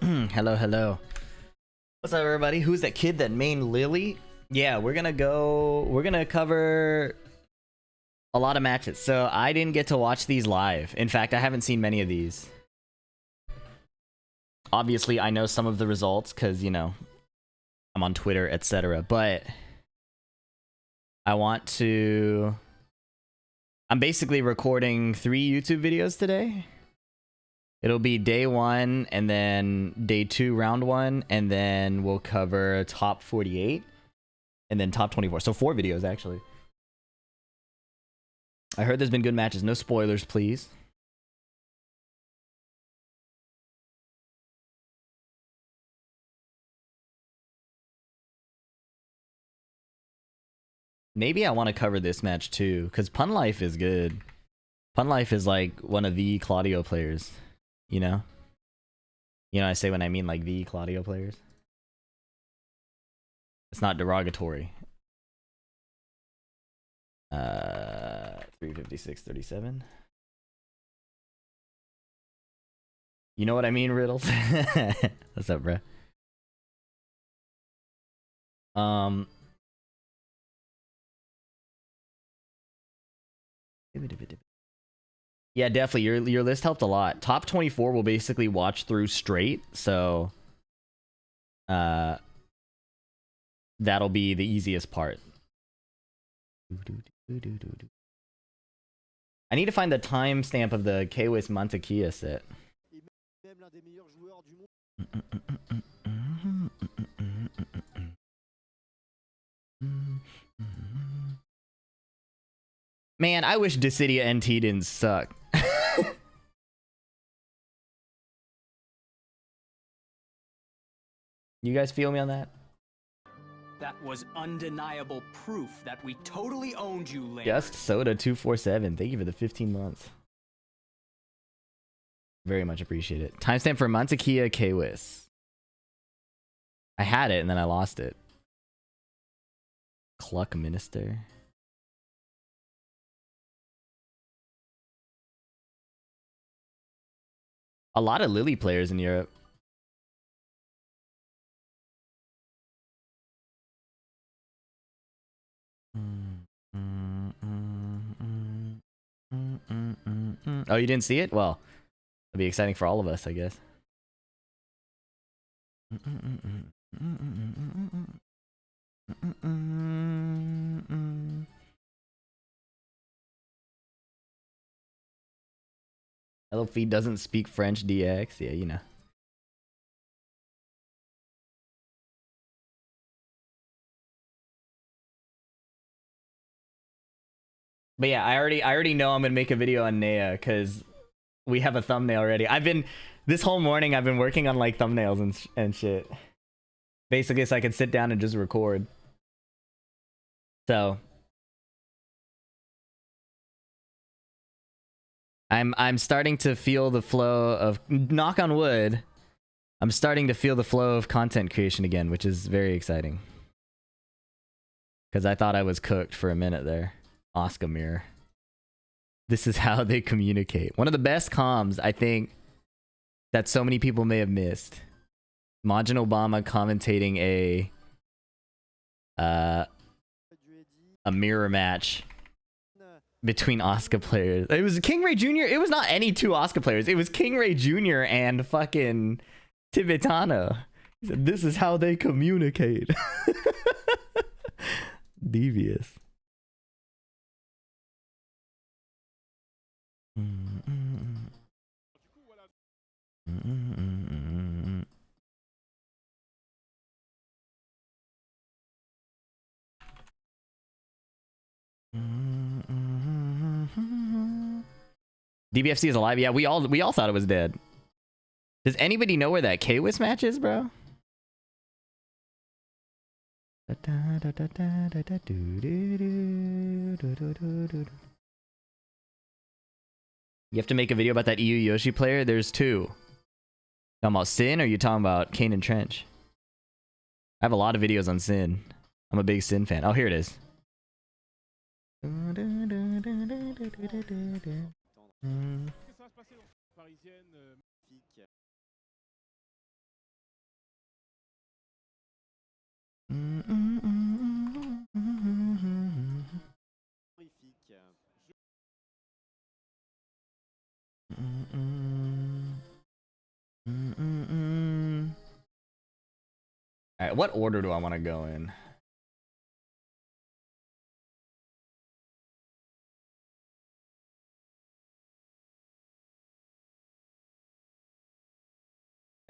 Hello, hello. What's up, everybody? Who's that kid that main Lily? Yeah, we're gonna cover a lot of matches. So I didn't get to watch these live. In fact, I haven't seen many of these. Obviously, I know some of the results because, you know, I'm on Twitter, etc. But I'm basically recording 3 YouTube videos today. It'll be day 1 and then day 2, round 1, and then we'll cover top 48 and then top 24. So 4 videos, actually. I heard there's been good matches. No spoilers, please. Maybe I want to cover this match too, because Pun Life is good. Pun Life is like one of the Claudio players, you know? You know, I say when I mean like the Claudio players. It's not derogatory. 356.37. You know what I mean, Riddles? What's up, bro? Yeah, definitely. Your list helped a lot. Top 24 will basically watch through straight, so that'll be the easiest part. I need to find the timestamp of the Kwis Mantequilla set. Man, I wish Dissidia NT didn't suck. You guys feel me on that? That was undeniable proof that we totally owned you, Link. Just Soda 247. Thank you for the 15 months. Very much appreciate it. Timestamp for Mantequilla Kwis. I had it and then I lost it. Cluck Minister. A lot of Lily players in Europe. Oh, you didn't see it? Well, it'll be exciting for all of us, I guess. LFE doesn't speak French DX. Yeah, you know. But yeah, I already know I'm gonna make a video on Nea because we have a thumbnail already. This whole morning I've been working on like thumbnails and shit. Basically, so I can sit down and just record. So I'm starting to feel the flow of, knock on wood, I'm starting to feel the flow of content creation again, which is very exciting. Because I thought I was cooked for a minute there. Oscar Mirror. This is how they communicate. One of the best comms, I think, that so many people may have missed. Majin Obama commentating a mirror match between Asuka players. It was King Ray Jr. It was not any 2 Asuka players. It was King Ray Jr. and fucking Tibetano. He said, this is how they communicate. Devious. DBFC is alive. Yeah, we all thought it was dead. Does anybody know where that Kwis match is, bro? You have to make a video about that EU Yoshi player? There's 2. Talking about Sin, or are you talking about Kane and Trench? I have a lot of videos on Sin. I'm a big Sin fan. Oh, here it is. Alright, what order do I want to go in?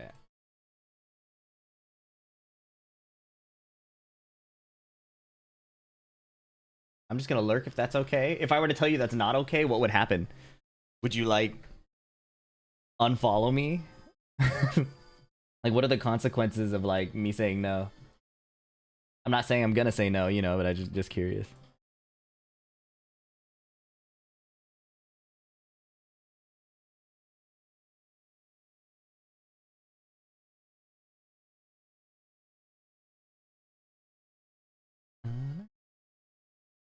Okay. I'm just gonna lurk if that's okay. If I were to tell you that's not okay, what would happen? Would you, like, unfollow me? Like, what are the consequences of, like, me saying no? I'm not saying I'm gonna say no, you know, but I just curious.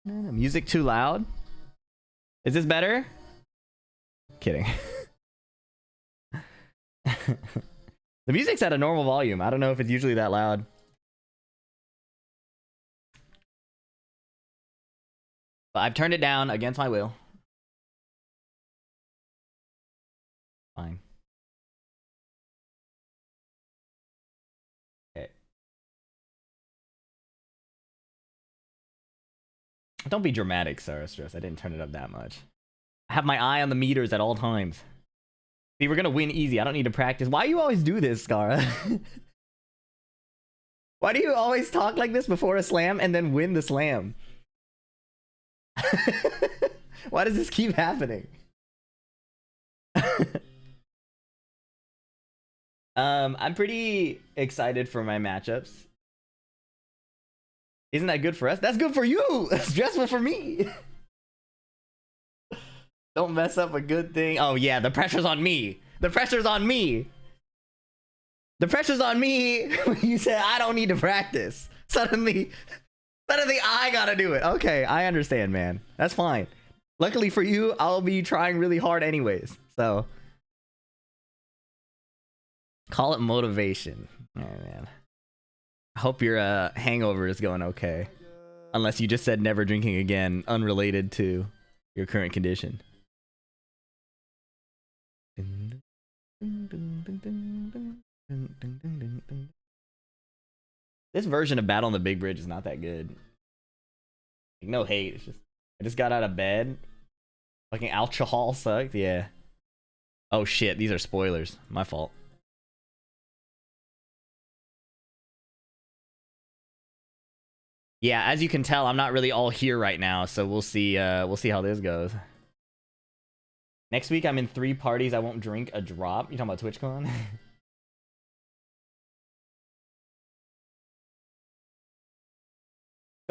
Music too loud? Is this better? Kidding. The music's at a normal volume. I don't know if it's usually that loud. But I've turned it down against my will. Fine. Okay. Don't be dramatic, Sarah Stress. I didn't turn it up that much. I have my eye on the meters at all times. See, we're gonna win easy. I don't need to practice. Why do you always do this, Scara? Why do you always talk like this before a slam and then win the slam? Why does this keep happening? I'm pretty excited for my matchups. Isn't that good for us? That's good for you. That's stressful for me. Don't mess up a good thing. Oh yeah, the pressure's on me. The pressure's on me. The pressure's on me. You said I don't need to practice. Suddenly I gotta do it. Okay, I understand, man. That's fine. Luckily for you, I'll be trying really hard anyways. So call it motivation. Oh man. I hope your hangover is going okay. Unless you just said never drinking again, unrelated to your current condition. This version of Battle on the Big Bridge is not that good. Like, no hate. It's just I just got out of bed. Fucking alcohol sucked. Yeah. Oh shit, these are spoilers. My fault. Yeah, as you can tell, I'm not really all here right now, so we'll see how this goes. Next week I'm in 3 parties. I won't drink a drop. You talking about TwitchCon?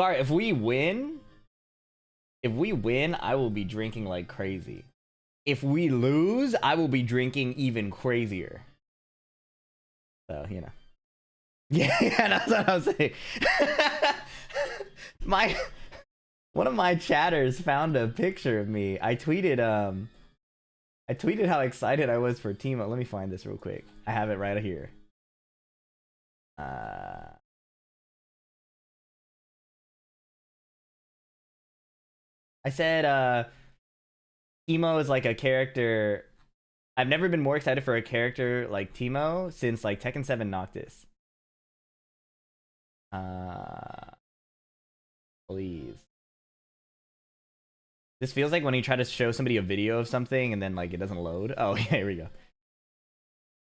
Sorry, if we win, I will be drinking like crazy. If we lose, I will be drinking even crazier. So, you know. Yeah, that's what I was saying. One of my chatters found a picture of me. I tweeted how excited I was for Timo. Let me find this real quick. I have it right here. I said Timo is like a character. I've never been more excited for a character like Timo since like Tekken 7 Noctis. Please. This feels like when you try to show somebody a video of something and then like it doesn't load. Oh, yeah, here we go.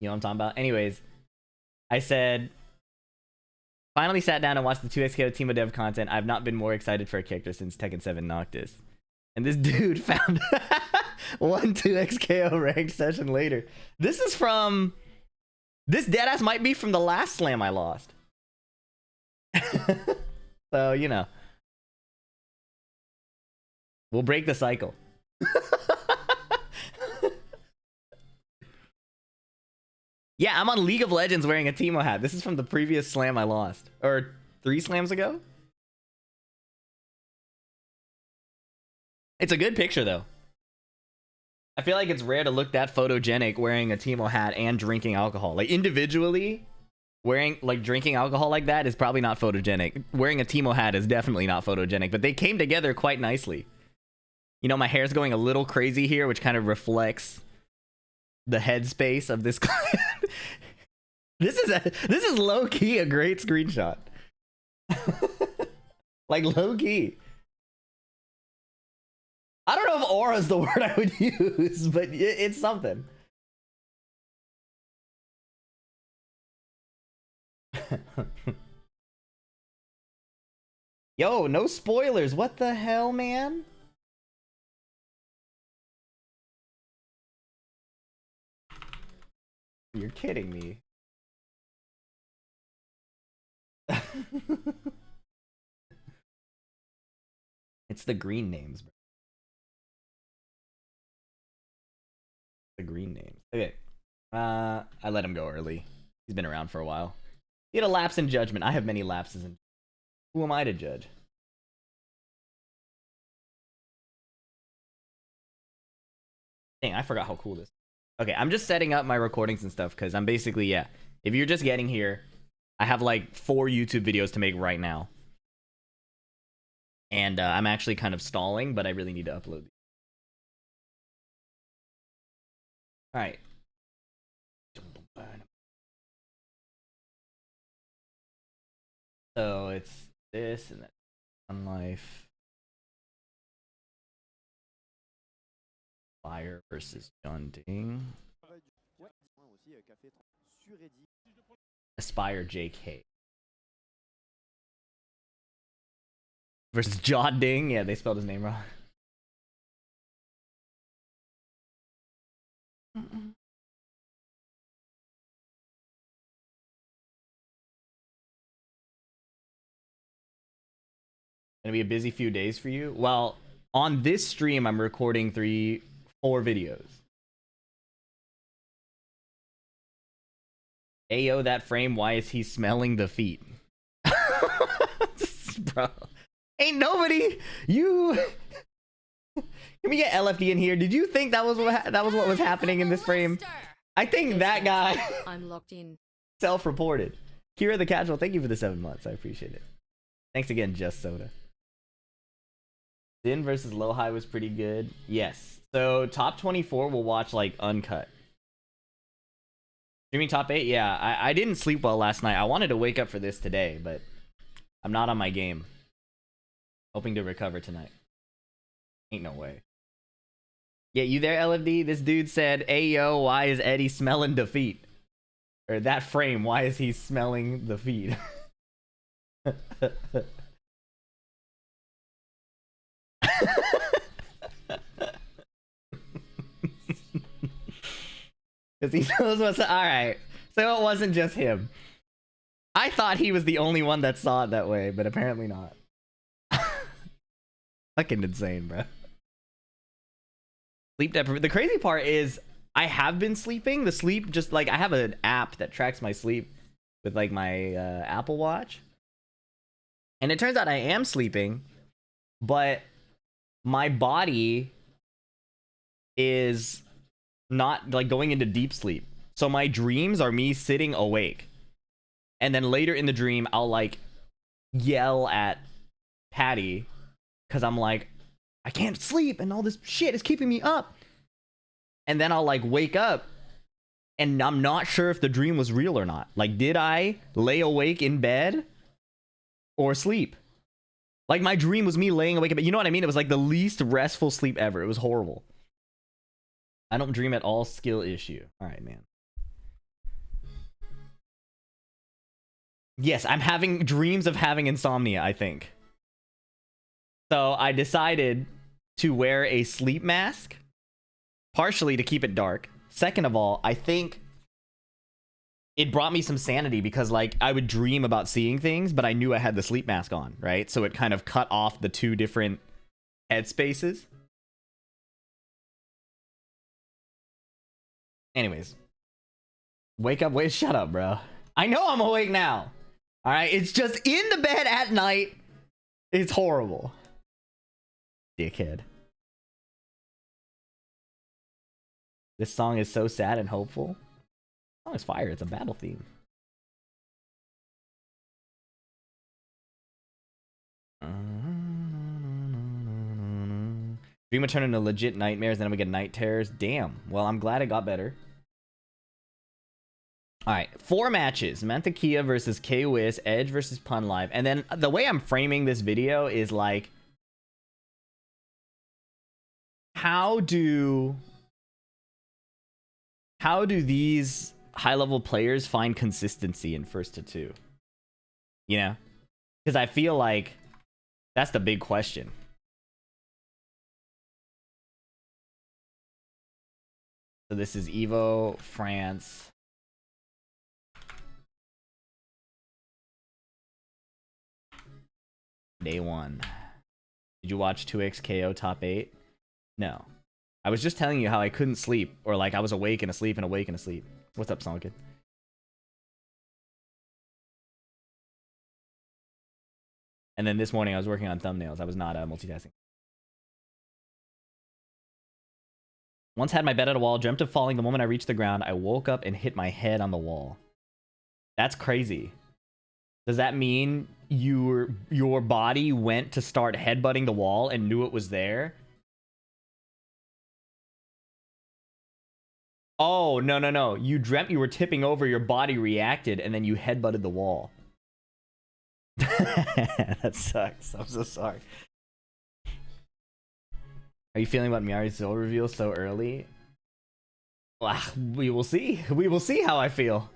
You know what I'm talking about? Anyways, I said, finally sat down and watched the 2XKO Timo dev content. I've not been more excited for a character since Tekken 7 Noctis. And this dude found one 2XKO ranked session later. This is from... This deadass might be from the last slam I lost. So, you know. We'll break the cycle. Yeah, I'm on League of Legends wearing a Timo hat. This is from the previous slam I lost. Or 3 slams ago? It's a good picture, though. I feel like it's rare to look that photogenic wearing a Timo hat and drinking alcohol. Like, individually, Wearing, like, drinking alcohol like that is probably not photogenic. Wearing a Timo hat is definitely not photogenic, but they came together quite nicely. You know, my hair's going a little crazy here, which kind of reflects the headspace of this clip. This is low-key a great screenshot. Like, low-key. I don't know if aura is the word I would use, but it's something. Yo, no spoilers. What the hell, man? You're kidding me. It's the green names, bro. The green names. Okay. I let him go early. He's been around for a while. He had a lapse in judgment. I have many lapses in. Who am I to judge? Dang, I forgot how cool this is. Okay, I'm just setting up my recordings and stuff because I'm basically, yeah. If you're just getting here, I have like 4 YouTube videos to make right now. And I'm actually kind of stalling, but I really need to upload these. Alright. So it's this and that. One life. Fire versus John Ding. Aspire JK. Versus John Ding. Yeah, they spelled his name wrong. Gonna be a busy few days for you. Well, on this stream, I'm recording 3-4 videos. Ayo, that frame, why is he smelling the feet? Bro. Ain't nobody. You. Can we get LFD in here? Did you think that was what was happening in this frame? I think that guy. I'm locked in. Self-reported. Kira the Casual, thank you for the 7 months. I appreciate it. Thanks again, Just Soda. Din versus Low High was pretty good. Yes. So top 24 we'll watch like uncut. Streaming top 8? Yeah, I didn't sleep well last night. I wanted to wake up for this today, but I'm not on my game. Hoping to recover tonight. Ain't no way. Yeah, you there, LFD? This dude said, "Hey yo, why is Eddie smelling defeat?" Or that frame, why is he smelling the feet? Because he knows what's... Alright, so it wasn't just him. I thought he was the only one that saw it that way, but apparently not. Fucking insane, bro. Sleep deprivation. The crazy part is I have been sleeping. The sleep just like I have an app that tracks my sleep with like my Apple Watch. And it turns out I am sleeping, but my body is not like going into deep sleep. So my dreams are me sitting awake. And then later in the dream, I'll like yell at Patty because I'm like, I can't sleep and all this shit is keeping me up. And then I'll like wake up and I'm not sure if the dream was real or not. Like, did I lay awake in bed or sleep? Like, my dream was me laying awake in bed. You know what I mean? It was like the least restful sleep ever. It was horrible. I don't dream at all. Skill issue. All right, man. Yes, I'm having dreams of having insomnia, I think. So I decided to wear a sleep mask, partially to keep it dark. Second of all, I think it brought me some sanity because like I would dream about seeing things, but I knew I had the sleep mask on, right? So it kind of cut off the two different headspaces. Anyways, wake up, wait, shut up, bro. I know I'm awake now. All right, it's just in the bed at night. It's horrible. Dickhead. This song is so sad and hopeful. The song is fire. It's a battle theme. Dream would turn into legit nightmares, then we get night terrors. Damn. Well, I'm glad it got better. Alright, 4 matches. Mantequilla versus K-Wiz, Edge versus Pun Live. And then the way I'm framing this video is like, how do these high-level players find consistency in first to 2? You know? Because I feel like that's the big question. So this is Evo France. Day 1. Did you watch 2XKO top 8? No. I was just telling you how I couldn't sleep, or like I was awake and asleep and awake and asleep. What's up, Song Kid? And then this morning I was working on thumbnails. I was not multitasking. Once had my bed at a wall, dreamt of falling. The moment I reached the ground, I woke up and hit my head on the wall. That's crazy. Does that mean your body went to start headbutting the wall and knew it was there? Oh, no, no, no. You dreamt you were tipping over, your body reacted, and then you headbutted the wall. That sucks. I'm so sorry. Are you feeling about Miari's Soul reveal so early? Well, we will see. We will see how I feel.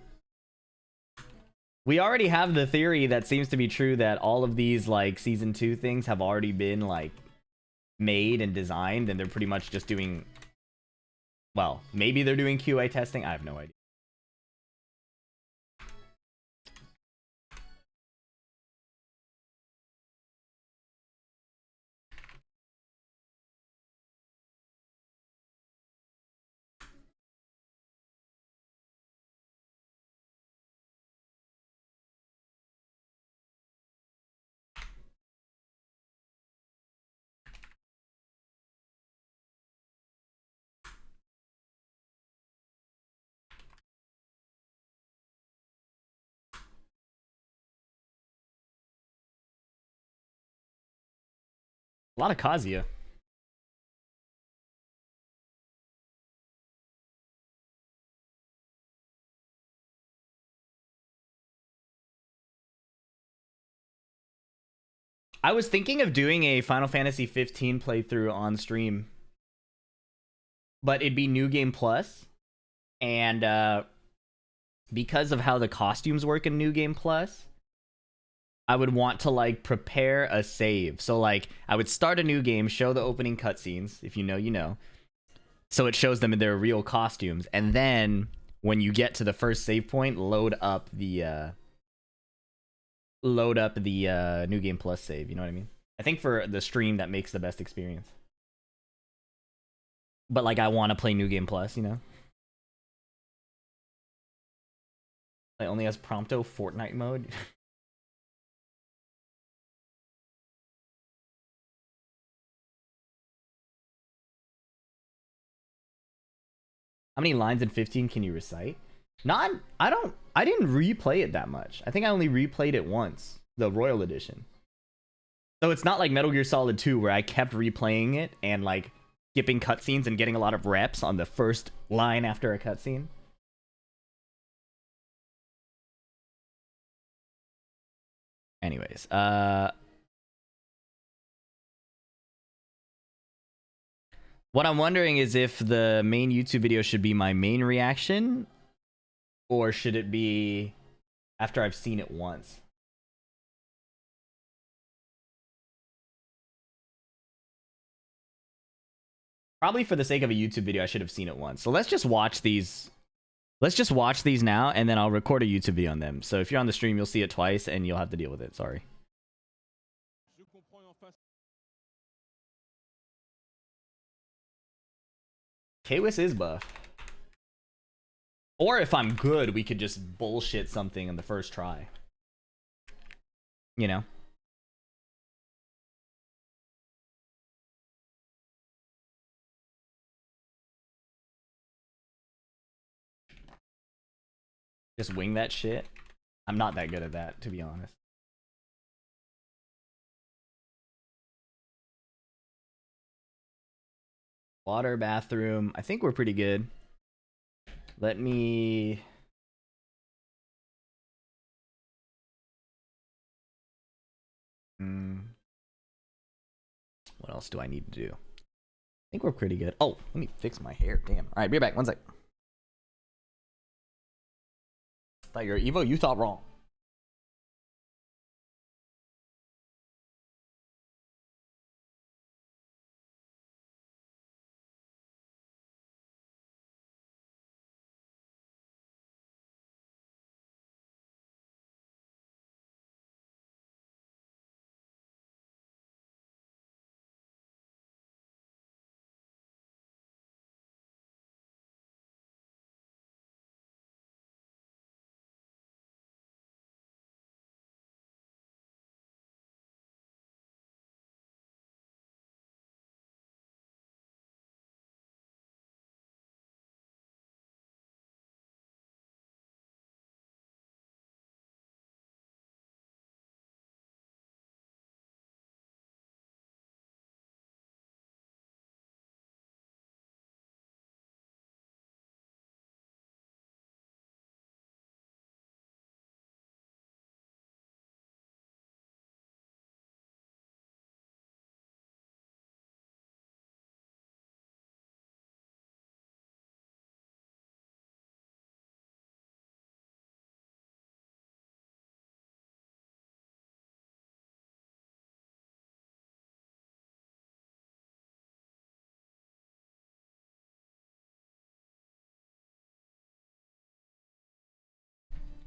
We already have the theory that seems to be true that all of these like season 2 things have already been like made and designed, and they're pretty much just doing, well, maybe they're doing QA testing. I have no idea. A lot of Kazuya. I was thinking of doing a Final Fantasy 15 playthrough on stream, but it'd be New Game Plus, and because of how the costumes work in New Game Plus, I would want to like prepare a save. So like I would start a new game, show the opening cutscenes, if you know, you know. So it shows them in their real costumes, and then when you get to the first save point, load up the New Game Plus save. You know what I mean? I think for the stream that makes the best experience. But like I want to play New Game Plus, you know. It only has Prompto Fortnite mode. How many lines in 15 can you recite? I didn't replay it that much. I think I only replayed it once, the Royal Edition. So it's not like Metal Gear Solid 2 where I kept replaying it and like skipping cutscenes and getting a lot of reps on the first line after a cutscene. Anyways, what I'm wondering is if the main YouTube video should be my main reaction, or should it be after I've seen it once? Probably for the sake of a YouTube video, I should have seen it once. So let's just watch these. Let's just watch these now, and then I'll record a YouTube video on them. So if you're on the stream, you'll see it twice, and you'll have to deal with it. Sorry. K-Wiz is buff. Or if I'm good, we could just bullshit something in the first try. You know? Just wing that shit. I'm not that good at that, to be honest. Water, bathroom. I think we're pretty good. Let me... What else do I need to do? I think we're pretty good. Oh, let me fix my hair. Damn. All right, be back. One sec. Thought you were Evo. You thought wrong.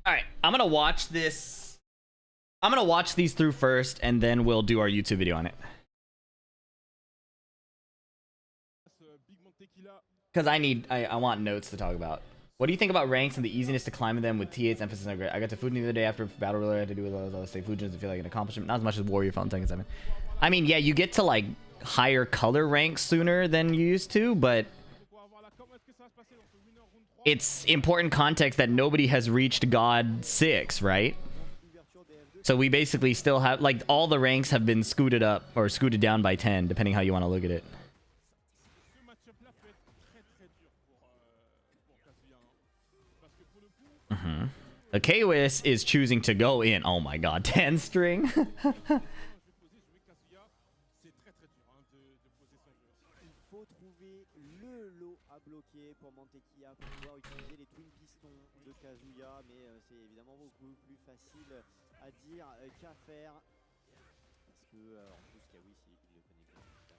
All right, I'm gonna watch this. I'm gonna watch these through first, and then we'll do our YouTube video on it. Because I want notes to talk about. What do you think about ranks and the easiness to climb them with T8's emphasis on grit? I got to Fujin the other day after Battle Royale. I had to do with all those. Say Fujin doesn't feel like an accomplishment. Not as much as Warrior Phone Tekken 7. I mean, yeah, you get to like higher color ranks sooner than you used to, but it's important context that nobody has reached God 6, right? So we basically still have, like, all the ranks have been scooted up or scooted down by 10, depending how you want to look at it. Akewis is choosing to go in. Oh my god, 10 string.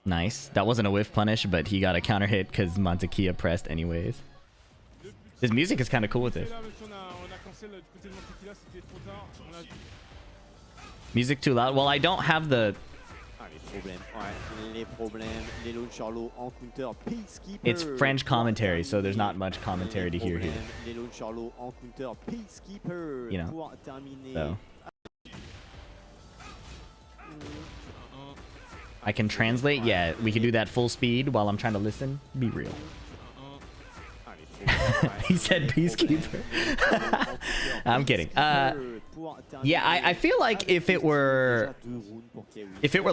Nice. That wasn't a whiff punish, but he got a counter hit because Montekia pressed anyways. His music is kind of cool with this. Music too loud? Well, I don't have the... It's French commentary, so there's not much commentary to hear here. You know, so... I can translate? Yeah, we can do that full speed while I'm trying to listen. Be real. He said peacekeeper. I'm kidding. Yeah, I feel like if it were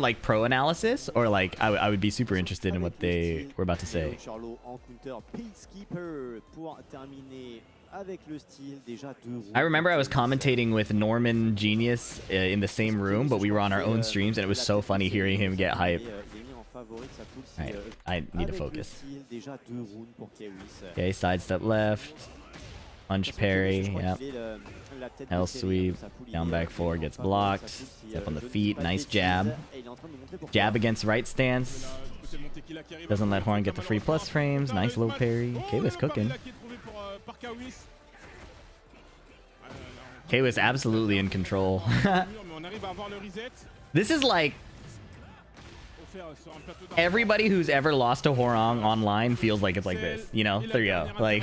like pro analysis, or like I would be super interested in what they were about to say. I remember I was commentating with Norman Genius in the same room, but we were on our own streams, and it was so funny hearing him get hype. Alright, I need to focus. Okay, sidestep left. Punch parry, yep. L sweep. Down back 4 gets blocked. Step on the feet, nice jab. Jab against right stance. Doesn't let Horn get the free plus frames. Nice low parry. K-Wiz cooking. K-Wiz absolutely in control. This is like... Everybody who's ever lost to Hwoarang online feels like it's like this. You know? 3-0. Like...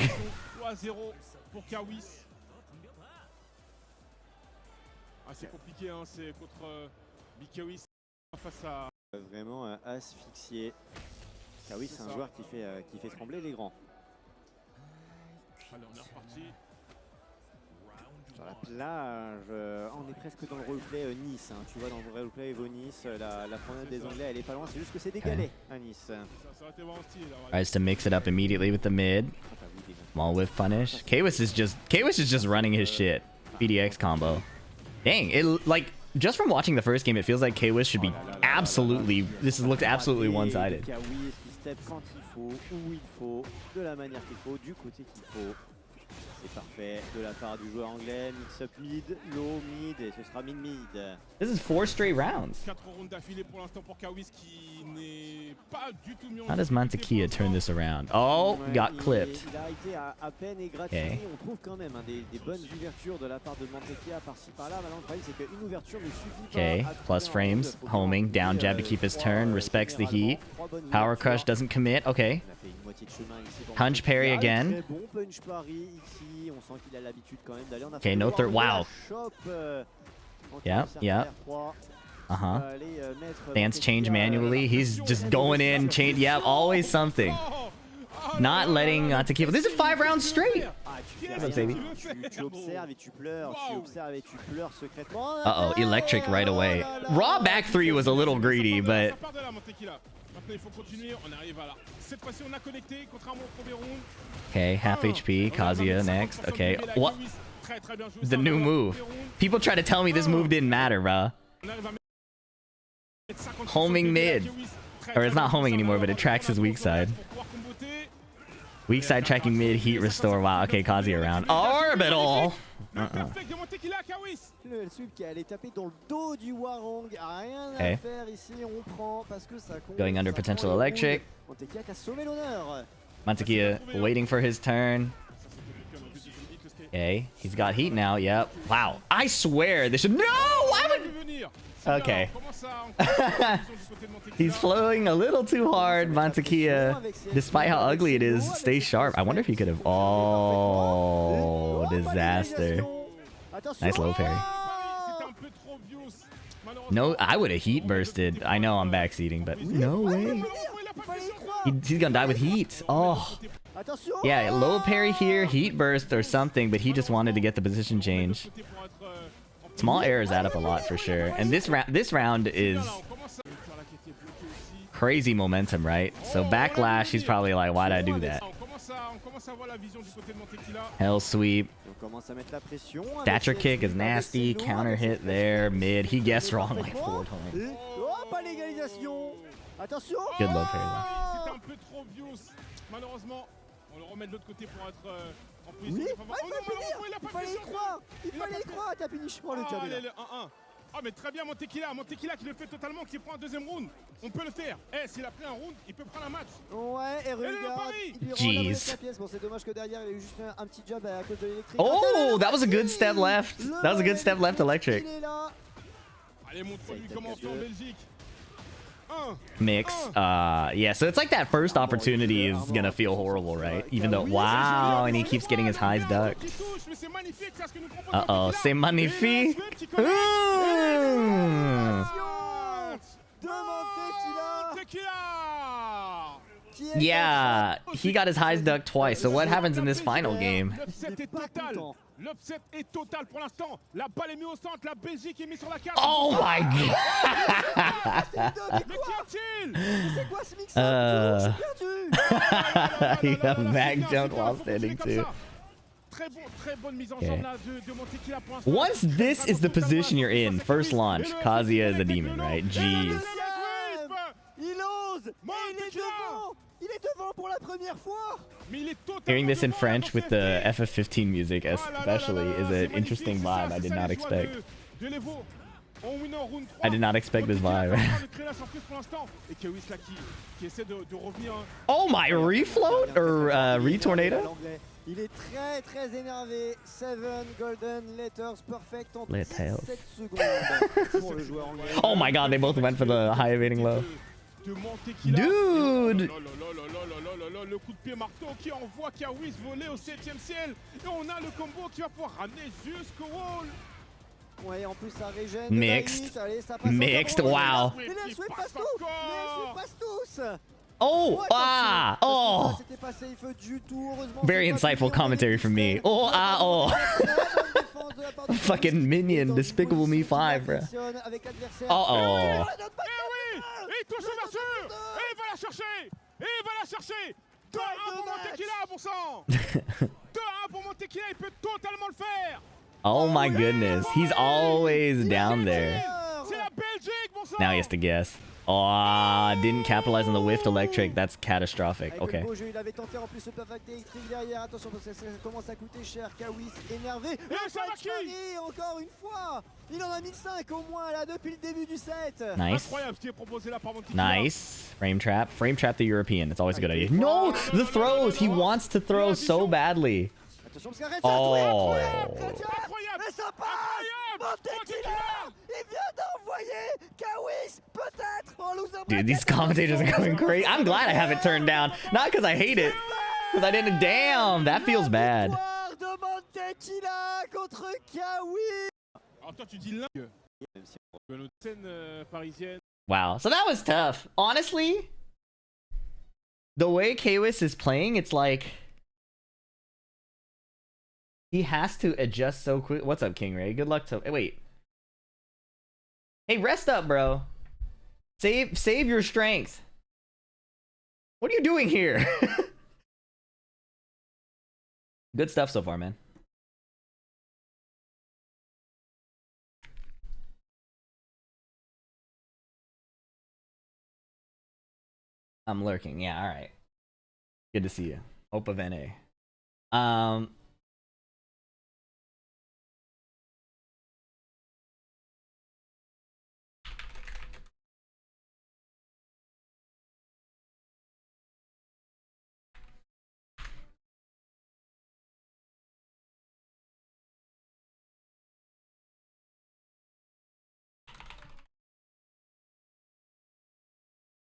Vraiment asphyxié. Kawi, c'est un joueur qui fait trembler les grands. Sur la plage, on est presque dans le roleplay Nice. Hein. Tu vois, dans le roleplay Evo Nice, la promenade des Anglais, elle est pas loin. C'est juste que c'est décalé à Nice. Tries to mix it up immediately with the mid. Small whiff punish. Kwis is just running his shit. BDX combo. Dang, it like just from watching the first game, it feels like Kwis should be absolutely. This has looked absolutely one-sided. Kwis qui step quand il faut, où il faut, de la manière qu'il faut, du côté qu'il faut. C'est parfait de la part du joueur anglais. Mix up mid, low mid et ce sera mid-mid. This is 4 straight rounds. How does Mantequilla turn this around? Oh, got clipped. Il a été à peine égratigné. On trouve quand même des bonnes ouvertures de la part de Mantequilla par-ci par-là. Maintenant, le problème, c'est qu'une ouverture ne suffit pas. Okay, plus frames, homing, down jab to keep his turn, respects the heat. Power crush doesn't commit. Okay. Punch parry again. Okay, no third. Wow. Yeah, yeah. Uh-huh. Stance change manually. He's just going in, chain. Yeah, always something. Not letting Tequila. This is 5 rounds straight. Uh-oh, electric right away. Raw back 3 was a little greedy, but... Okay, half HP. Kazuya next. Okay, what? The new move. People try to tell me this move didn't matter, bruh. Homing mid. Or it's not homing anymore, but it tracks his weak side. Weak side tracking mid, heat restore. Wow, okay, Kazuya around. Orbital! Okay. Going under potential electric. Mantequilla waiting for his turn. Okay, he's got heat now. Yep. Wow. I swear this should. No! Why would. Okay. He's flowing a little too hard, Mantequilla. Despite how ugly it is, stay sharp. I wonder if he could have. Oh, disaster. Nice low parry. No, I would have heat bursted. I know I'm backseating, but no way. He's gonna die with heat. Oh. Yeah, low parry here, heat burst or something, but he just wanted to get the position change. Small errors add up a lot for sure. And this round is crazy momentum, right? So backlash, he's probably like, why'd I do that? Hell sweep. Thatcher kick is nasty. Counter hit there. Mid. He guessed wrong like 4 times. Good low parry though. On le remet de l'autre côté pour être en position favorable. Il fallait y croire. Il fallait y croire. T'as fini pour le job. Allez, le 1-1. Ah, mais très bien, Mantequilla qui le fait totalement, qui prend un deuxième round. On peut le faire. Eh, s'il a pris un round, il peut prendre un match. Ouais, et regarde. Jeez. Bon, c'est dommage que derrière, il a eu juste un petit job à cause de l'électrique. Oh, that was a good step left. That was a good step left electric. Allez, montre-lui comment on fait en Belgique. Mix. Yeah, so it's like that first opportunity is gonna feel horrible, right? Even though, wow, and he keeps getting his highs ducked. Uh-oh, c'est magnifique. Yeah, he got his highs ducked twice. So what happens in this final game? L'upset est total pour l'instant. La balle est mise au centre, la Belgique est mise sur la carte. Oh my god! Yeah, Mac jumped while standing too. Okay. Once this is the position you're in, first launch, Kazuya is a demon, right? Jeez. Hearing this in French with the FF15 music especially is an interesting vibe I did not expect. I did not expect this vibe. Oh my, refloat or re-tornado? Il est très très énervé. 7 golden letters perfect en 7 secondes pour le joueur anglais. Oh my god, they both went for the high evading low. Dude! Le coup de pied marteau qui envoie Kwis voler au 7ème ciel. Et on a le combo qui va pouvoir ramener jusqu'au wall. Ouais, en plus ça régène. Mixed. Allez, ça passe Mixed, wow. Mais les sweep passent tous. Les sweep passent tous. Oh, ah, oh. C'était pas safe du tout, heureusement. Very insightful commentary from me. Oh, ah, oh. défense de la part de Fucking minion, Despicable Me 5, bro. avec l'adversaire. Uh-oh. Eh oui, il touche l'ouverture. Et il va la chercher. Et il va la chercher. 2-1 pour mon Tequila, bon sang. 2-1 pour mon Tequila, il peut totalement le faire. Oh my goodness. He's always down there. C'est la Belgique, bon sang. Now he has to guess. Oh, didn't capitalize on the whiffed electric. That's catastrophic. Avec Okay. le beau jeu, il avait tenté en plus le perfect électrique derrière. Attention parce que ça commence à coûter cher. Kawis énervé. Le ça va qui Marie, encore une fois. Il en a mis 5 au moins là depuis le début du set. Nice. Incroyable ce qui est proposé là par mon Tequila. Nice. Frame trap. Frame trap the European. It's always a good idea. No! The throws! He wants to throw so badly. Attention parce qu'arrête Oh. incroyable. Mais ça passe. Mon Tequila, il vient d'envoyer Kawis peut-être en loser. Dude, these commentators are going crazy. I'm glad I have it turned down. Not because I hate it. Because I didn't. Damn, that feels bad. Victoire de mon Tequila contre Kawis. Alors toi tu dis l'un. Notre scène parisienne. Wow. So that was tough. Honestly, the way Kwis is playing, it's like he has to adjust so quick. What's up, King Ray? Good luck to. Wait. Hey, rest up, bro. Save your strength. What are you doing here? Good stuff so far, man. I'm lurking. Yeah, all right. Good to see you. Hope of NA.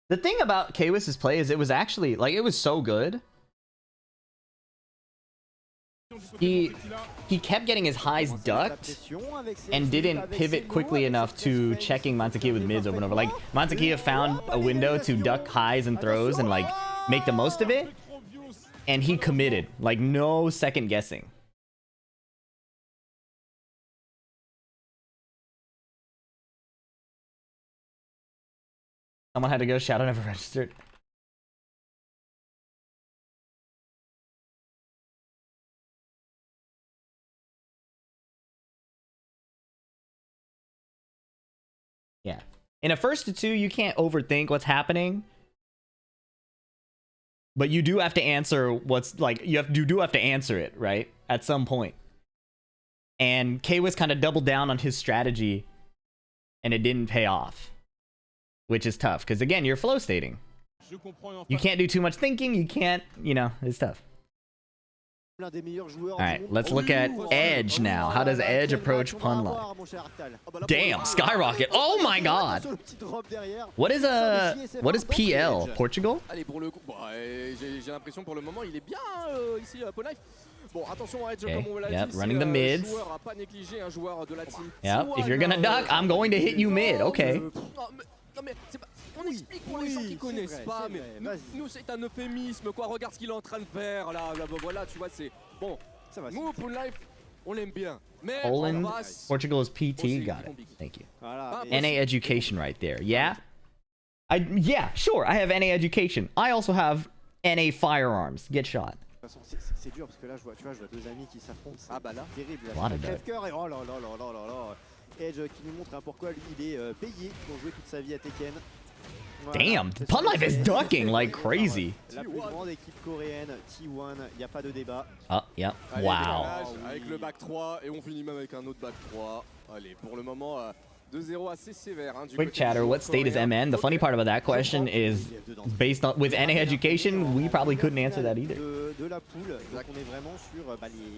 The thing about Kwis's play is it was actually, like, it was so good. He kept getting his highs ducked and didn't pivot quickly enough to checking Mantequilla with mids over and over. Like, Mantequilla found a window to duck highs and throws and, like, make the most of it. And he committed. Like, no second guessing. Someone had to go. Shadow never registered. Yeah. In a first to two, you can't overthink what's happening. But you do have to answer what's like you do have to answer it, right? At some point. And Kwis kind of doubled down on his strategy and it didn't pay off. Which is tough, because again, you're flow stating. You can't do too much thinking, you can't, you know, it's tough. Alright, let's look at Edge now. How does Edge approach pun line? Damn, skyrocket. Oh my god. What is PL? Portugal? Allez, pour le coup, j'ai l'impression pour le moment, il est bien ici à Ponife. Bon, attention à Edge, comme on l'a dit, yep, running the mids. Joueur à pas négliger, un joueur de la team. Yep, if you're gonna duck, I'm going to hit you mid. Okay. Non mais c'est pas... On explique pour les gens qui connaissent pas, mais nous c'est un euphémisme quoi, regarde ce qu'il est en train de faire là, voilà, tu vois, c'est... Bon, ça va. Nous, pour Life, on l'aime bien. Mais Poland, Portugal is PT, got it. Thank you. NA education right there. Yeah? Yeah, sure, I have NA education. I also have NA firearms. Get shot. C'est dur parce que là, je vois deux amis qui s'affrontent. Ah bah là, terrible. Là, et oh là là là là là là. Edge qui nous montre pourquoi lui, il est payé pour jouer toute sa vie à Tekken. Damn, Pun Life is ducking like crazy. La plus grande équipe coréenne, T1, il n'y a pas de débat. Oh, yep. Allez, Wow. Avec le back 3 et on finit même avec un autre back 3. Allez, pour le moment, 2-0 assez sévère. Hein, Quick chatter, what state is MN? The funny part about that question is based on with NA education, we probably couldn't answer that either. De la poule, donc on est vraiment sur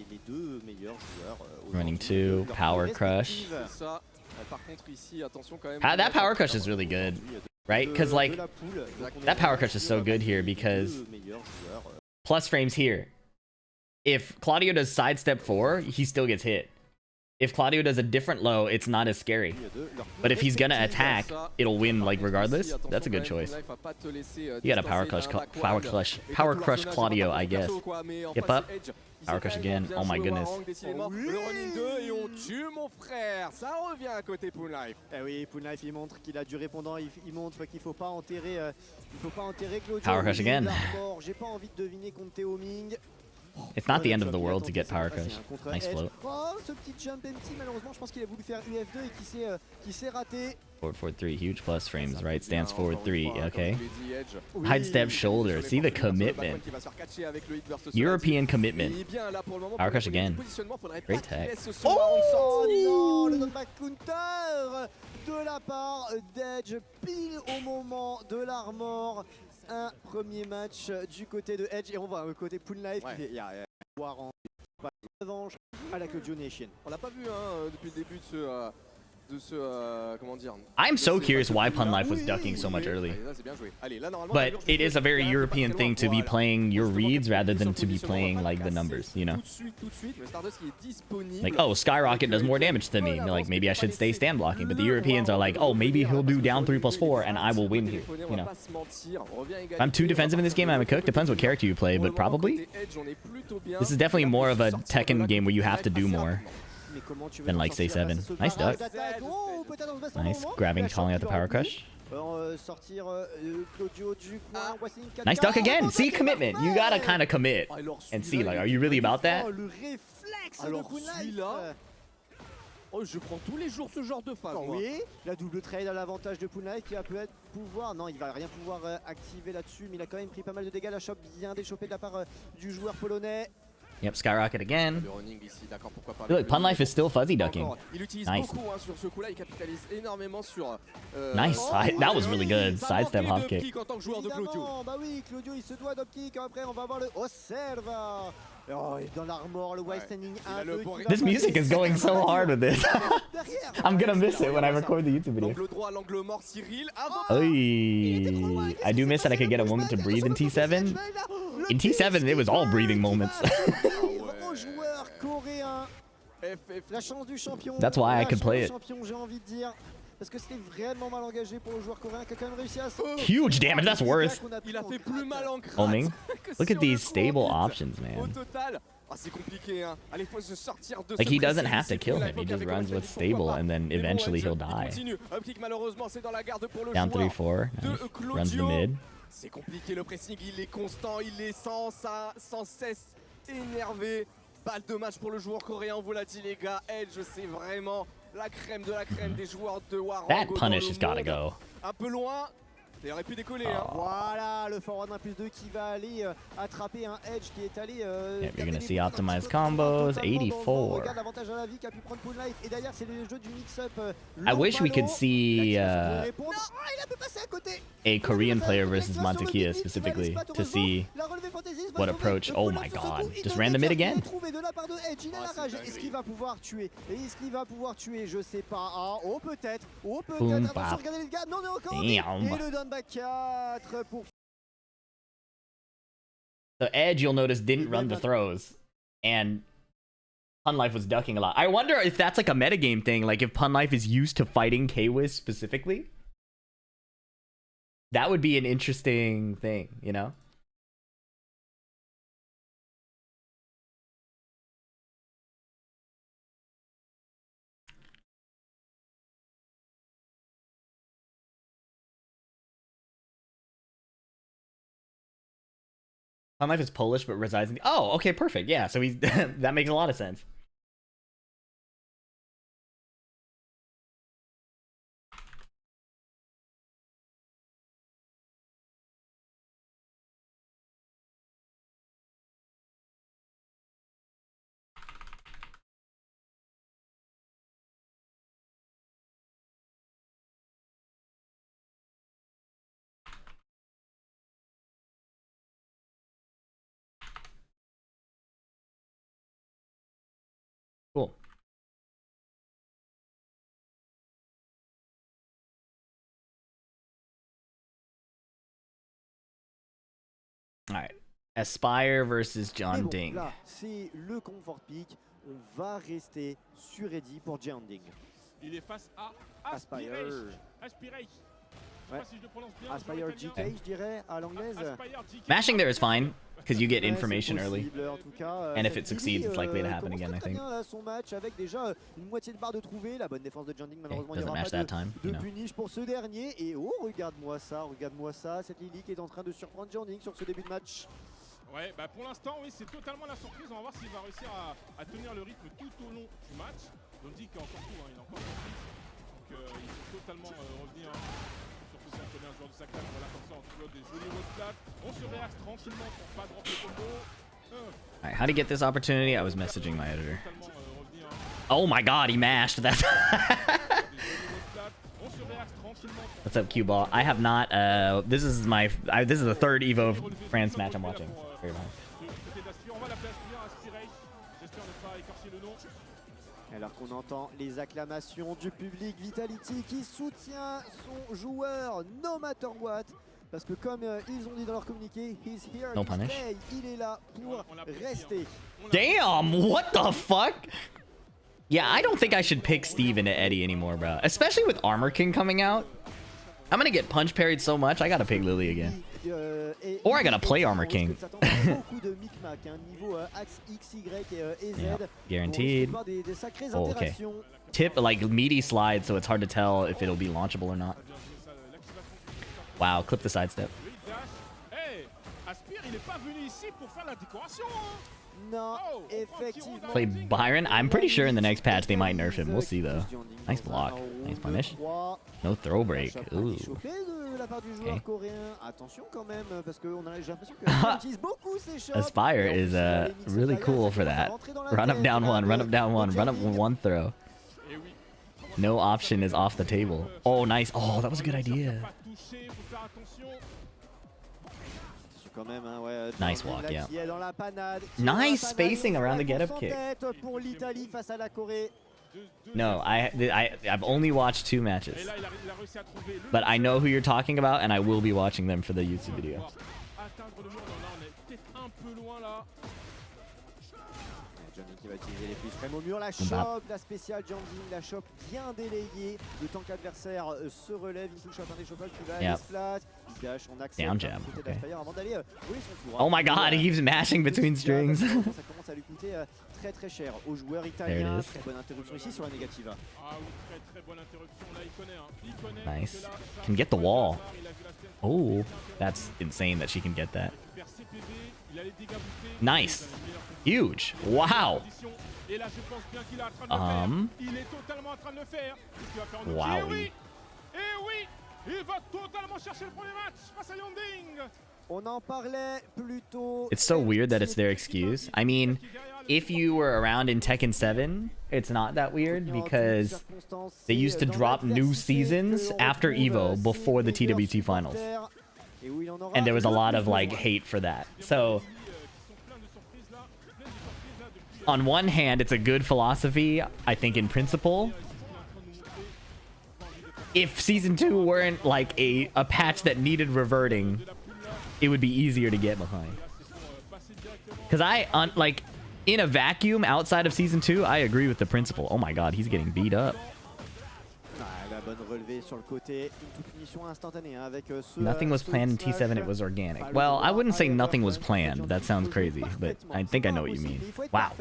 les deux meilleurs joueurs. Running 2, Power Crush. Ça, par contre ici, attention quand même. That Power Crush is really good, right? Because like that Power Crush is so good here because plus frames here. If Claudio does sidestep 4, he still gets hit. If Claudio does a different low, it's not as scary. But if he's gonna attack, it'll win like regardless. That's a good choice. You got a power crush Claudio, I guess. Yep, up. Power crush again. Oh my goodness. Oui, Poonlife il montre qu'il a du répondant, il montre qu'il faut pas enterrer Claudio. Power crush again. J'ai pas envie de deviner contre Théo Ming. It's not the end of the world to get power crush. Nice float. Oh, ce petit jump empty, malheureusement, je pense qu'il a voulu faire UF2 et qui s'est raté. Forward, forward 3, huge plus frames, right? Stance forward 3, okay. Hide step shoulder, see the commitment. European commitment. Power crush again. Great tech. Oh non, le knockback counter de la part d'Edge, pile au moment de l'armor. Un premier match du côté de Edge et on voit le côté Poonlife qui fait voir en revanche à la Claudio Nation. On l'a pas vu hein, depuis le début de ce comment dire. I'm so curious why Punlife was ducking so much early. But it is a very European thing to be playing your reads rather than to be playing like the numbers, you know? Like, oh, Skyrocket does more damage to me. Like, maybe I should stay stand blocking. But the Europeans are like, oh, maybe he'll do down 3+4 and I will win here, you know? If I'm too defensive in this game, I'm a cook. Depends what character you play, but probably. This is definitely more of a Tekken game where you have to do more than like say 7. Nice duck. Nice grabbing, calling out the power crush. Nice duck again. See commitment. You gotta kind of commit and see like, are you really about that? Oh, je prends tous les jours ce genre de phase. Oui, la double trade à l'avantage de Poonlife qui va peut-être pouvoir. Non, il va rien pouvoir activer là-dessus, mais il a quand même pris pas mal de dégâts. La shop bien déchopée de la part du joueur polonais. Yep, Skyrocket again. Look, Punlife is still fuzzy ducking. Nice. Nice side. That was really good. Sidestep hop kick. Bah oui, Claudio il se doit d'op kick. Après, on va voir le Osserva. Oh, et dans l'armor, le wide standing 1. This music is going so hard with this. I'm gonna miss it when I record the YouTube video. Oy. I do miss that I could get a moment to breathe in T7. In T7, it was all breathing moments. That's why I could play it. Parce que c'était vraiment mal engagé pour le joueur coréen qui a quand même réussi à huge damage, that's worth. Il a fait plus mal en crasse. Homing. Look at these stable options, man. Au total, c'est compliqué hein. Allez, faut se sortir de like he doesn't have to kill him, he just runs with stable and then eventually he'll die. Down 3-4, nice. Runs the mid. C'est compliqué le pressing, il est constant, il est sans cesse énervé. Balle de match pour le joueur coréen, on vous l'a dit les gars. Edge, c'est vraiment la crème de la crème des joueurs de Warango. That punish has gotta go. Un peu loin, il aurait pu décoller. Hein. Voilà, le forward 1+2 qui va aller attraper un Edge qui est allé. Yeah, you're gonna see optimized combos, 84. Regarde l'avantage à la vie qu'a pu prendre Poonlife. Et derrière, c'est le jeu du mix-up. I wish we could see il a pu passer à côté. A Korean player versus Montekia specifically to see what approach. Oh my god. Just ran the mid again. Est-ce qu'il va pouvoir tuer? Est-ce qu'il va pouvoir tuer? Je sais pas. Ah, oh peut-être. Oh Boom, peut-être. Attention, regardez les gars. Non, non, encore. Et le downback 4 pour... So Edge, you'll notice, didn't run the throws. And Punlife was ducking a lot. I wonder if that's like a metagame thing. Like if Punlife is used to fighting K-Wiz specifically. That would be an interesting thing, you know? Punlife is Polish but resides in the... Oh, okay, perfect. Yeah, so he's that makes a lot of sense. Cool. All right. Aspire versus John Ding. Là, c'est le comfort pick. on va rester sur ready pour Jianding. Il est face à Aspire. Aspire. Ouais. Aspire GK, je dirais, à l'anglaise. Mashing there is fine, because you get information early. En tout cas, And if it succeeds, it's likely to happen again, I think. Son match avec déjà une moitié de barre de trouver, la bonne défense de Jianding, malheureusement il n'y doesn't aura match pas that time, de you know. punish pour ce dernier. Et oh, regarde-moi ça, cette Lily qui est en train de surprendre Jianding sur ce début de match. Ouais, bah pour l'instant, oui, c'est totalement la surprise. On va voir s'il va réussir à tenir le rythme tout au long du match. On dit qu'il a encore tout, il a encore compris. Donc il faut totalement revenir. Surtout si on connaît un joueur de sa classe, voilà, comme ça on se des jolis road flags. On se réaxe tranquillement pour pas drop le combo. Alright, how to get this opportunity? I was messaging my editor. Oh my god, he mashed. That's What's up, Q Ball? I have not. This is the third Evo France match I'm watching. Very long. Alors qu'on entend les acclamations du public, Vitality qui soutient son joueur no matter what. Parce que comme ils ont dit dans leur communiqué, he's here No to punish. stay. Il est là pour rester. Damn, what the fuck? Yeah, I don't think I should pick Steve into Eddie anymore, bro. Especially with Armor King coming out. I'm gonna get punch parried so much, I gotta pick Lily again. Or I gotta play Armor King. Yeah, guaranteed. Oh, okay. Tip, like, meaty slide, so it's hard to tell if it'll be launchable or not. Wow, clip the sidestep. Hey, Aspire, il est pas venu ici pour faire la décoration, hein. Non, effectivement. Play Byron. I'm pretty sure in the next patch they might nerf him. We'll see though. Nice block. Nice punish. No throw break. Ooh. Aspire is really cool for that. Run up down one, run up down one, run up one throw. No option is off the table. Oh, nice. Oh, that was a good idea. Nice walk, yeah. Nice spacing around the get-up kick. No, I've only watched 2 matches. But I know who you're talking about, and I will be watching them for the YouTube video. Qui va utiliser les plus extrêmes au mur, la chope, la spéciale Jianding, la chope bien délayée. Le temps qu'adversaire se relève, il touche un des chopages qui va aller flat. Il dash, on accepte down jab. Okay. Avant d'aller rouler son tour. Oh my god, he keeps mashing between strings. Ça commence à lui coûter très cher au joueur italien. Très bonne interruption ici sur la négative. Ah oui, très bonne interruption là, il connaît. Nice. Can get the wall. Oh, that's insane that she can get that. Nice. Huge. Wow. Wow. It's so weird that it's their excuse. I mean, if you were around in Tekken 7, it's not that weird because they used to drop new seasons after Evo before the TWT finals. And there was a lot of like hate for that. So on one hand, it's a good philosophy, I think, in principle. If Season 2 weren't like a patch that needed reverting, it would be easier to get behind. Because like, in a vacuum outside of Season 2, I agree with the principle. Oh my god, he's getting beat up. Nothing was planned in T7, it was organic. Well, I wouldn't say nothing was planned. That sounds crazy, but I think I know what you mean. Wow.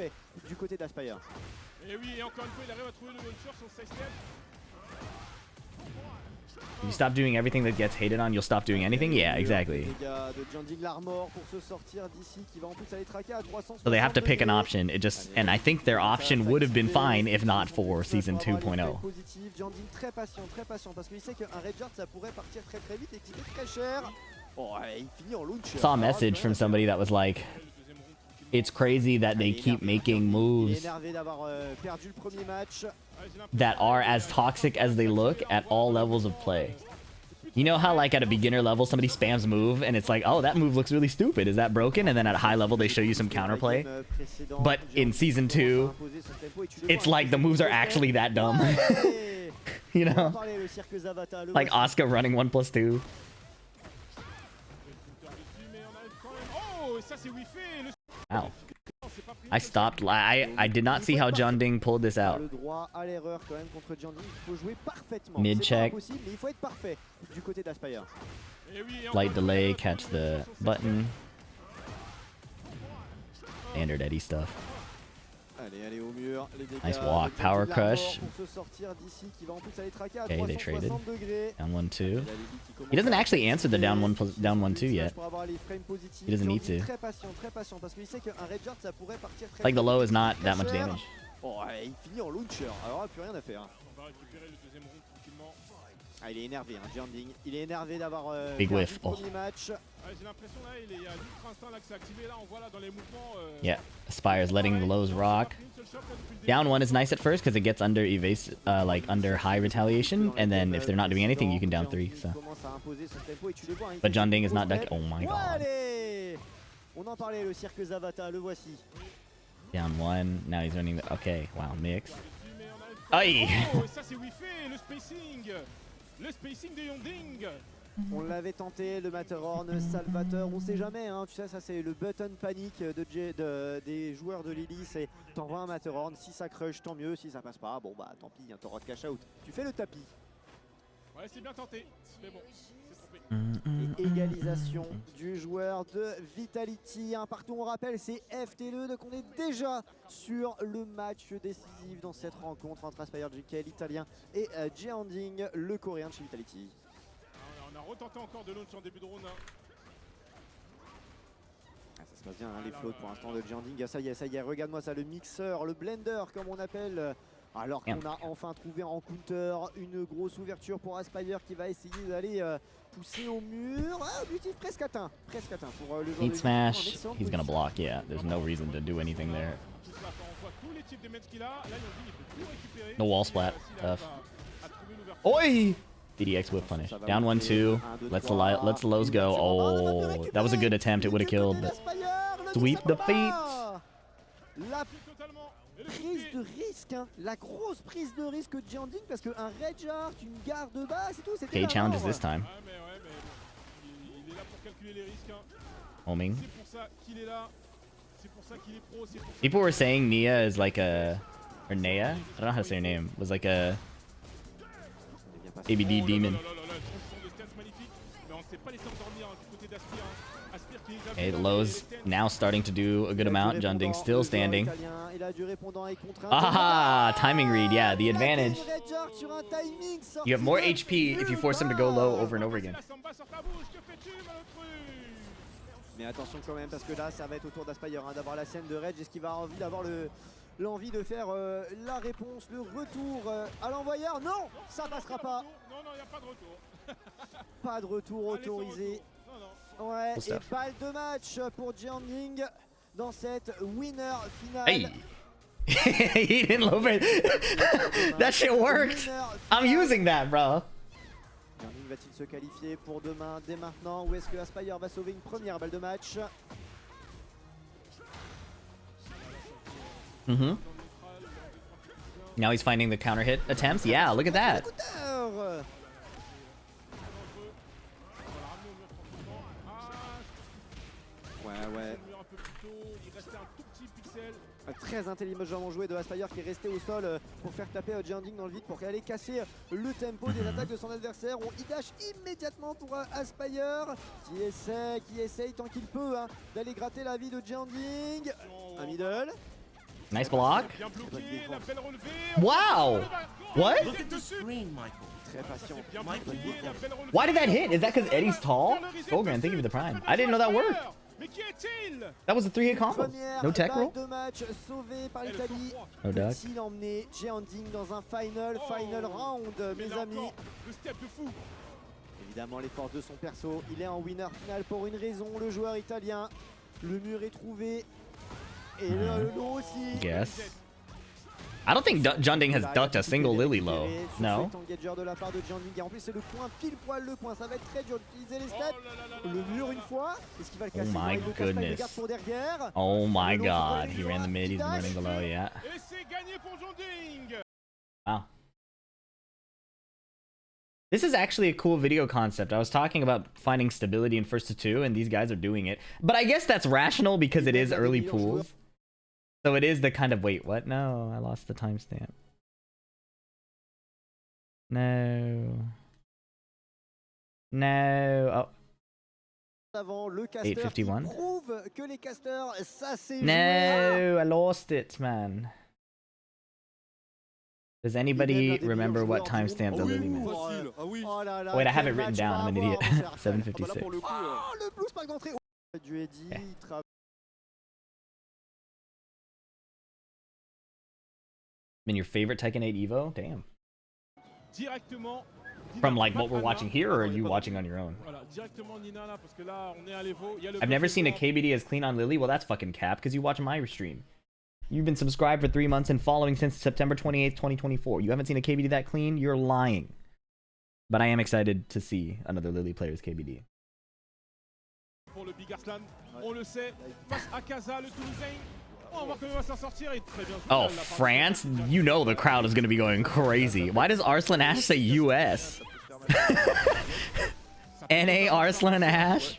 You stop doing everything that gets hated on, you'll stop doing anything? Yeah, exactly. So they have to pick an option. And I think their option would have been fine if not for Season 2.0. Saw a message from somebody that was like, it's crazy that they keep making moves that are as toxic as they look at all levels of play. You know how like at a beginner level somebody spams move and it's like, oh, that move looks really stupid, is that broken? And then at a high level they show you some counterplay. But in Season 2, it's like the moves are actually that dumb. You know? Like Asuka running 1+2. Ow. I stopped. I did not see how John Ding pulled this out. Le droit à l'erreur quand même contre John Ding. Il faut jouer parfaitement. Mid C'est check. pas impossible, mais il faut être parfait du côté d'Aspire. Light delay, catch the button. Standard Eddie stuff. Allez, allez au mur. Les dégâts Nice walk, power crush. pour se sortir d'ici, qui va en plus aller traquer à Okay, they traded. 360 degrés. Down 1-2. He doesn't actually answer the down 1-2 yet. Pour avoir les frames positifs. He doesn't need to. Très patient, parce qu'il sait qu'un Redguard ça pourrait partir très Like the vite. low is not that much damage. Oh, ouais, il finit en launcher. Alors là, plus rien à faire. On va récupérer le deuxième round tranquillement. Ah, il est énervé, hein, John Ding. Il est énervé d'avoir Big perdu whiff. le Oh. premier match. J'ai l'impression là, il y a l'ultra instinct là que c'est activé là, on voit là dans les mouvements. Yeah, Aspire's letting the lows rock. Down 1 is nice at first because it gets under evase, like under high retaliation, and then if they're not doing anything, you can down 3. So, but John Ding is not ducking. Oh my god. On en parlait, le cirque Zavata, le voici. Down 1. Now he's running the. Okay, wow, mix. Aïe. Oh, ça c'est Wi-Fi, le spacing. Le spacing de Yonding. On l'avait tenté, le Matterhorn, Salvateur, on sait jamais, hein, tu sais, ça c'est le button panique des joueurs de Lily, c'est t'envoies un Matterhorn, si ça crush tant mieux, si ça passe pas, bon bah tant pis, hein, t'auras de cash out. Tu fais le tapis. Ouais, c'est bien tenté, mais bon, c'est trompé. Et égalisation du joueur de Vitality, un partout, on rappelle, c'est FT2, donc on est déjà sur le match décisif dans cette rencontre entre Aspire GK, l'Italien, et Jeanding, le Coréen de chez Vitality. On a retenté encore de launch en début de round. Ah, ça se passe bien, hein, les floats pour l'instant de Jeanding. Ça y est, regarde-moi ça, le mixeur, le blender comme on appelle. Alors qu'on a enfin trouvé en counter une grosse ouverture pour Aspire qui va essayer d'aller pousser au mur. Ah, objectif presque atteint pour le joueur Heat de smash. Vitality en He's gonna block. Yeah, there's no reason to do anything there. Tout ça, on voit tous les types de matchs qu'il a. Là, Yonding il peut plus récupérer. No wall splat. S'il arrive Tough. à trouver l'ouverture. Oi! DDX whip punish. Down 1-2. Let's the lows go. Oh, that was a good attempt. It would have killed. But sweep the feet. La Totalement. Et le prise de risque, hein, la grosse prise de risque de Jeanding parce qu'un Redguard, une garde basse et tout, c'était Okay, la challenges mort. this time. Ouais, mais il est là pour calculer les risques. Hein. Homing. C'est pour ça qu'il est là. C'est pour ça qu'il est pro. C'est pour ça People were saying Nia is like a, or Nea, I don't know how to say her name, was like a ABD demon. Okay, the lows now starting to do a good amount. John Ding still standing. Ah, timing read, yeah, the advantage. You have more HP if you force him to go low over and over again. Mais attention quand même parce que là ça va être au tour d'Aspire hein, d'avoir la scène de Reg. Est-ce qu'il va avoir l'envie de faire la réponse, le retour à l'envoyeur? Non, ça passera pas. Non, il n'y a pas de retour. Pas de retour autorisé. Ouais, et balle de match pour Jeanding dans cette winner finale. Hey! He didn't low it. That shit worked! I'm using that, bro. Jeanding va-t-il se qualifier pour demain, dès maintenant? Ou est-ce que Aspire va sauver une première balle de match? Now he's finding the counter hit attempts. Yeah, look at that. Ouais. Très intelligemment joué de Aspire qui est resté au sol pour faire taper Jeanding dans le vide pour aller casser le tempo des attaques de son adversaire. On y dash immédiatement pour Aspire qui essaye tant qu'il peut hein, d'aller gratter la vie de Jeanding. Un middle. Nice block. Bien bloqué, la belle relevée. Wow! What? Très patient. Why did that hit? Is that because Eddie's tall? Skogran, thank you for the prime. I didn't know that worked. Mais qui est-il? That was a 3-hit combo. No tech roll? De match sauvé par l'Italie. No duck. Peut-il emmener Jeanding dans un final round, mes amis? Le step de fou. Évidemment, les forces de son perso. Il est en winner final pour une raison, le joueur italien. Le mur est trouvé. Et le lot aussi. Yes. I don't think John Ding has ducked a single Lily low. No. De la part de Jeanding. Et en plus, c'est le coin, pile poil le coin. Ça va être très dur d'utiliser les steps. Le mur une fois. Est-ce qu'il va le casser? Oh my goodness. Oh my god. He ran the mid, he's running below, yeah. Et c'est gagné pour Jeanding. Wow. This is actually a cool video concept. I was talking about finding stability in first to two, and these guys are doing it. But I guess that's rational because it is early pools. So it is the kind of wait, what? No, I lost the timestamp. No. No. Oh. Avant le caster 8:51. qui prouve que les casters, ça c'est No, I lost it, man. Does anybody remember what timestamp the Lily meant? Facile. Ah oui. Oh là là, Wait, I have quel it written match down. I'm an va idiot. avoir, mon cher. 7:56. Ah bah là, pour le coup, Oh, le blue spark d'entrée. Du Eddy, il travaille. In your favorite Tekken 8 Evo? Damn. Directement. From like what we're watching here, or are you watching on your own? Voilà, directement Nina là, parce que là, on est à l'Evo. Il y a le I've never bloc seen a devant. KBD as clean on Lily. Well, that's fucking cap, because you watch my stream. You've been subscribed for 3 months and following since September 28th, 2024. You haven't seen a KBD that clean? You're lying. But I am excited to see another Lily player's KBD. Pour le Big Arslan, on le sait, face à Kaza, le Toulousain. On va voir comment il va s'en sortir et très bien joué. Oh, France? You know the crowd is going to be going crazy. Why does Arslan Ash say US? NA Arslan Ash?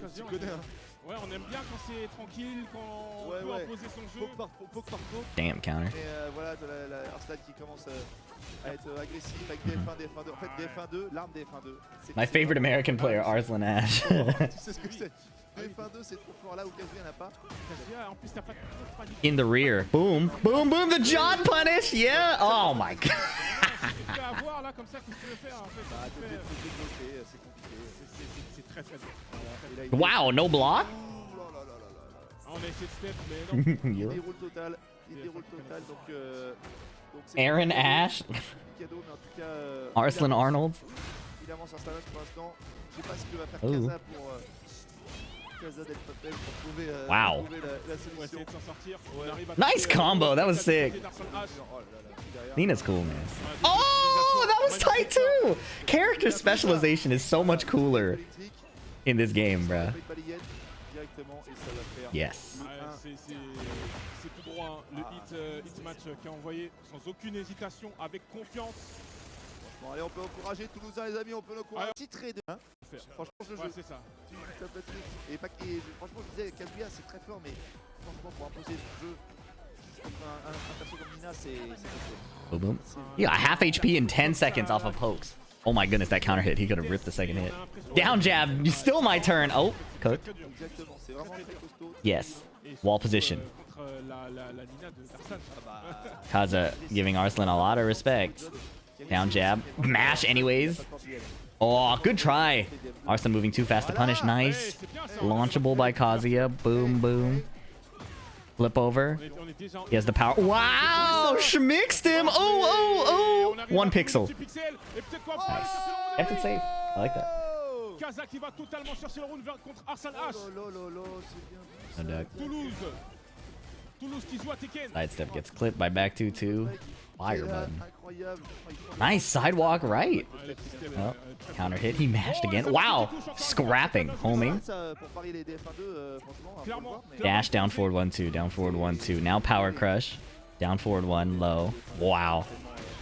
Ouais, on aime bien quand c'est tranquille, quand on peut imposer son jeu. Damn counter. Et voilà, de la Arslan qui commence à être agressif avec DF1, DF1, 2. En fait, DF1, 2, l'arme DF1, 2. My favorite American player, Arslan Ash. Tu sais ce que c'est. DF1, 2, c'est trop fort là où Kazuya n'a pas. En plus, t'as pas de panique. In the rear. Boom. Boom, boom. The John punish. Yeah. Oh my god. Tu peux avoir là comme ça, qu'est-ce que tu veux faire en fait? Bah, de débloquer, c'est compliqué. C'est très très dur. Wow, no block? Ouh là là là là là. On a essayé de step, mais non. Il déroule total. Il déroule total. Donc c'est Aaron Ash. cadeau, mais en tout cas. Arslan Arnold. Il avance un Stalos pour l'instant. Je sais pas ce que va faire Oh. Kaza pour. Kaza Del Papel pour trouver, Wow. trouver la On va solution. essayer de s'en sortir. On arrive à Nice trouver, combo, that was sick. d'Arslan Ash. Oh là là, derrière. Nina's cool, man. Oh, that was tight too. Character specialization is so much cooler Électrique. in this game, bruh. Avec balayette directement et ça va faire. Yes. Ouais, c'est tout droit, hein. Le hit match qui a envoyé sans aucune hésitation, avec confiance. Bon, allez, on peut encourager Toulousain, les amis, on peut l'encourager. Titré de. Hein franchement, je Ouais, joue. c'est ça. Ça peut être- et pas, et franchement, je disais, Kazuya, c'est très fort, mais franchement, pour imposer son jeu contre un perso comme Nina, c'est Boom, boom. You got half HP in 10 seconds off of pokes. Oh my goodness, that counter hit. He could have ripped the second hit. Down jab. Still my turn. Oh, cooked. Très dur. exactement, c'est vraiment très costaud. Yes. Et Wall surtout, position. Contre la Nina de Darsan. Kaza giving Arslan a lot of respect. Down jab. Mash anyways. Oh, good try. Arslan moving too fast to punish. Nice. Launchable by Kazuya. Boom, boom. Flip over. On est déjà en... He has the power. Wow! Schmixed him! Oh, oh, oh! 1 pixel. Et peut-être quoi Nice. Kept it safe. I like that. Kaza qui va totalement chercher le round contre Arslan Ash. Oh là là là, c'est bien. No duck. Toulouse qui joue à Tekken. Sidestep gets clipped by back 2-2. Fire button. Incroyable. Nice sidewalk right. Ouais, le système, Oh, counter hit. He mashed again. Wow! Scrapping. Homing. Ça, pour parier les DF1-2, franchement, on va le voir, mais- Dash down forward 1-2. Down forward 1-2. Now power crush. Down forward 1. Low. Wow.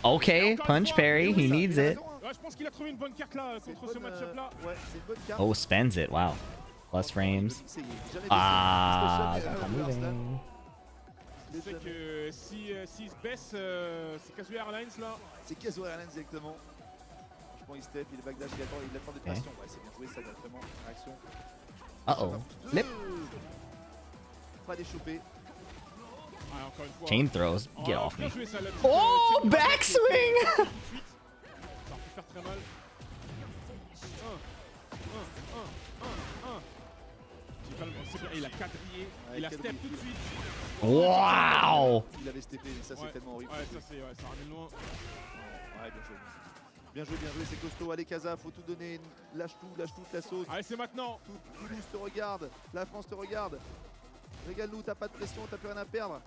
Okay. Punch parry. He needs it. Ouais, je pense qu'il a trouvé une bonne carte là C'est une contre ce bonne, match-up là. ouais, c'est une bonne carte. Oh, spends it. Wow. Plus frames. C'est jamais Ah, blessé. that's not moving. Je sais que s'il se baisse, c'est Kazuya Airlines là. C'est Kazuya Airlines exactement. Franchement, il step, il est backdash, il attend des pressions. Ouais, c'est bien joué ça directement. Réaction. Uh-oh. Flip. Pas d'échopper. Ouais, encore une fois. Chain throws. Get off Bien me. joué, ça, là, Oh, petit, backswing! tout de suite. Ça aurait pu faire très mal. C'est bien, il a quadrillé, il a step tout de suite. Wow! Il avait steppé, mais ça c'est Ouais. tellement horrible. Ouais, ça ramène loin. Ouais, bien joué. Bien joué, c'est costaud. Allez, Kaza, faut tout donner. Lâche toute la sauce. Allez, c'est maintenant. Toulouse te regarde, la France te regarde. Régale-nous, t'as pas de pression, t'as plus rien à perdre.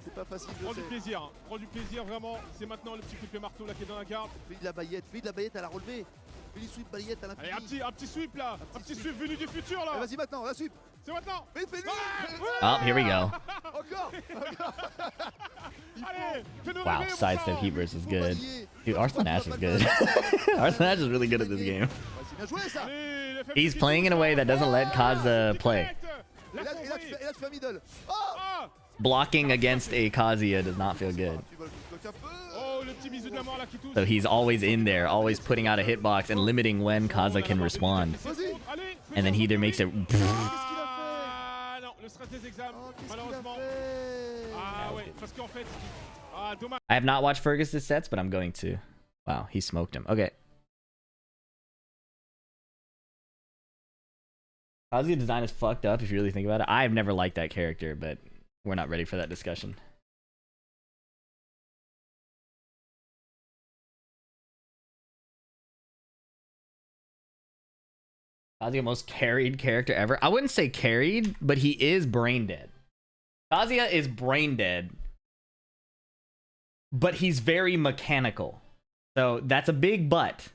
C'est pas facile, je Prends du sais. plaisir, prends du plaisir vraiment. C'est maintenant le petit coup de pied marteau là qui est dans la garde. Fais de la baillette à la relevée. Fais du sweep baillette à l'infini. Allez, un petit sweep là. Un petit sweep venu du futur là. Allez, vas-y maintenant, la sweep. C'est maintenant. Fais-nous. Oh, here we go. Encore. Allez, fais-nous Wow, rêver, mon sidestep sang. heat burst is Faut good. bailler. Dude, Arslan Ash is good. Arslan Ash is really good at this game. Ouais, c'est bien joué ça. Allez, le fait He's petit playing in a way that doesn't let Kaza play. Et là, tu fais un middle. Oh, Ah, Blocking against a Kazuya does not feel good. Oh, le petit bisou de la mort là qui touche. So he's always in there, always putting out a hitbox and limiting when Kaza can respond. And then he either makes it... Ah non, le stress des examens, malheureusement. Ah ouais, parce qu'en fait... Ah, dommage. I have not watched Fergus' sets, but I'm going to. Wow, he smoked him. Okay. Kazuya design is fucked up if you really think about it. I've never liked that character, but we're not ready for that discussion. Kazuya most carried character ever. I wouldn't say carried, but he is brain dead. Kazuya is brain dead, but he's very mechanical. So that's a big but.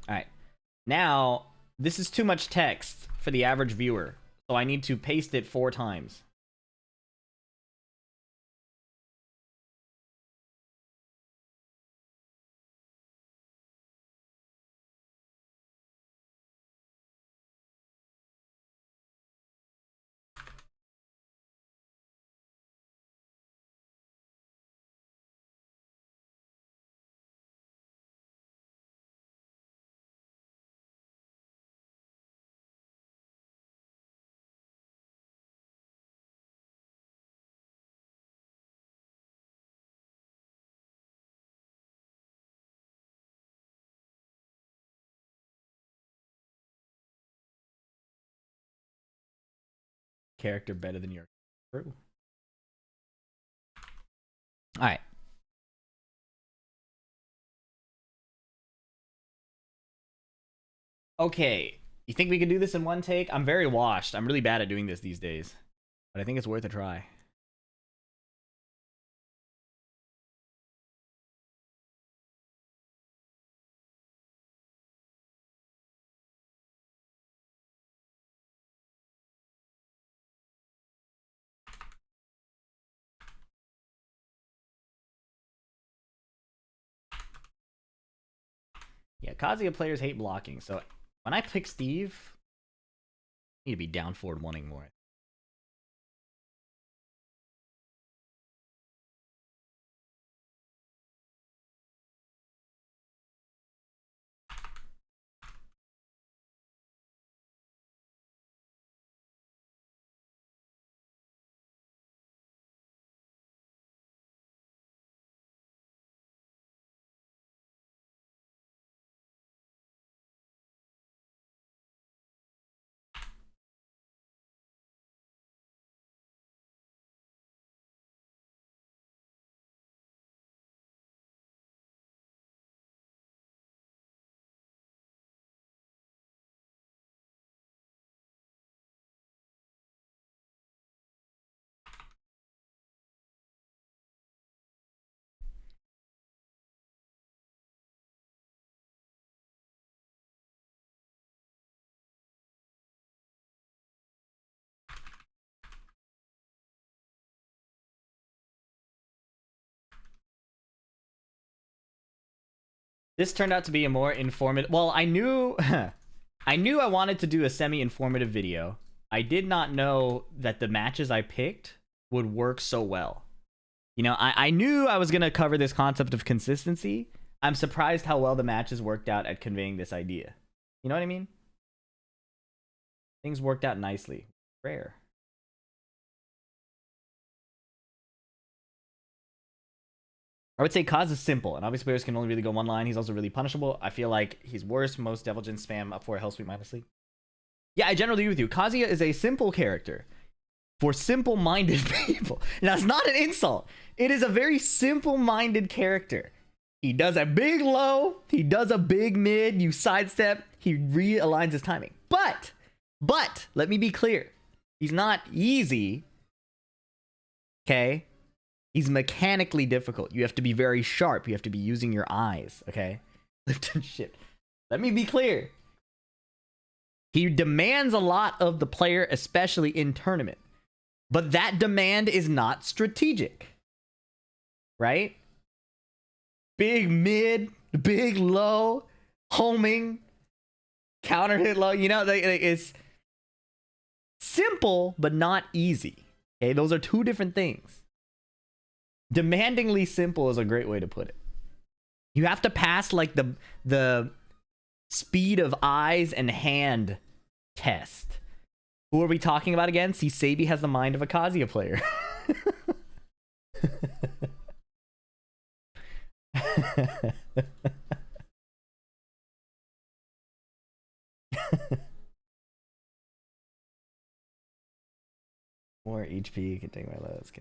All right. Now, this is too much text for the average viewer, so I need to paste it 4 times. Character better than your crew. All right. Okay. You think we can do this in one take? I'm very washed. I'm really bad at doing this these days. But I think it's worth a try. Yeah, Kazuya players hate blocking, so when I pick Steve, I need to be down forward wanting more. This turned out to be a more informative... Well, I knew... I knew I wanted to do a semi-informative video. I did not know that the matches I picked would work so well. You know, I knew I was going to cover this concept of consistency. I'm surprised how well the matches worked out at conveying this idea. You know what I mean? Things worked out nicely. Rare. I would say Kaz is simple, and obviously players can only really go one line. He's also really punishable. I feel like he's worse. Most Devil Jin spam up for a Hell Sweep mindlessly. Yeah, I generally agree with you. Kazuya is a simple character for simple-minded people. Now, it's not an insult. It is a very simple-minded character. He does a big low. He does a big mid. You sidestep. He realigns his timing. But, let me be clear. He's not easy. Okay? He's mechanically difficult. You have to be very sharp. You have to be using your eyes, okay? Lift and shift. Let me be clear. He demands a lot of the player, especially in tournament. But that demand is not strategic. Right? Big mid, big low, homing, counter hit low. You know, it's simple, but not easy. Okay, those are two different things. Demandingly simple is a great way to put it. You have to pass like the speed of eyes and hand test. Who are we talking about again? See, Sabi has the mind of a Kazuya player. More HP can take my lows.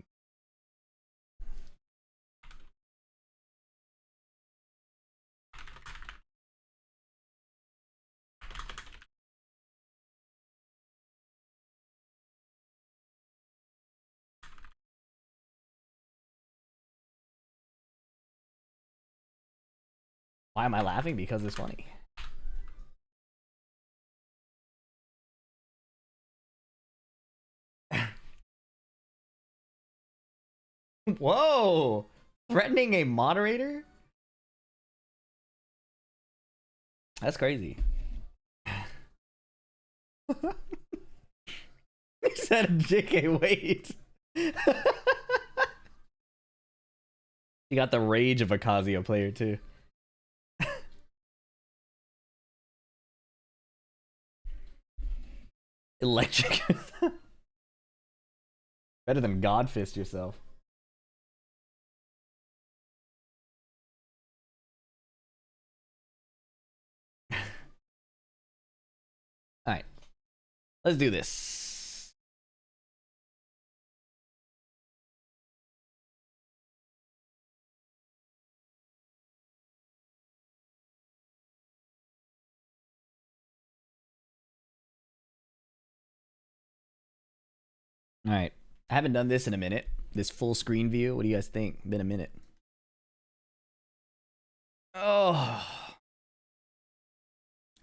Why am I laughing? Because it's funny. Whoa! Threatening a moderator? That's crazy. He said, JK, wait. You got the rage of a Kazuya player, too. Electric. Better than God Fist yourself. Alright. Let's do this. Alright. I haven't done this in a minute. This full screen view. What do you guys think? Been a minute. Oh.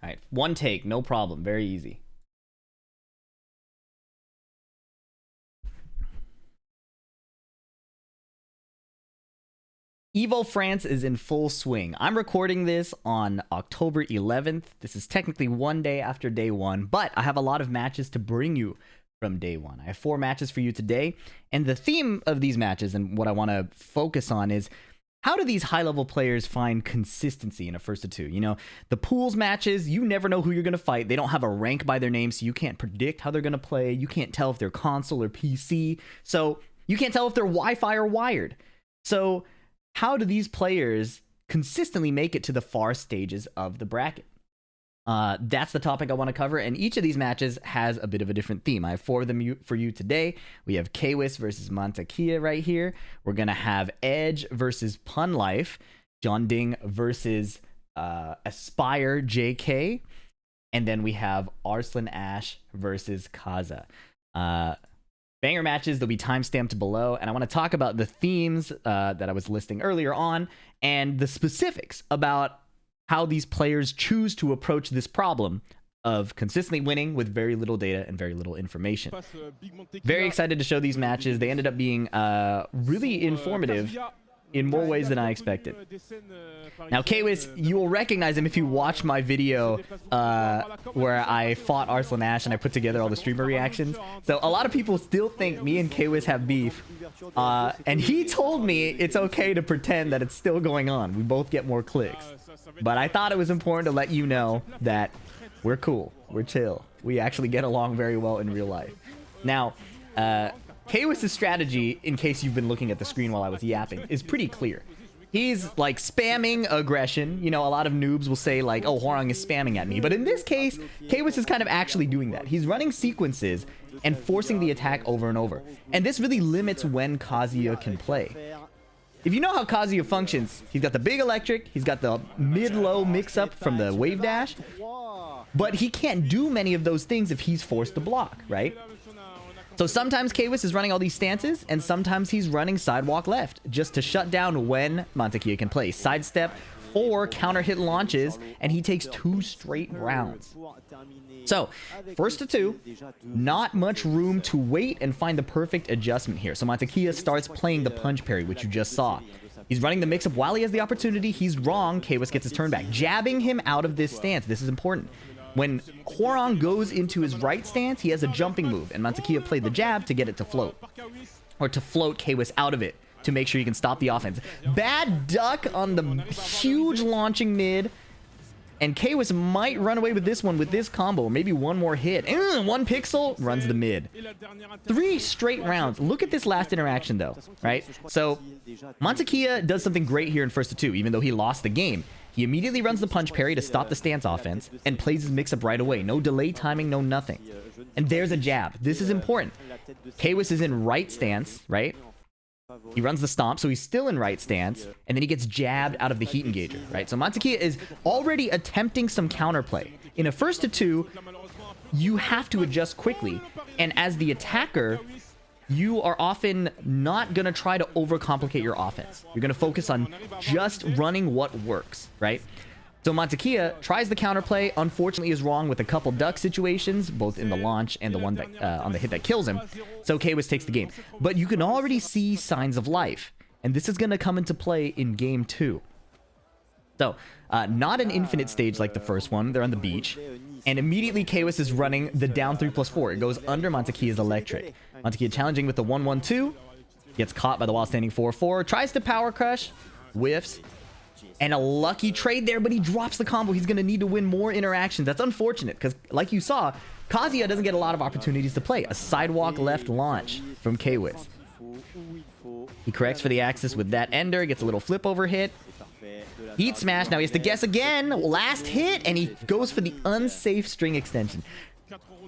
Alright. One take. No problem. Very easy. Evo France is in full swing. I'm recording this on October 11th. This is technically one day after day one, but I have a lot of matches to bring you from day one. I have 4 matches for you today, and the theme of these matches and what I want to focus on is how do these high-level players find consistency in a first to 2? You know, the pools matches, you never know who you're going to fight. They don't have a rank by their name, so you can't predict how they're going to play. You can't tell if they're console or PC, so you can't tell if they're Wi-Fi or wired. So how do these players consistently make it to the far stages of the bracket? That's the topic I want to cover, and each of these matches has a bit of a different theme. I have 4 of them for you today. We have Kwis versus Mantakia right here. We're going to have Edge versus Pun Life, John Ding versus Aspire JK, and then we have Arslan Ash versus Kaza. Banger matches, they'll be timestamped below, and I want to talk about the themes that I was listing earlier on, and the specifics about how these players choose to approach this problem of consistently winning with very little data and very little information. Very excited to show these matches. They ended up being really informative in more ways than I expected. Now, Kwis, you will recognize him if you watch my video where I fought Arslan Ash and I put together all the streamer reactions. So a lot of people still think me and Kwis have beef. And he told me it's okay to pretend that it's still going on. We both get more clicks. But I thought it was important to let you know that we're cool. We're chill. We actually get along very well in real life. Now, Kwis' strategy, in case you've been looking at the screen while I was yapping, is pretty clear. He's like spamming aggression. You know, a lot of noobs will say like, oh, Hwoarang is spamming at me. But in this case, Kwis is kind of actually doing that. He's running sequences and forcing the attack over and over. And this really limits when Kazuya can play. If you know how Kazuya functions, he's got the big electric, he's got the mid-low mix-up from the wave dash, but he can't do many of those things if he's forced to block, right? So sometimes Kwis is running all these stances, and sometimes he's running sidewalk left, just to shut down when Montekia can play. Sidestep, 4 counter hit launches, and he takes 2 straight rounds. So, first to 2, not much room to wait and find the perfect adjustment here. So Montekia starts playing the punch parry, which you just saw. He's running the mix-up while he has the opportunity. He's wrong. Kwis gets his turn back, jabbing him out of this stance. This is important. When Hwoarang goes into his right stance, he has a jumping move, and Montekia played the jab to get it to float. Or to float Kwis out of it, to make sure you can stop the offense. Bad duck on the huge launching mid. And Kwis might run away with this one with this combo. Or maybe one more hit. 1 pixel runs the mid. 3 straight rounds. Look at this last interaction though, right? So Montekia does something great here in first to 2, even though he lost the game. He immediately runs the punch parry to stop the stance offense and plays his mix-up right away. No delay timing, no nothing. And there's a jab. This is important. Kwis is in right stance, right? He runs the stomp, so he's still in right stance, and then he gets jabbed out of the heat engager, right? So Montekia is already attempting some counterplay. In a first to 2, you have to adjust quickly, and as the attacker, you are often not going to try to overcomplicate your offense. You're going to focus on just running what works, right? So Montekia tries the counterplay, unfortunately is wrong with a couple duck situations, both in the launch and the one that on the hit that kills him. So Kwis takes the game. But you can already see signs of life, and this is going to come into play in game 2. So, not an infinite stage like the first one. They're on the beach. And immediately Kwis is running the down 3+4. It goes under Montekia's electric. Montekia challenging with the 1-1-2. Gets caught by the while standing 4-4. Tries to power crush. Whiffs. And a lucky trade there, but he drops the combo. He's going to need to win more interactions. That's unfortunate, because like you saw, Kazuya doesn't get a lot of opportunities to play. A sidewalk left launch from Kwis. He corrects for the axis with that ender. Gets a little flip over hit. Heat smash. Now he has to guess again. Last hit, and he goes for the unsafe string extension.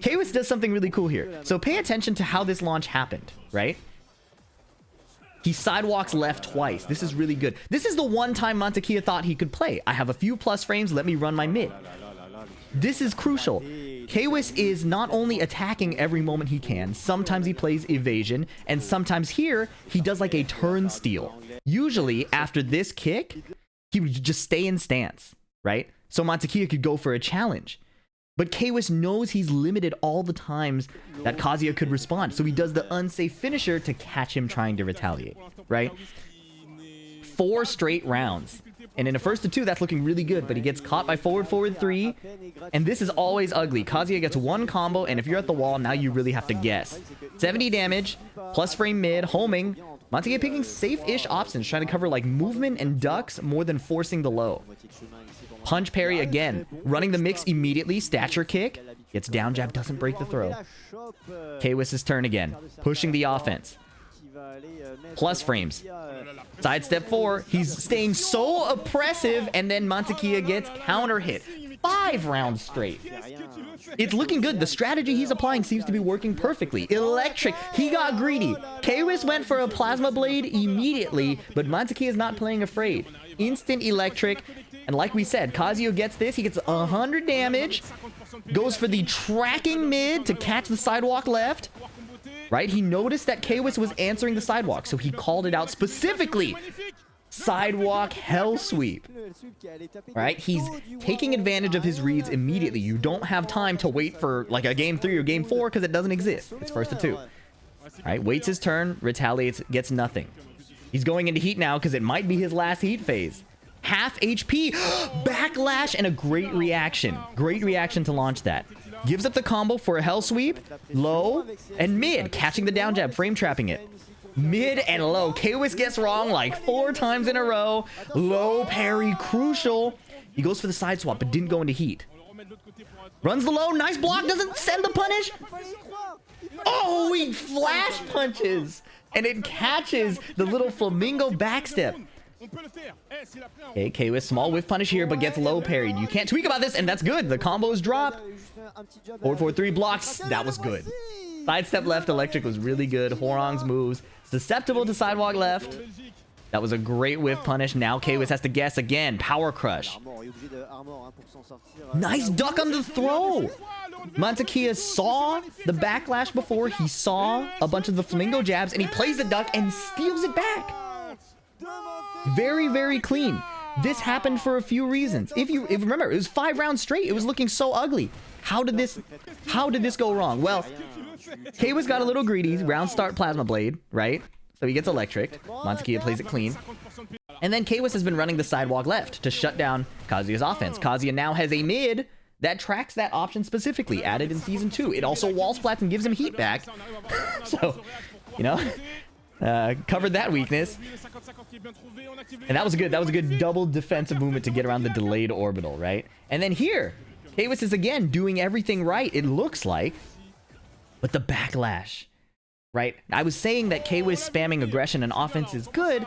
Kwis does something really cool here. So pay attention to how this launch happened, right? He sidewalks left twice. This is really good. This is the one time Montekia thought he could play. I have a few plus frames. Let me run my mid. This is crucial. Kwis is not only attacking every moment he can. Sometimes he plays evasion. And sometimes here, he does like a turn steal. Usually, after this kick, he would just stay in stance, right? So Montekia could go for a challenge. But Kwis knows he's limited all the times that Kazuya could respond. So he does the unsafe finisher to catch him trying to retaliate, right? 4 straight rounds. And in a first to 2, that's looking really good. But he gets caught by forward 3. And this is always ugly. Kazuya gets 1 combo. And if you're at the wall, now you really have to guess. 70 damage, plus frame mid, homing. Montekia picking safe-ish options, trying to cover like movement and ducks more than forcing the low. Punch parry again. Running the mix immediately. Stature kick. Gets down jab. Doesn't break the throw. Kwis' turn again. Pushing the offense. Plus frames. Sidestep 4. He's staying so oppressive. And then Montekia gets counter hit. 5 rounds straight. It's looking good. The strategy he's applying seems to be working perfectly. Electric. He got greedy. Kwis went for a plasma blade immediately. But Montekia is not playing afraid. Instant electric. And like we said, Kazuya gets this. He gets 100 damage. Goes for the tracking mid to catch the sidewalk left. Right? He noticed that Kwis was answering the sidewalk, so he called it out specifically. Sidewalk hell sweep. Right? He's taking advantage of his reads immediately. You don't have time to wait for like a game 3 or game 4 because it doesn't exist. It's first to 2. Right? Waits his turn, retaliates, gets nothing. He's going into heat now because it might be his last heat phase. Half HP, backlash, and a great reaction. Great reaction to launch that. Gives up the combo for a hell sweep, low, and mid, catching the down jab, frame trapping it. Mid and low. Kwis gets wrong like 4 times in a row. Low parry, crucial. He goes for the side swap, but didn't go into heat. Runs the low, nice block, doesn't send the punish. Oh, he flash punches, and it catches the little flamingo backstep. Okay, Kwis, small whiff punish here, but gets low parried. You can't tweak about this, and that's good. The combos drop. 4-4-3 blocks. That was good. Sidestep left electric was really good. Hwoarang's moves. Susceptible to sidewalk left. That was a great whiff punish. Now Kwis has to guess again. Power crush. Nice duck on the throw. Montekia saw the backlash before. He saw a bunch of the flamingo jabs, and he plays the duck and steals it back. Very, very clean. This happened for a few reasons. If you remember, it was 5 rounds straight. It was looking so ugly. How did this go wrong? Well, Kwis got a little greedy. Round start plasma blade, right? So he gets electric. Montekia plays it clean. And then Kwis has been running the sidewalk left to shut down Kazuya's offense. Kazuya now has a mid that tracks that option specifically, added in Season 2. It also wall splats and gives him heat back. So, you know, covered that weakness. And that was good. That was a good double defensive movement to get around the delayed orbital, right? And then here, Kwis is again doing everything right, it looks like. But the backlash, right? I was saying that Kwis spamming aggression and offense is good,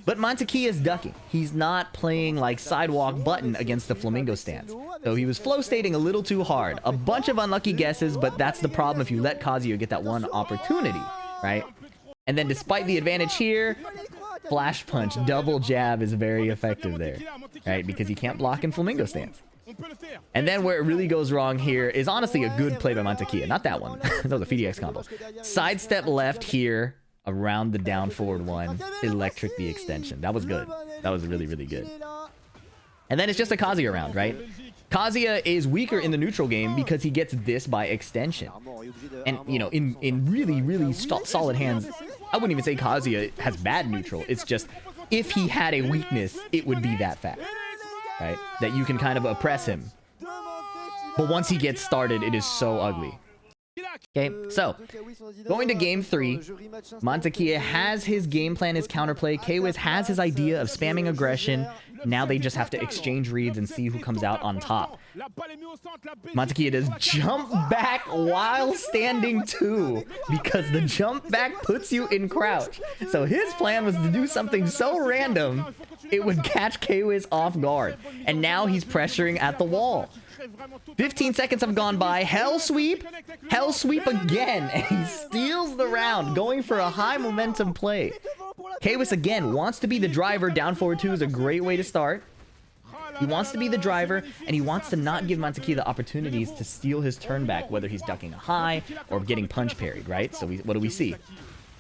but Montekia is ducking. He's not playing like sidewalk button against the flamingo stance. So he was flow stating a little too hard. A bunch of unlucky guesses, but that's the problem if you let Kazuya get that one opportunity, right? And then despite the advantage here, flash punch, double jab is very effective there, right? Because he can't block in flamingo stance. And then where it really goes wrong here is honestly a good play by Montekia. Not that one. That was a FDX combo. Sidestep left here around the down forward one. Electric the extension. That was good. That was really, really good. And then it's just a Kazuya round, right? Kazuya is weaker in the neutral game because he gets this by extension. And, you know, in really, really solid hands, I wouldn't even say Kazuya has bad neutral. It's just, if he had a weakness, it would be that fact, right? That you can kind of oppress him. But once he gets started, it is so ugly. Okay, so going to game 3, Montekia has his game plan, his counterplay. Kwis has his idea of spamming aggression. Now they just have to exchange reads and see who comes out on top. Montekia does jump back while standing 2 because the jump back puts you in crouch. So his plan was to do something so random it would catch Kwis off guard. And now he's pressuring at the wall. 15 seconds have gone by. Hell sweep again, and he steals the round, going for a high momentum play. Kwis again wants to be the driver. Down forward 2 is a great way to start. He wants to be the driver, and he wants to not give Montekia the opportunities to steal his turn back, whether he's ducking a high or getting punch parried, right? So what do we see?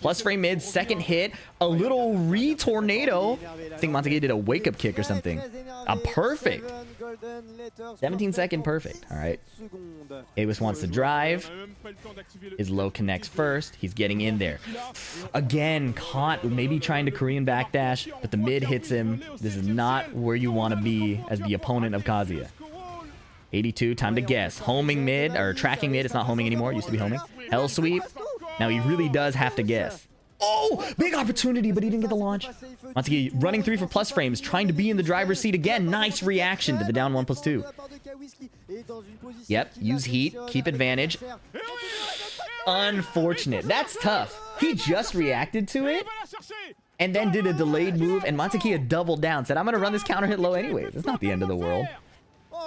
Plus frame mid, second hit, a little re-tornado. I think Montekia did a wake-up kick or something. A perfect. 17-second perfect. All right. Kwis wants to drive. His low connects first. He's getting in there. Again, caught, maybe trying to Korean backdash, but the mid hits him. This is not where you want to be as the opponent of Kazuya. 82, time to guess. Homing mid, or tracking mid. It's not homing anymore. It used to be homing. Hell sweep. Now he really does have to guess. Oh, big opportunity, but he didn't get the launch. Montekia running 3 for plus frames, trying to be in the driver's seat again. Nice reaction to the down 1+2. Yep, use heat, keep advantage. Unfortunate. That's tough. He just reacted to it and then did a delayed move, and Montekia doubled down. Said, I'm going to run this counter hit low anyways. It's not the end of the world.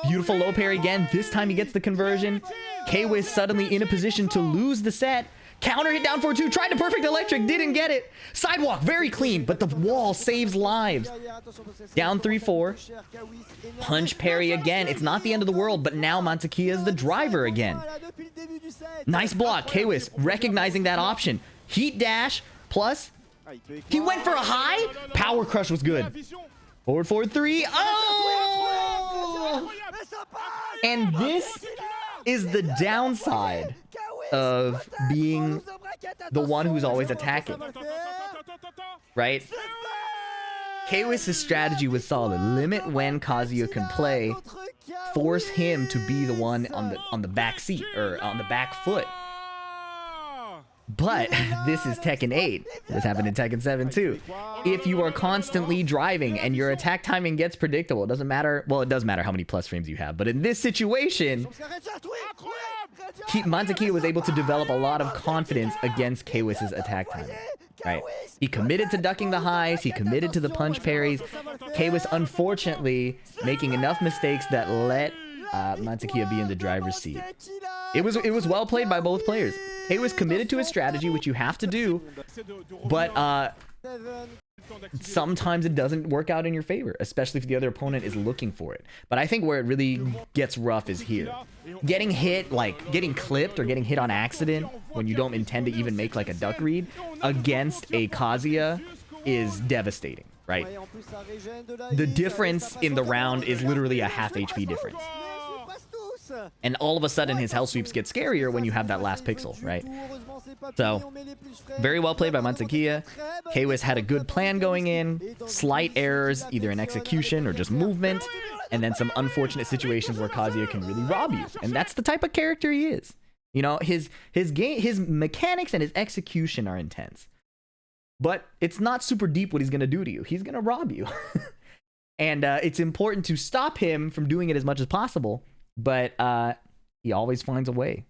Beautiful low parry again. This time he gets the conversion. Kwis suddenly in a position to lose the set. Counter hit down 4-2, tried to perfect electric, didn't get it. Sidewalk, very clean, but the wall saves lives. Down 3-4. Punch parry again. It's not the end of the world, but now Montekia is the driver again. Nice block. Kwis recognizing that option. Heat dash, plus he went for a high. Power crush was good. Forward 3. Oh! And this is the downside of being the one who's always attacking, right? Kwis' strategy was solid. Limit when Kazuya can play, force him to be the one on the back seat or on the back foot. But this is Tekken 8. This happened in Tekken 7 too. If you are constantly driving and your attack timing gets predictable, it doesn't matter. Well, it does matter how many plus frames you have. But in this situation, Montekia was able to develop a lot of confidence against Kwis' attack timing. Right? He committed to ducking the highs. He committed to the punch parries. Kwis, unfortunately, making enough mistakes that let Montekia be in the driver's seat. It was well played by both players. Kwis committed to his strategy, which you have to do, but sometimes it doesn't work out in your favor, especially if the other opponent is looking for it. But I think where it really gets rough is here. Getting hit, like getting clipped or getting hit on accident when you don't intend to even make like a duck read against a Kazuya is devastating, right? The difference in the round is literally a half HP difference. And all of a sudden his hell sweeps get scarier when you have that last pixel, right? So, very well played by Mansakia. Kwis had a good plan going in, slight errors either in execution or just movement, and then some unfortunate situations where Kazuya can really rob you. And that's the type of character he is. You know, his mechanics and his execution are intense. But it's not super deep what he's going to do to you. He's going to rob you. And it's important to stop him from doing it as much as possible. But he always finds a way.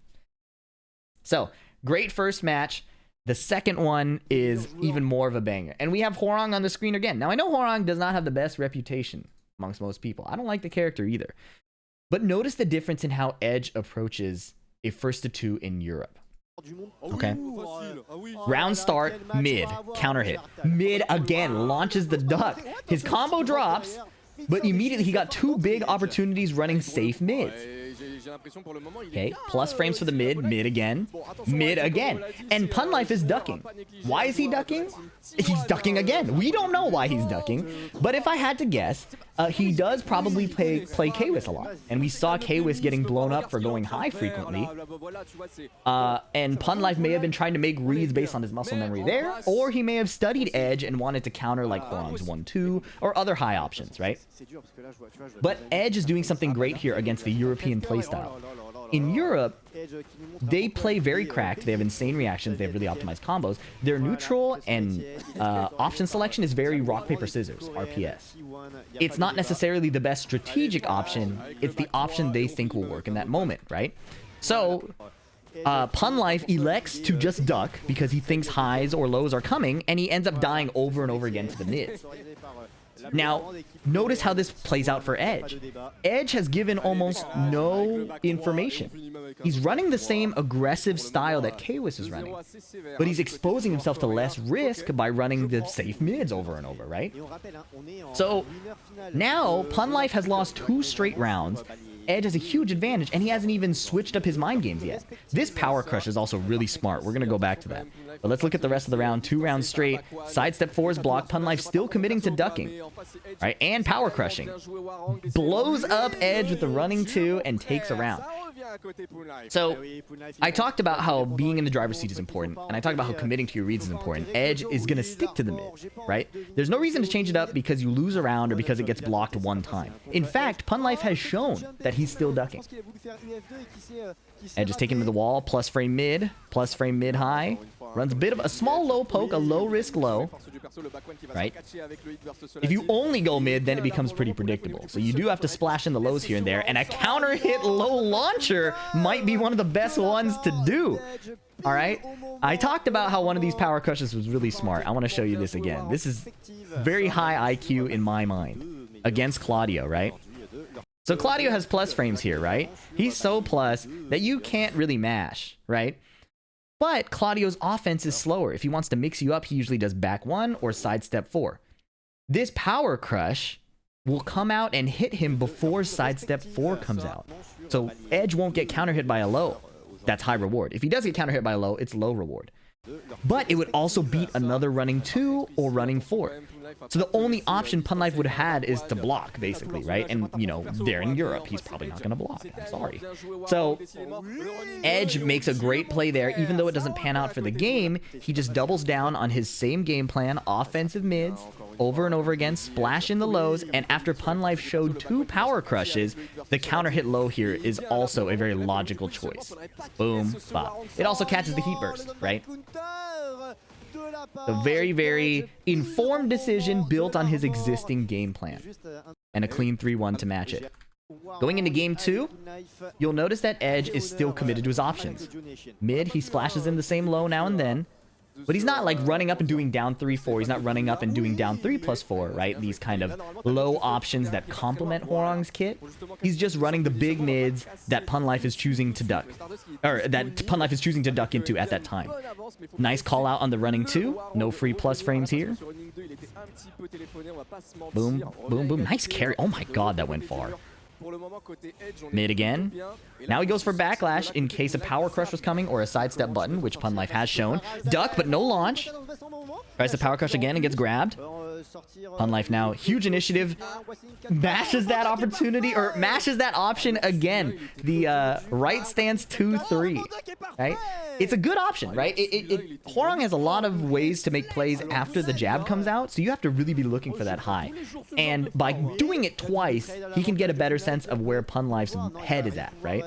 So, great first match. The second one is even more of a banger. And we have Hwoarang on the screen again. Now, I know Hwoarang does not have the best reputation amongst most people. I don't like the character either. But notice the difference in how Edge approaches a first to two in Europe. Okay. Round start, mid, counter hit. Mid again, launches the duck. His combo drops. But immediately he got two big opportunities running safe mids. Okay, plus frames for the mid again, mid again. And Pun Life is ducking. Why is he ducking? He's ducking again. We don't know why he's ducking. But if I had to guess, he does probably play Kwis a lot. And we saw Kwis getting blown up for going high frequently. And Pun Life may have been trying to make reads based on his muscle memory there. Or he may have studied Edge and wanted to counter like Hwoarang's 1-2 or other high options, right? But Edge is doing something great here against the European playstyle. In Europe, they play very cracked. They have insane reactions. They have really optimized combos. Their neutral and option selection is very rock, paper, scissors, RPS. It's not necessarily the best strategic option. It's the option they think will work in that moment, right? So, Pun Life elects to just duck because he thinks highs or lows are coming, and he ends up dying over and over again to the mids. Now, notice how this plays out for Edge. Edge has given almost no information. He's running the same aggressive style that Kwis is running, but he's exposing himself to less risk by running the safe mids over and over, right? So, now, Pun Life has lost 2 straight rounds. Edge has a huge advantage, and he hasn't even switched up his mind games yet. This power crush is also really smart. We're going to go back to that. But let's look at the rest of the round. 2 rounds straight. Sidestep 4 is blocked. Pun Life still committing to ducking. Right? And power crushing. Blows up Edge with the running 2 and takes a round. So, I talked about how being in the driver's seat is important, and I talked about how committing to your reads is important. Edge is going to stick to the mid, right? There's no reason to change it up because you lose a round or because it gets blocked one time. In fact, Pun Life has shown that he's still ducking. Edge is taking to the wall, plus frame mid high. Runs a bit of a small low poke, a low risk low, right? If you only go mid, then it becomes pretty predictable. So you do have to splash in the lows here and there, and a counter hit low launcher might be one of the best ones to do. All right, I talked about how one of these power crushes was really smart. I want to show you this again. This is very high IQ in my mind against Claudio, right? So Claudio has plus frames here, right? He's so plus that you can't really mash, right? But Claudio's offense is slower. If he wants to mix you up, he usually does back 1 or sidestep 4. This power crush will come out and hit him before sidestep 4 comes out. So Edge won't get counter hit by a low. That's high reward. If he does get counter hit by a low, it's low reward. But it would also beat another running 2 or running 4. So the only option Pun Life would have had is to block, basically, right? And, you know, they're in Europe. He's probably not going to block. I'm sorry. So Edge makes a great play there. Even though it doesn't pan out for the game, he just doubles down on his same game plan, offensive mids, over and over again, splash in the lows, and after Pun Life showed 2 power crushes, the counter hit low here is also a very logical choice. Boom, bop. It also catches the heat burst, right? A very, very informed decision built on his existing game plan. And a clean 3-1 to match it. Going into game 2, you'll notice that Edge is still committed to his options. Mid, he splashes in the same low now and then. But he's not like running up and doing down 3-4. He's not running up and doing down 3+4, right? These kind of low options that complement Hwoarang's kit. He's just running the big mids that Pun Life is choosing to duck. Or that Pun Life is choosing to duck into at that time. Nice call out on the running 2. No free plus frames here. Boom, boom, boom. Nice carry. Oh my god, that went far. Mid again. Now he goes for backlash in case a power crush was coming or a sidestep button, which Pun Life has shown. Duck, but no launch. Tries to power crush again and gets grabbed. Pun Life now, huge initiative. Mashes that opportunity, or mashes that option again. The right stance 2-3, right? It's a good option, right? Hwoarang has a lot of ways to make plays after the jab comes out, so you have to really be looking for that high. And by doing it twice, he can get a better sense of where Pun Life's head is at, right?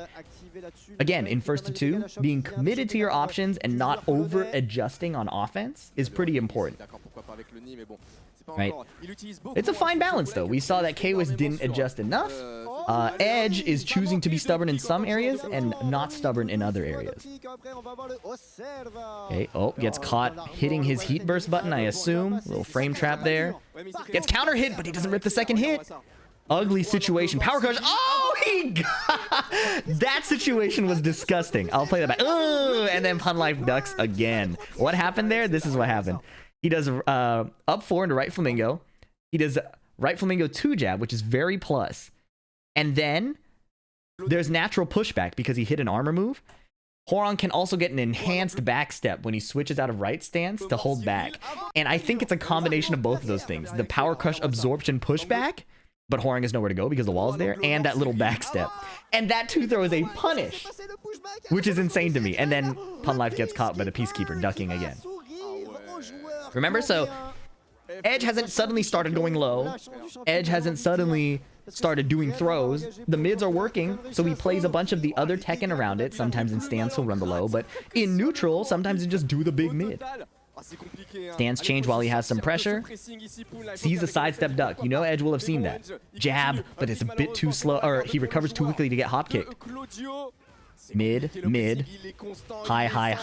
Again, in first to two, being committed to your options and not over-adjusting on offense is pretty important. Right? It's a fine balance, though. We saw that Kwis didn't adjust enough. Edge is choosing to be stubborn in some areas and not stubborn in other areas. Okay, oh, gets caught hitting his heat burst button, I assume. Little frame trap there. Gets counter hit, but he doesn't rip the second hit. Ugly situation. Power crush. Oh, he got... That situation was disgusting. I'll play that back. Ooh, and then Pun Life ducks again. What happened there? This is what happened. He does up 4 into right flamingo. He does right flamingo 2 jab, which is very plus. And then there's natural pushback because he hit an armor move. Hwoarang can also get an enhanced back step when he switches out of right stance to hold back. And I think it's a combination of both of those things. The power crush absorption pushback, but Hwoarang has nowhere to go because the wall is there, and that little back step. And that 2-throw is a punish, which is insane to me. And then Pun Life gets caught by the Peacekeeper, ducking again. Remember, so Edge hasn't suddenly started going low. Edge hasn't suddenly started doing throws. The mids are working, so he plays a bunch of the other Tekken around it. Sometimes in stance he'll run the low, but in neutral, sometimes he'll just do the big mid. Stance change while he has some pressure. Sees a sidestep duck. You know Edge will have seen that. Jab, but it's a bit too slow, or he recovers too quickly to get hop kicked. Mid, mid, high, high,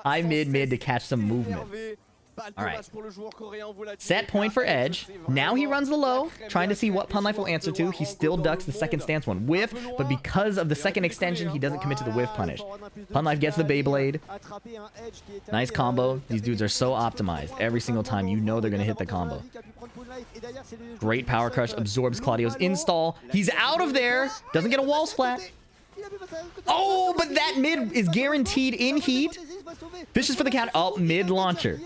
high, mid, mid to catch some movement. All right. Set point for Edge. Now he runs the low, trying to see what Pun Life will answer to. He still ducks the second stance one. Whiff, but because of the second extension, he doesn't commit to the whiff punish. Pun Life gets the Beyblade. Nice combo. These dudes are so optimized. Every single time, you know they're going to hit the combo. Great power crush. Absorbs Claudio's install. He's out of there. Doesn't get a wall splat. Oh, but that mid is guaranteed in heat. Fishes for the counter. Oh, mid launcher.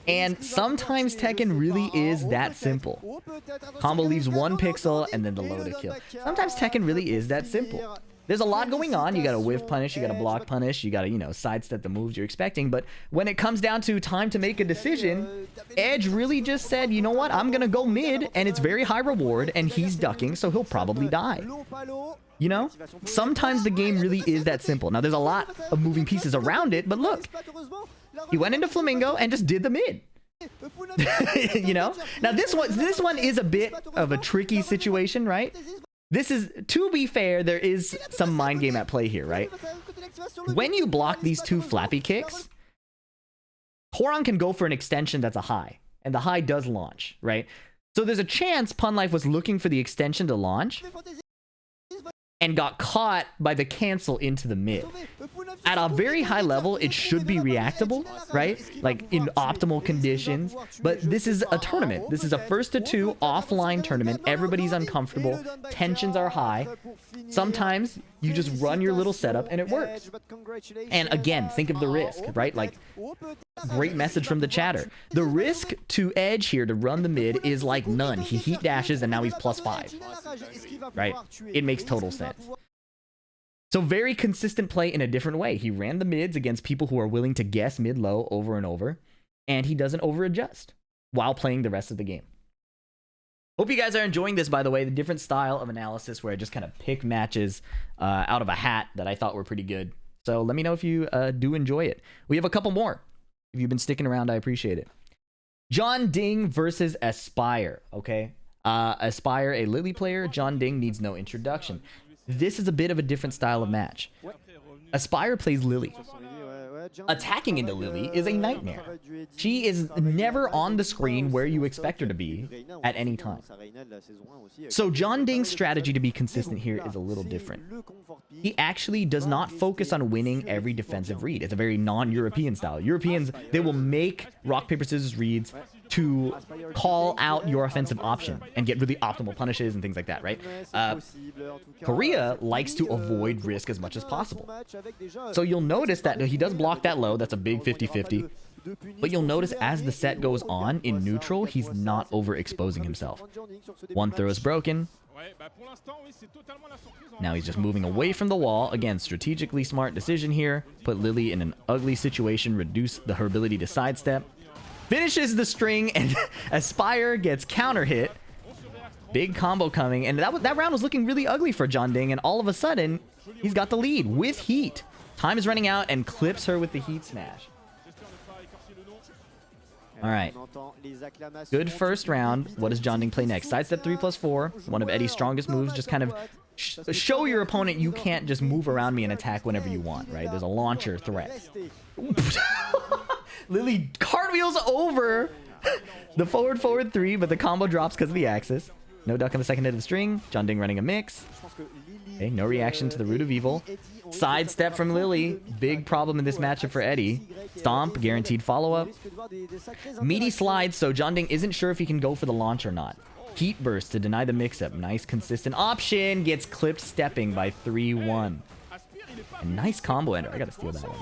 And sometimes Tekken really is that simple. Combo leaves 1 pixel and then the low to kill. Sometimes Tekken really is that simple. There's a lot going on. You got to whiff punish, you got to block punish, you got to, you know, sidestep the moves you're expecting. But when it comes down to time to make a decision, Edge really just said, you know what, I'm going to go mid, and it's very high reward, and he's ducking, so he'll probably die. You know, sometimes the game really is that simple. Now, there's a lot of moving pieces around it, but look, he went into Flamingo and just did the mid. You know, now this one is a bit of a tricky situation, right? This is, to be fair, there is some mind game at play here, right? When you block these 2 flappy kicks, Hwoarang can go for an extension that's a high, and the high does launch, right? So there's a chance Pun Life was looking for the extension to launch and got caught by the cancel into the mid. At a very high level, it should be reactable, right? Like in optimal conditions. But this is a tournament. This is a first to 2 offline tournament. Everybody's uncomfortable. Tensions are high. Sometimes you just run your little setup and it works. And again, think of the risk, right? Like, great message from the chatter. The risk to Edge here to run the mid is like none. He heat dashes and now he's +5, right? It makes total sense. So very consistent play in a different way. He ran the mids against people who are willing to guess mid-low over and over, and he doesn't over-adjust while playing the rest of the game. Hope you guys are enjoying this, by the way, the different style of analysis where I just kind of pick matches out of a hat that I thought were pretty good. So let me know if you do enjoy it. We have a couple more. If you've been sticking around, I appreciate it. John Ding versus Aspire, okay? Aspire, a Lily player. John Ding needs no introduction. This is a bit of a different style of match. Aspire plays Lily. attacking into Lily is a nightmare. She is never on the screen where you expect her to be at any time. So John Ding's strategy to be consistent here is a little different. He actually does not focus on winning every defensive read. It's a very non-European style. Europeans, they will make rock, paper, scissors reads to call out your offensive option and get really optimal punishes and things like that, right? Korea likes to avoid risk as much as possible. So you'll notice that he does block that low. That's a big 50-50. But you'll notice as the set goes on in neutral, he's not overexposing himself. One throw is broken. Now he's just moving away from the wall. Again, strategically smart decision here. Put Lily in an ugly situation, reduce her ability to sidestep. Finishes the string, and Aspire gets counter hit. Big combo coming, and that round was looking really ugly for John Ding, and all of a sudden, he's got the lead with heat. Time is running out, and clips her with the heat smash. All right. Good first round. What does John Ding play next? Sidestep 3+4. One of Eddie's strongest moves. Just kind of show your opponent you can't just move around me and attack whenever you want, right? There's a launcher threat. Lily cartwheels over the forward 3, but the combo drops because of the axis. No duck on the second hit of the string. John Ding running a mix. Okay, no reaction to the root of evil. Sidestep from Lily. Big problem in this matchup for Eddie. Stomp, guaranteed follow-up. Meaty slides, so John Ding isn't sure if he can go for the launch or not. Heat burst to deny the mix-up. Nice, consistent option. Gets clipped stepping by 3-1. A nice combo ender. I gotta steal that one.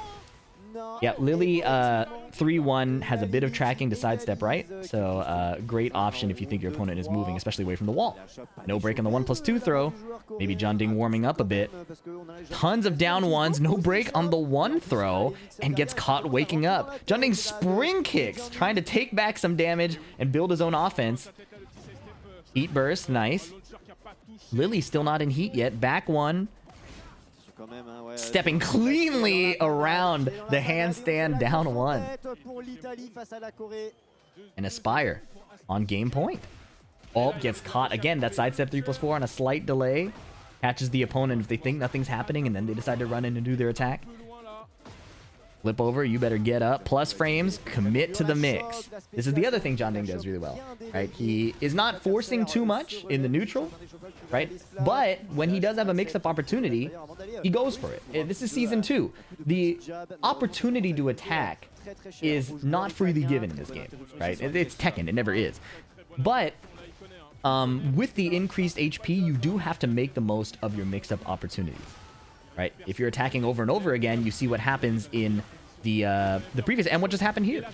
Yeah, Lily 3-1 has a bit of tracking to sidestep right, so great option if you think your opponent is moving, especially away from the wall. No break on the 1+2 throw. Maybe John Ding warming up a bit. Tons of down ones, no break on the 1 throw, and gets caught waking up. John Ding spring kicks, trying to take back some damage and build his own offense. Heat burst, nice. Lily still not in heat yet, back 1. Stepping cleanly around the handstand down 1. And Aspire on game point. Oh, gets caught again. That sidestep 3+4 on a slight delay. Catches the opponent if they think nothing's happening and then they decide to run in and do their attack. Flip over, you better get up. Plus frames, commit to the mix. This is the other thing John Ding does really well, right? He is not forcing too much in the neutral, right? But when he does have a mix-up opportunity, he goes for it. This is Season 2. The opportunity to attack is not freely given in this game, right? It's Tekken, it never is. But with the increased HP, you do have to make the most of your mix-up opportunities. Right? If you're attacking over and over again, you see what happens in the previous, and what just happened here.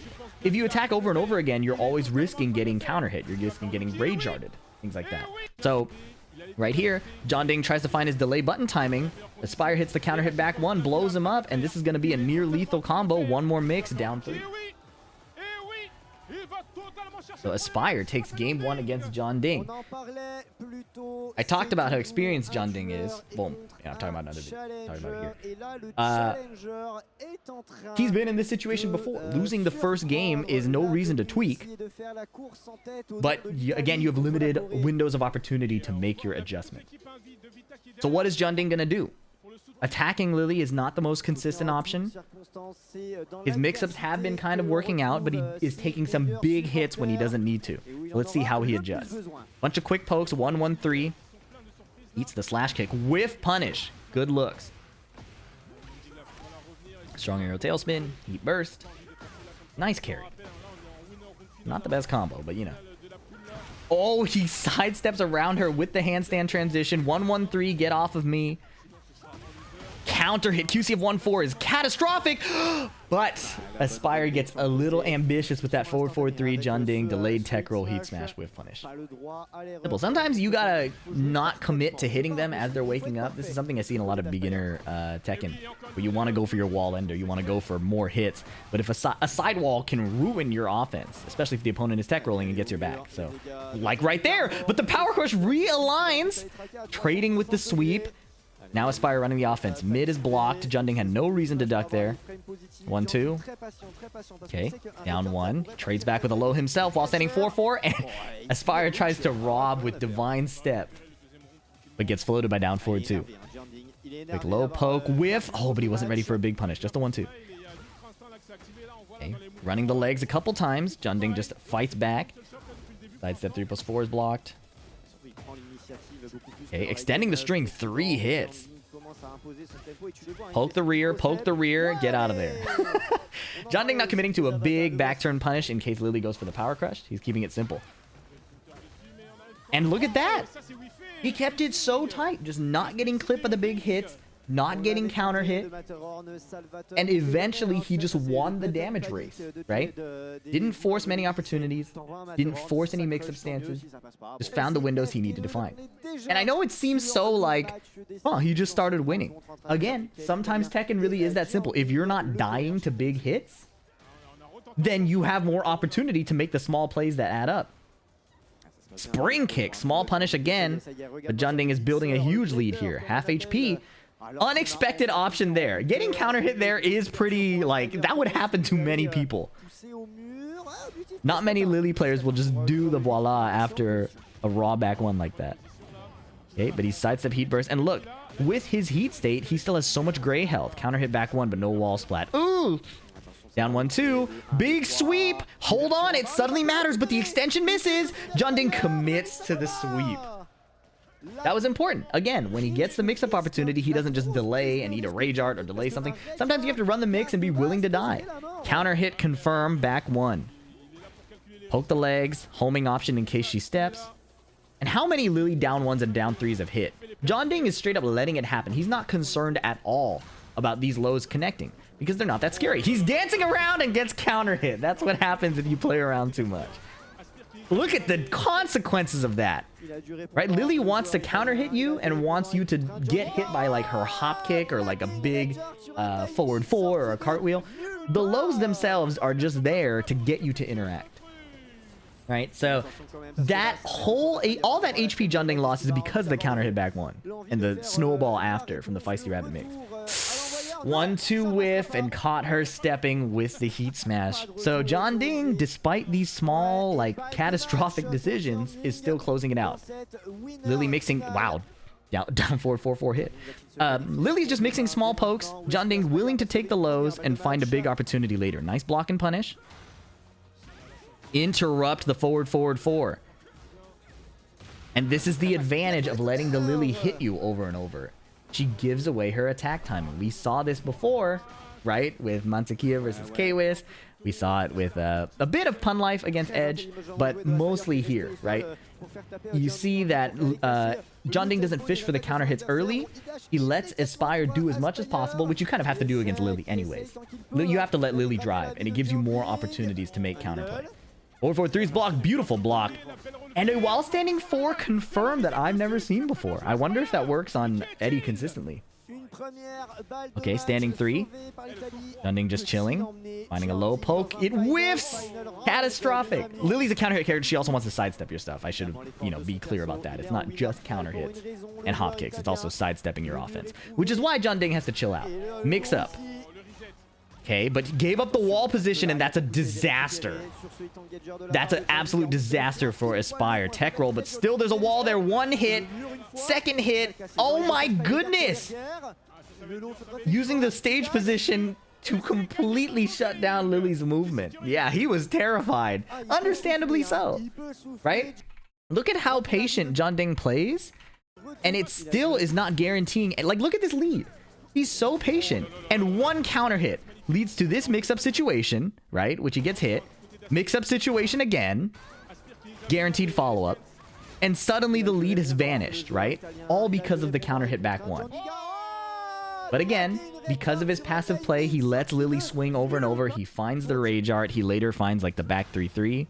If you attack over and over again, you're always risking getting counter hit. You're risking getting rage arded, things like that. So right here, John Ding tries to find his delay button timing. Aspire hits the counter hit back 1, blows him up, and this is going to be a near lethal combo. One more mix, down 3. So Aspire takes game 1 against John Ding. I talked about how experienced John Ding is. Well, yeah, I'm talking about another video. Talking about it here. He's been in this situation before. Losing the first game is no reason to tweak. But again, you have limited windows of opportunity to make your adjustment. So what is John Ding going to do? Attacking Lily is not the most consistent option. His mix-ups have been kind of working out, but he is taking some big hits when he doesn't need to. So let's see how he adjusts. Bunch of quick pokes, 1-1-3. Eats the slash kick with punish. Good looks. Strong arrow tailspin, heat burst. Nice carry. Not the best combo, but you know. Oh, he sidesteps around her with the handstand transition. 1-1-3, get off of me. Counter hit. QC of 1-4 is catastrophic, but Aspire gets a little ambitious with that forward 4-3. John Ding delayed tech roll, heat smash with punish. Simple. Sometimes you gotta not commit to hitting them as they're waking up. This is something I see in a lot of beginner Tekken, where you want to go for your wall ender, you want to go for more hits, but if a sidewall can ruin your offense, especially if the opponent is tech rolling and gets your back. So, like right there, but the power crush realigns, trading with the sweep. Now Aspire running the offense. Mid is blocked. John Ding had no reason to duck there. 1-2. Okay, down 1. Trades back with a low himself while standing 4-4. And Aspire tries to rob with divine step, but gets floated by down 4-2. Quick low poke, whiff. Oh, but he wasn't ready for a big punish. Just a 1-2. Okay, running the legs a couple times. Junding just fights back. Sidestep 3+4 is blocked. Okay, extending the string 3 hits. Poke the rear, get out of there. Junding not committing to a big back turn punish in case Lily goes for the power crush. He's keeping it simple. And look at that. He kept it so tight, just not getting clipped by the big hits, not getting counter hit, and eventually he just won the damage race, right? Didn't force many opportunities, didn't force any mix-up stances, just found the windows he needed to find. And I know it seems so like, oh, he just started winning. Again, sometimes Tekken really is that simple. If you're not dying to big hits, then you have more opportunity to make the small plays that add up. Spring kick, small punish again, but Junding is building a huge lead here. Half HP. Unexpected option there. Getting counter hit there is pretty, like, that would happen to many people. Not many Lily players will just do the voila after a raw back one like that. Okay, but he sidestep heat burst. And look, with his heat state, he still has so much gray health. Counter hit back one, but no wall splat. Ooh! Down 1-2. Big sweep. Hold on, it suddenly matters, but the extension misses. Junding commits to the sweep. That was important. Again, when he gets the mix-up opportunity, he doesn't just delay and eat a rage art or delay something. Sometimes you have to run the mix and be willing to die. Counter hit confirm, back one. Poke the legs, homing option in case she steps. And how many Lily down ones and down threes have hit? Junding is straight up letting it happen. He's not concerned at all about these lows connecting because they're not that scary. He's dancing around and gets counter hit. That's what happens if you play around too much. Look at the consequences of that, right? Lily wants to counter hit you and wants you to get hit by like her hop kick or like a big forward 4 or a cartwheel. The lows themselves are just there to get you to interact, right? So that whole, all that HP Junding lost is because of the counter hit back one and the snowball after from the Feisty Rabbit mix. 1-2 whiff and caught her stepping with the heat smash. So Junding, despite these small, like, catastrophic decisions, is still closing it out. Lily mixing, wow, down forward 4-4 hit. Lily's just mixing small pokes. Junding willing to take the lows and find a big opportunity later. Nice block and punish. Interrupt the forward 4. And this is the advantage of letting the Lily hit you over and over. She gives away her attack timing. We saw this before, right? With Mantequilla versus Kwis. We saw it with a bit of Pun Life against Edge, but mostly here, right? You see that Junding doesn't fish for the counter hits early. He lets Aspire do as much as possible, which you kind of have to do against Lily anyways. You have to let Lily drive, and it gives you more opportunities to make counterplay. 4-4-3's block, beautiful block. And a while standing 4 confirmed that I've never seen before. I wonder if that works on Eddie consistently. Okay, standing 3. Junding just chilling. Finding a low poke. It whiffs! Catastrophic. Lily's a counter hit character. She also wants to sidestep your stuff. I should, be clear about that. It's not just counter hits and hop kicks. It's also sidestepping your offense. Which is why Junding has to chill out. Mix up. Okay, but he gave up the wall position, and that's a disaster. That's an absolute disaster for Aspire. Tech roll, but still there's a wall there. 1 hit, 2nd hit. Oh my goodness! Using the stage position to completely shut down Lily's movement. Yeah, he was terrified. Understandably so, right? Look at how patient Junding plays, and it still is not guaranteeing. Like, look at this lead. He's so patient, and 1 counter hit leads to this mix-up situation, right? Which he gets hit. Mix-up situation again. Guaranteed follow-up. And suddenly the lead has vanished, right? All because of the counter hit back one. But again, because of his passive play, he lets Lily swing over and over. He finds the rage art. He later finds like the back 3-3.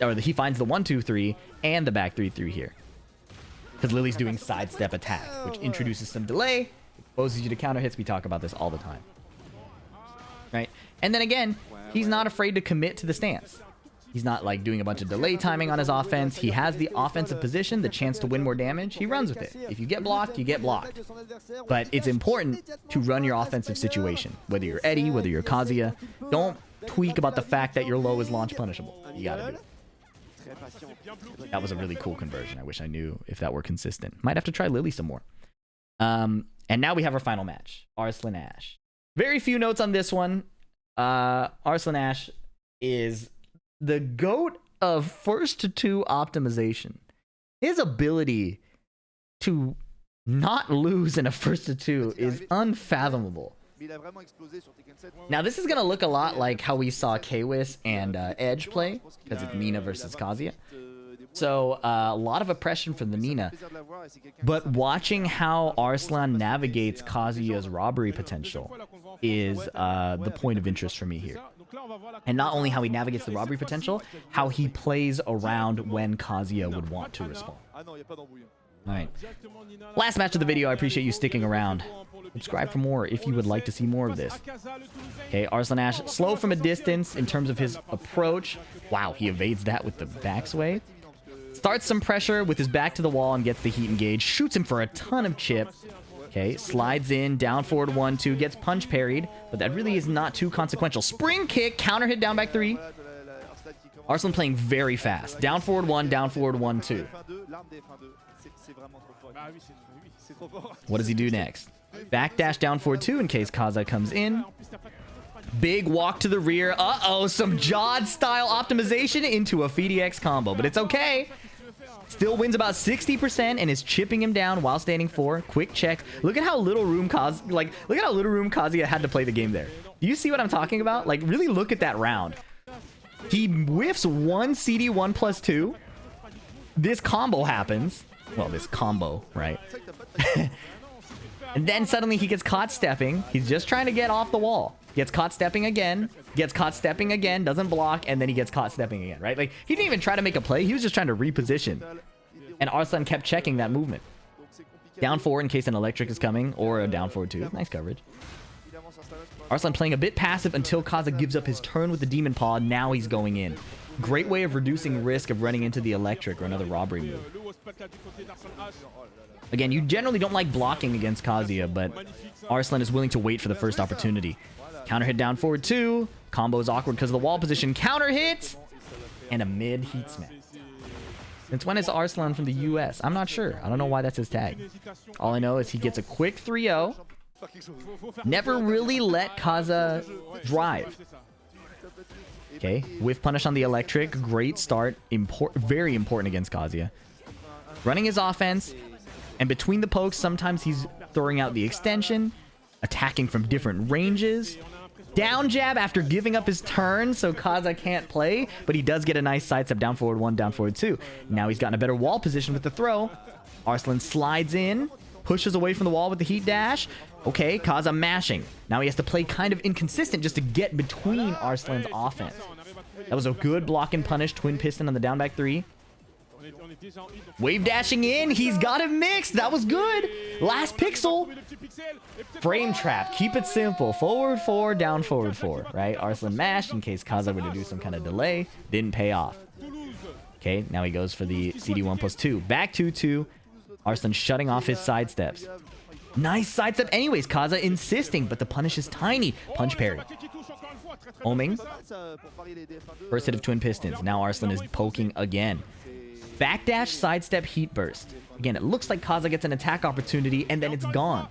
Or he finds the 1-2-3 and the back 3-3 here. Because Lily's doing sidestep attack, which introduces some delay. Exposes you to counter hits. We talk about this all the time. Right? And then again, he's not afraid to commit to the stance. He's not like doing a bunch of delay timing on his offense. He has the offensive position, the chance to win more damage. He runs with it. If you get blocked, you get blocked. But it's important to run your offensive situation. Whether you're Eddie, whether you're Kazuya, don't tweak about the fact that your low is launch punishable. You gotta do it. That was a really cool conversion. I wish I knew if that were consistent. Might have to try Lily some more. And now we have our final match. Arslan Ash. Very few notes on this one. Arslan Ash is the GOAT of first to two optimization. His ability to not lose in a first to two is unfathomable. Now this is gonna look a lot like how we saw Kwis and Edge play, because it's Nina versus Kazuya. So a lot of oppression from the Nina, but watching how Arslan navigates Kazuya's robbery potential is the point of interest for me here. And not only how he navigates the robbery potential, how he plays around when Kazuya would want to respond. Alright, last match of the video. I appreciate you sticking around. Subscribe for more if you would like to see more of this. Okay, Arslan Ash, slow from a distance in terms of his approach. Wow, he evades that with the backsway. Starts some pressure with his back to the wall and gets the heat engage. Shoots him for a ton of chip. Okay, slides in, down forward 1-2, gets punch parried, but that really is not too consequential. Spring kick, counter hit, down back 3. Arslan playing very fast. Down forward 1, down forward 1-2. What does he do next? Backdash down forward 2 in case Kaza comes in. Big walk to the rear. Uh-oh, some Jod style optimization into a FDX combo, but it's okay. Still wins about 60% and is chipping him down while standing 4. Quick check. Look at how little room Kazuya had to play the game there. Do you see what I'm talking about? Like, really look at that round. He whiffs one CD1 plus 2. This combo happens. Well, this combo, right? And then suddenly he gets caught stepping. He's just trying to get off the wall. Gets caught stepping again. Gets caught stepping again. Doesn't block. And then he gets caught stepping again, right? Like, he didn't even try to make a play. He was just trying to reposition. And Arslan kept checking that movement. Down 4 in case an electric is coming. Or a down forward 2. Nice coverage. Arslan playing a bit passive until Kaza gives up his turn with the Demon Paw. Now he's going in. Great way of reducing risk of running into the electric or another robbery move. Again, you generally don't like blocking against Kazuya, but Arslan is willing to wait for the first opportunity. Counter hit down forward 2. Combo is awkward because of the wall position. Counter hit! And a mid heat smash. Since when is Arslan from the US? I'm not sure. I don't know why that's his tag. All I know is he gets a quick 3-0. Never really let Kaza drive. Okay, whiff punish on the electric. Great start. Very important against Kazuya. Running his offense. And between the pokes, sometimes he's throwing out the extension. Attacking from different ranges. Down jab after giving up his turn, so Kaza can't play. But he does get a nice sidestep. Down forward 1, down forward 2. Now he's gotten a better wall position with the throw. Arslan slides in. Pushes away from the wall with the heat dash. Okay, Kaza mashing. Now he has to play kind of inconsistent just to get between Arslan's offense. That was a good block and punish. Twin piston on the down back 3. Wave dashing in. He's got it mixed. That was good. Last pixel. Frame trap. Keep it simple. Forward 4, down forward 4. Right? Arslan mashed in case Kaza were to do some kind of delay. Didn't pay off. Okay, now he goes for the CD1 plus 2. Back 2-2. Arslan shutting off his sidesteps. Nice sidestep anyways. Kaza insisting, but the punish is tiny. Punch parry. Homing. First hit of twin pistons. Now Arslan is poking again. Backdash, sidestep, heat burst. Again, it looks like Kaza gets an attack opportunity and then it's gone.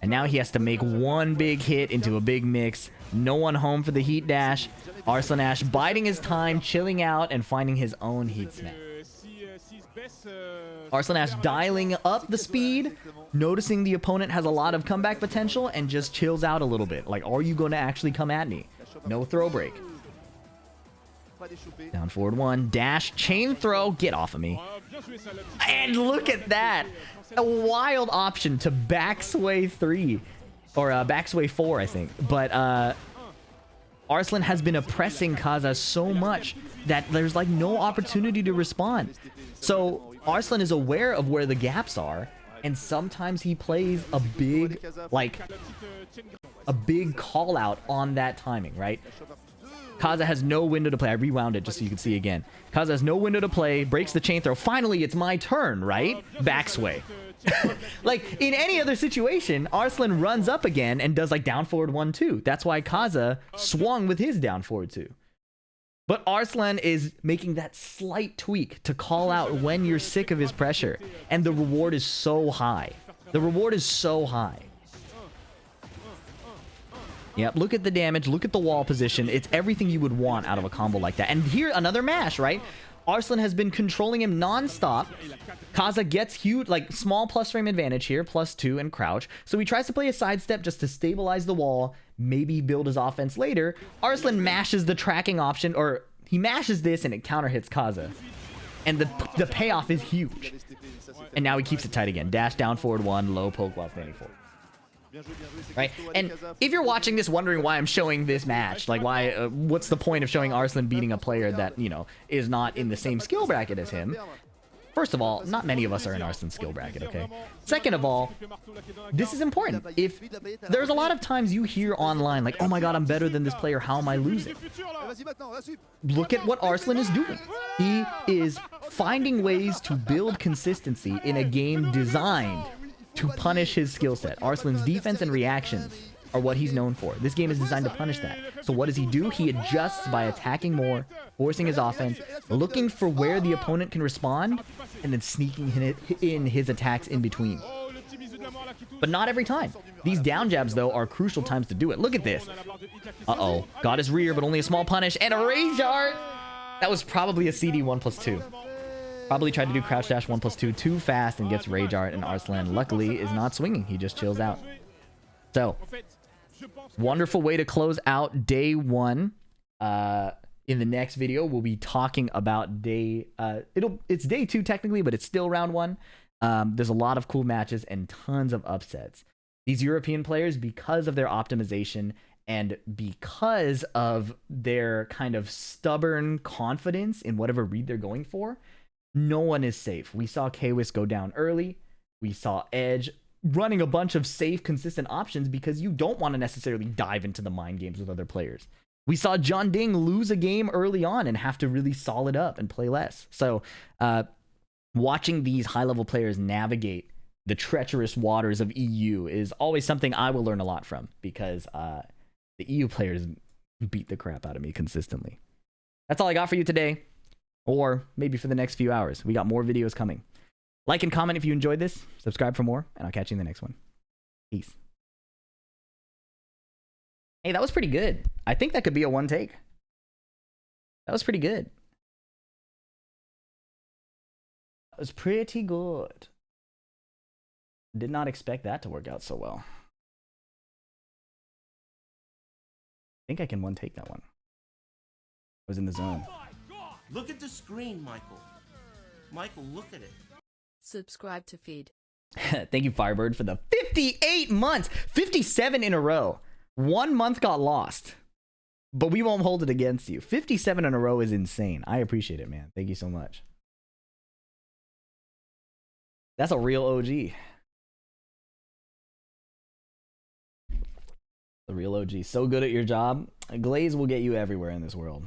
And now he has to make one big hit into a big mix. No one home for the heat dash. Arslan Ash biding his time, chilling out, and finding his own heat smash. Arslan Ash dialing up the speed, noticing the opponent has a lot of comeback potential, and just chills out a little bit. Like, are you going to actually come at me? No throw break. Down forward 1, dash, chain throw, get off of me. And look at that. A wild option to backsway 3. Or backsway 4, I think. But Arslan has been oppressing Kaza so much that there's like no opportunity to respond. So Arslan is aware of where the gaps are, and sometimes he plays a big, like, a big call out on that timing, right? Kaza has no window to play. I rewound it just so you can see again. Kaza has no window to play, breaks the chain throw. Finally, it's my turn, right? Backsway. Like, in any other situation, Arslan runs up again and does like down forward 1-2. That's why Kaza swung with his down forward 2. But Arslan is making that slight tweak to call out when you're sick of his pressure. And the reward is so high. The reward is so high. Yep, look at the damage, look at the wall position. It's everything you would want out of a combo like that. And here, another mash, right? Arslan has been controlling him non-stop. Kaza gets huge, like, small plus frame advantage here, +2 and crouch. So he tries to play a sidestep just to stabilize the wall, maybe build his offense later. Arslan mashes the tracking option, or he mashes this and it counter hits Kaza. And the payoff is huge. And now he keeps it tight again. Dash down forward 1, low poke while standing forward. Right? And if you're watching this wondering why I'm showing this match, like why, what's the point of showing Arslan beating a player that, you know, is not in the same skill bracket as him? First of all, not many of us are in Arslan's skill bracket, okay? Second of all, this is important. If there's a lot of times you hear online like, oh my god, I'm better than this player, how am I losing? Look at what Arslan is doing. He is finding ways to build consistency in a game designed to punish his skill set. Arslan's defense and reactions are what he's known for. This game is designed to punish that. So what does he do? He adjusts by attacking more, forcing his offense, looking for where the opponent can respond, and then sneaking in his attacks in between. But not every time. These down jabs, though, are crucial times to do it. Look at this. Uh-oh. Got his rear, but only a small punish, and a rage art! That was probably a CD 1+2. Probably tried to do crouch dash 1+2 too fast and gets rage art, and Arslan luckily is not swinging. He just chills out. So, wonderful way to close out day 1. In the next video, we'll be talking about day... it's day 2 technically, but it's still round 1. There's a lot of cool matches and tons of upsets. These European players, because of their optimization and because of their kind of stubborn confidence in whatever read they're going for, no one is safe. We saw Kwis go down early. We saw Edge running a bunch of safe, consistent options because you don't want to necessarily dive into the mind games with other players. We saw John Ding lose a game early on and have to really solid up and play less. So watching these high-level players navigate the treacherous waters of EU is always something I will learn a lot from, because the EU players beat the crap out of me consistently. That's all I got for you today. Or maybe for the next few hours. We got more videos coming. Like and comment if you enjoyed this. Subscribe for more, and I'll catch you in the next one. Peace. Hey, that was pretty good. I think that could be a one take. That was pretty good. That was pretty good. Did not expect that to work out so well. I think I can one take that one. I was in the zone. Look at the screen, Michael. Michael, look at it. Subscribe to feed. Thank you, Firebird, for the 58 months. 57 in a row. 1 month got lost. But we won't hold it against you. 57 in a row is insane. I appreciate it, man. Thank you so much. That's a real OG. The real OG. So good at your job. Glaze will get you everywhere in this world.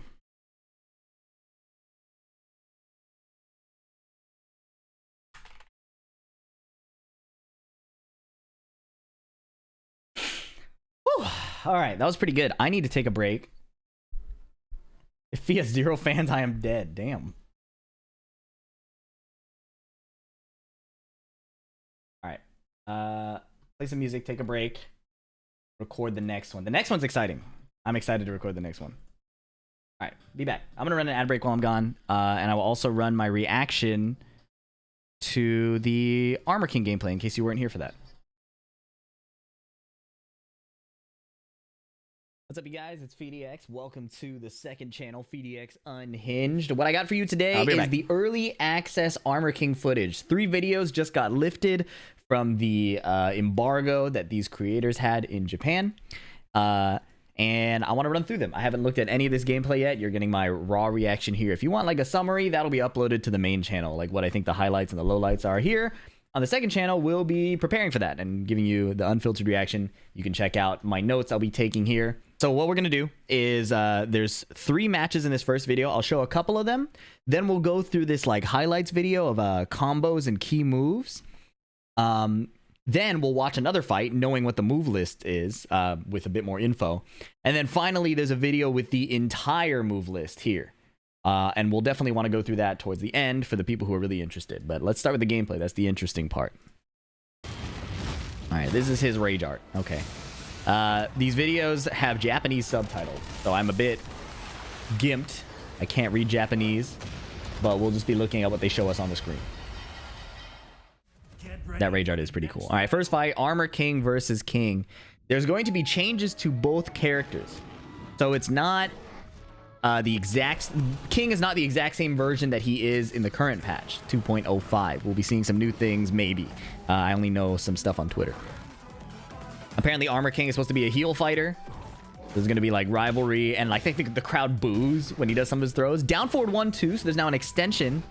All right, that was pretty good. I need to take a break. If he has 0 fans, I am dead. Damn. All right. Play some music, take a break, record the next one. The next one's exciting. I'm excited to record the next one. All right, be back. I'm going to run an ad break while I'm gone, and I will also run my reaction to the Armor King gameplay in case you weren't here for that. What's up, you guys? It's FeedEX. Welcome to the second channel, FeedEX Unhinged. What I got for you today is the early access Armor King footage. 3 videos just got lifted from the embargo that these creators had in Japan. And I want to run through them. I haven't looked at any of this gameplay yet. You're getting my raw reaction here. If you want like a summary, that'll be uploaded to the main channel, like what I think the highlights and the lowlights are here. On the second channel, we'll be preparing for that and giving you the unfiltered reaction. You can check out my notes I'll be taking here. So what we're going to do is there's 3 matches in this first video. I'll show a couple of them. Then we'll go through this like highlights video of combos and key moves. Then we'll watch another fight knowing what the move list is with a bit more info. And then finally, there's a video with the entire move list here. And we'll definitely want to go through that towards the end for the people who are really interested. But let's start with the gameplay. That's the interesting part. All right, this is his rage art. Okay. These videos have Japanese subtitles, so I'm a bit gimped. I can't read Japanese, but we'll just be looking at what they show us on the screen. That rage art is pretty cool. All right, first fight, Armor King versus King. There's going to be changes to both characters. So it's not the exact... King is not the exact same version that he is in the current patch, 2.05. We'll be seeing some new things, maybe. I only know some stuff on Twitter. Apparently, Armor King is supposed to be a heal fighter. There's going to be like rivalry, and like I think the crowd boos when he does some of his throws. Down forward 1-2, so there's now an extension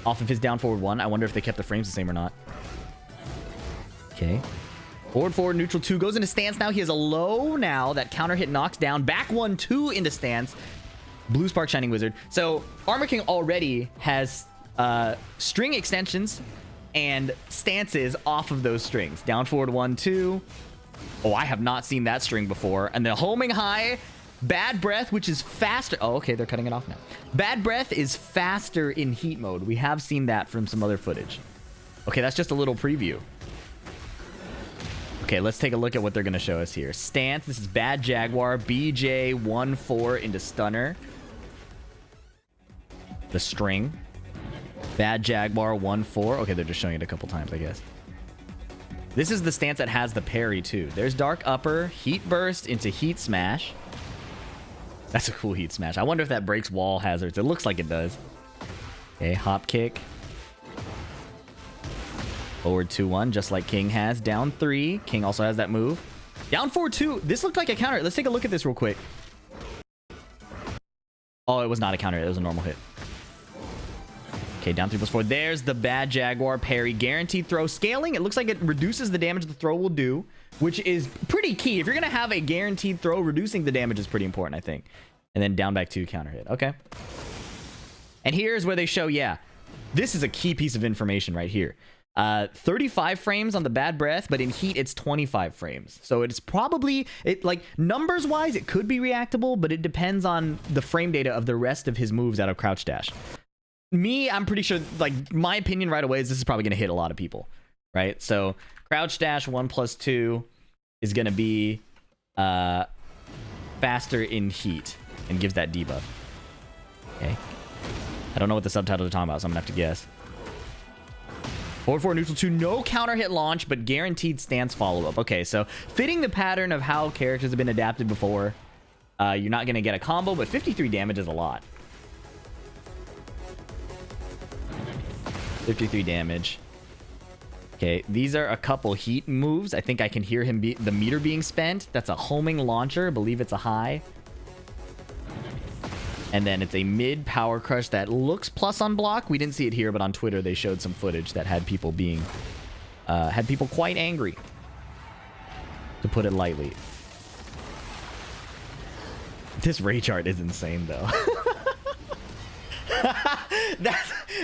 off of his down forward 1. I wonder if they kept the frames the same or not. Okay. Forward, neutral 2 goes into stance now. He has a low now. That counter hit knocks down. Back 1-2 into stance. Blue Spark Shining Wizard. So Armor King already has string extensions and stances off of those strings. Down forward 1-2. Oh, I have not seen that string before. And the homing high. Bad Breath, which is faster. Oh, okay, they're cutting it off now. Bad Breath is faster in heat mode. We have seen that from some other footage. Okay, that's just a little preview. Okay, let's take a look at what they're going to show us here. Stance, this is Bad Jaguar. BJ 1-4 into Stunner. The string. Bad Jaguar 1-4. Okay, they're just showing it a couple times, I guess. This is the stance that has the parry, too. There's Dark Upper, Heat Burst into Heat Smash. That's a cool Heat Smash. I wonder if that breaks wall hazards. It looks like it does. Okay, Hop Kick. Forward 2-1, just like King has. Down 3. King also has that move. Down 4-2. This looked like a counter. Let's take a look at this real quick. Oh, it was not a counter. It was a normal hit. Okay, down 3+4. There's the Bad Jaguar parry. Guaranteed throw. Scaling, it looks like it reduces the damage the throw will do, which is pretty key. If you're going to have a guaranteed throw, reducing the damage is pretty important, I think. And then down back 2 counter hit. Okay. And here's where they show, yeah, this is a key piece of information right here. 35 frames on the Bad Breath, but in heat it's 25 frames. So it's probably, like numbers wise, it could be reactable, but it depends on the frame data of the rest of his moves out of Crouch Dash. I'm pretty sure, like, my opinion right away is this is probably going to hit a lot of people, right? So Crouch Dash 1+2 is going to be faster in heat and gives that debuff. Okay. I don't know what the subtitles are talking about, so I'm going to have to guess. Forward 4, neutral 2, no counter hit launch, but guaranteed stance follow-up. Okay, so fitting the pattern of how characters have been adapted before, you're not going to get a combo, but 53 damage is a lot. 53 damage. Okay, these are a couple heat moves. I think I can hear him the meter being spent. That's a homing launcher. I believe it's a high. And then it's a mid power crush that looks plus on block. We didn't see it here, but on Twitter they showed some footage that had people being had people quite angry, to put it lightly. This rage art is insane though.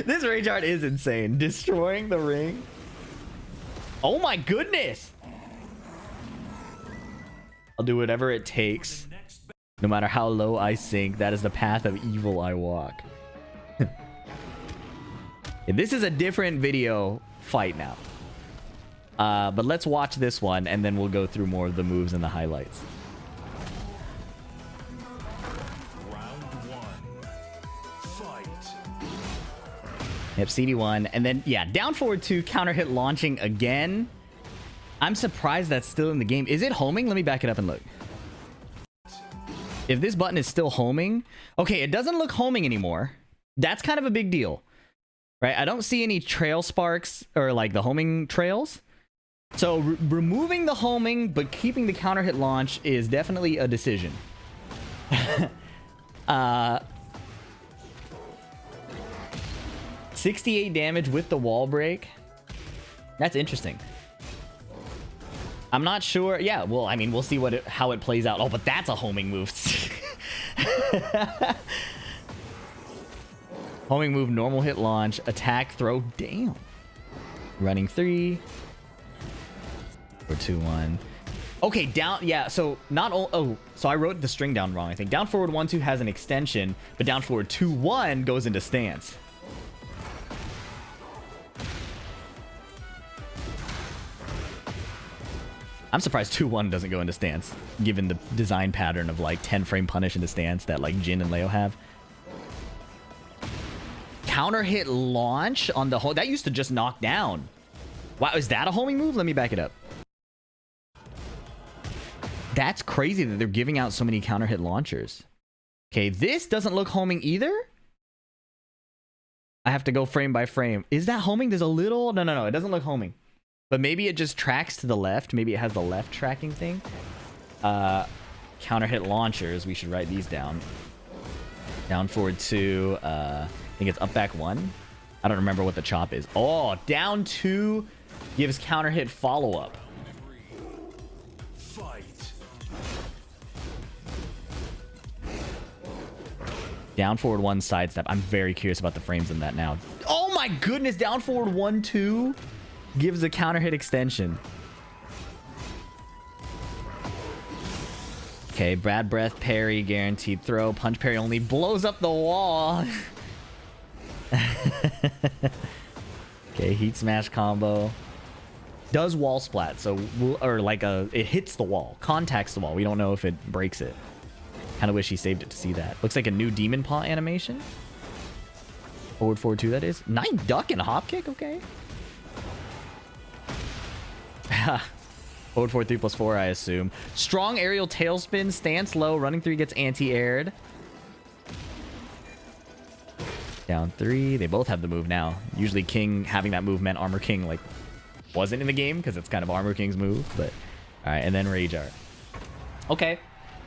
This rage art is insane. Destroying the ring. Oh my goodness. I'll do whatever it takes. No matter how low I sink, that is the path of evil I walk. Yeah, this is a different video fight now. But let's watch this one, and then we'll go through more of the moves and the highlights. Round 1. Fight. Yep, CD1. And then, yeah, down forward 2, counter hit launching again. I'm surprised that's still in the game. Is it homing? Let me back it up and look. If this button is still homing, okay, it doesn't look homing anymore. That's kind of a big deal, right? I don't see any trail sparks or like the homing trails. So removing the homing but keeping the counter hit launch is definitely a decision. 68 damage with the wall break. That's interesting. I'm not sure. Yeah, well, I mean, we'll see how it plays out. Oh, but that's a homing move. Homing move, normal hit launch, attack, throw, damn. Running 3. Or 2-1. Okay, down, yeah, so not all, oh, so I wrote the string down wrong, I think. Down forward 1-2 has an extension, but down forward 2-1 goes into stance. I'm surprised 2-1 doesn't go into stance, given the design pattern of like 10 frame punish into stance that like Jin and Leo have. Counter hit launch on the whole. That used to just knock down. Wow, is that a homing move? Let me back it up. That's crazy that they're giving out so many counter hit launchers. Okay, this doesn't look homing either. I have to go frame by frame. Is that homing? There's a little... No, it doesn't look homing. But maybe it just tracks to the left. Maybe it has the left tracking thing. Counter hit launchers. We should write these down. Down forward 2. I think it's up back 1. I don't remember what the chop is. Oh, down 2 gives counter hit follow up. Down forward 1 sidestep. I'm very curious about the frames in that now. Oh my goodness, down forward 1-2 gives a counter hit extension. Okay, bad breath parry, guaranteed throw, punch parry only blows up the wall. Okay, heat smash combo. Does wall splat, so or like it hits the wall, contacts the wall. We don't know if it breaks it. Kind of wish he saved it to see that. Looks like a new demon paw animation. Forward 4-2 that is. 9 duck and hop kick, okay. Forward 4-3 plus 4, I assume. Strong aerial tailspin, stance low, running 3 gets anti-aired. Down 3. They both have the move now. Usually King having that move meant Armor King like wasn't in the game because it's kind of Armor King's move, but all right, and then Rage Art. Okay.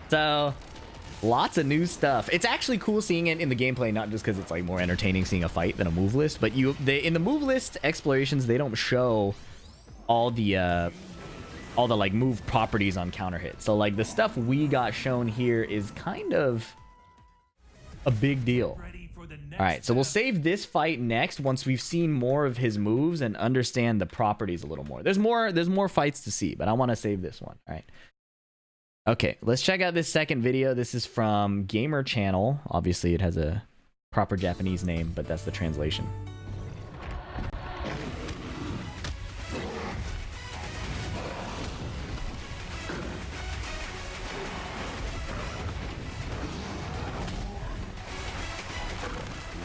So lots of new stuff. It's actually cool seeing it in the gameplay, not just because it's like more entertaining seeing a fight than a move list, but in the move list explorations, they don't show all the like move properties on counter hit. So like the stuff we got shown here is kind of a big deal. All right, so we'll save this fight next once we've seen more of his moves and understand the properties a little more. There's more fights to see, but I want to save this one. All right. Okay, let's check out this second video. This is from Gamer Channel. Obviously, it has a proper Japanese name, but that's the translation.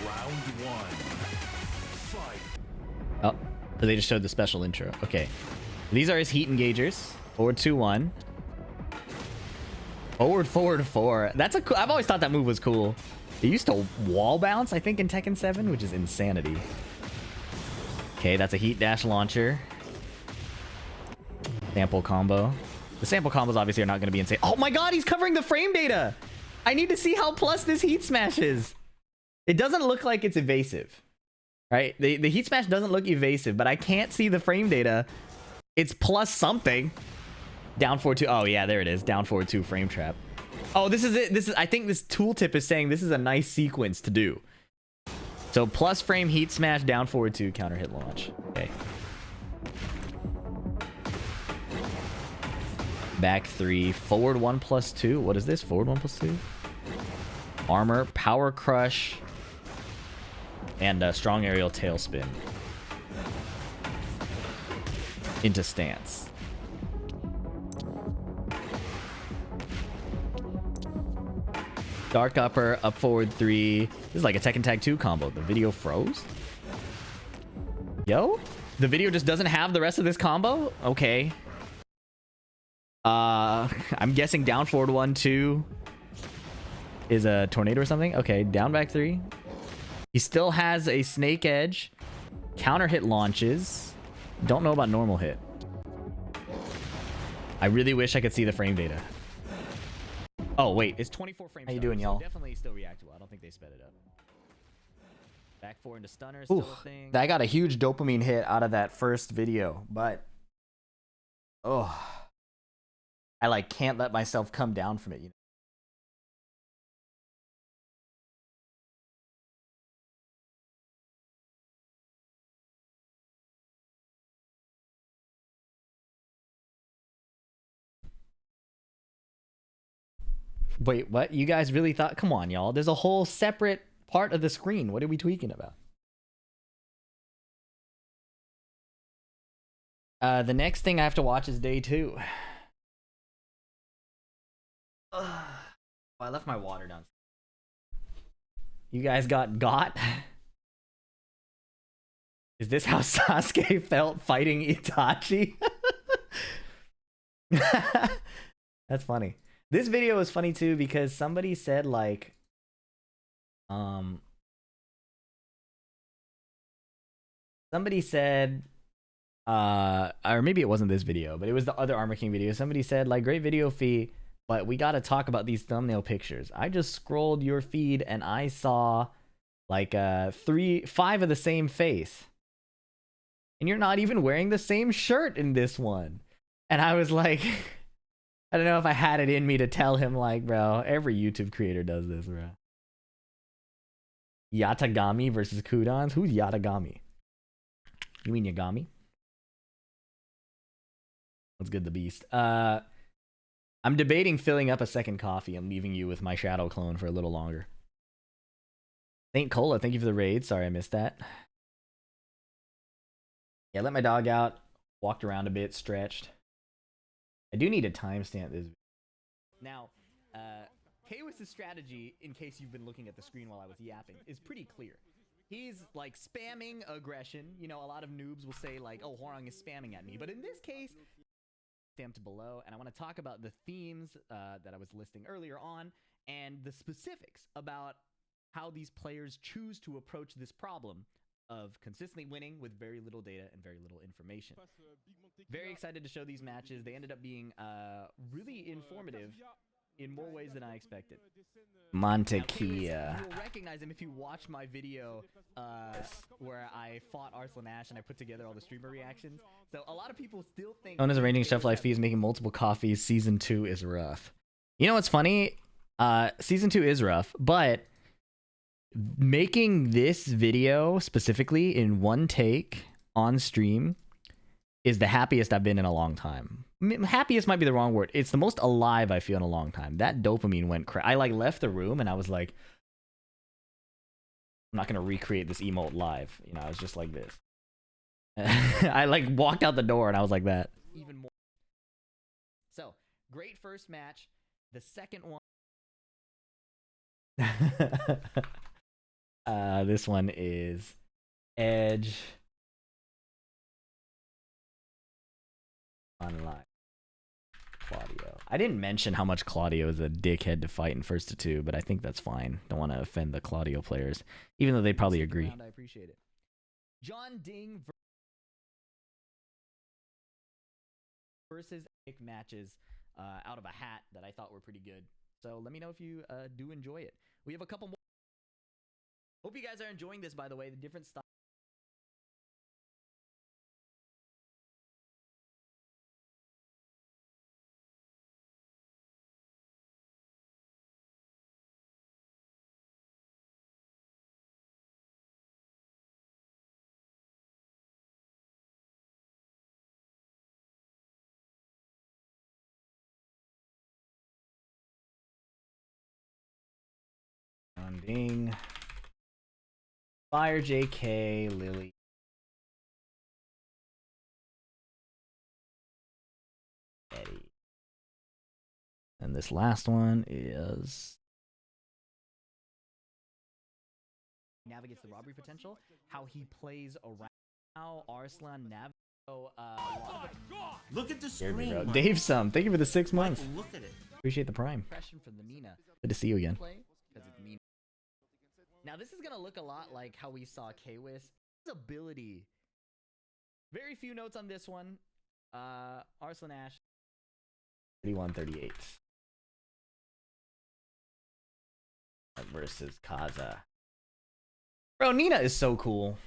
Round 1. Fight. Oh, so they just showed the special intro. Okay, these are his heat engagers. Forward 2-1. Forward 4. That's a cool. I've always thought that move was cool. It used to wall bounce, I think, in Tekken 7, which is insanity. Okay, that's a heat dash launcher. Sample combo. The sample combos obviously are not going to be insane. Oh my god, he's covering the frame data. I need to see how plus this heat smash is. It doesn't look like it's evasive, right? The heat smash doesn't look evasive, but I can't see the frame data. It's plus something. Down forward 2. Oh yeah, there it is. Down forward 2 frame trap. Oh, this is it. I think this tooltip is saying this is a nice sequence to do. So plus frame heat smash, down forward 2 counter hit launch. Okay. Back 3, forward 1 plus 2. What is this? Forward 1 plus 2. Armor, power crush, and a strong aerial tailspin into stance. Dark upper, up forward 3. This is like a Tekken Tag 2 combo. The video froze? Yo? The video just doesn't have the rest of this combo? Okay. I'm guessing down forward 1-2 is a tornado or something. Okay, down back 3. He still has a snake edge. Counter hit launches. Don't know about normal hit. I really wish I could see the frame data. Oh wait, it's 24 frames. How you doing, y'all? So definitely still reactable. I don't think they sped it up. Back 4 into stunner, still a thing. I got a huge dopamine hit out of that first video, but oh, I like can't let myself come down from it, you know. Wait, what? You guys really thought? Come on, y'all. There's a whole separate part of the screen. What are we tweaking about? The next thing I have to watch is day 2. Oh, I left my water down. You guys got? Is this how Sasuke felt fighting Itachi? That's funny. This video was funny too because somebody said like somebody said or maybe it wasn't this video, but it was the other Armor King video. Somebody said like, great video feed, but we got to talk about these thumbnail pictures. I just scrolled your feed and I saw like 5 of the same face. And you're not even wearing the same shirt in this one. And I was like, I don't know if I had it in me to tell him like, bro, every YouTube creator does this, bro. Yatagami versus Kudons? Who's Yatagami? You mean Yagami? What's good, the beast? I'm debating filling up a second coffee. I'm leaving you with my shadow clone for a little longer. Saint Cola, thank you for the raid. Sorry I missed that. Yeah, let my dog out. Walked around a bit, stretched. I do need a timestamp this. Now, Kaywis's strategy, in case you've been looking at the screen while I was yapping, is pretty clear. He's like spamming aggression. You know, a lot of noobs will say like, oh, Hwoarang is spamming at me. But in this case, stamped below, and I want to talk about the themes that I was listing earlier on and the specifics about how these players choose to approach this problem of consistently winning with very little data and very little information. Very excited to show these matches. They ended up being really informative in more ways than I expected. Montekia. You'll recognize him if you watch my video where I fought Arslan Ash and I put together all the streamer reactions. So a lot of people still think Ona's arranging Chef Life fees, making multiple coffees. Season 2 is rough. You know what's funny? Season 2 is rough, but making this video specifically in one take on stream is the happiest I've been in a long time. Happiest might be the wrong word. It's the most alive I feel in a long time. That dopamine went I like left the room and I was like, I'm not gonna recreate this emote live. You know, I was just like this. I like walked out the door and I was like that. Even more. So, great first match. The second one. This one is Edge Online. Claudio. I didn't mention how much Claudio is a dickhead to fight in first to 2, but I think that's fine. Don't want to offend the Claudio players, even though they probably agree. I appreciate it. John Ding versus matches out of a hat that I thought were pretty good. So let me know if you do enjoy it. We have a couple more. Hope you guys are enjoying this, by the way, the different styles. Ding. Fire JK, Lily. Eddie. And this last one is navigates the robbery potential, how he plays around, how Arslan navigates. Look at the screen. Dave Sum, thank you for the 6 months. Michael, look at it. Appreciate the prime. For the Nina. Good to see you again. Now this is gonna look a lot like how we saw Kaywis. His ability. Very few notes on this one. Arslan Ash. 31-38. Versus Kaza. Bro, Nina is so cool.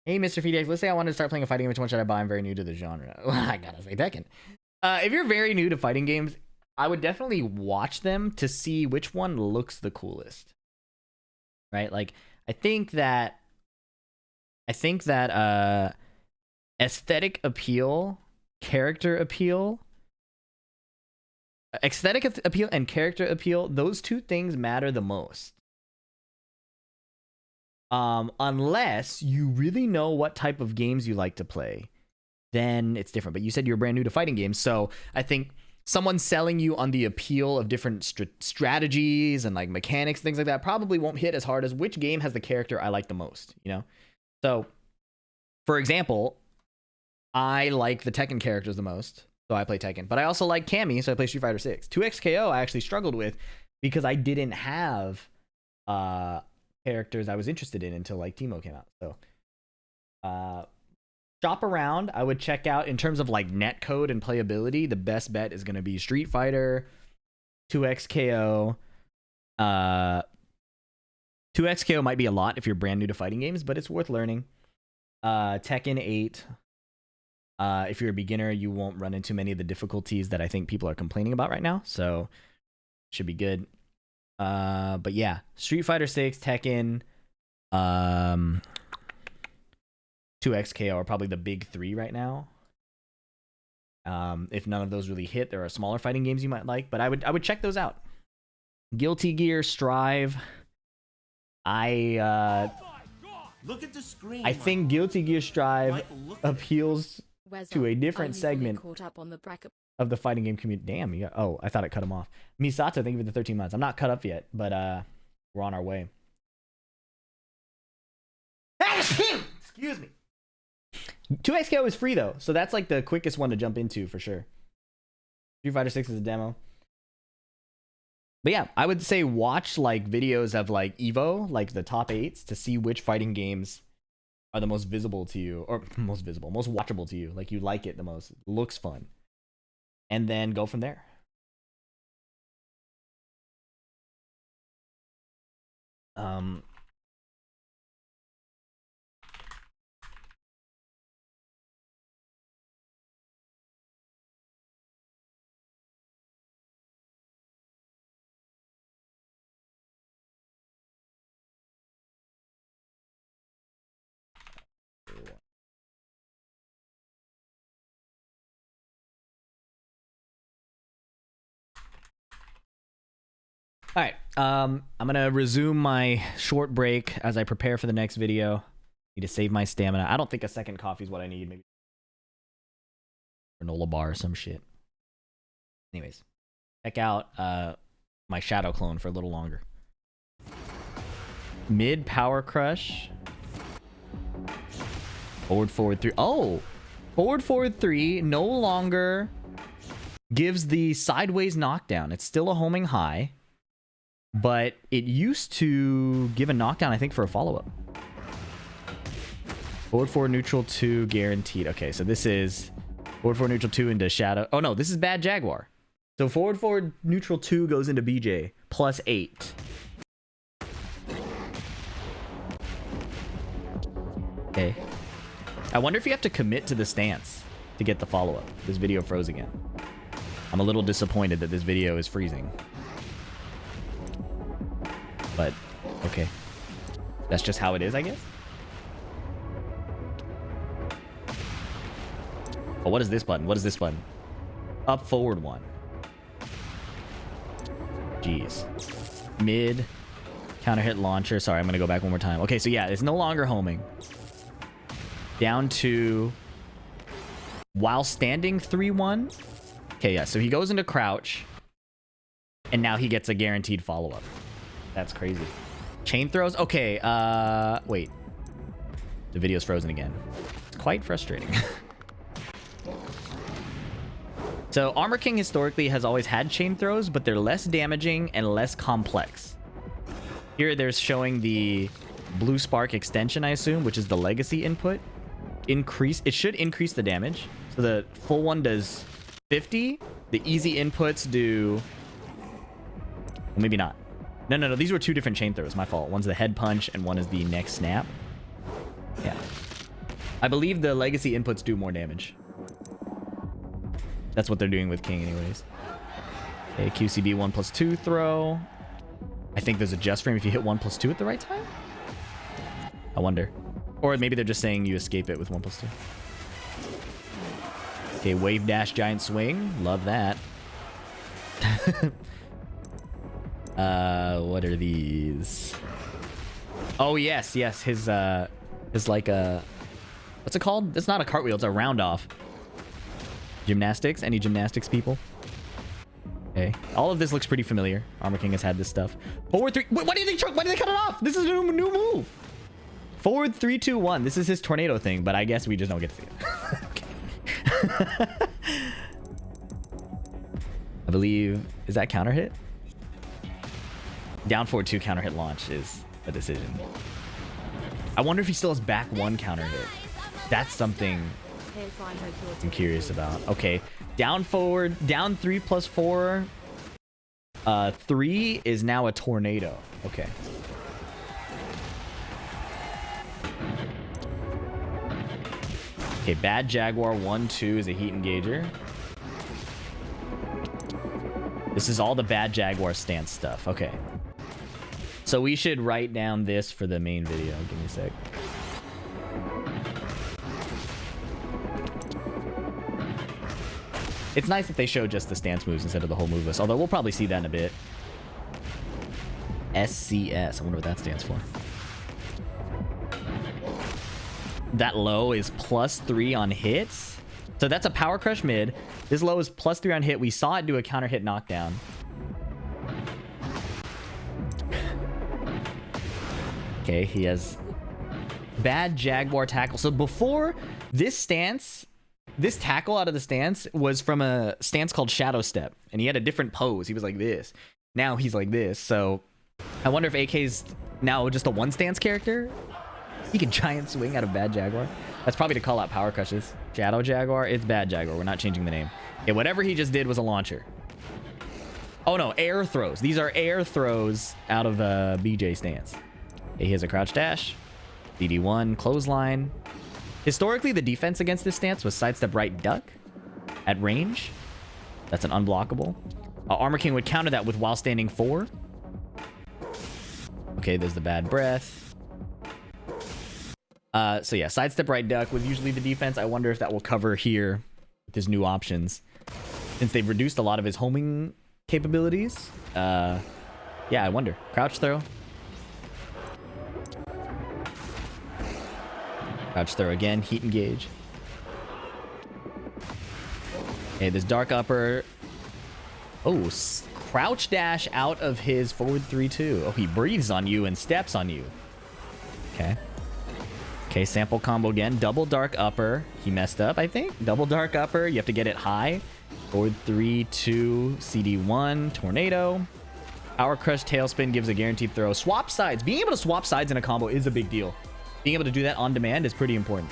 Hey, Mr. FDX, let's say I wanted to start playing a fighting game. Which one should I buy? I'm very new to the genre. I gotta say Tekken. If you're very new to fighting games, I would definitely watch them to see which one looks the coolest. Right? Like, I think that aesthetic appeal, character appeal, aesthetic appeal and character appeal, those two things matter the most. Unless you really know what type of games you like to play, then it's different. But you said you're brand new to fighting games, so I think someone selling you on the appeal of different strategies and like mechanics, things like that, probably won't hit as hard as which game has the character I like the most, you know? So, for example, I like the Tekken characters the most, so I play Tekken. But I also like Cammy, so I play Street Fighter 6. 2XKO I actually struggled with because I didn't have characters I was interested in until like Teemo came out. So, shop around. I would check out in terms of like netcode and playability. The best bet is going to be Street Fighter, 2XKO. 2XKO might be a lot if you're brand new to fighting games, but it's worth learning. Tekken 8. If you're a beginner, you won't run into many of the difficulties that I think people are complaining about right now, so should be good. But yeah, Street Fighter 6, Tekken, 2XKO are probably the big three right now. If none of those really hit, there are smaller fighting games you might like, but I would check those out. Guilty Gear, Strive. Look at the screen. I think Guilty Gear Strive appeals to a different segment of the fighting game community. Damn, you got, oh, I thought it cut him off. Misato, thank you for the 13 months. I'm not cut up yet, but we're on our way. Excuse me. 2XKO is free though, so that's like the quickest one to jump into for sure. Street Fighter 6 is a demo. But yeah, I would say watch like videos of like Evo, like the top 8s, to see which fighting games are the most visible to you, or most watchable to you. Like you like it the most, looks fun, and then go from there. All right, I'm gonna resume my short break as I prepare for the next video. Need to save my stamina. I don't think a second coffee is what I need. Maybe granola bar or some shit. Anyways, check out my Shadow clone for a little longer. Mid Power Crush. Forward 3. Oh, forward 3 no longer gives the sideways knockdown. It's still a homing high, but it used to give a knockdown, I think, for a follow-up. Forward neutral 2 guaranteed. Okay, so this is forward neutral 2 into Shadow. Oh no, this is Bad Jaguar. So forward neutral 2 goes into BJ plus 8. Okay. I wonder if you have to commit to the stance to get the follow-up. This video froze again. I'm a little disappointed that this video is freezing. But, okay. That's just how it is, I guess? Oh, what is this button? What is this button? Up, forward 1. Jeez. Mid. Counter hit launcher. Sorry, I'm going to go back one more time. Okay, so yeah, it's no longer homing. Down to while standing 3-1. Okay, yeah, so he goes into crouch, and now he gets a guaranteed follow-up. That's crazy. Chain throws? Okay, wait. The video's frozen again. It's quite frustrating. So Armor King historically has always had chain throws, but they're less damaging and less complex. Here there's showing the Blue Spark extension, I assume, which is the legacy input. It should increase the damage. So the full one does 50. The easy inputs do, well, maybe not. No, these were two different chain throws. My fault. One's the head punch and one is the neck snap. Yeah, I believe the legacy inputs do more damage. That's what they're doing with King anyways. Okay, QCB 1+2 throw. I think there's a just frame if you hit 1+2 at the right time. I wonder. Or maybe they're just saying you escape it with 1+2. Okay, wave dash giant swing. Love that. What are these? Oh yes, his like a, what's it called? It's not a cartwheel, it's a round off. Gymnastics? Any gymnastics people? Okay. All of this looks pretty familiar. Armor King has had this stuff. Forward 3. Why did they why did they cut it off? This is a new move. Forward 3, 2, 1. This is his tornado thing, but I guess we just don't get to see it. I believe, is that counter hit? Down forward 2 counter hit launch is a decision. I wonder if he still has back 1 counter hit. That's something I'm curious about. Okay, down forward, down 3 plus 4. 3 is now a tornado. Okay. Okay, bad Jaguar 1, 2 is a heat engager. This is all the bad Jaguar stance stuff. Okay. So we should write down this for the main video. Give me a sec. It's nice that they show just the stance moves instead of the whole move list, although we'll probably see that in a bit. SCS. I wonder what that stands for. That low is +3 on hits. So that's a power crush mid. This low is +3 on hit. We saw it do a counter hit knockdown. Okay, he has bad Jaguar tackle. So before this stance, this tackle out of the stance was from a stance called Shadow Step, and he had a different pose. He was like this. Now he's like this. So I wonder if AK's now just a one stance character. He can giant swing out of bad Jaguar. That's probably to call out power crushes. Shadow Jaguar, it's bad Jaguar. We're not changing the name. Yeah, whatever he just did was a launcher. Oh no, air throws. These are air throws out of BJ stance. Okay, he has a crouch dash. DD1, clothesline. Historically, the defense against this stance was sidestep right duck at range. That's an unblockable. Armor King would counter that with while standing 4. Okay, there's the bad breath. So yeah, sidestep right duck was usually the defense. I wonder if that will cover here with his new options, since they've reduced a lot of his homing capabilities. Yeah, I wonder. Crouch throw. Crouch throw again. Heat engage. Okay, this dark upper. Oh, crouch dash out of his forward 3-2. Oh, he breathes on you and steps on you. Okay. Okay, sample combo again. Double dark upper. He messed up, I think. Double dark upper. You have to get it high. Forward 3-2. CD1. Tornado. Power crush tailspin gives a guaranteed throw. Swap sides. Being able to swap sides in a combo is a big deal. Being able to do that on demand is pretty important.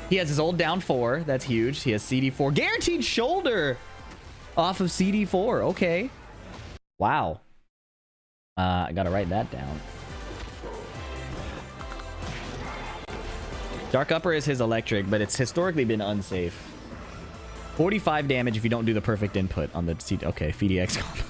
He has his old down 4. That's huge. He has CD4. Guaranteed shoulder off of CD4. Okay. Wow. I gotta write that down. Dark upper is his electric, but it's historically been unsafe. 45 damage if you don't do the perfect input on the CD. Okay, FDX combo.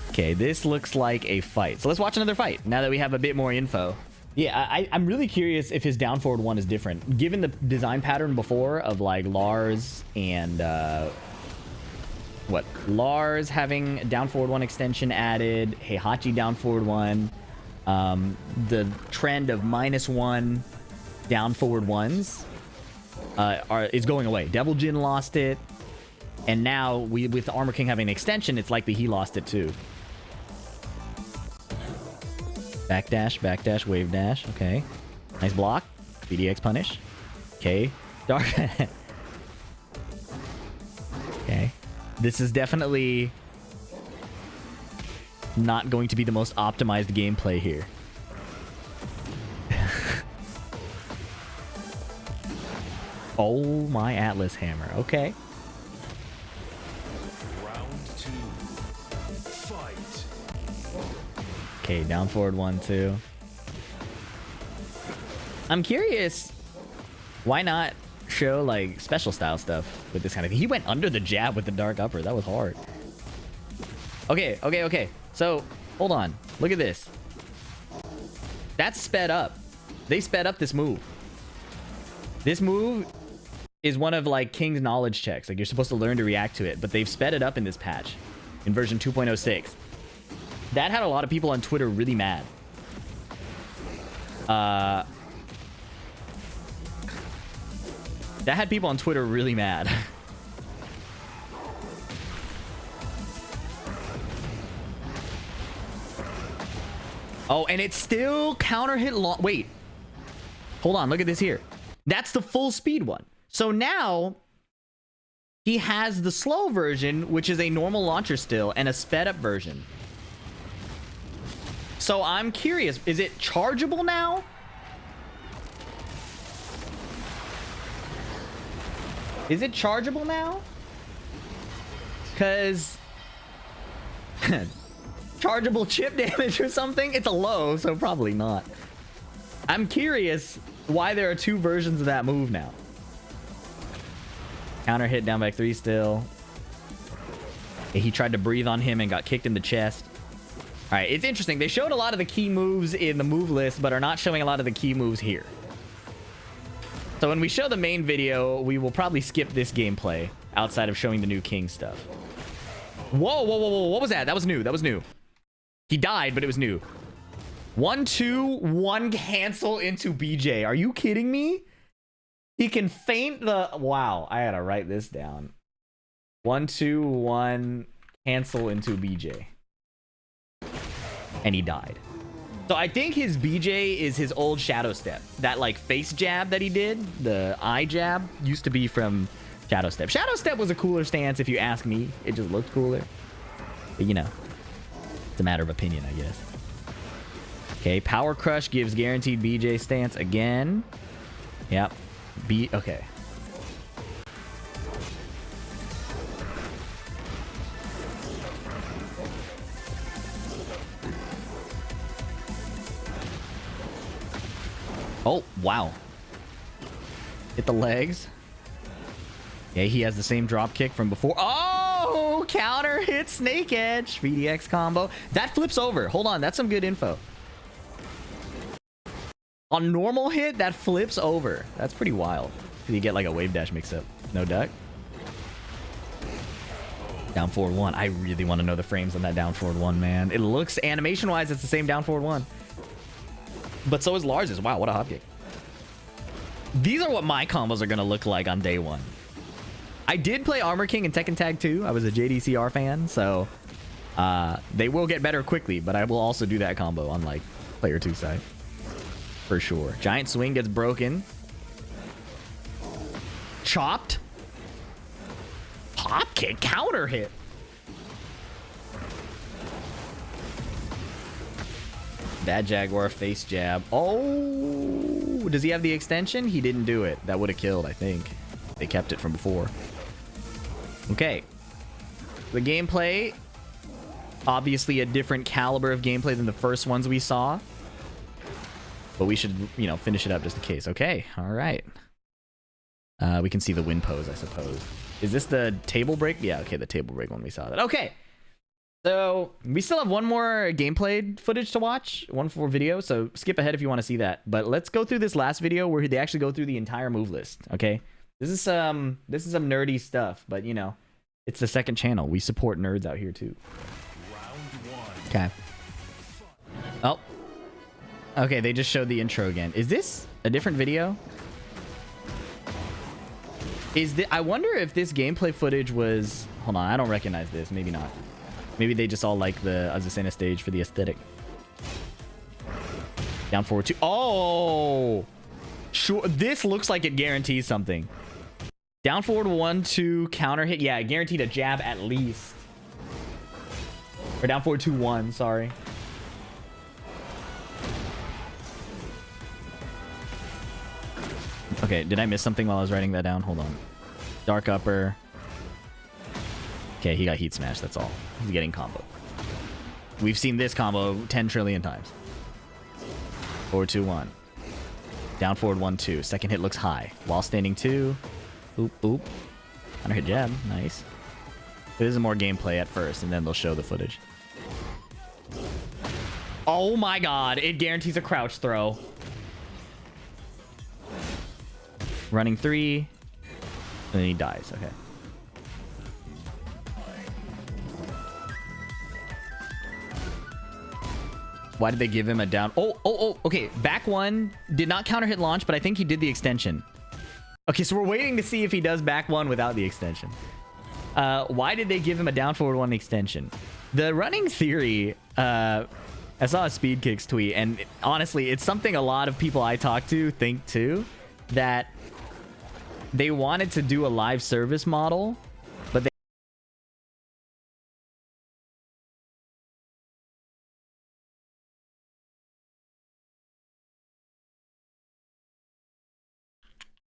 Okay, this looks like a fight. So let's watch another fight now that we have a bit more info. Yeah, I'm really curious if his down forward 1 is different. Given the design pattern before of like Lars and Lars having down forward 1 extension added, Heihachi down forward 1. The trend of -1 down forward 1s is going away. Devil Jin lost it, and now with Armor King having an extension, it's likely he lost it too. Backdash, wave dash. Okay, nice block. BDX punish. Okay, dark. Okay, this is definitely not going to be the most optimized gameplay here. Oh my Atlas hammer. Okay. Round 2. Fight. Okay, down forward 1-2. I'm curious, why not show like special style stuff with this kind of thing? He went under the jab with the dark upper. That was hard. Okay. So, hold on. Look at this. That's sped up. They sped up this move. This move is one of like King's knowledge checks. Like you're supposed to learn to react to it, but they've sped it up in this patch in version 2.06. That had a lot of people on Twitter really mad. That had people on Twitter really mad. Oh, and it's still counter hit long. Wait. Hold on. Look at this here. That's the full speed one. So now he has the slow version, which is a normal launcher still, and a sped up version. So I'm curious, is it chargeable now? Is it chargeable now? Because chargeable chip damage or something? It's a low, so probably not. I'm curious why there are two versions of that move now. Counter hit down back 3 still. He tried to breathe on him and got kicked in the chest. All right, it's interesting. They showed a lot of the key moves in the move list, but are not showing a lot of the key moves here. So when we show the main video, we will probably skip this gameplay outside of showing the new King stuff. Whoa, whoa, whoa, whoa. What was that? That was new. That was new. He died, but it was new. 1, 2, 1 cancel into BJ. Are you kidding me? He can feint the... Wow, I gotta write this down. 1, 2, 1 cancel into BJ. And he died. So I think his BJ is his old Shadow Step. That like face jab that he did, the eye jab, used to be from Shadow Step. Shadow Step was a cooler stance if you ask me. It just looked cooler. But you know, it's a matter of opinion, I guess. Okay, Power Crush gives guaranteed BJ stance again. Yep. Okay. Oh, wow. Hit the legs. Yeah, he has the same drop kick from before. Oh, counter hit Snake Edge. VDX combo. That flips over. Hold on, that's some good info. On normal hit, that flips over. That's pretty wild. Did you get like a wave dash mix up? No duck? Down forward 1. I really want to know the frames on that down forward 1, man. It looks, animation-wise, it's the same down forward 1. But so is Lars's. Wow, what a hop kick. These are what my combos are going to look like on day 1. I did play Armor King and Tekken Tag 2. I was a JDCR fan, so they will get better quickly, but I will also do that combo on like player 2 side. For sure. Giant swing gets broken. Chopped. Pop kick. Counter hit. Bad Jaguar face jab. Oh, does he have the extension? He didn't do it. That would have killed, I think. They kept it from before. Okay. The gameplay, obviously a different caliber of gameplay than the first ones we saw. But we should, you know, finish it up just in case. Okay, all right. We can see the win pose, I suppose. Is this the table break? Yeah, okay, the table break one we saw that. Okay. So we still have one more gameplay footage to watch, one more video. So skip ahead if you want to see that. But let's go through this last video where they actually go through the entire move list. Okay, this is some nerdy stuff, but you know, it's the second channel. We support nerds out here too. Okay. Oh. Okay, they just showed the intro again. Is this a different video? I wonder if this gameplay footage was... Hold on, I don't recognize this. Maybe not. Maybe they just all like the Azucena stage for the aesthetic. Down forward 2. Oh! Sure, this looks like it guarantees something. Down forward 1, 2, counter hit. Yeah, guaranteed a jab at least. Or down forward 2, 1, sorry. Okay, did I miss something while I was writing that down? Hold on. Dark upper. Okay, he got heat smash, that's all. He's getting combo. We've seen this combo 10 trillion times. Forward 2, 1. Down forward 1, 2. Second hit looks high. While standing 2. Oop, oop. Counter hit jab. Nice. This is more gameplay at first, and then they'll show the footage. Oh my god, it guarantees a crouch throw. Running 3. And then he dies. Okay. Why did they give him a down? Oh, okay. Back 1 did not counter hit launch, but I think he did the extension. Okay, so we're waiting to see if he does back 1 without the extension. Why did they give him a down forward 1 extension? The running theory I saw a Speed Kicks tweet, and honestly, it's something a lot of people I talk to think too, that they wanted to do a live service model, but they...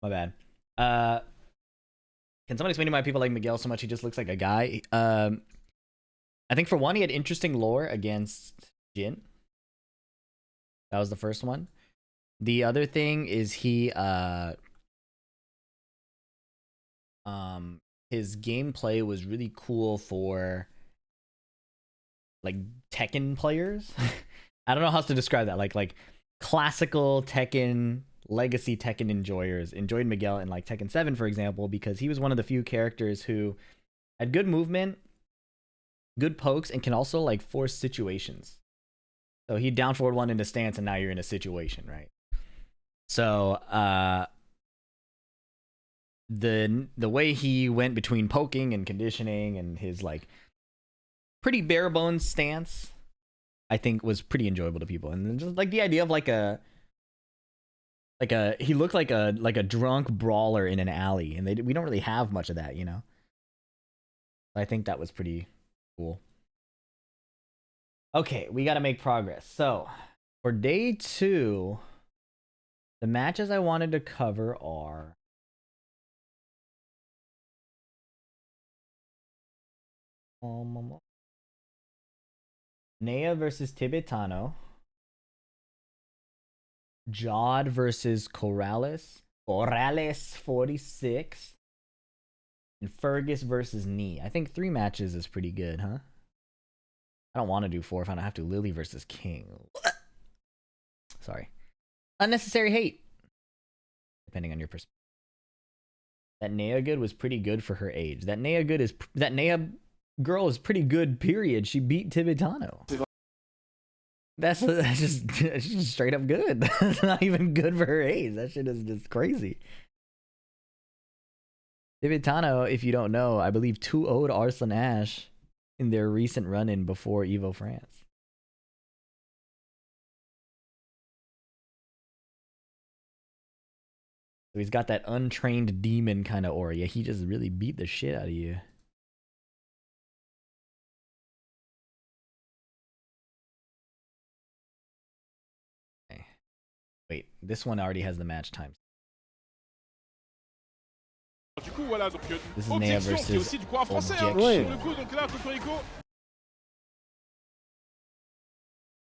My bad. Can someone explain to why people like Miguel so much? He just looks like a guy. I think for one, he had interesting lore against Jin. That was the first one. The other thing is his gameplay was really cool for like Tekken players. I don't know how else to describe that. Like classical Tekken, legacy Tekken enjoyers enjoyed Miguel in like Tekken 7, for example, because he was one of the few characters who had good movement, good pokes, and can also like force situations. So he down forward one into stance, and now you're in a situation, right? So the way he went between poking and conditioning and his like pretty bare bones stance, I think was pretty enjoyable to people. And then just like the idea of he looked like a drunk brawler in an alley, and we don't really have much of that, you know. I think that was pretty cool. Okay, we got to make progress. So for day 2, the matches I wanted to cover are Nea versus Tibetano, Jod versus Corrales 46, and Fergus versus Knee. I think 3 matches is pretty good, huh? I don't want to do 4 if I don't have to. Lily versus King. Sorry. Unnecessary hate. Depending on your perspective. That Nea good was pretty good for her age. That Nea girl is pretty good, period. She beat Tibetano. That's just straight up good. That's not even good for her age. That shit is just crazy. Tibetano, if you don't know, I believe 2-0'd Arslan Ash in their recent run-in before Evo France. So he's got that untrained demon kind of aura. Yeah, he just really beat the shit out of you. Okay. Wait, this one already has the match times. Du coup, voilà, donc This is Nea versus qui est aussi du coup un français, hein, Ouais. sur le coup, donc là, Cocorico.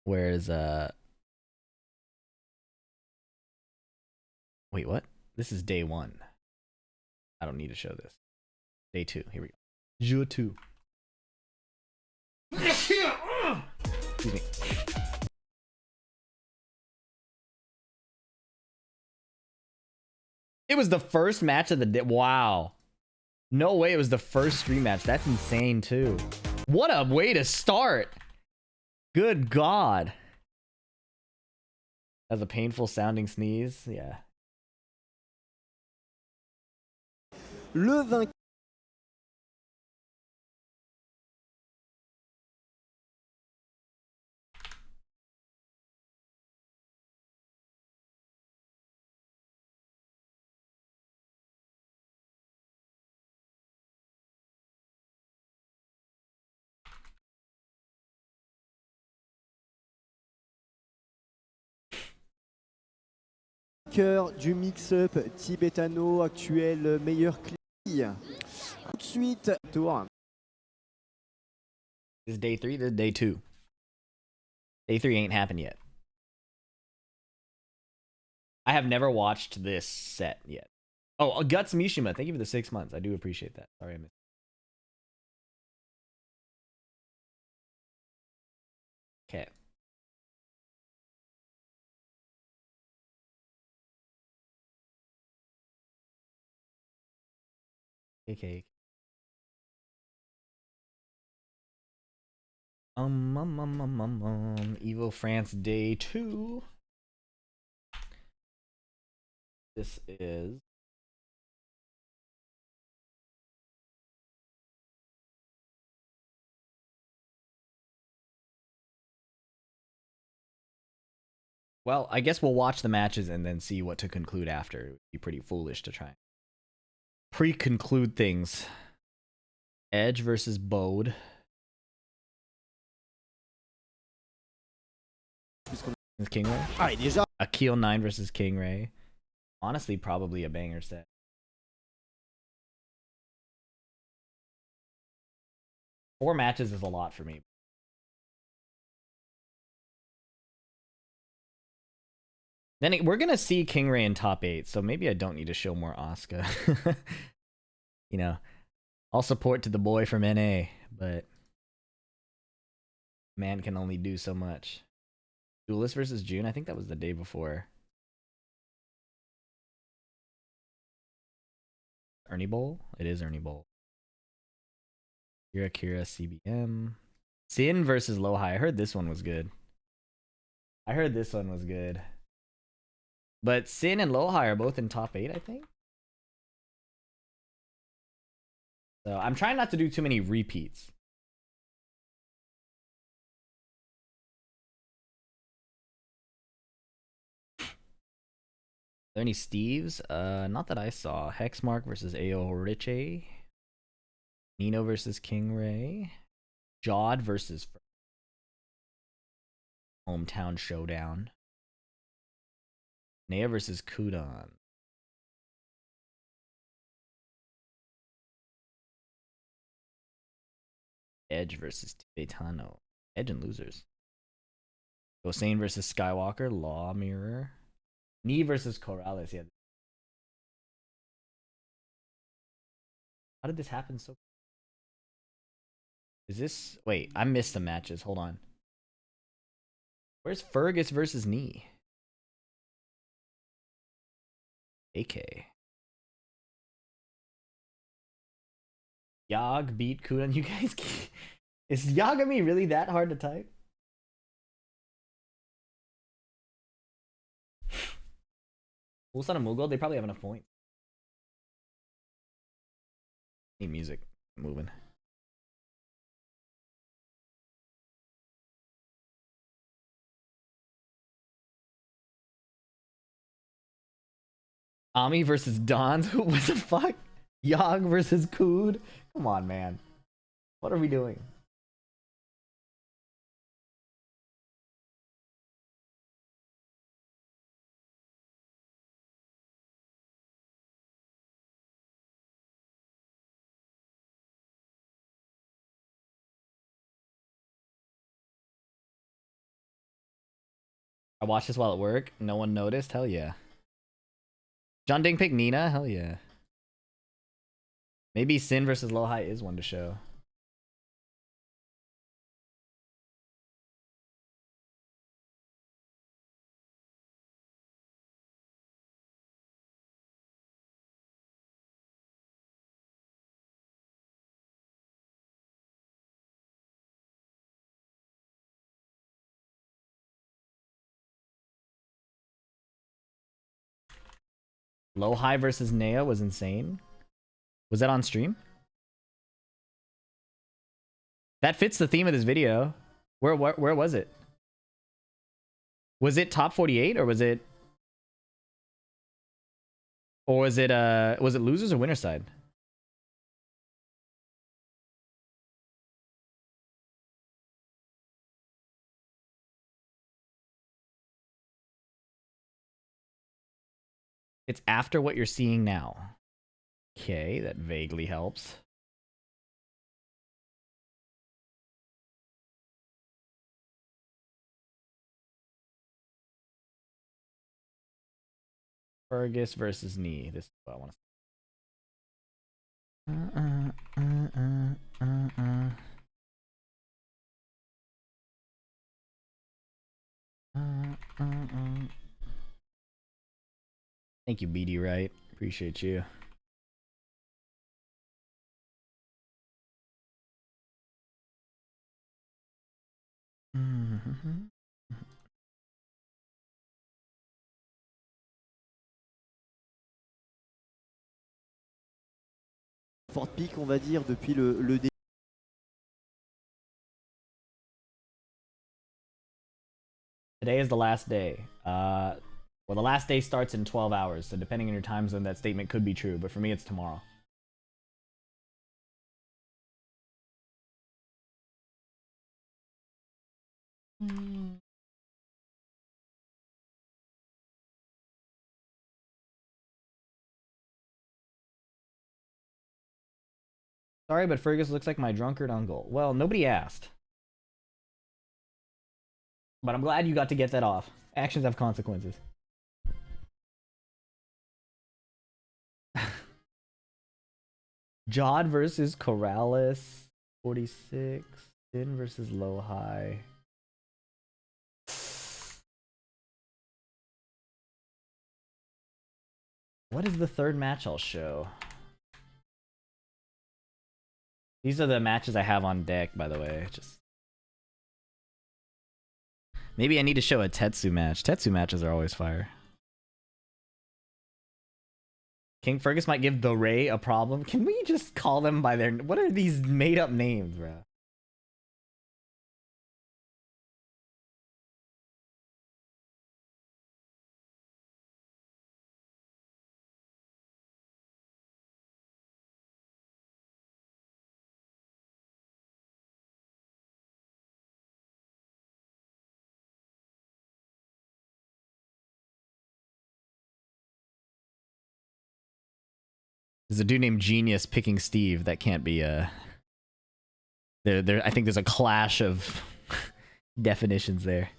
Whereas, wait, what? This is day 1. I don't need to show this. Day 2. Here we go. Jour 2. Excuse me. It was the first match of the day. Wow. No way it was the first stream match. That's insane, too. What a way to start. Good God. That's a painful sounding sneeze. Yeah. Le vainqueur. Du mix-up tibetano, actuel meilleur client. Tout de suite, tour. This is day 3. This is day 2. Day 3 ain't happened yet. I have never watched this set yet. Oh, Guts Mishima, thank you for the 6 months. I do appreciate that. Sorry I missed. Okay. Okay. Evo France day 2. This is Well, I guess we'll watch the matches and then see what to conclude after. It would be pretty foolish to try and pre-conclude things. Edge versus Bode. With King Ray? Allez, déjà. Akil 9 versus King Ray. Honestly, probably a banger set. Four matches is a lot for me. Then we're gonna see King Ray in top 8, so maybe I don't need to show more Asuka. You know, all support to the boy from NA, but man can only do so much. Duelist versus June, I think that was the day before. Ernie Bowl? It is Ernie Bowl. Kira CBM. Sin versus Low High. I heard this one was good. But Sin and Low High are both in top 8, I think. So I'm trying not to do too many repeats. Are there any Steves? Not that I saw. Hexmark versus AO Richie. Nino versus King Ray. Jod versus Hometown Showdown. Nea versus Kudon. Edge versus Tibetano. Edge and losers. Hossein versus Skywalker. Law Mirror. Knee versus Corrales. Yeah. How did this happen so? Is this? Wait, I missed the matches. Hold on. Where's Fergus versus Knee? AK. Yag beat Kudon. You guys, is Yagami really that hard to type? Ulsan and Mughal, they probably have enough points. Need music. Moving. Ami versus Dons. What the fuck? Yog versus Kood. Come on, man. What are we doing? I watched this while at work. No one noticed. Hell yeah. John Ding picked Nina. Hell yeah. Maybe Sin versus Low High is one to show. Low High versus Nea was insane. Was that on stream? That fits the theme of this video. Where was it? Was it top 48 or was it losers or winner side? It's after what you're seeing now. Okay, that vaguely helps. Fergus versus Knee. This is what I want to. Thank you, BD Wright. Appreciate you. Fort pique, on va dire, depuis le début. Today is the last day. Well, the last day starts in 12 hours, so depending on your time zone, that statement could be true, but for me, it's tomorrow. Sorry, but Fergus looks like my drunkard uncle. Well, nobody asked. But I'm glad you got to get that off. Actions have consequences. Jod versus Corrales. 46. Sin versus Low High. What is the third match I'll show? These are the matches I have on deck, by the way. Just maybe I need to show a Tetsu match. Tetsu matches are always fire. King Fergus might give the Ray a problem. Can we just call them by their... What are these made up names, bro? There's a dude named Genius picking Steve. That can't be a... I think there's a clash of definitions there.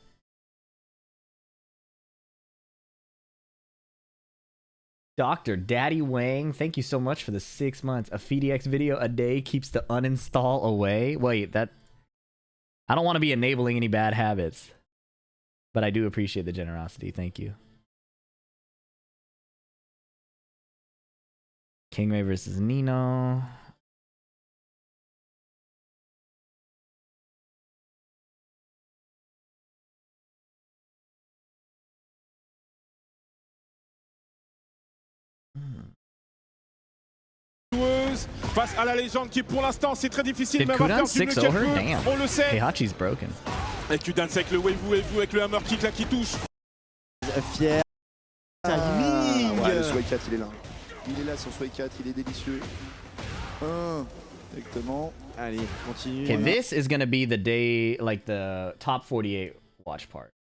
Dr. Daddy Wang, thank you so much for the 6 months. A FDX video a day keeps the uninstall away. Wait, that... I don't want to be enabling any bad habits. But I do appreciate the generosity. Thank you. Kingray versus Nino. Face à la légende qui pour l'instant c'est très difficile Did mais va Kudan faire du mieux 6-0 qu'elle her? peut, Damn. on le sait. Heihachi's broken. Et Kudan avec le wave avec le hammer kick là qui touche. Fier. Timing. Ouais, le Sway 4 il est là. Il est là son Sway 4, il est délicieux. Exactement. Allez, continue. Okay, this is gonna be the day, like the top 48 watch part.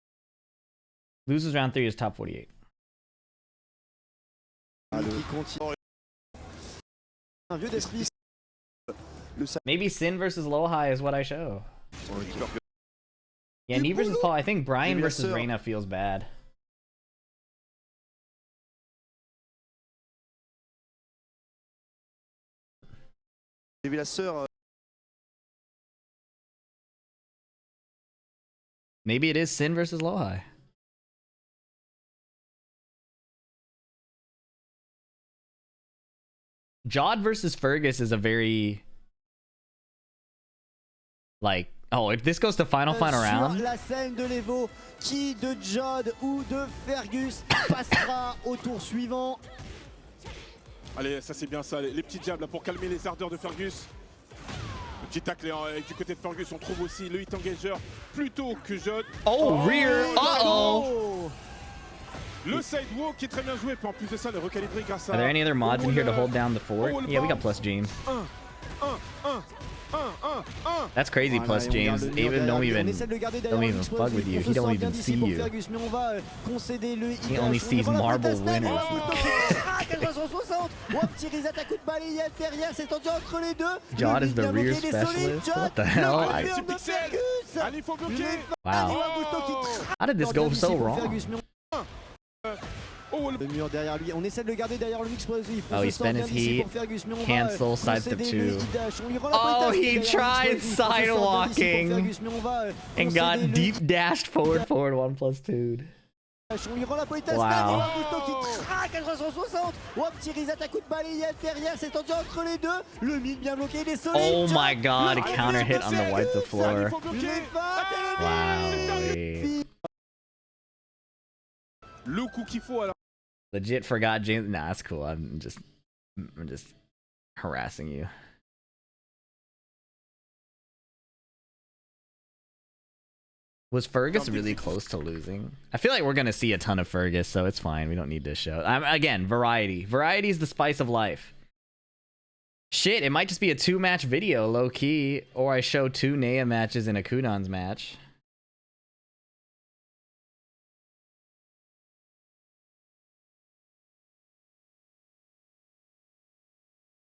Loses round 3 is top 48. Un vieux d'esprit. Maybe Sin versus Low High is what I show. Yeah, Knee versus Paul. I think Brian versus Reina feels bad. J'ai vu la sœur. Maybe it is Sin versus Low High. Jod versus Fergus is a very... Like, oh, if this goes to final round... La scène de l'Evo, qui de Jod ou de Fergus passera au tour suivant. Allez, ça c'est bien ça, les petits diables là, pour calmer les ardeurs de Fergus. Le petit tacle du côté de Fergus, on trouve aussi le hit engager plutôt que Jod. Oh, rear! Uh-oh! Le sidewalk qui est très bien joué, puis en plus de ça, le recalibré grâce à... Are there any other mods in here to hold down the fort? Yeah, we got plus James. That's crazy, plus James. Even don't even fuck with you. He don't even see you. He only sees marble winners. Jod is the rear specialist? What the hell? Wow. How did this go so wrong? Le mur derrière lui, on essaie de le garder derrière le explosif. Oh, he spent his heat. Cancel, sidestep 2. Oh, he tried sidewalking and got deep dashed forward 1+2. Wow. Oh my god, a counter hit on the wipe the floor. Wow. Le coup qu'il faut alors. Legit forgot James. Nah, that's cool. I'm just harassing you. Was Fergus really close to losing? I feel like we're gonna see a ton of Fergus, so it's fine. We don't need to show. Again, variety. Variety is the spice of life. Shit, it might just be a 2-match video, low key, or I show 2 Nea matches in a Kudans match.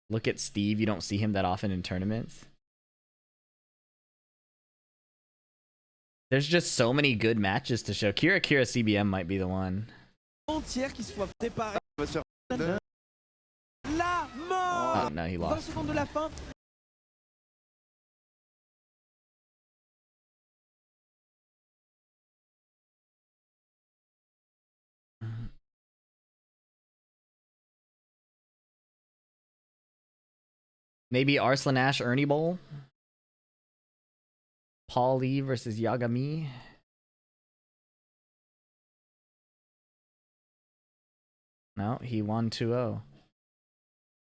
Look at Steve. You don't see him that often in tournaments. There's just so many good matches to show. Kira CBM might be the one. Entière qui soit préparée. La mort. Oh, no, he lost. 20 secondes de la fin. Maybe Arslan Ash Ernie Bowl. Paul Lee versus Yagami. No, he won 2-0.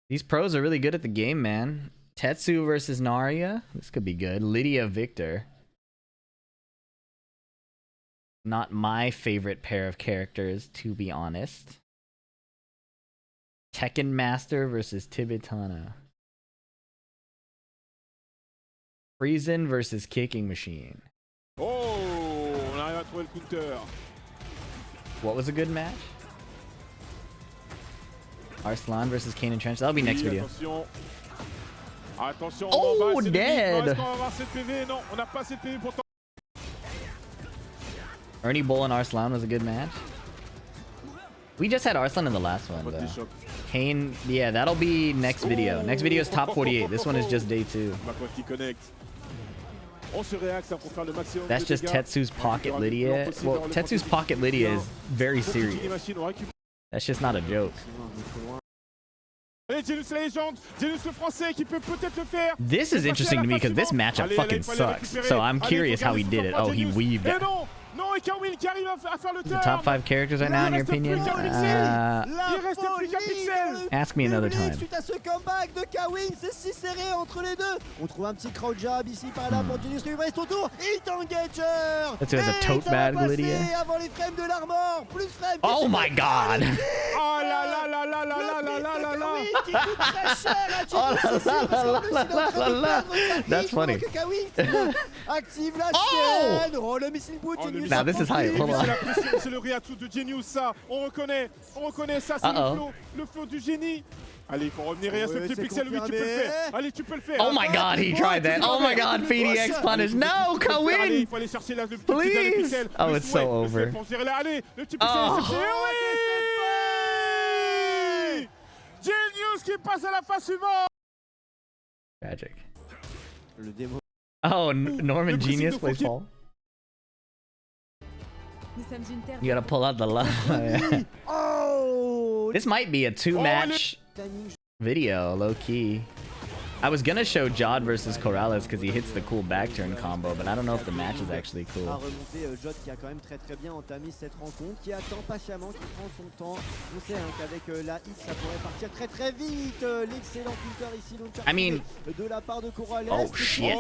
These pros are really good at the game, man. Tetsu versus Narya. This could be good. Lydia Victor. Not my favorite pair of characters, to be honest. Tekken Master versus Tibetana. Friesen versus Kicking Machine. Oh, on arrive à trouver le counter. What was a good match? Arslan versus Kane and Trench. That'll be next video. Attention. Attention, oh, dead. Ernie Bull and Arslan was a good match. We just had Arslan in the last one, though. Kane, yeah, that'll be next video. Next video is top 48. This one is just day 2. That's just Tetsu's Pocket Lydia. Well, Tetsu's Pocket Lydia is very serious. That's just not a joke. This is interesting to me because this matchup fucking sucks. So I'm curious how he did it. Oh, he weaved it. The top 5 characters right now, in your opinion? Ask me another time. Suite à ce comeback de Kawin, c'est si serré entre les deux. On trouve un petit crowd jab ici par là pour Genius qui lui reste autour. Hit engager. That's a tote bag, Lydia. Avant les frames de l'armor, plus frames. Oh my god. Oh là là là là là là là là là. Qui coûte très cher à Genius. That's funny. Active la chaîne. Oh, le missile boot. Now this is hype. Hold on. C'est le réatout de Genius, ça. On reconnaît ça, c'est le flow du génie. Allez, il faut revenir à ce petit pixel, oui, tu peux le faire. Allez, tu peux le faire. Oh my god, he tried that. Oh my god, PDX punish. No, Kawin. Allez, il faut aller chercher le petit pixel. Oh, it's so over. Allez, le petit pixel est cherché. Oui! Genius qui passe à la phase suivante. Tragic. Le démo. Oh, Norman Genius plays Paul. You gotta pull out the love. Oh! This might be a 2-match video, low key. I was gonna show Jod versus Corrales because he hits the cool back turn combo, but I don't know if the match is actually cool. Jod qui a quand même très bien entamé cette rencontre, qui attend patiemment, qui prend son temps. On sait qu'avec la hit, ça pourrait partir très vite. L'excellent counter ici, donc I mean, de la part de Corrales. Oh shit!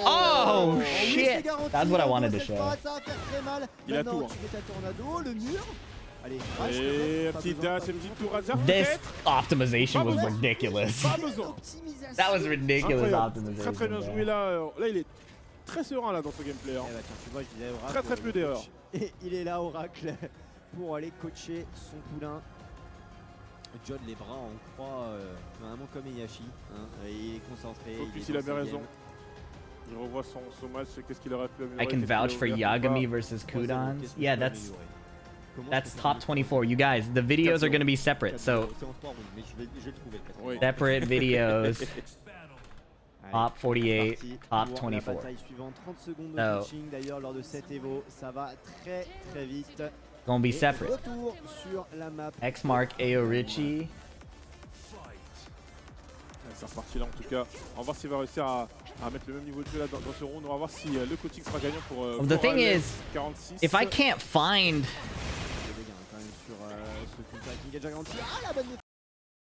Oh shit! That's what I wanted to show. Ça va faire très mal. Maintenant, tu mets ta tornado, le mur. Allez, petit dash, un petit tour hasard. This optimization was ridiculous. That was ridiculous optimization. Très bien joué là. Là, il est très serein là dans ce gameplay. Tu vois, je disais Oracle. Très peu d'erreurs. Et il est là, Oracle, pour aller coacher son poulain. Jod les bras en croix, vraiment comme Eyashi. Il est concentré. Focus, il avait raison. Il revoit son match, qu'est-ce qu'il aurait pu améliorer. I can vouch for Yagami versus Kudans. Yeah, that's top 24. You guys, the videos are going to be separate, so separate videos. Top 48, top 24. So, gonna be separate. X Mark Ao Richie. C'est reparti là en tout cas. On va voir s'il va réussir à mettre le même niveau de jeu là dans ce round. On va voir si le coaching sera gagnant pour The thing is, 46. if I can't find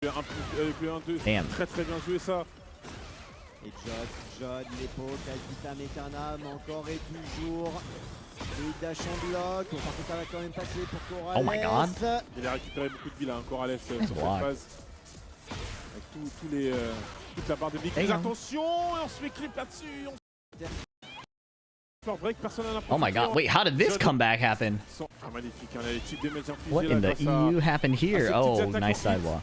le 1-2, très bien joué ça. Et Jod, l'épaule, Vita Meternam, encore et toujours Le dash en bloc. Bon, par contre, ça va quand même passer pour Corrales. Oh my god. Il a récupéré beaucoup de billes, hein, Corrales sur cette phase. Avec toute la barre de big. Attention, on se fait clip là-dessus. Break, Oh my god, wait, how did this comeback happen? Ah, magnifique, hein, les types damage infligés. What in the EU happened here? Oh, nice sidewalk.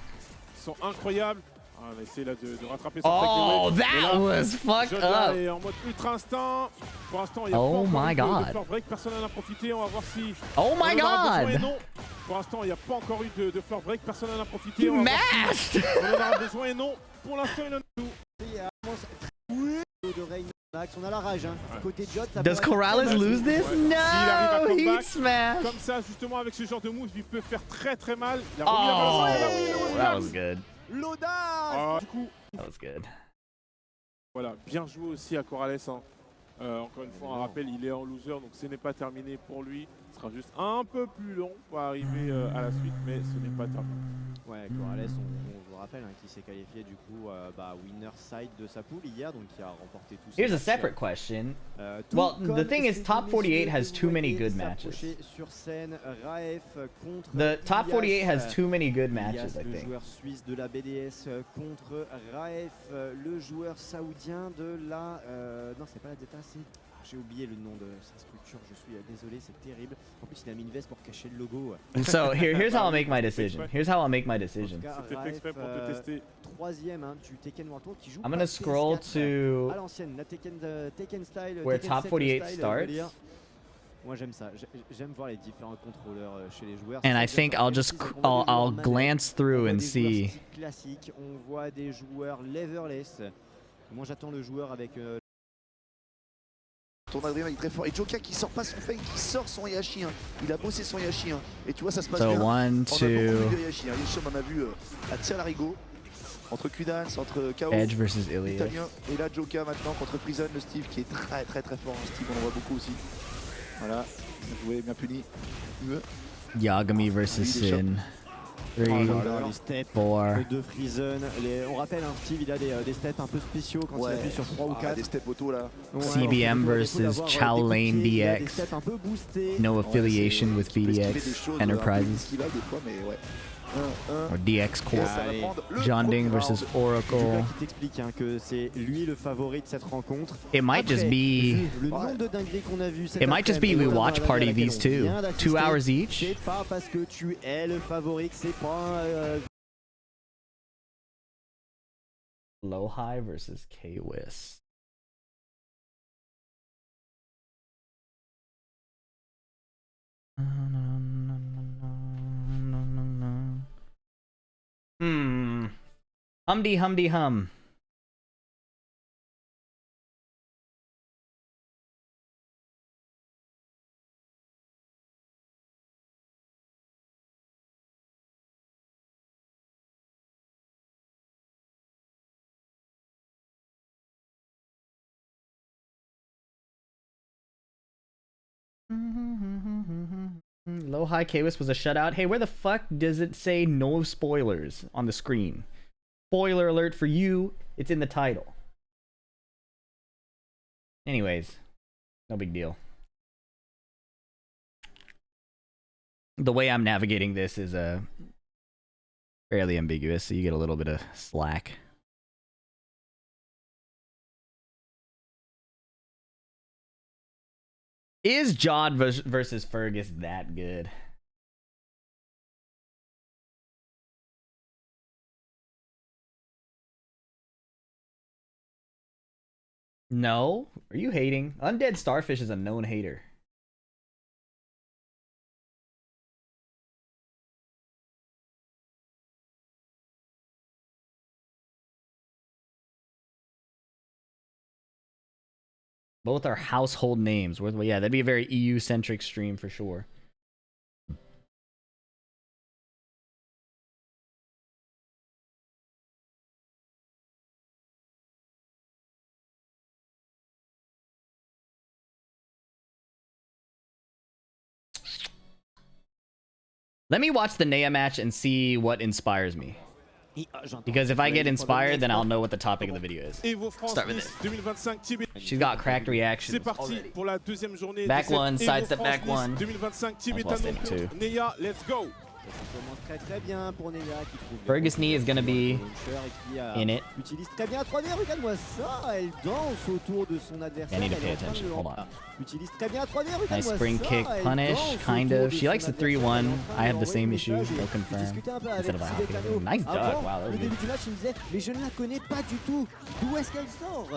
Ils sont incroyables. Ah, on a essayé là de rattraper son Oh, that was fucked up. est en mode ultra instinct. Pour l'instant, il y a oh pas my encore eu god. de floor break. Personne n'en a profité. On va voir si. Oh my on en aura besoin et god. non. Pour l'instant, il n'y a pas encore eu de floor break. Personne n'en a profité. He On va voir mashed. si on en aura besoin et non. Pour l'instant, il en a tout. De Reign Max, on a la rage. Hein. Côté Jot, ça Does Corrales lose this? No, he smashed. Comme ça, justement, avec ce genre de move, il peut faire très très mal. Il a Oh, that was good. l'audace. Du coup, That was good. voilà, bien joué aussi à Corrales. Hein. Encore une fois, un rappel, il est en loser, donc ce n'est pas terminé pour lui. Ce sera juste un peu plus long pour arriver à la suite, mais ce n'est pas terminé. Ouais, Corrales, on vous rappelle, hein, qui s'est qualifié du coup winner side de sa poule hier, donc qui a remporté tout. Here's a separate question. Well, the thing is, top 48 has too many good matches. Sur scène, Raef contre The top 48 has Ilias. too many good matches, I Le think. joueur suisse de la BDS contre Raef, le joueur saoudien de la... non, c'est pas la Zeta, c'est... J'ai oublié le nom de sa structure, je suis désolé, c'est terrible. En plus, il a mis une veste pour cacher le logo. So here's how I'll make my decision. Here's how I'll make my decision. C'était fait exprès pour te tester. Troisième hein, du Tekken World Tour qui joue I'm gonna scroll to à l'ancienne, la Tekken style. where Tekken top 48 style, starts. Moi j'aime ça, j'aime voir les différents contrôleurs chez les joueurs. And I think I'll just I'll glance through and see. Classique, on voit des joueurs leverless. Moi j'attends le joueur avec Ton Adrien est très fort. Et Joka qui sort pas son fake, qui sort son Yashi. Hein. Il a bossé son Yashi. Hein. Et tu vois, ça se passe So bien. one, On a beaucoup two. vu de Yashi. Hein. Yashi, on en a vu à tir larigot. Entre Kudans, entre Chaos, Edge versus Ilias. Italien. Et là, Joka maintenant contre Prison, le Steve qui est très fort. Hein. Steve, on le voit beaucoup aussi. Voilà, bien joué, bien puni. Yagami versus Sin. 3, les steps 4. de Prison. On rappelle, hein, Steve, il a des steps un peu spéciaux quand il appuie sur 3 ou 4. Des steps auto là. CBM versus Chow Lane BX. No affiliation with VDX Enterprises. Or DX Corp. John Ding versus Oracle. Qui t'explique hein, que c'est lui le favori de cette rencontre. It might just be. Le nombre de dingueries qu'on a vu. It might just be we watch party these two. 2 hours each. C'est pas parce que tu es le favori que c'est pas. Low High versus K-Wiss. Humdy humdy hum. Low High K-Wiss was a shutout. Hey, where the fuck does it say no spoilers on the screen? Spoiler alert for you, it's in the title. Anyways, no big deal. The way I'm navigating this is fairly ambiguous, so you get a little bit of slack. Is Jod versus Fergus that good? No? Are you hating? Undead Starfish is a known hater. Both are household names. Yeah, that'd be a very EU-centric stream for sure. Let me watch the Nea match and see what inspires me. Because if I get inspired, then I'll know what the topic of the video is. Evo France Start with Nice 2025 Tibet. She's got cracked reactions. C'est parti pour la deuxième journée. Back de one, cette side Evo step France back Nice one. 2025 Tibet That's well standing pour Neya, let's go. Ça commence très très bien pour Neya qui trouve Fergus Knee is gonna be in it. Utilise très bien 3D, regarde-moi ça, elle danse autour de son adversaire. I need to elle pay est en train de attention. le- Hold on. Utilise très bien 3D, regarde-moi Nice ça. spring kick elle punish, danse kind autour of. de She likes son the 3-1. adversaire, elle est en train I de have the lui same envoyer issue, le message no et confirm. je discutais un peu avec Instead of a Tibet happy. Tano Nice duck, avant wow, that was le good. début du match, il me disait mais je ne la connais pas du tout. D'où est-ce qu'elle sort?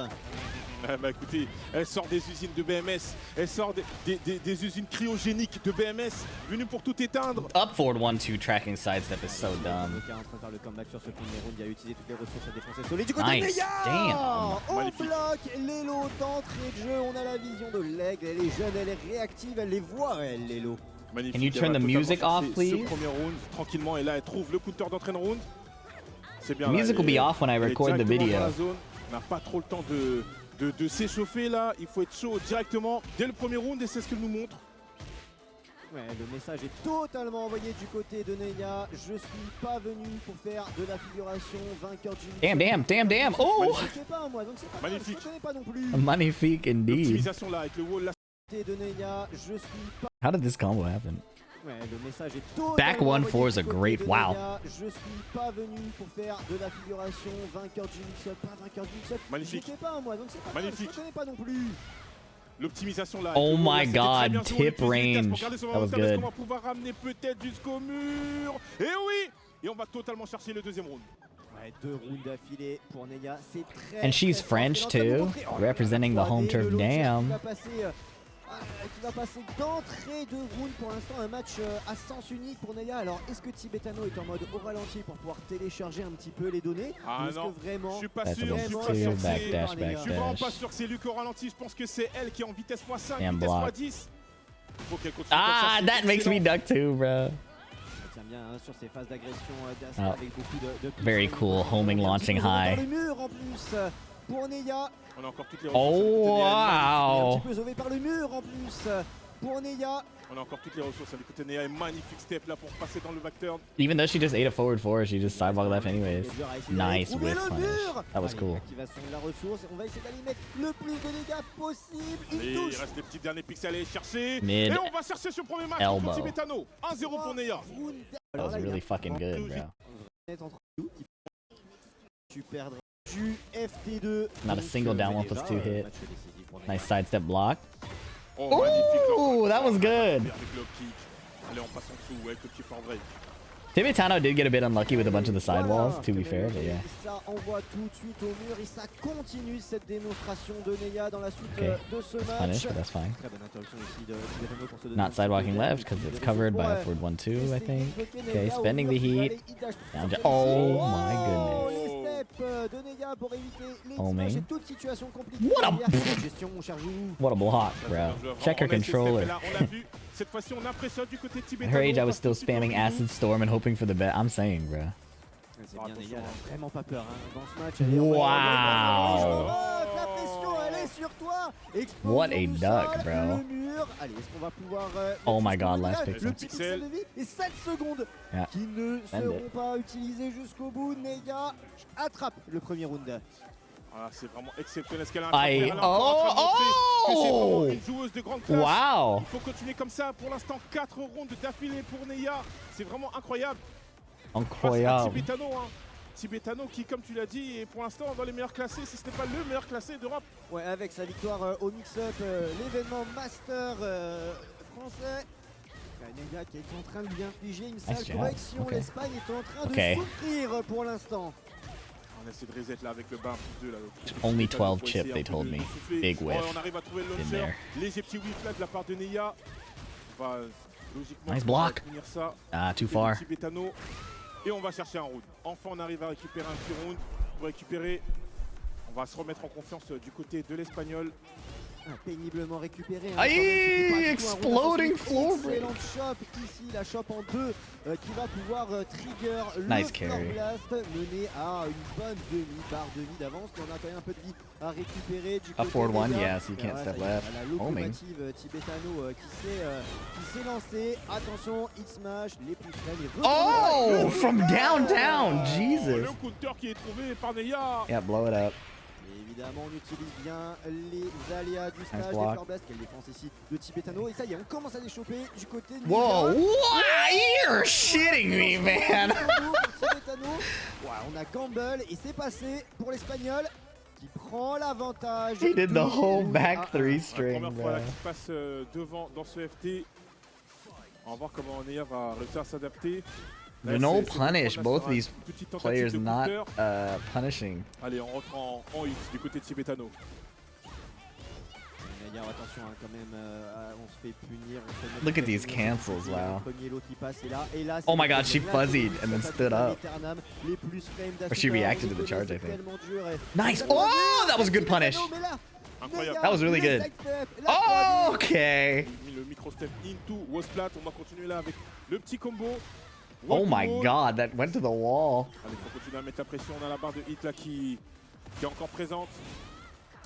Bah écoutez, elle sort des usines de BMS, elle sort des usines cryogéniques de BMS, venues pour tout éteindre. Up forward 1-2 tracking sidestep is so dumb. Avocat en train de faire le comeback sur ce premier round, il a utilisé toutes les ressources à défoncer solide du côté Nice, de Neya. damn. On Magnifique. bloque Lelo d'entrée de jeu, on a la vision de l'aigle, elle est jeune, elle est réactive, elle les voit elle, Lelo. Magnifique. Can you turn elle va the totalement music off, chercher please? Ce premier round, tranquillement, et là elle trouve le counter d'entrée de round. C'est bien. The là, music will be off when I elle est record the directement dans video. la zone. On n'a pas trop le temps de s'échauffer là, il faut être chaud directement dès le premier round et c'est ce qu'elle nous montre. Ouais, le message est totalement envoyé du côté de Neya. Je suis pas venu pour faire de la figuration vainqueur du Damn. Oh! Je sais pas moi, donc c'est pas grave, Magnifique. je connais pas non plus. Magnifique indeed. L'optimisation là avec le wall là. De Neya, je suis pas. How did this combo happen? Ouais, le message est totalement Back envoyé 1-4 is a du côté great de wow. Neya. Je suis pas venu pour faire de la figuration vainqueur du mix-up, pas vainqueur du mix-up. Magnifique. Je sais pas moi, donc c'est pas grave, Magnifique. je connais pas non plus. L'optimisation là. Oh avec le wall, là, my c'était très god, bien joué, tip on utilise range. pour garder son That was avantage. Est-ce good. qu'on va pouvoir ramener peut-être jusqu'au mur? Et oui! Et on va totalement chercher le deuxième round. Ouais, 2 rounds d'affilée pour Neya, c'est très. And she's très fort. French Elle est en train de too, montrer- oh, representing the home 3D, turf. le launcher qui Damn. va passer, qui va passer d'entrée de round pour l'instant, un match à sens unique pour Neya. Alors est-ce que Tibetano est en mode au ralenti pour pouvoir télécharger un petit peu les données? Ah ou est-ce non, que vraiment je suis pas That's sûr, a je suis little pas sûr too que back c'est- dash, Je back Je suis vraiment pas dash. sûr que c'est Luc au ralenti, je pense que c'est elle qui est en vitesse x5, Damn vitesse block. x10. Faut qu'elle continue Ah, comme ça, that c'est makes me excellent. duck too, bro. Elle tient bien hein, sur ses phases d'agression d'Asta Oh. avec beaucoup de Very cool, homing, launching high. Dans le mur en plus pour Neya. On a encore toutes les Oh, ressources. Un wow. petit peu sauvé par le mur en plus pour Neya. On a encore toutes les ressources avec côté Neya. Magnifique step là pour passer dans le back turn. Even though she just ate a forward 4, she just sidewalk left anyways. Nice Trouver whiff le punish. mur. That was Allez, cool. activation de la ressource. On va essayer d'aller mettre le plus de dégâts possible. Et Il il touche. reste les petits derniers pixels à aller chercher. Mid Et on va chercher ce premier match elbow. contre Tibetano. 1-0 pour Neya. That was really fucking good, bro. Entre nous, tu perdras du FT2. Not a Donc, single down, mais 1+2 déjà, hit. match décisif pour Neya. Nice sidestep block. Oh, magnifique. Ooh, that was good. Avec le kick. Allez, on passe en dessous avec le petit fort break. Tibetano did get a bit unlucky with a bunch of the sidewalls, to be fair, but yeah. Ça envoie tout de suite au mur et ça continue cette démonstration de Neya dans la suite Okay. de ce It's match. punished, but that's fine. Très bonne interruption ici de Tibetano pour ce deuxième Not sidewalking coup de left because it's covered by a forward 1-2, I think. Okay, spending the heat. Down to- oh my goodness. Les steps de Neya pour éviter les Oh, smash man. et toute situation compliquée. What a- derrière. Gestion, on charge où? What a block, bro. Check her controller. On l'a vu. Cette fois-ci, on impressionne du côté At Tibetano. her age, I was still spamming Acid Storm and hoping for the bet. I'm saying, bro. C'est bien, Neya, elle a vraiment pas peur hein, dans ce match. Elle est Wow. La pression, elle est sur toi. What a Explosons duck, sol, bro. le mur. Allez, est-ce qu'on va pouvoir... Oh mettre my god, jusqu'au bout? last Là, pixel. Le petit pixel de vie et 7 secondes Yeah. qui ne Send seront it. pas utilisées jusqu'au bout. Neya attrape le premier round. Ah, c'est vraiment exceptionnel ce qu'elle a Aïe. Elle est encore en train de montrer que c'est Oh. vraiment une joueuse de grande classe. Wow. Il faut continuer comme ça. Pour l'instant, 4 rounds d'affilée pour Neya. C'est vraiment incroyable. Face à Incroyable. Tibetano, hein. Tibetano qui, comme tu l'as dit, est pour l'instant dans les meilleurs classés, si ce n'est pas le meilleur classé d'Europe. Ouais, avec sa victoire au mix-up, l'événement master français. Neya qui est en train de lui infliger une sale job. correction. Ok. L'Espagne est en train Ok. de souffrir pour l'instant. On essaie de reset là avec le bas plus 2 là. Only Tibetano, 12 faut chip, essayer they un peu told de me. souffler. Big whiff On arrive à trouver le in launcher. there. Léger petit whiff là de la part de Neya. On va logiquement Nice block. finir ça. Ah, too Et far. Tibetano. Et on va chercher un round. Enfin, on arrive à récupérer un petit round. Pour récupérer, on va se remettre en confiance du côté de l'Espagnol. Péniblement récupéré. Hein, Aïe, quand même, c'était pas du tout un round exploding offensif floor excellent donc Chop ici, la Chop en 2 qui va pouvoir trigger Nice le carry. Floor Blast, mené à une bonne barre de vie d'avance, mais on a quand même un peu de vie à récupérer du côté forward one, des gars. yeah, so you can't Voilà, step ça y est, left. La Homing. locomotive tibétano qui s'est lancée. Attention, hit smash, les push frames. Oh, from downtown, Le Jesus. counter qui est trouvé par Neya. Yeah, blow it up. Et évidemment, on utilise bien les aléas du stage, des block. Floor Blast. Quelle défense ici de Tibetano. Et ça y est, on commence à les choper du côté de Whoa, Neya. what? You're shitting me, man. Tibetano. Ouais, on a Gamble et c'est passé pour l'Espagnol qui prend l'avantage. He did the whole back 3 La string, première bro. fois là qui passe devant dans ce FT. On va voir comment Neya va réussir à s'adapter. Là, No c'est punish, là, both sur of these une petite tentative players de not counter. punishing. Allez, on rentre en hit du côté de Tibetano. Neya, attention hein, quand même, on se fait punir. On se met Look at très these facilement. cancels, wow. Le premier lot qui passe est là. Et là, Oh c'est my god, she la fuzzied police, and then ça stood passe up. Eternam, les plus frames Or she reacted to the d'Asuna, charge, I c'est think. tellement dur et- Nice. Oh, that was a good punish. Mais là, Incroyable. That was really le good. sidestep, la Oh, croisée. okay. Le micro step into was plat. On va continuer là avec le petit combo. Oh Wall to my wall. god, that went to the wall. Allez, faut continuer à mettre la pression. On a la barre de hit là qui est encore présente.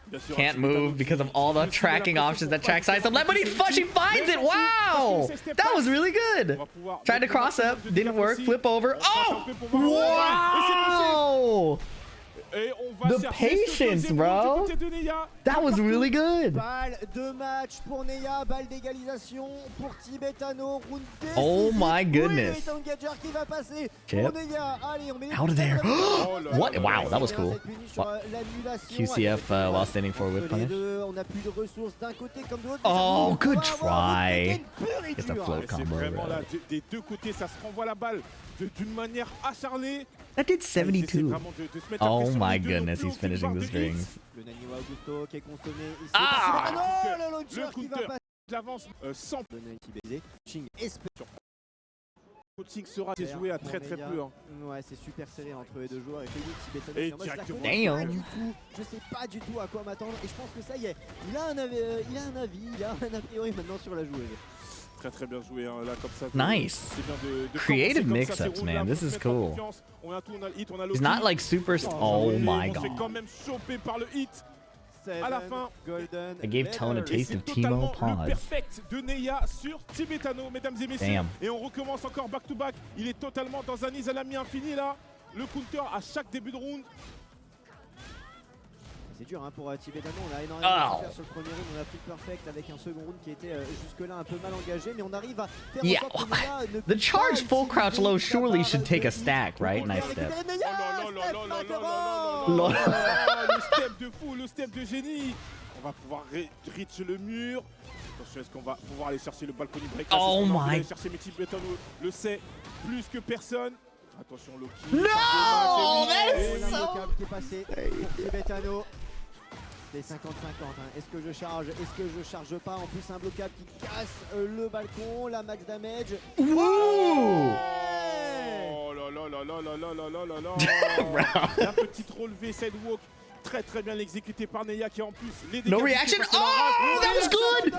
Bien sûr, Can't Tibetano move qui- because of all the qui tracking met la options pression that pour track pas side. But he que- finds it. Wow, that was really On good. va pouvoir Tried to mettre le cross up, maximum de didn't dégâts work. possible. Flip over. On tente un peu pour voir- Oh, Et on va The chercher ce patience, deuxième bro. round du côté de Neya. that was really good. Balle de match pour Neya, balle d'égalisation pour Tibetano, round décisif. Oh my Oui, goodness. le Engager qui va passer Chip. pour Neya. Allez, on met les Out of there. Oh là What? là là Wow, là. that was cool. Cette punition sur, l'annulation. QCF while standing forward with Entre les punish. deux, on n'a plus de ressources d'un côté comme de l'autre. Oh, On good va avoir try. une Tekken pure et Get the dure. float Et c'est combo. vraiment bro. là, des deux côtés, ça se renvoie la balle d'une manière acharnée. That did Ils essaient 72. vraiment de se mettre la Oh pression. my Les deux goodness, n'ont he's plus aucune finishing barre the de strings. hit. Le Naniwa Augusto qui est consommé ici. Ah non, le launcher Le qui va counter. passer. L'avance sans Le Nike baisé. Ching espère. coaching sera joué à très très peu. Hein. Ouais, c'est super serré entre les deux joueurs. Et Félix Tibetano, Et moi, je la directement. connais pas Damn. du tout. Je sais pas du tout à quoi m'attendre. Et je pense que ça y est, il a un avis, il a un a priori maintenant sur la joueuse. Très très bien joué hein, là comme ça. Nice. C'est bien de Creative commencer comme ça, mix-ups, ces man. rounds-là, This faut is se mettre en cool. confiance. On a tout, on a le hit, on a le He's kill. not like super. Oh Et my on se fait god. quand même choper par le hit. À la fin, Golden I gave Tone a medal. taste c'est of Timo totalement le pause. perfect de Neya sur Tibetano, mesdames et messieurs. Damn. Et on recommence encore back to back. Il est totalement dans un isalami infini là. Le counter à chaque début de round. C'est dur hein, pour Tibetano, on a énormément Oh. de faire sur le premier round, on a pris le perfect avec un second round qui était jusque-là un peu mal engagé, mais on arrive à faire Yeah. en sorte que Neya ne The puisse charge pas full crouch utiliser low sa surely barre should take de a hit. stack, right? On va Nice step. récupérer Neya, Oh là là step là là là Macaron. là là Lol. là là. Le step de fou, le step de génie. On va pouvoir reach le mur. Attention, est-ce qu'on va pouvoir aller chercher le balcony break là, Oh c'est ce qu'on a my- envie d'aller chercher, mais Tibetano le sait plus que personne. Attention, Loki. No, that is Et là, so- le câble qui est passé pour Tibetano. C'est 50-50. Hein. Est-ce que je charge? Est-ce que je charge pas? En plus, un blocable qui casse le balcon, la max damage. Woo! Oh là là là là là là là là là là. La petite relevée sidewalk. Très très bien exécuté par Neya qui en plus les dégâts. No reaction. parce que la Oh, rage- that was good.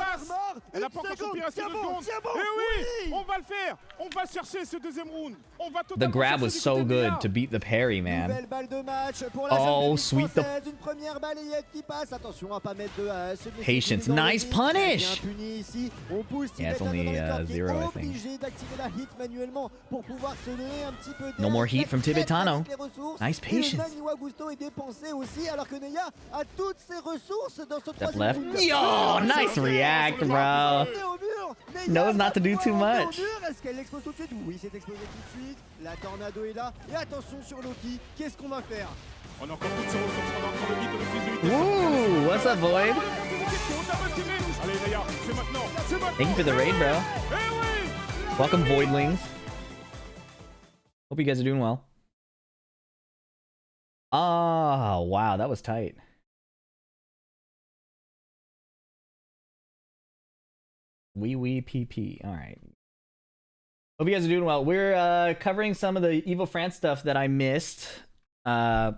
Elle n'a pas encore chopé un seul seconde. Eh oui, on va le faire. On va chercher ce deuxième round. On va The totalement grab was chercher so du côté de Neya. good to beat the parry, man. Nouvelle balle de match pour la Oh, jeune sweet the- française. Une première balayette qui passe. Attention à pas mettre de Patience. Nice punish. Bien puni ici. On pousse Yeah, it's Tibetano only, dans les cordes, qui est zero, I think. obligé d'activer la hit manuellement pour pouvoir se donner un petit peu d'air. No more heat from Il a Tibetano. toutes les ressources. Nice Et le patience. Naniwa Gusto est dépensé aussi alors que Neya a toutes ses ressources dans ce Step troisième left. round. Yo, nice react, bro. Emmené au mur. Neya Knows not to do va too pouvoir emmener much. au mur. Est-ce qu'elle l'explose tout de suite? Oui, c'est explosé tout de suite. La tornado est là. Et attention sur Loki. Qu'est-ce qu'on va faire? On a encore toutes ses ressources. On a encore le hit, le fusil. Woo! What's up, Void? Allez Neya, c'est maintenant. C'est maintenant. Thank you for the raid, bro. Eh oui. Welcome, Voidlings. Hope you guys are doing well. Oh, wow, that was tight. Wee PP. All right. Hope you guys are doing well. We're covering some of the Evo France stuff that I missed while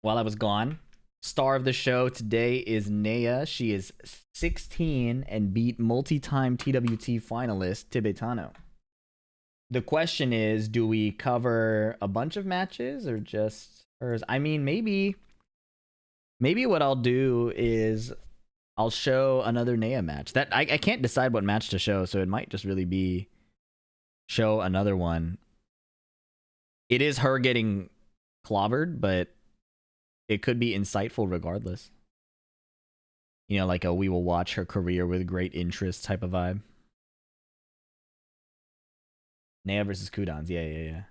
I was gone. star of the show today is Nea. She is 16 and beat multi-time TWT finalist Tibetano. The question is, do we cover a bunch of matches or just hers? I mean, maybe what I'll do is I'll show another Nea match. That I can't decide what match to show, so it might just really be show another one. It is her getting clobbered, but it could be insightful regardless. You know, like a we will watch her career with great interest type of vibe. Nea versus Kudans, yeah.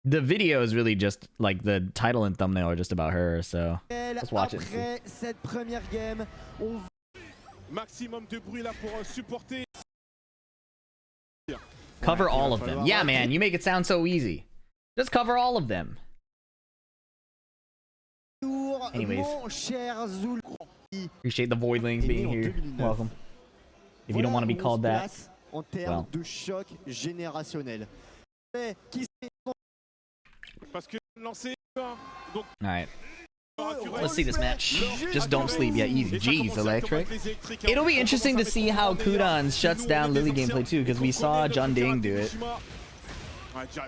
The video is really just like the title and thumbnail are just about her, so let's watch it. Cette première game, on... Maximum de bruit là pour supporter. Cover all of them. Yeah, man, you make it sound so easy. Just cover all of them. Anyways, appreciate the Voidlings being here. Welcome. If you don't want to be called that, en termes de choc générationnel. Alright. Let's see this match. Just don't sleep. Yeah, easy. Jeez, Electric. It'll be interesting to see how Kudans shuts down Lily gameplay too, because we saw John Ding do it. Okay.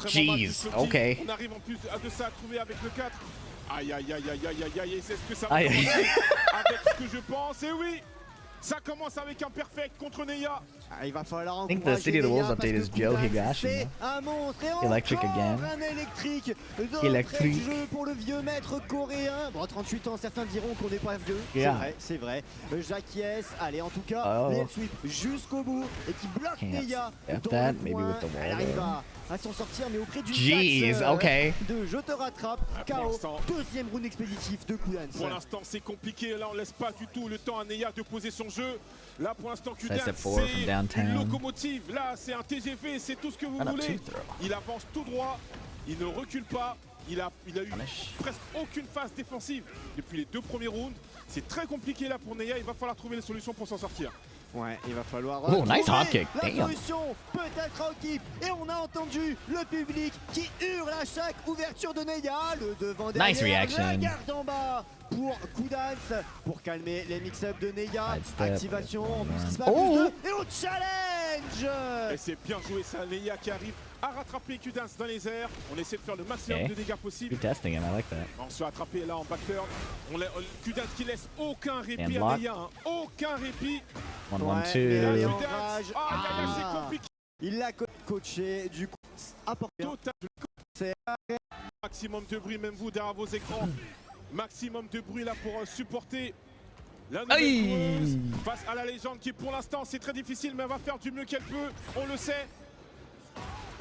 Jeez, okay. Aïe aïe aïe aïe aïe aïe aïe, c'est ce que ça va commencer avec ce que je pense, et oui, ça commence avec un perfect contre Nea. Il va falloir I think the City of the Wolves update is Joe Higashi. Electric again. Electric. Jeu pour le vieux maître coréen. Bon, 38 ans, certains diront qu'on n'est pas vieux. Yeah. C'est vrai. Jacquies, allez, en tout cas, les sweep jusqu'au bout et qui bloque Nea. Elle arrive à s'en sortir, mais auprès d'une de je te rattrape. KO, deuxième round expéditif de Kudans. Pour l'instant, c'est compliqué. Là, on laisse pas du tout le temps à Nea de poser son jeu. Là, pour l'instant, Kudans, c'est une locomotive. Là, c'est un TGV, c'est tout ce que vous voulez. Il avance tout droit, il ne recule pas. Il a eu presque aucune phase défensive depuis les deux premiers rounds. C'est très compliqué là pour Nea. Il va falloir trouver les solutions pour s'en sortir. Ouais, il va falloir nice hop kick. La solution peut-être au kick. Et on a entendu le public qui hurle à chaque ouverture de Nea. Le devant derrière, nice reaction. La garde en bas pour Kudans pour calmer les mix-up de Nea. Activation en plus qui se passe et au challenge. Et c'est bien joué ça, Nea qui arrive à rattraper Kudans dans les airs. On essaie de faire le maximum de dégâts possible. Good testing him, I like that. On se fait attraper là en backturn. Kudans qui laisse aucun répit à Nea, hein. Aucun répit. 1-1-2. Il l'a coaché, du coup, apporté. Maximum de bruit, même vous derrière vos écrans. Maximum de bruit là pour supporter la nouvelle joueuse face à la légende qui pour l'instant c'est très difficile, mais elle va faire du mieux qu'elle peut, on le sait.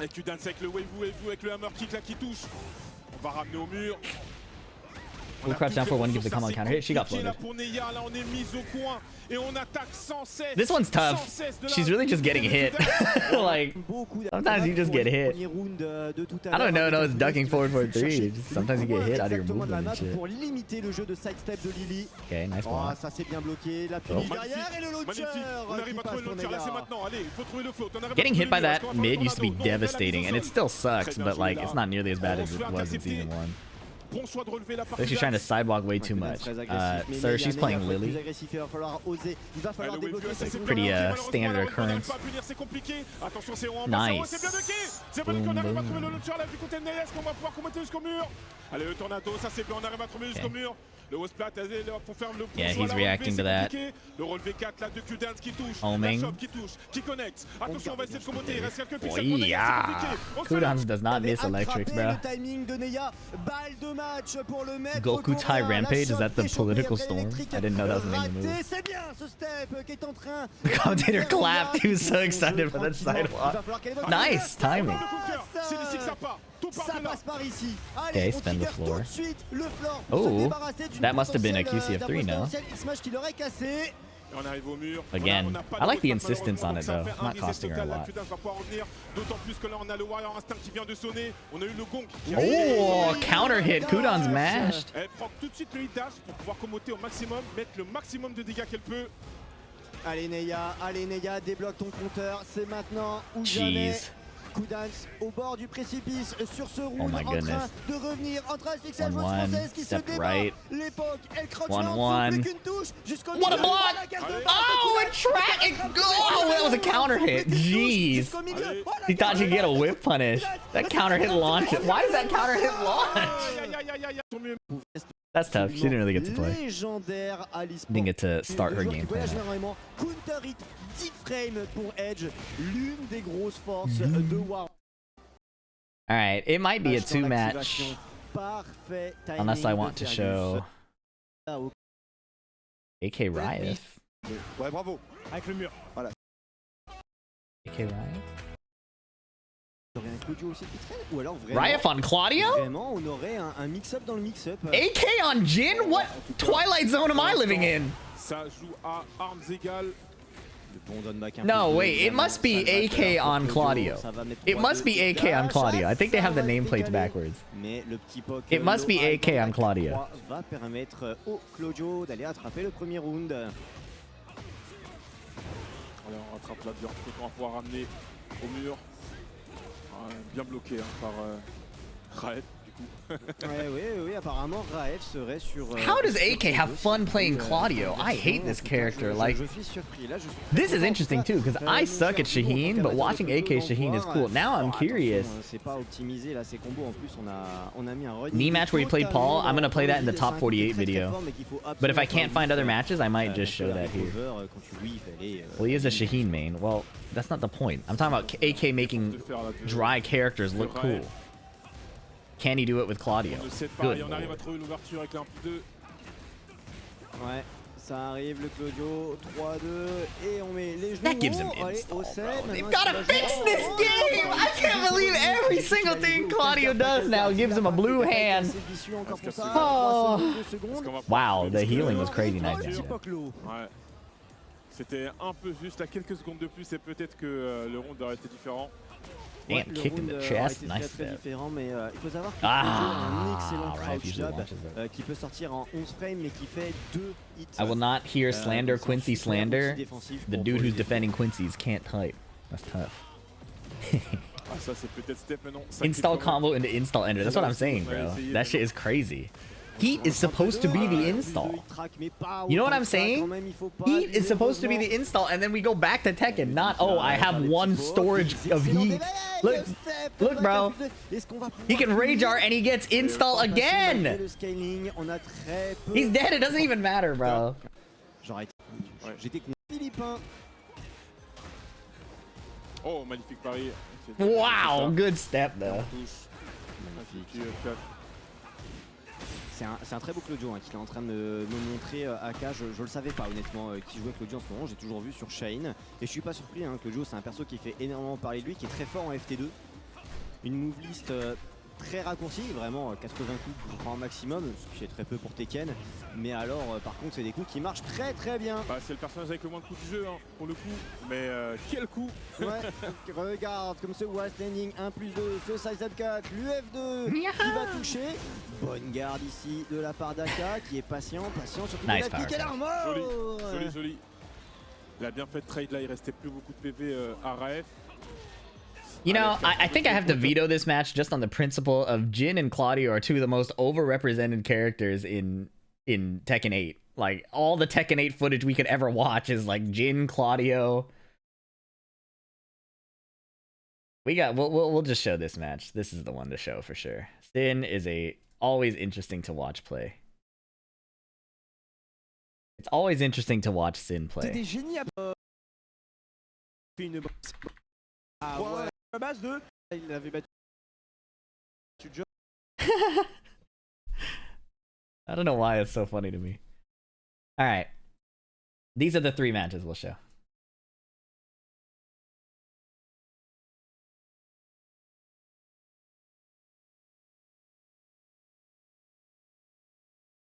Et Kudans avec le wave avec le hammer kick là qui touche. On va ramener au mur. We'll crouch down for one, gives the come on counter hit. She got floated. This one's tough. She's really just getting hit. Like, sometimes you just get hit. I don't know, no, it's ducking forward for 3. Sometimes you get hit out of your movement and shit. Okay, nice one. Ça c'est bien bloqué. La punition derrière et le launcher. Getting hit by that mid used to be devastating, and it still sucks, but like, it's not nearly as bad as it was in Season 1. She's trying to sidewalk way too much. Sir, she's playing Lily. Pretty standard occurrence. Nice. Boom, boom. Yeah, he's reacting to that. Homing. Oh, yeah. Kudans does not miss electrics, bro. Goku Tai Rampage, is that the political storm? I didn't know that was the name of the movie. The commentator clapped, he was so excited for that sidewalk. Nice timing. Okay, spin the floor. Oh, that must have been a QCF3 now. Again, I like the insistence on it though, not costing her a lot. Oh, counter hit, Kudans mashed. Allez Nea, débloque ton compteur, c'est maintenant ou jamais. Coup dance au bord du précipice sur ce round, my en train goodness. de revenir, en train de fixer la 1-1, joueuse française qui se step débat. right. L'époque, elle croche 1-1. plus qu'une touche jusqu'au What a milieu. block! La cage de Allez. passe, Oh, le it coup track! dance, Oh, that was a counter hit. Jeez. jusqu'au milieu. Allez. Oh, la He thought cage she'd de get a passe. whip punish. That counter hit launch. Why does that counter hit launch? Aïe, aïe, aïe, aïe, aïe. Tant mieux. That's tough. She didn't really get to play. Légendaire à l'e-sport. Didn't get to start her Le joueur qui gameplay. voyage énormément. Counter hit 10 frames pour Edge, l'une des grosses forces de War. All right, it might be a two match, Parfait unless I want to timing de show Fergus. AK Riot. Ouais, bravo. Avec le mur. AK Riot. On aurait un Claudio aussi qui traîne, ou alors vraiment, Riot on Claudio? vraiment on aurait un mix-up dans le mix-up. AK on Jin? What Twilight Zone am I living in? Ça joue à armes égales. No, wait, it must be AK on Claudio. It must be AK on Claudio. I think they have the nameplates backwards. It must be AK on Claudio. Va permettre au Claudio d'aller attraper le premier round. Allez, on rattrape la viande. On va pouvoir ramener au mur. Ouais, bien bloqué hein, par Raed, du coup. oui, apparemment Raef serait sur. How does AK have fun playing Claudio? I hate this character. Like, Je suis surpris. Là, je suis this is interesting too, because I suck at Shaheen, but watching AK Shaheen is cool. Now I'm curious. C'est pas optimisé là, ces combos. En plus, on a mis un running. Knee match where he played Paul, I'm gonna play that in the top 48 video. But if I can't find other matches, I might just show that here. Well, he is a Shaheen main. Well, that's not the point. I'm talking about AK making dry characters look cool. Can he do it with Claudio? Good. On arrive à trouver l'ouverture avec l'un plus deux. Ouais, ça arrive le Claudio, 3-2, et on met les genoux. That gives him Allez, install, au bro. set, They've maintenant, gotta c'est la fix joie. this game! I can't believe every single thing Claudio does now gives him a blue hand. C'est vicieux encore pour ça. Oh. 3 secondes. Wow, the healing was crazy nice. Ouais. C'était un peu juste, à quelques secondes de plus, et peut-être que le round aurait été différent. Damn, kick in the chest, nice très step. différent, mais il faut savoir qu'il Ah, a un excellent right, crouch usually jab launches it. qui peut sortir en 11 frames, mais qui fait 2 hits. I will not hear slander Quincy slander. Défensif The pour dude who's les defending Quincy's can't type. That's tough. Ah, ça c'est peut-être step, mais non. Install combo into install ender. That's what I'm saying, bro. That shit is crazy. Heat is supposed to be the install. You know what I'm saying? Heat is supposed to be the install, and then we go back to Tekken, not, oh, I have one storage of heat. Look, bro. He can rage art and he gets install again. He's dead. It doesn't even matter, bro. Oh, magnifique pari. Wow, good step, though. C'est un très beau Claudio qu'il est en train de me montrer AK. Je le savais pas honnêtement qui jouait Claudio en ce moment. J'ai toujours vu sur Shane. Et je suis pas surpris. Claudio, c'est un perso qui fait énormément parler de lui, qui est très fort en FT2. Une move list très raccourcie, vraiment 80 coups grand maximum, ce qui est très peu pour Tekken. Mais alors, par contre, c'est des coups qui marchent très très bien. Bah, c'est le personnage avec le moins de coups du jeu, hein, pour le coup. Mais quel coup! Ouais, regarde comme ce wall standing 1+2, ce size up 4, l'UF2 qui va toucher. Bonne garde ici de la part d'Aka qui est patient, surtout Nice de la pique à l'armor. Joli. Il a bien fait de trade là, il restait plus beaucoup de PV à Raef. You know, I think I have to veto this match just on the principle of Jin and Claudio are two of the most overrepresented characters in Tekken 8. Like, all the Tekken 8 footage we could ever watch is like Jin, Claudio. We'll just show this match. This is the one to show for sure. Sin is always interesting to watch play. It's always interesting to watch Sin play. Base de... Il avait battu. I don't know why it's so funny to me. All right. These are the 3 matches we'll show.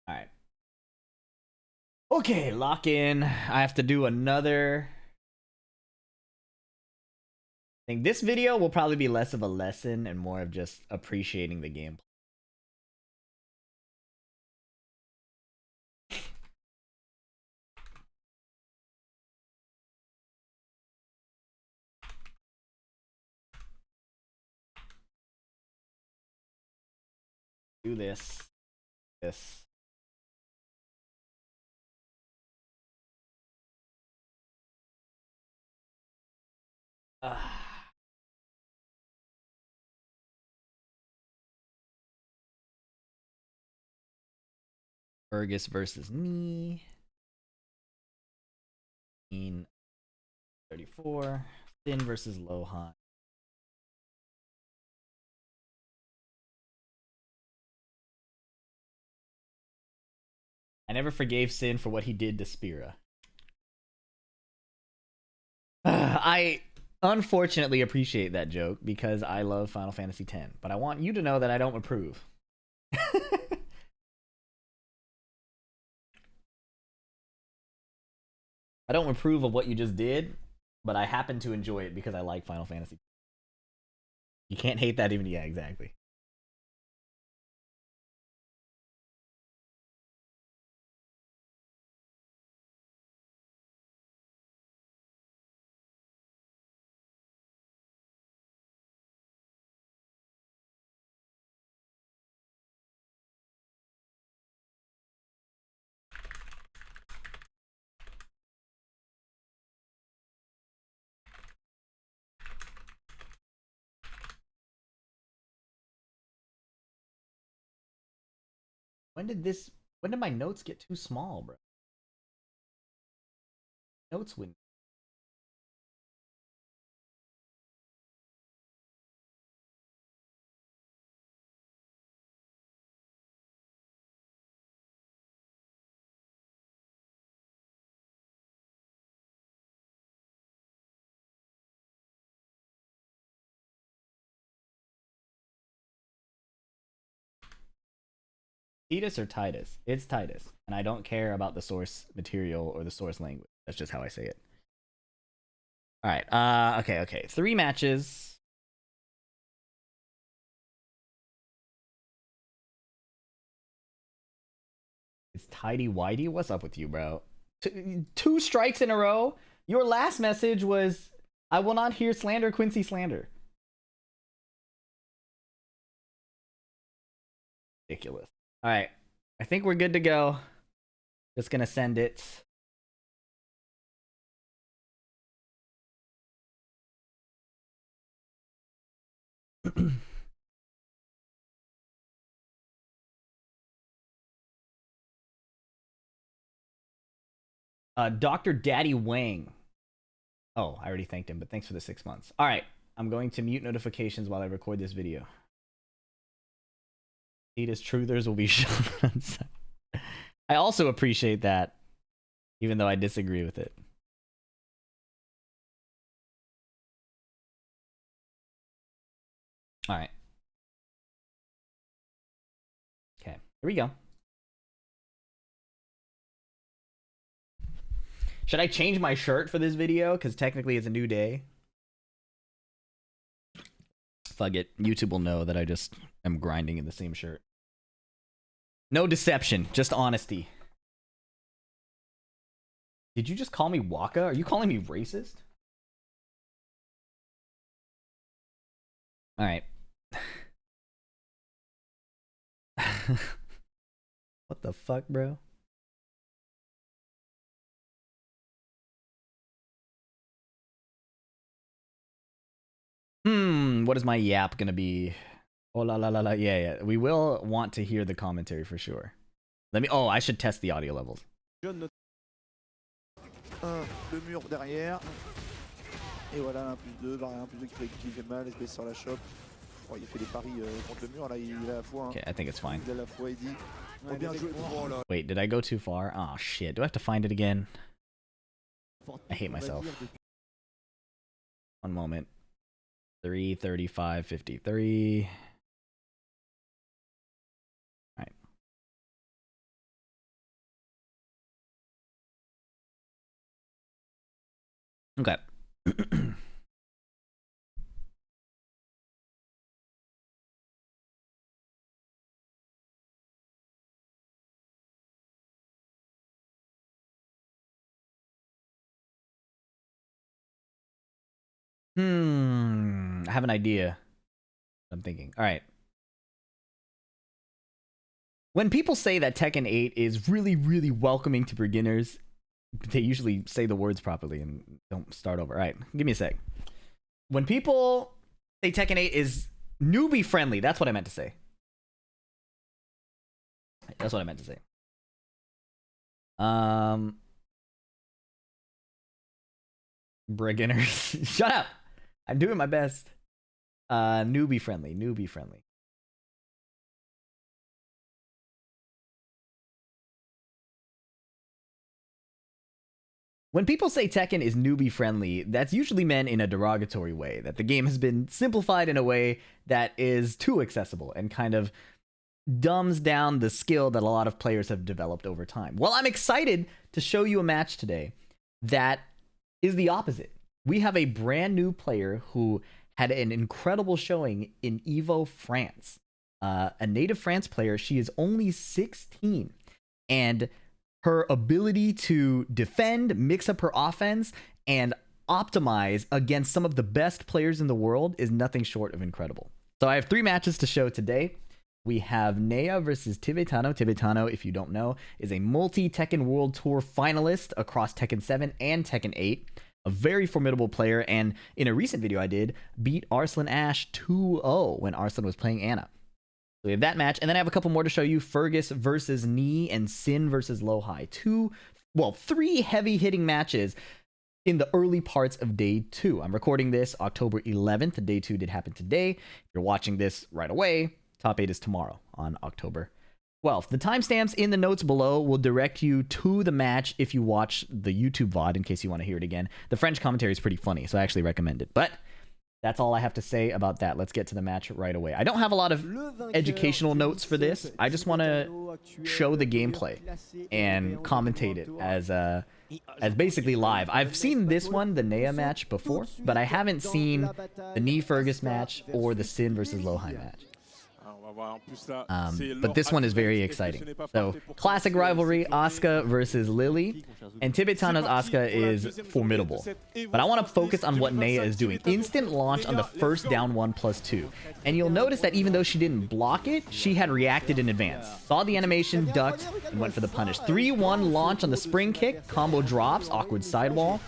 All right. Okay, lock in. I have to do another... I think this video will probably be less of a lesson and more of just appreciating the gameplay. Do this. This. Fergus versus me. 34. Sin versus Lohan. I never forgave Sin for what he did to Spira. I unfortunately appreciate that joke because I love Final Fantasy X, but I want you to know that I don't approve. I don't approve of what you just did, but I happen to enjoy it because I like Final Fantasy. You can't hate that even. Yeah, exactly. When did my notes get too small, bro? Notes win. Titus or Titus? It's Titus, and I don't care about the source material or the source language. That's just how I say it. All right. Okay. 3 matches. It's Tidy Whitey. What's up with you, bro? 2 strikes in a row. Your last message was, "I will not hear slander, Quincy slander." Ridiculous. All right. I think we're good to go. Just gonna send it. Dr. Daddy Wang. Oh, I already thanked him, but thanks for the 6 months. All right. I'm going to mute notifications while I record this video. Titus truthers will be shown on site. I also appreciate that, even though I disagree with it. All right. Okay, here we go. Should I change my shirt for this video? Because technically it's a new day. Fuck it. YouTube will know that I just am grinding in the same shirt. No deception, just honesty. Did you just call me Waka? Are you calling me racist? All right. What the fuck, bro? What is my yap gonna be? Oh la la la la. Yeah. We will want to hear the commentary for sure. Let me. Oh, I should test the audio levels. Le mur derrière. Et voilà, 1+2, barrière 1+2 qui fait mal, SB sur la chope. Oh, il fait des paris contre le mur, là il a la fois. Okay, I think it's fine. Il a la fois Eddie. Bien joué. Wait, did I go too far? Oh shit. Do I have to find it again? I hate myself. One moment. 3:35:53. All right. Okay. I have an idea. I'm thinking. All right. When people say that Tekken 8 is really, really welcoming to beginners, they usually say the words properly and don't start over. All right, give me a sec. When people say Tekken 8 is newbie friendly, that's what I meant to say. That's what I meant to say. Beginners. Shut up. I'm doing my best. Newbie friendly. Newbie friendly. When people say Tekken is newbie friendly, that's usually meant in a derogatory way, that the game has been simplified in a way that is too accessible and kind of dumbs down the skill that a lot of players have developed over time. Well, I'm excited to show you a match today that is the opposite. We have a brand new player who had an incredible showing in Evo France. A native France player. She is only 16, and her ability to defend, mix up her offense, and optimize against some of the best players in the world is nothing short of incredible. So I have 3 matches to show today. We have Nea versus Tibetano. Tibetano, if you don't know, is a multi-Tekken World Tour finalist across Tekken 7 and Tekken 8. A very formidable player, and in a recent video I did, beat Arslan Ash 2-0 when Arslan was playing Anna. So we have that match, and then I have a couple more to show you. Fergus versus Knee and Sin versus Lowhigh. 3 heavy-hitting matches in the early parts of day 2. I'm recording this October 11th. Day 2 did happen today. If you're watching this right away, top 8 is tomorrow on October 12th. The timestamps in the notes below will direct you to the match if you watch the YouTube VOD, in case you want to hear it again. The French commentary is pretty funny, so I actually recommend it. But that's all I have to say about that. Let's get to the match right away. I don't have a lot of educational notes for this. I just want to show the gameplay and commentate it as basically live. I've seen this one, the Nea match, before, but I haven't seen the Knee Fergus match or the Sin versus Lowhigh match. But this one is very exciting. So, classic rivalry, Asuka versus Lily. And Tibetano's Asuka is formidable. But I want to focus on what Nea is doing. Instant launch on the first down 1+2. And you'll notice that even though she didn't block it, she had reacted in advance. Saw the animation, ducked, and went for the punish. 3-1 launch on the spring kick. Combo drops, awkward sidewall.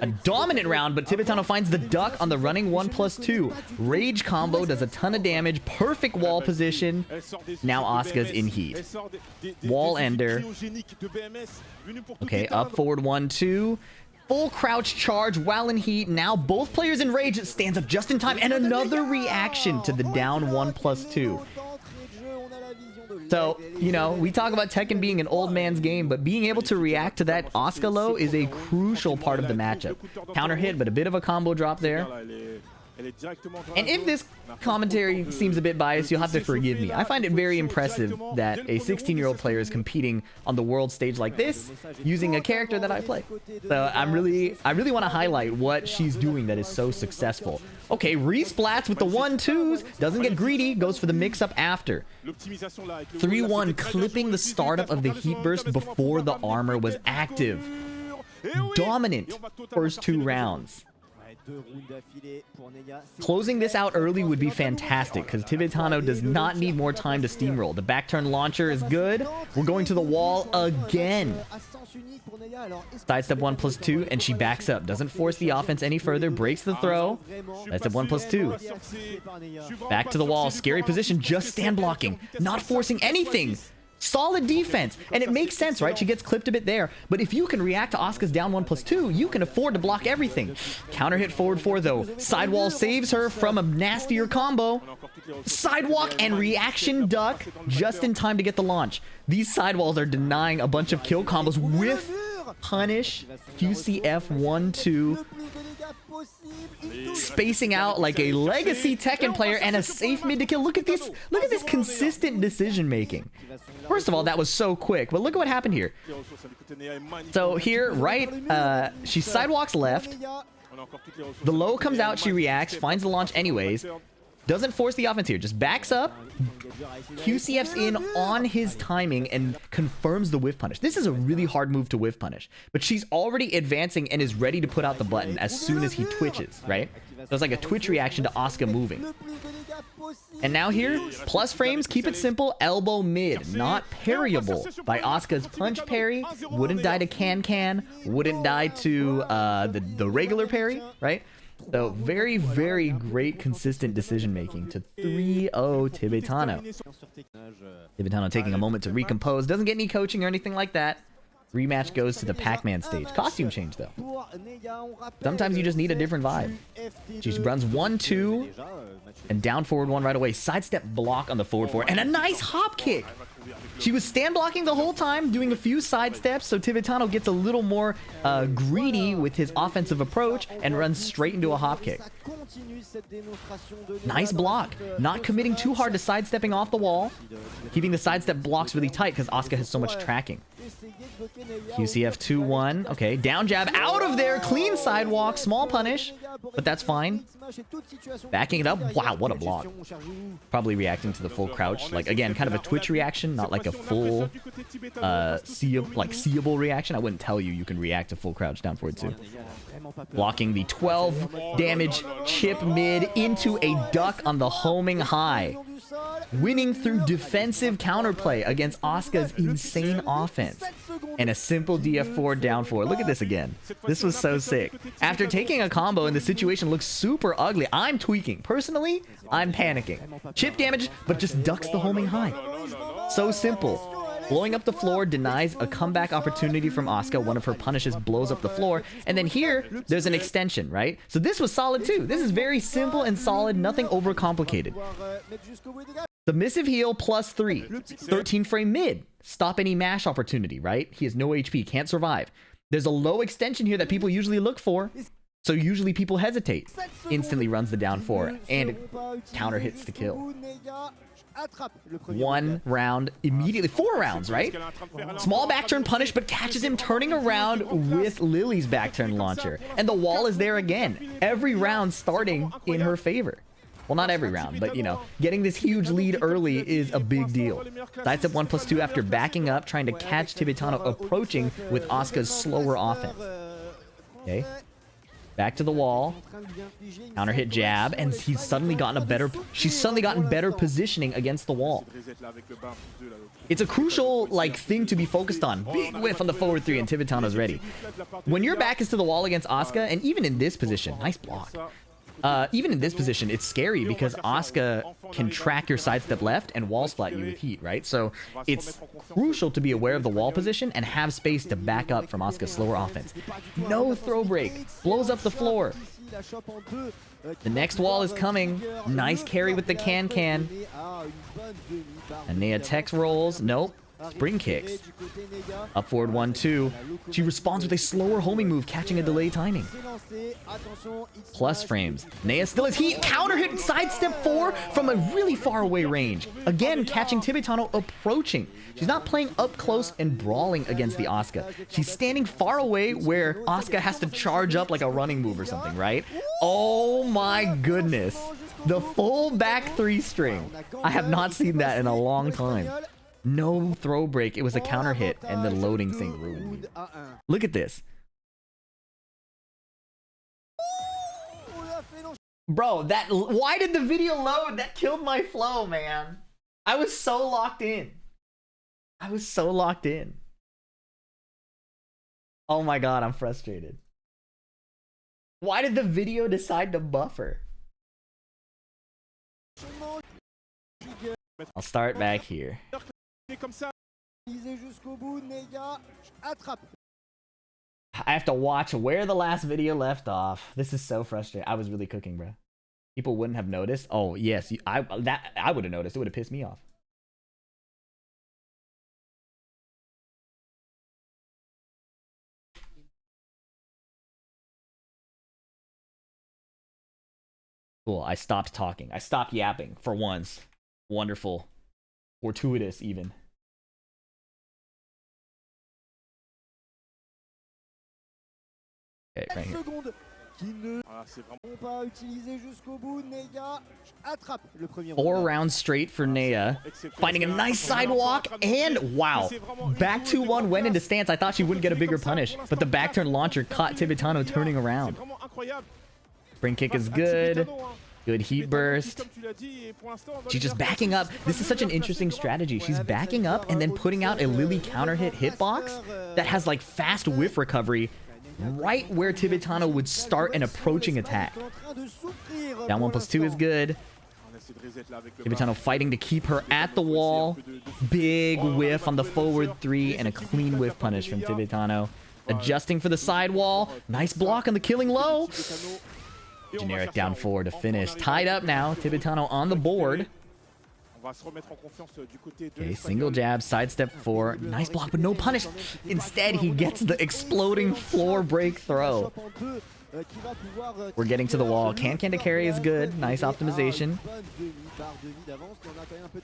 A dominant round, but Tibetano finds the duck on the running 1+2. Rage combo does a ton of damage. Perfect wall position. Now Asuka's in heat. Wall ender. Okay, up forward 1-2. Full crouch charge while in heat. Now both players in rage. It stands up just in time. And another reaction to the down 1+2. So, you know, we talk about Tekken being an old man's game, but being able to react to that Asuka low is a crucial part of the matchup. Counter hit, but a bit of a combo drop there. And if this commentary seems a bit biased, you'll have to forgive me. I find it very impressive that a 16-year-old player is competing on the world stage like this using a character that I play. So I really want to highlight what she's doing that is so successful. Okay, resplats with the 1-2s, doesn't get greedy, goes for the mix-up after. 3-1, clipping the startup of the heat burst before the armor was active. Dominant first 2 rounds. Closing this out early would be fantastic because Tibetano does not need more time to steamroll. The back turn launcher is good. We're going to the wall again. Sidestep 1+2 and she backs up. Doesn't force the offense any further. Breaks the throw. Sidestep 1+2. Back to the wall. Scary position. Just stand blocking. Not forcing anything. Solid defense, and it makes sense, right? She gets clipped a bit there, but if you can react to Asuka's down 1+2, you can afford to block everything. Counter hit forward 4 though. Sidewall saves her from a nastier combo. Sidewalk and reaction duck just in time to get the launch. These sidewalls are denying a bunch of kill combos with punish, QCF 1-2. Spacing out like a legacy Tekken player and a safe mid to kill. Look at this consistent decision making. First of all, that was so quick, but look at what happened here. So here, right, she sidewalks left. The low comes out, she reacts, finds the launch anyways. Doesn't force the offense here. Just backs up. QCF's in on his timing and confirms the whiff punish. This is a really hard move to whiff punish. But she's already advancing and is ready to put out the button as soon as he twitches, right? So it's like a twitch reaction to Asuka moving. And now here, plus frames, keep it simple, elbow mid, not parryable by Asuka's punch parry. Wouldn't die to can, wouldn't die to the regular parry, right? So very, very great consistent decision making to 3-0 Tibetano. Tibetano taking a moment to recompose. Doesn't get any coaching or anything like that. Rematch goes to the Pac-Man stage. Costume change though. Sometimes you just need a different vibe. She runs 1-2 and down forward 1 right away. Sidestep block on the forward 4 and a nice hop kick. She was stand blocking the whole time, doing a few side steps, so Tibetano gets a little more greedy with his offensive approach and runs straight into a hop kick. Nice block. Not committing too hard to sidestepping off the wall. Keeping the sidestep blocks really tight because Asuka has so much tracking. QCF 2-1. Okay, down jab out of there. Clean sidewalk. Small punish, but that's fine. Backing it up. Wow, what a block. Probably reacting to the full crouch. Like, again, kind of a twitch reaction, not like a full seeable reaction. I wouldn't tell you can react to full crouch down forward too. Blocking the 12 damage chip mid into a duck on the homing high. Winning through defensive counterplay against Asuka's insane offense. And a simple DF4 down 4. Look at this again. This was so sick. After taking a combo and the situation looks super ugly, I'm tweaking. Personally, I'm panicking. Chip damage, but just ducks the homing high. So simple. Blowing up the floor denies a comeback opportunity from Asuka. One of her punishes blows up the floor. And then here, there's an extension, right? So this was solid too. This is very simple and solid. Nothing overcomplicated. Submissive heal plus 3. 13 frame mid. Stop any mash opportunity, right? He has no HP. Can't survive. There's a low extension here that people usually look for. So usually people hesitate. Instantly runs the down 4 and counter hits to kill. 1 round immediately. 4 rounds, right? Small back turn punish, but catches him turning around with Lily's back turn launcher. And the wall is there again. Every round starting in her favor. Well, not every round, but, you know, getting this huge lead early is a big deal. Sidestep 1+2 after backing up, trying to catch Tibetano approaching with Asuka's slower offense. Okay. Back to the wall. Counter hit jab, and she's suddenly gotten better positioning against the wall. It's a crucial, like, thing to be focused on. Big whiff on the forward 3, and Tibetano's ready. When your back is to the wall against Asuka, and even in this position, nice block. Even in this position, it's scary because Asuka can track your sidestep left and wall splat you with heat, right? So it's crucial to be aware of the wall position and have space to back up from Asuka's slower offense. No throw break. Blows up the floor. The next wall is coming. Nice carry with the can. Anea Tex rolls. Nope. Spring kicks. Up forward 1-2. She responds with a slower homing move, catching a delay timing. Plus frames. Nea still has heat. Counter hit sidestep 4 from a really far away range. Again, catching Tibetano approaching. She's not playing up close and brawling against the Asuka. She's standing far away where Asuka has to charge up like a running move or something, right? Oh my goodness. The full back 3 string. I have not seen that in a long time. No throw break. It was a counter hit, and the loading thing ruined me. Look at this. Bro, why did the video load? That killed my flow, man. I was so locked in. Oh my god, I'm frustrated. Why did the video decide to buffer? I'll start back here. I have to watch where the last video left off. This is so frustrating. I was really cooking, bro. People wouldn't have noticed. Oh yes, I would have noticed. It would have pissed me off. Cool. I stopped talking. I stopped yapping for once. Wonderful. Fortuitous, even. Okay, right here. qui ne c'est vraiment... vont pas utiliser jusqu'au bout. Nega attrape le premier 4 rounds straight for Nea. Finding a nice sidewalk, and wow. Back 2-1 went into stance. I thought she wouldn't get a bigger punish, but the back turn launcher caught Tibetano turning around. Spring kick is good. Good heat burst. She's just backing up. This is such an interesting strategy. She's backing up and then putting out a Lily counter hit hitbox that has like fast whiff recovery right where Tibetano would start an approaching attack. Down 1+2 is good. Tibetano fighting to keep her at the wall. Big whiff on the forward 3 and a clean whiff punish from Tibetano. Adjusting for the sidewall. Nice block on the killing low. Generic down 4 to finish. Tied up now. Tibetano on the board. Okay, single jab, sidestep 4. Nice block, but no punish. Instead, he gets the exploding floor break throw. We're getting to the wall. Can to carry is good. Nice optimization.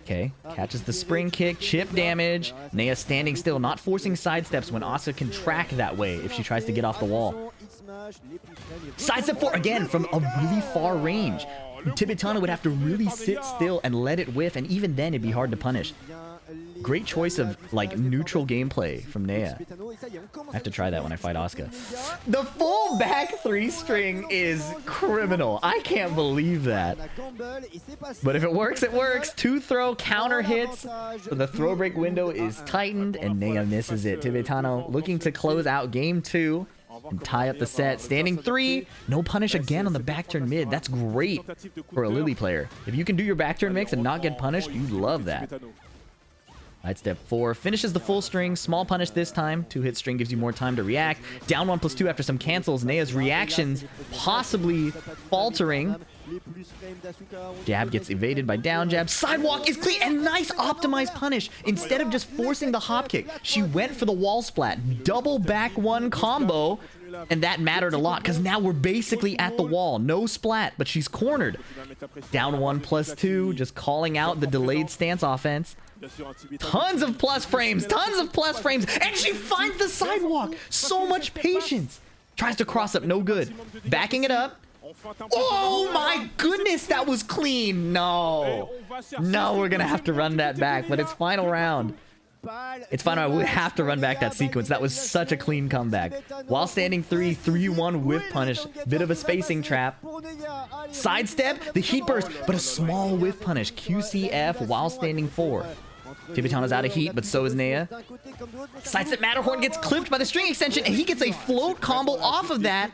Okay, catches the spring kick. Chip damage. Nea standing still, not forcing sidesteps when Asa can track that way if she tries to get off the wall. Sidestep 4 again from a really far range. Tibetano would have to really sit still and let it whiff, and even then it'd be hard to punish. Great choice of like neutral gameplay from Nea. I have to try that when I fight Asuka. The full back 3 string is criminal. I can't believe that. But if it works, it works. 2 throw counter hits. So the throw break window is tightened and Nea misses it. Tibetano looking to close out game 2 and tie up the set. Standing 3. No punish again on the back turn mid. That's great for a Lily player. If you can do your back turn mix and not get punished, you love that. Sidestep 4 finishes the full string. Small punish this time. 2-hit string gives you more time to react. Down 1+2 after some cancels. Nea's reactions possibly faltering. Jab gets evaded by down jab. Sidewalk is clean and nice optimized punish. Instead of just forcing the hop kick, she went for the wall splat. Double back 1 combo. And that mattered a lot because now we're basically at the wall. No splat, but she's cornered. Down 1+2, just calling out the delayed stance offense. Tons of plus frames, and she finds the sidewalk. So much patience. Tries to cross up, no good. Backing it up. Oh my goodness, that was clean. No, we're gonna have to run that back, but it's final round. It's fine. I would have to run back that sequence. That was such a clean comeback. While standing 3, 3-1 whiff punish. Bit of a spacing trap. Sidestep, the heat burst, but a small whiff punish. QCF while standing 4. Tibetano's out of heat, but so is Nea. Sidestep Matterhorn gets clipped by the string extension, and he gets a float combo off of that.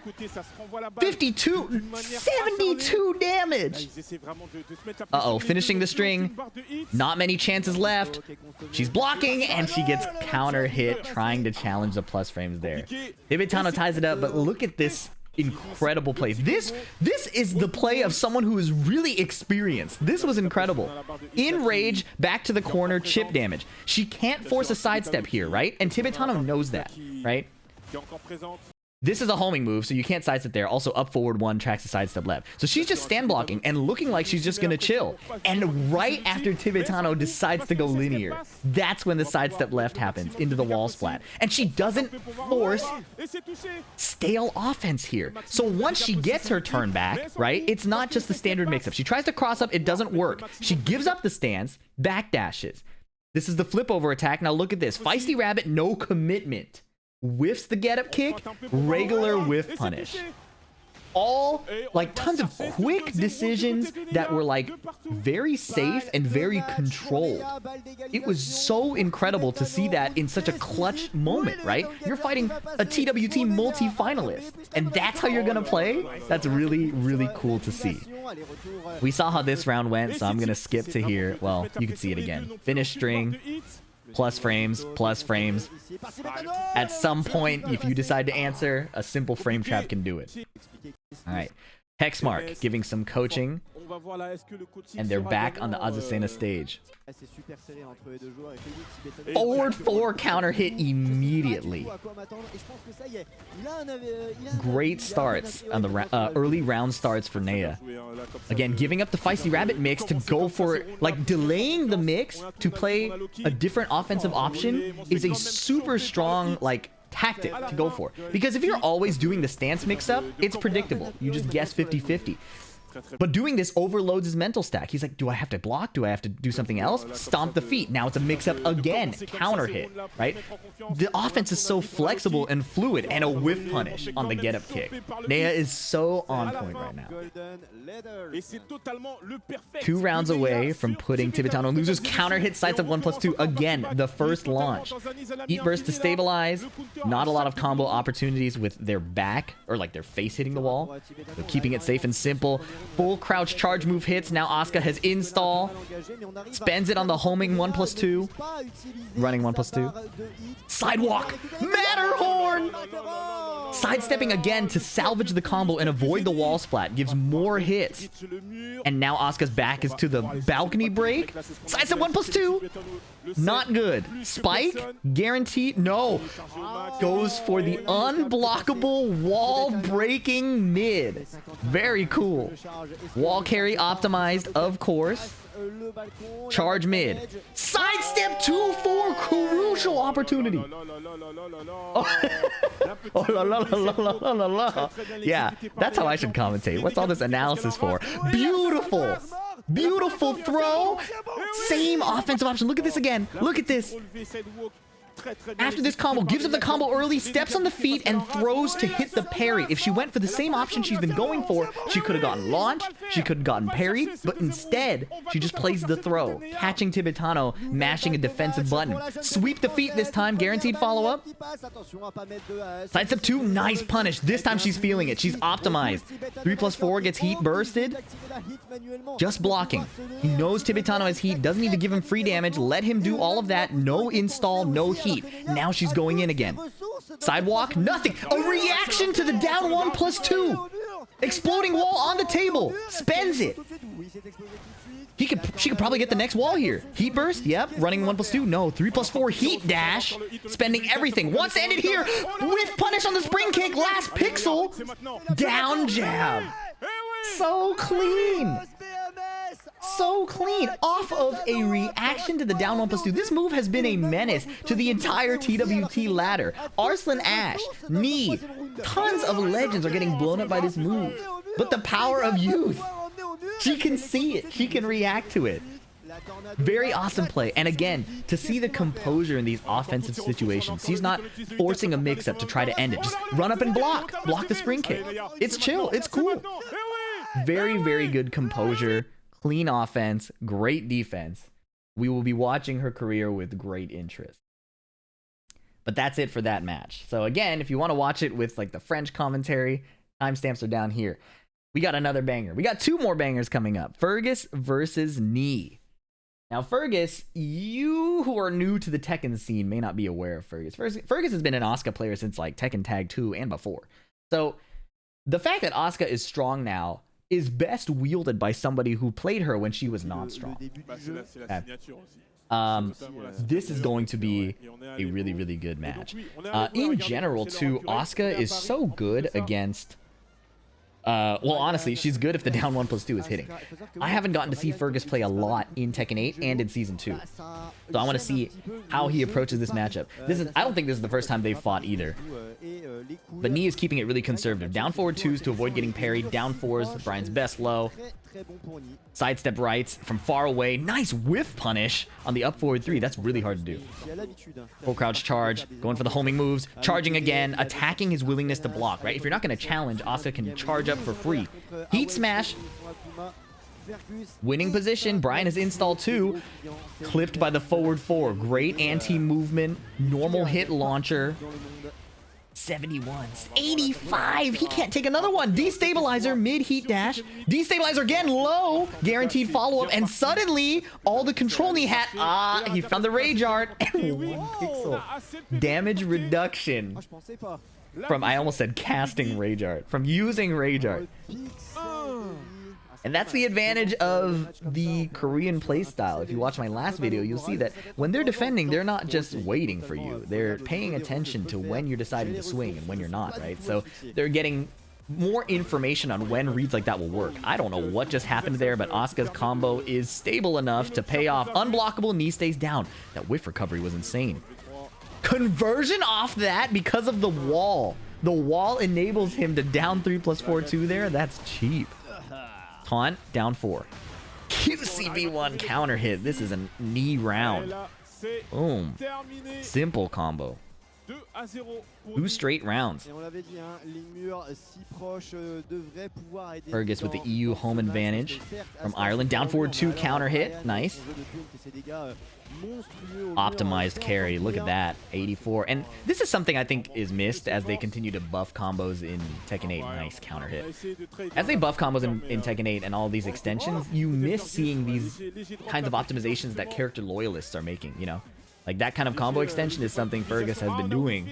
72 damage. Uh-oh, finishing the string. Not many chances left. She's blocking, and she gets counter hit, trying to challenge the plus frames there. Tibetano ties it up, but look at this incredible play. This is the play of someone who is really experienced. This was incredible. In rage, back to the corner, chip damage. She can't force a sidestep here, right? And Tibetano knows that, right? This is a homing move, so you can't sidestep there. Also, up forward 1 tracks the sidestep left. So she's just stand blocking and looking like she's just gonna chill. And right after Tibetano decides to go linear, that's when the sidestep left happens into the wall splat. And she doesn't force stale offense here. So once she gets her turn back, right, it's not just the standard mix-up. She tries to cross up, it doesn't work. She gives up the stance, backdashes. This is the flip over attack. Now look at this. Feisty Rabbit, no commitment. Whiffs the get-up kick, regular whiff punish. All, like, tons of quick decisions that were, like, very safe and very controlled. It was so incredible to see that in such a clutch moment, right? You're fighting a TWT multi-finalist, and that's how you're gonna play? That's really, really cool to see. We saw how this round went, so I'm gonna skip to here. Well, you can see it again. Finish string. Plus frames. At some point, if you decide to answer, a simple frame trap can do it. All right. Hexmark giving some coaching. And they're back on the Azucena stage. Forward 4 counter hit immediately. Great starts on the early round starts for Nea. Again, giving up the Feisty Rabbit mix to go for, like, delaying the mix to play a different offensive option is a super strong, like, tactic to go for. Because if you're always doing the stance mix-up, it's predictable. You just guess 50-50. But doing this overloads his mental stack. He's like, do I have to block? Do I have to do something else? Stomp the feet. Now it's a mix-up again. Counter hit, right? The offense is so flexible and fluid, and a whiff punish on the get-up kick. Nea is so on point right now. 2 rounds away from putting Tibetano in losers. Counter hit, sides of 1+2. Again, the first launch. Heat burst to stabilize. Not a lot of combo opportunities with their back, or like their face hitting the wall. So keeping it safe and simple. Full crouch charge move hits. Now Asuka has install. Spends it on the homing 1+2. Running 1+2. Sidewalk. Matterhorn. Sidestepping again to salvage the combo and avoid the wall splat. Gives more hits. And now Asuka's back is to the balcony break. Sidestep 1+2. Not good. Spike. Guaranteed. No. Goes for the unblockable wall breaking mid. Very cool. Wall carry optimized, of course. Charge mid. Sidestep 2-4. Crucial opportunity. Oh, la, la, la, la, la, la, la. Yeah, that's how I should commentate. What's all this analysis for? Beautiful. Beautiful throw. Same offensive option. Look at this again. Look at this. After this combo, gives up the combo early, steps on the feet, and throws to hit the parry. If she went for the same option she's been going for, she could have gotten launched, she could have gotten parried, but instead, she just plays the throw, catching Tibetano, mashing a defensive button. Sweep the feet this time, guaranteed follow-up. Sidestep 2, nice punish. This time she's feeling it. She's optimized. 3+4 gets heat bursted. Just blocking. He knows Tibetano has heat, doesn't need to give him free damage. Let him do all of that. No install, no heat. Now she's going in again. Sidewalk, nothing. A reaction to the down 1+2. Exploding wall on the table. Spends it. She could probably get the next wall here. Heat burst, yep. Running 1+2, no. 3+4 heat dash. Spending everything. Wants to end it here. With punish on the spring kick. Last pixel. Down jab. So clean. So clean. Off of a reaction to the down 1+2. This move has been a menace to the entire TWT ladder. Arslan Ash, Knee, tons of legends are getting blown up by this move. But the power of youth. She can see it. She can react to it. Very awesome play. And again, to see the composure in these offensive situations. She's not forcing a mix-up to try to end it. Just run up and block. Block the spring kick. It's chill. It's cool. Very, very good composure. Clean offense, great defense. We will be watching her career with great interest. But that's it for that match. So again, if you want to watch it with like the French commentary, timestamps are down here. We got another banger. We got 2 more bangers coming up. Fergus versus Knee. Now, Fergus, you who are new to the Tekken scene may not be aware of Fergus. Fergus has been an Asuka player since like Tekken Tag 2 and before. So the fact that Asuka is strong now is best wielded by somebody who played her when she was not strong. This is going to be a really, really good match. In general, too, Asuka is so good against... well, honestly, she's good if the down 1+2 is hitting. I haven't gotten to see Fergus play a lot in Tekken 8 and in Season 2. So I want to see how he approaches this matchup. I don't think this is the first time they've fought either. But Knee is keeping it really conservative. Down forward 2s to avoid getting parried. Down 4s, Brian's best low. Sidestep rights from far away. Nice whiff punish on the up forward 3. That's really hard to do. Full crouch charge. Going for the homing moves. Charging again. Attacking his willingness to block, right? If you're not going to challenge, Asuka can charge up for free. Heat smash. Winning position. Brian has installed 2. Clipped by the forward 4. Great anti-movement. Normal hit launcher. 71. 85. He can't take another one. Destabilizer, mid heat dash. Destabilizer again, low. Guaranteed follow-up. And suddenly, all the control Knee had. He found the Rage Art. And 1 pixel. Damage reduction. From, I almost said casting Rage Art. From using Rage Art. And that's the advantage of the Korean playstyle. If you watch my last video, you'll see that when they're defending, they're not just waiting for you. They're paying attention to when you're deciding to swing and when you're not, right? So they're getting more information on when reads like that will work. I don't know what just happened there, but Asuka's combo is stable enough to pay off. Unblockable, Knee stays down. That whiff recovery was insane. Conversion off that because of the wall. The wall enables him to down 3 plus 4-2 there. That's cheap. Taunt, down 4. QCB1 counter hit. This is a knee round. Boom. Simple combo. 2 straight rounds. Fergus with the EU home advantage from Ireland. Down forward 2 counter hit. Nice. Optimized carry. Look at that. 84. And this is something I think is missed as they continue to buff combos in Tekken 8. Nice counter hit. As they buff combos in Tekken 8 and all these extensions, you miss seeing these kinds of optimizations that character loyalists are making, you know? Like, that kind of combo extension is something Fergus has been doing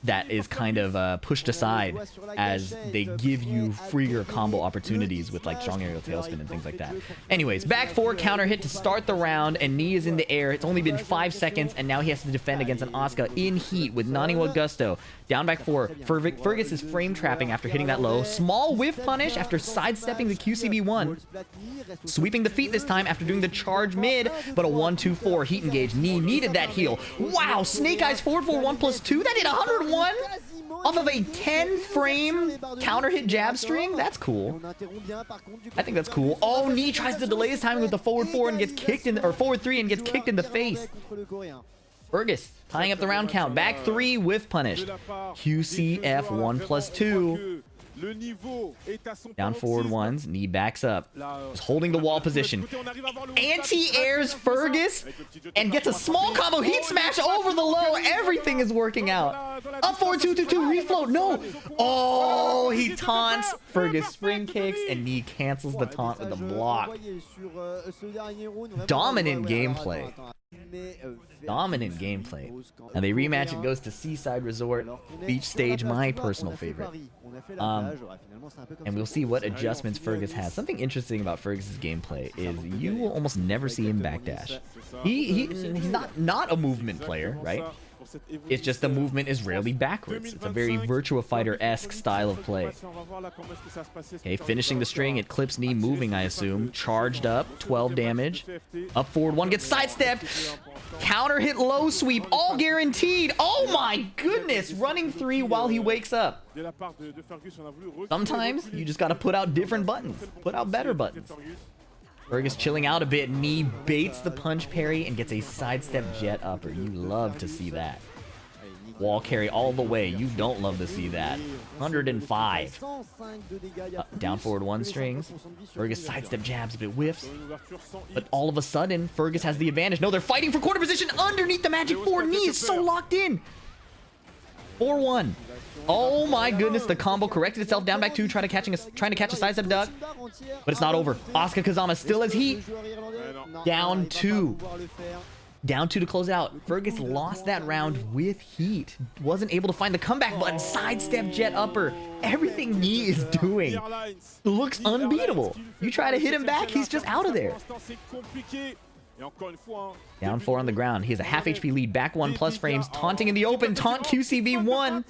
that is kind of pushed aside as they give you freer combo opportunities with, like, strong aerial tailspin and things like that. Anyways, back 4 counter hit to start the round, and Knee is in the air. It's only been 5 seconds, and now he has to defend against an Asuka in heat with Naniwa Gusto. Down back 4. Fergus is frame trapping after hitting that low. Small whiff punish after sidestepping the QCB1. Sweeping the feet this time after doing the charge mid, but a 1-2-4 heat engage. Knee needed that heal. Wow, Snake Eyes forward for 1+2. That did 101 off of a 10 frame counter hit jab string. That's cool. I think that's cool. Oh, Knee tries to delay his timing with the forward 4 and gets kicked in, or forward 3 and gets kicked in the face. Fergus tying up the round count. Back 3 with punish. QCF 1+2. Down forward 1s. Knee backs up. Just holding the wall position. Anti-airs Fergus and gets a small combo heat smash over the low. Everything is working out. Up forward 2-2-2 refloat. No. Oh, he taunts. Fergus spring kicks and Knee cancels the taunt with a block. Dominant gameplay. Dominant gameplay. Now they rematch. It goes to Seaside Resort Beach Stage, my personal favorite. And we'll see what adjustments Fergus has. Something interesting about Fergus's gameplay is you will almost never see him backdash. He's not a movement player, right? It's just the movement is rarely backwards. It's a very Virtua Fighter-esque style of play. Okay, finishing the string. It clips Knee moving, I assume. Charged up, 12 damage. Up forward 1 gets sidestepped. Counter hit low sweep, all guaranteed. Oh my goodness, running 3 while he wakes up. Sometimes you just gotta put out different buttons. Put out better buttons. Fergus chilling out a bit. Knee baits the punch parry and gets a sidestep jet upper. You love to see that. Wall carry all the way. You don't love to see that. 105. Down forward 1 strings. Fergus sidestep jabs, but it whiffs. But all of a sudden, Fergus has the advantage. No, they're fighting for quarter position underneath the Magic 4. Knee is so locked in. 4-1. Oh my goodness, the combo corrected itself. Down back 2, trying to catch a sidestep duck. But it's not over. Asuka Kazama still has heat. Down 2. Down 2 to close out. Fergus lost that round with heat. Wasn't able to find the comeback button. Sidestep jet upper. Everything Knee is doing looks unbeatable. You try to hit him back, he's just out of there. Down 4 on the ground. He has a half HP lead. Back 1 plus frames. Taunting in the open. Taunt QCB1.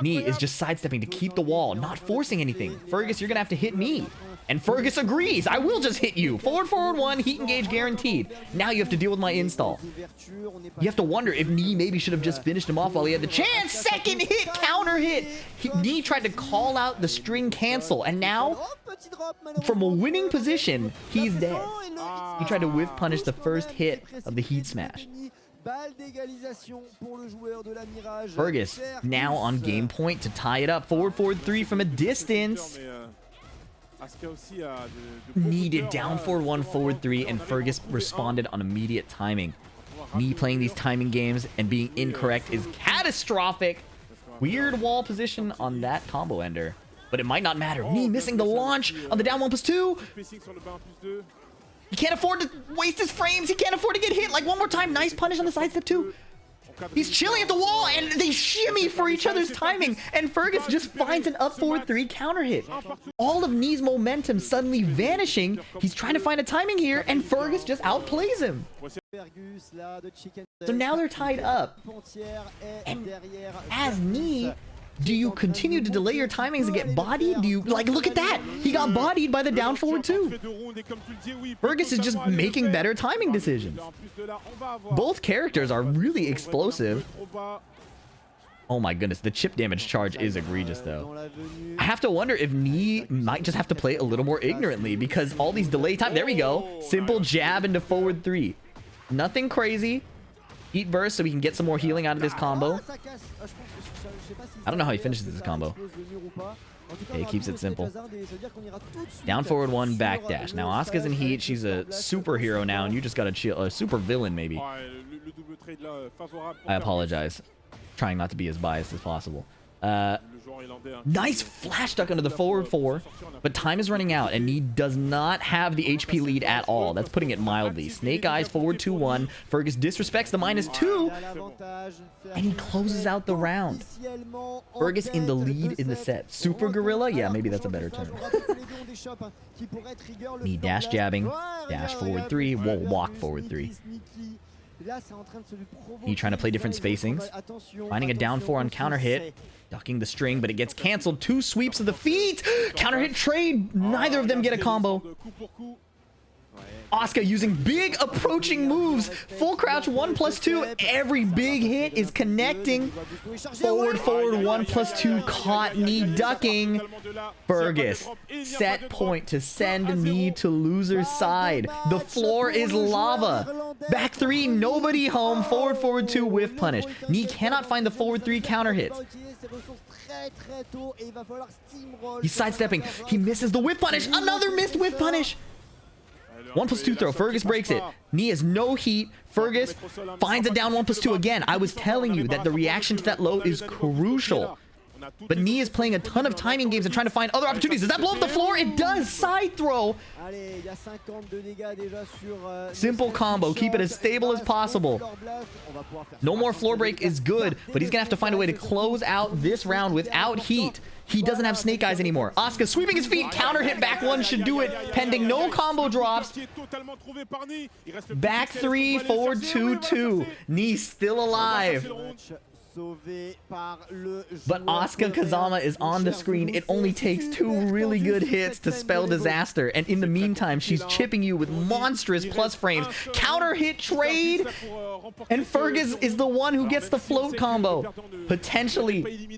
Knee is just sidestepping to keep the wall. Not forcing anything. Fergus, you're going to have to hit Knee. And Fergus agrees. I will just hit you. Forward 1. Heat engage guaranteed. Now you have to deal with my install. You have to wonder if Knee maybe should have just finished him off while he had the chance. Second hit. Counter hit. Knee tried to call out the string cancel. And now, from a winning position, he's dead. He tried to whiff punish the first hit of the heat smash. Fergus now on game point to tie it up. Forward 3 from a distance. Needed down forward 1, forward 3, and Fergus responded on immediate timing. Me playing these timing games and being incorrect is catastrophic. Weird wall position on that combo ender, but it might not matter. Me missing the launch on the down 1+2. He can't afford to waste his frames. He can't afford to get hit. Like, one more time. Nice punish on the sidestep too. He's chilling at the wall, and they shimmy for each other's timing, and Fergus just finds an up forward 3 counter hit. All of Knee's momentum suddenly vanishing. He's trying to find a timing here, and Fergus just outplays him. So now they're tied up. And as Knee Do you continue to delay your timings and get bodied? Do you, like, look at that! He got bodied by the down forward 2. Fergus is just making better timing decisions. Both characters are really explosive. Oh my goodness, the chip damage charge is egregious though. I have to wonder if Knee might just have to play a little more ignorantly because all these delay time. There we go. Simple jab into forward 3. Nothing crazy. Eat burst so we can get some more healing out of this combo. I don't know how he finishes this combo. Okay, he keeps it simple. Down forward 1, back dash. Now Asuka's in heat. She's a superhero now, and you just got to chill. A super villain, maybe. I apologize. Trying not to be as biased as possible. Nice flash duck under the forward 4, but time is running out, and he does not have the HP lead at all. That's putting it mildly. Snake Eyes forward 2-1. Fergus disrespects the -2, and he closes out the round. Fergus in the lead in the set. Super Gorilla? Yeah, maybe that's a better term. Knee dash jabbing, dash forward 3, whoa, walk forward 3. He trying to play different spacings. Finding a down 4 on counter hit. Ducking the string, but it gets canceled. 2 sweeps of the feet. Counter hit trade. Neither of them get a combo. Asuka using big approaching moves. Full crouch 1+2. Every big hit is connecting. Forward 1+2. Caught. Knee ducking. Fergus. Set point to send Knee to loser's side. The floor is lava. Back 3. Nobody home. Forward 2. Whiff punish. Knee cannot find the forward 3 counter hits. He's sidestepping. He misses the whiff punish. Another missed whiff punish. 1+2 throw. Fergus breaks it. Knee has no heat. Fergus finds a down 1+2 again. I was telling you that the reaction to that low is crucial. But Knee is playing a ton of timing games and trying to find other opportunities. Does that blow up the floor? It does. Side throw. Simple combo. Keep it as stable as possible. No more floor break is good, but he's going to have to find a way to close out this round without heat. He doesn't have Snake Eyes anymore. Asuka sweeping his feet. Counter hit back 1 should do it. Pending no combo drops. Back 3, forward 2-2. Knee still alive. But Asuka Kazama is on the screen. It only takes 2 really good hits to spell disaster. And in the meantime, she's chipping you with monstrous plus frames. Counter hit trade. And Fergus is the one who gets the float combo. Potentially,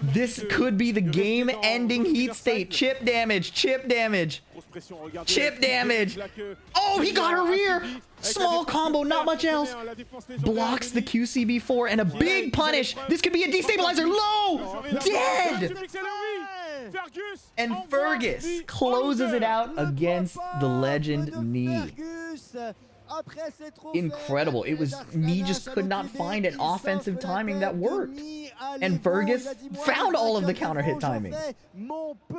this could be the game-ending heat state. Chip damage. Chip damage. Chip damage. Oh, he got her rear. Small combo, not much else. Blocks the QCB4 and a big punish. This could be a destabilizer. Low. Dead. And Fergus closes it out against the legend Knee. Incredible. It was Knee just could not find an offensive timing that worked. And Fergus found all of the counter hit timing.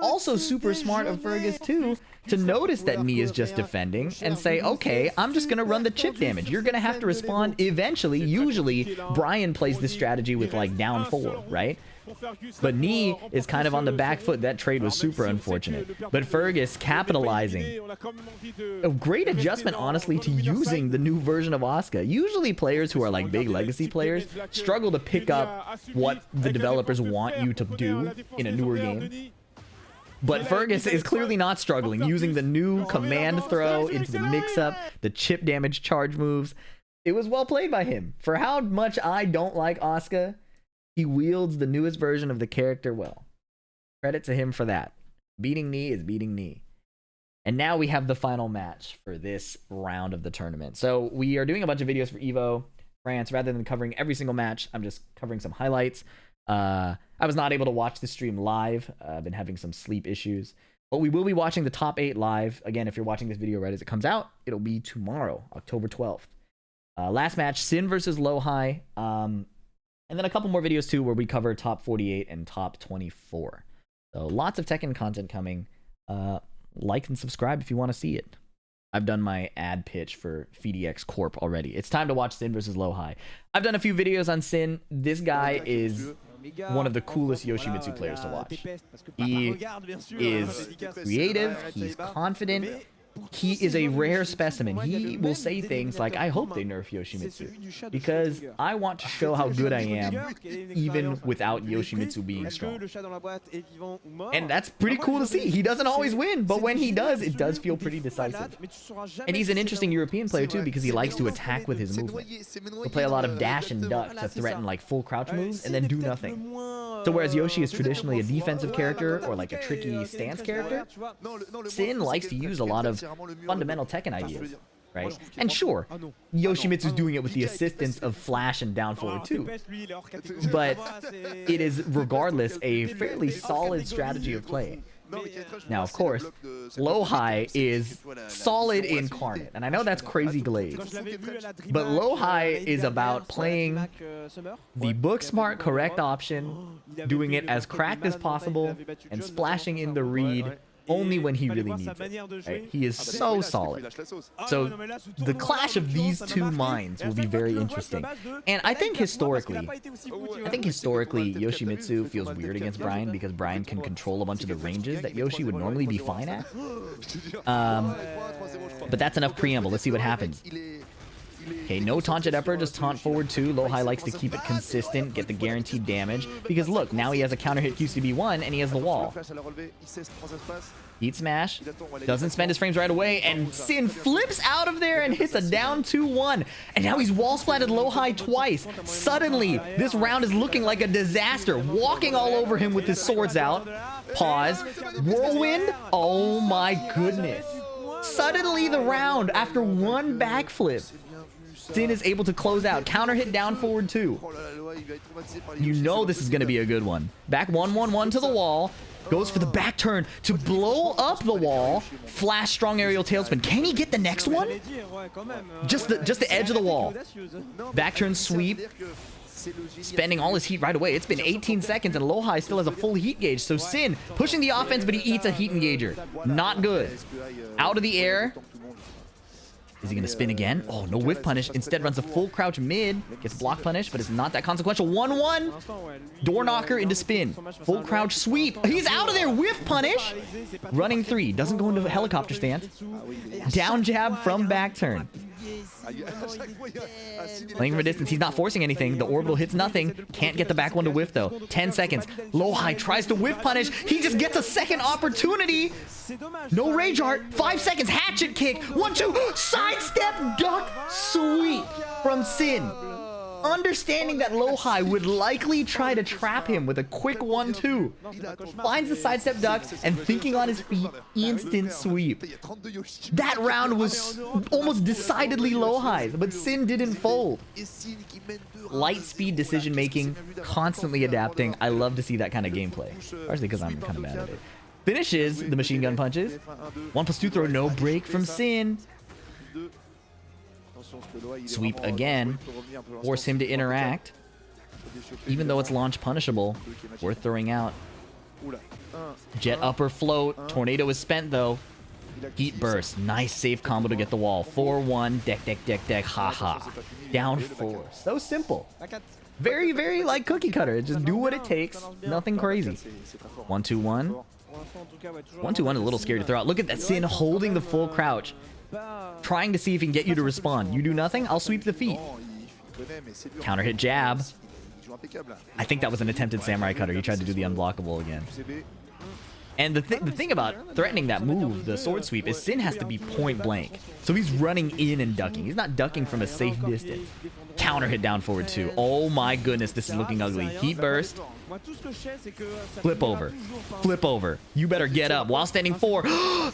Also super smart of Fergus too to notice that Knee is just defending and say, okay, I'm just going to run the chip damage. You're going to have to respond eventually. Usually Brian plays this strategy with like down 4, right? But Knee is kind of on the back foot. That trade was super unfortunate. But Fergus capitalizing. A great adjustment, honestly, to using the new version of Asuka. Usually players who are like big legacy players struggle to pick up what the developers want you to do in a newer game. But Fergus is clearly not struggling, using the new command throw into the mix-up, the chip damage charge moves. It was well played by him. For how much I don't like Asuka, he wields the newest version of the character well. Credit to him for that. Beating Knee is beating Knee. And now we have the final match for this round of the tournament. So we are doing a bunch of videos for Evo France. Rather than covering every single match, I'm just covering some highlights. I was not able to watch the stream live. I've been having some sleep issues. But we will be watching the top 8 live. Again, if you're watching this video right as it comes out, it'll be tomorrow, October 12th. Last match, Sin versus Low High. And then a couple more videos too where we cover top 48 and top 24. So lots of Tekken content coming. Like and subscribe if you want to see it. I've done my ad pitch for FDX Corp already. It's time to watch Sin versus Low High. I've done a few videos on Sin. This guy is one of the coolest Yoshimitsu players to watch. He is creative. He's confident. he is a rare specimen. He will say things like, I hope they nerf Yoshimitsu, because I want to show how good I am, even without Yoshimitsu being strong. And that's pretty cool to see. He doesn't always win, but when he does, it does feel pretty decisive. And he's an interesting European player too, because he likes to attack with his movement. He'll play a lot of dash and duck to threaten like full crouch moves and then do nothing. So whereas Yoshi is traditionally a defensive character or like a tricky stance character, Sin likes to use a lot of fundamental Tekken ideas, right? And sure, Yoshimitsu's doing it with the assistance of flash and down forward too. But it is regardless a fairly solid strategy of play. Now, of course, low-high is solid incarnate, and I know that's crazy glazed, but low-high is about playing the book-smart correct option, doing it as cracked as possible, and splashing in the read only when he really needs it. Right? He is so solid. So the clash of these two minds will be very interesting. And I think historically, Yoshimitsu feels weird against Brian because Brian can control a bunch of the ranges that Yoshi would normally be fine at. But that's enough preamble. Let's see what happens. Okay, no taunt at upper, just taunt forward 2. Low-high likes to keep it consistent, get the guaranteed damage. Because look, now he has a counter hit QCB1 and he has the wall. Heat smash, doesn't spend his frames right away, and Sin flips out of there and hits a down 2-1. And now he's wall splatted low-high twice. Suddenly, this round is looking like a disaster, walking all over him with his swords out. Pause. Whirlwind? Oh my goodness. Suddenly the round, after one backflip, Sin is able to close out. Counter hit down forward 2. You know this is going to be a good one. Back 1-1-1 to the wall. Goes for the back turn to blow up the wall. Flash strong aerial tailspin. Can he get the next one? Just the edge of the wall. Back turn sweep. Spending all his heat right away. It's been 18 seconds and low-high still has a full heat gauge. So Sin pushing the offense, but he eats a heat engager. Not good. Out of the air. Is he going to spin again? Oh, no whiff punish. Instead runs a full crouch mid. Gets block punish, but it's not that consequential. 1-1. Door knocker into spin. Full crouch sweep. He's out of there. Whiff punish. Running 3. Doesn't go into a helicopter stance. Down jab from back turn. Playing from a distance. He's not forcing anything. The orbital hits nothing. Can't get the back one to whiff, though. 10 seconds. Low-high tries to whiff punish. He just gets a second opportunity. No rage art. 5 seconds. Hatchet kick. 1-2. Sidestep duck sweep from Sin. Understanding that low-high would likely try to trap him with a quick 1-2. Finds the sidestep duck and thinking on his feet, instant sweep. That round was almost decidedly low-highs, but Sin didn't fold. Light speed decision making, constantly adapting. I love to see that kind of gameplay, especially because I'm kind of bad at it. Finishes the machine gun punches. 1+2 throw, no break from Sin. Sweep again. Force him to interact. Even though it's launch punishable, worth throwing out. Jet upper float. Tornado is spent though. Heat burst. Nice safe combo to get the wall. 4-1. Deck. Haha. Down 4. So simple. Very, very like cookie cutter. Just do what it takes. Nothing crazy. 1-2-1. 1-2-1 is a little scary to throw out. Look at that Sin holding the full crouch. Trying to see if he can get you to respond. You do nothing, I'll sweep the feet. Counter hit jab. I think that was an attempted samurai cutter. He tried to do the unblockable again. And the thing about threatening that move, the sword sweep, is Sin has to be point blank. So he's running in and ducking. He's not ducking from a safe distance. Counter hit down forward 2. Oh my goodness, this is looking ugly. Heat burst. Flip over. Flip over. You better get up. While standing 4.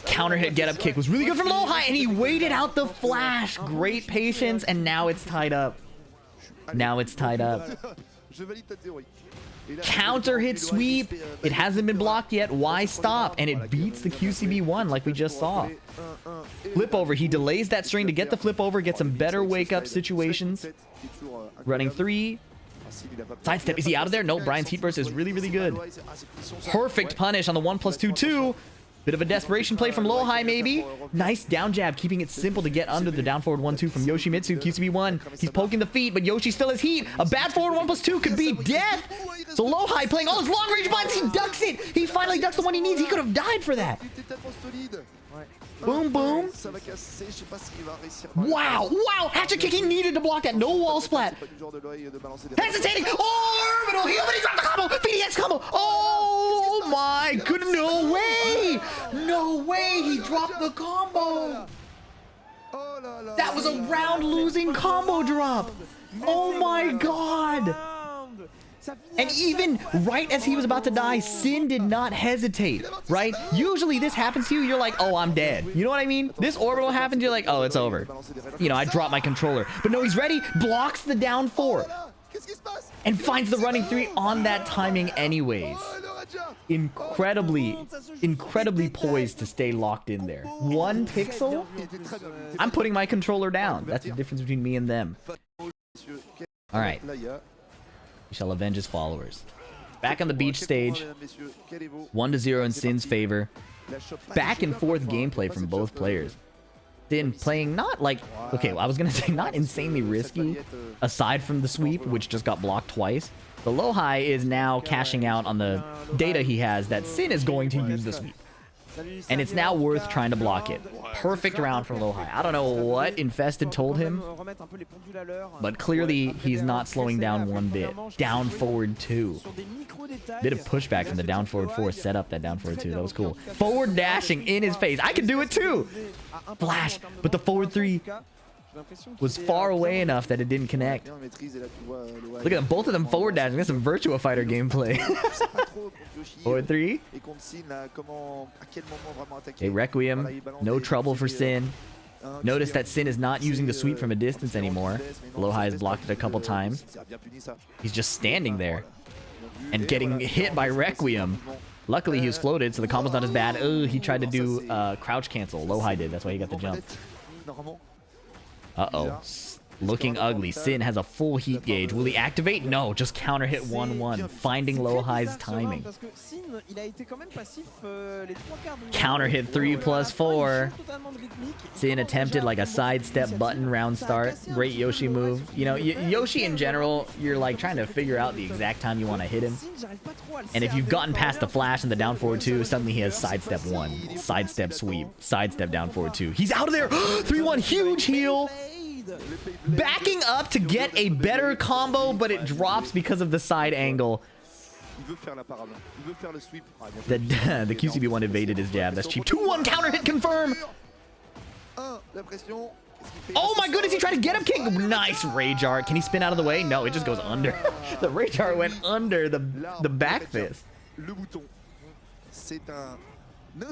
Counter hit get up kick was really good from low-high, and he waited out the flash. Great patience, and now it's tied up. Now it's tied up. Counter hit sweep. It hasn't been blocked yet. Why stop? And it beats the QCB1 like we just saw. Flip over. He delays that string to get the flip over, get some better wake up situations. Running 3. Sidestep. Is he out of there? No, Brian's heat burst is really, really good. Perfect punish on the 1+2-2. Bit of a desperation play from low-high, maybe. Nice down jab, keeping it simple to get under the down forward 1-2 from Yoshimitsu. QCB1. He's poking the feet, but Yoshi still has heat. A bad forward 1+2 could be death. So low-high playing all his long-range buttons. He ducks it. He finally ducks the one he needs. He could have died for that. Boom, boom. Ça va casser, je sais pas s'il va réussir. Wow, wow, hatchet kick, he needed to block that, no wall splat. Hesitating, orbital heal, but he dropped the combo, VDX combo. Oh my goodness, no way. No way, he dropped the combo. That was a round losing combo drop. Oh my god. And even right as he was about to die, Sin did not hesitate, right? Usually this happens to you, you're like, oh, I'm dead. You know what I mean? This orbital happens, you're like, oh, it's over. You know, I dropped my controller. But no, he's ready, blocks the down 4, and finds the running 3 on that timing anyways. Incredibly poised to stay locked in there. 1 pixel? I'm putting my controller down. That's the difference between me and them. All right. We shall avenge his followers. Back on the beach stage. 1-0 in Sin's favor. Back and forth gameplay from both players. Sin playing not like... Okay, well, I was going to say not insanely risky. Aside from the sweep, which just got blocked twice. The Lohai is now cashing out on the data he has that Sin is going to use the sweep. And it's now worth trying to block it. Perfect round from Lohai. I don't know what Infested told him, but clearly he's not slowing down one bit. Down forward 2. Bit of pushback from the down forward 4. Set up that down forward 2. That was cool. Forward dashing in his face. I can do it too. Flash, but the forward 3 was far away enough that it didn't connect. Look at them, both of them forward dashing. That's some Virtua Fighter gameplay. Forward 3. Okay, Requiem. No trouble for Sin. Notice that Sin is not using the sweep from a distance anymore. Lohai has blocked it a couple times. He's just standing there and getting hit by Requiem. Luckily, he was floated, so the combo's not as bad. Oh, he tried to do crouch cancel. Lohai did. That's why he got the jump. Uh-oh. Looking ugly. Sin has a full heat gauge. Will he activate? No, just counter hit 1-1. Finding Lohai's timing. Counter hit 3+4. Sin attempted like a sidestep button round start. Great Yoshi move. You know, Yoshi in general, you're like trying to figure out the exact time you want to hit him. And if you've gotten past the flash and the down forward 2, suddenly he has sidestep 1, sidestep sweep, sidestep down forward 2. He's out of there. 3-1, huge heal. Backing up to get a better combo, but it drops because of the side angle. The QCB1 evaded his jab. That's cheap. 2-1 counter hit confirm. Oh my goodness, he tried to get him kick. Nice rage art. Can he spin out of the way? No, it just goes under. The rage art went under the back fist.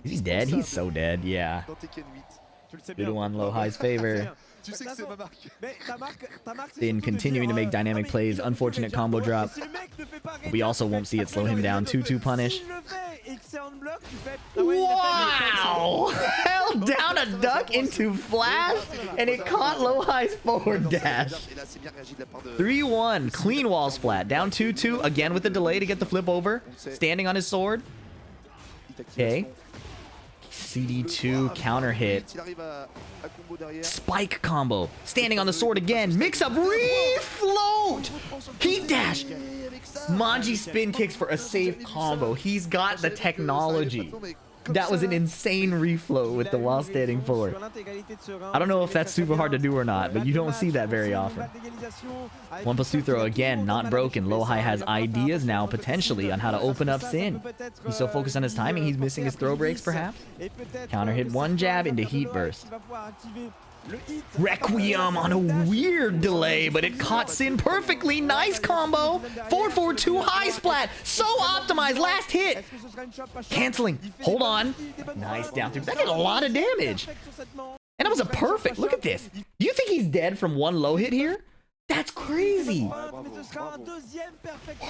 He's dead. He's so dead. Yeah. 2-1 Lohai's favor. Sin continuing to make dynamic plays. Unfortunate combo drop. We also won't see it slow him down. 2-2 punish. Wow! Held down a duck into flash, and it caught Lohai's forward dash. 3-1. Clean wall splat. Down 2-2. Again with the delay to get the flip over. Standing on his sword. Okay. CD2 counter hit. Spike combo. Standing on the sword again. Mix up. Refloat. Heat dash. Manji spin kicks for a safe combo. He's got the technology. That was an insane refloat with the while standing forward. I don't know if that's super hard to do or not, but you don't see that very often. 1+2 throw again, not broken. Lohai has ideas now, potentially, on how to open up Sin. He's so focused on his timing, he's missing his throw breaks, perhaps? Counter hit 1 jab into heat burst. Requiem on a weird delay, but it caught Sin perfectly. Nice combo. 4-4-2 high splat. So optimized. Last hit. Canceling. Hold on. Nice down through. That did a lot of damage. And it was a perfect. Look at this. Do you think he's dead from 1 low hit here? That's crazy.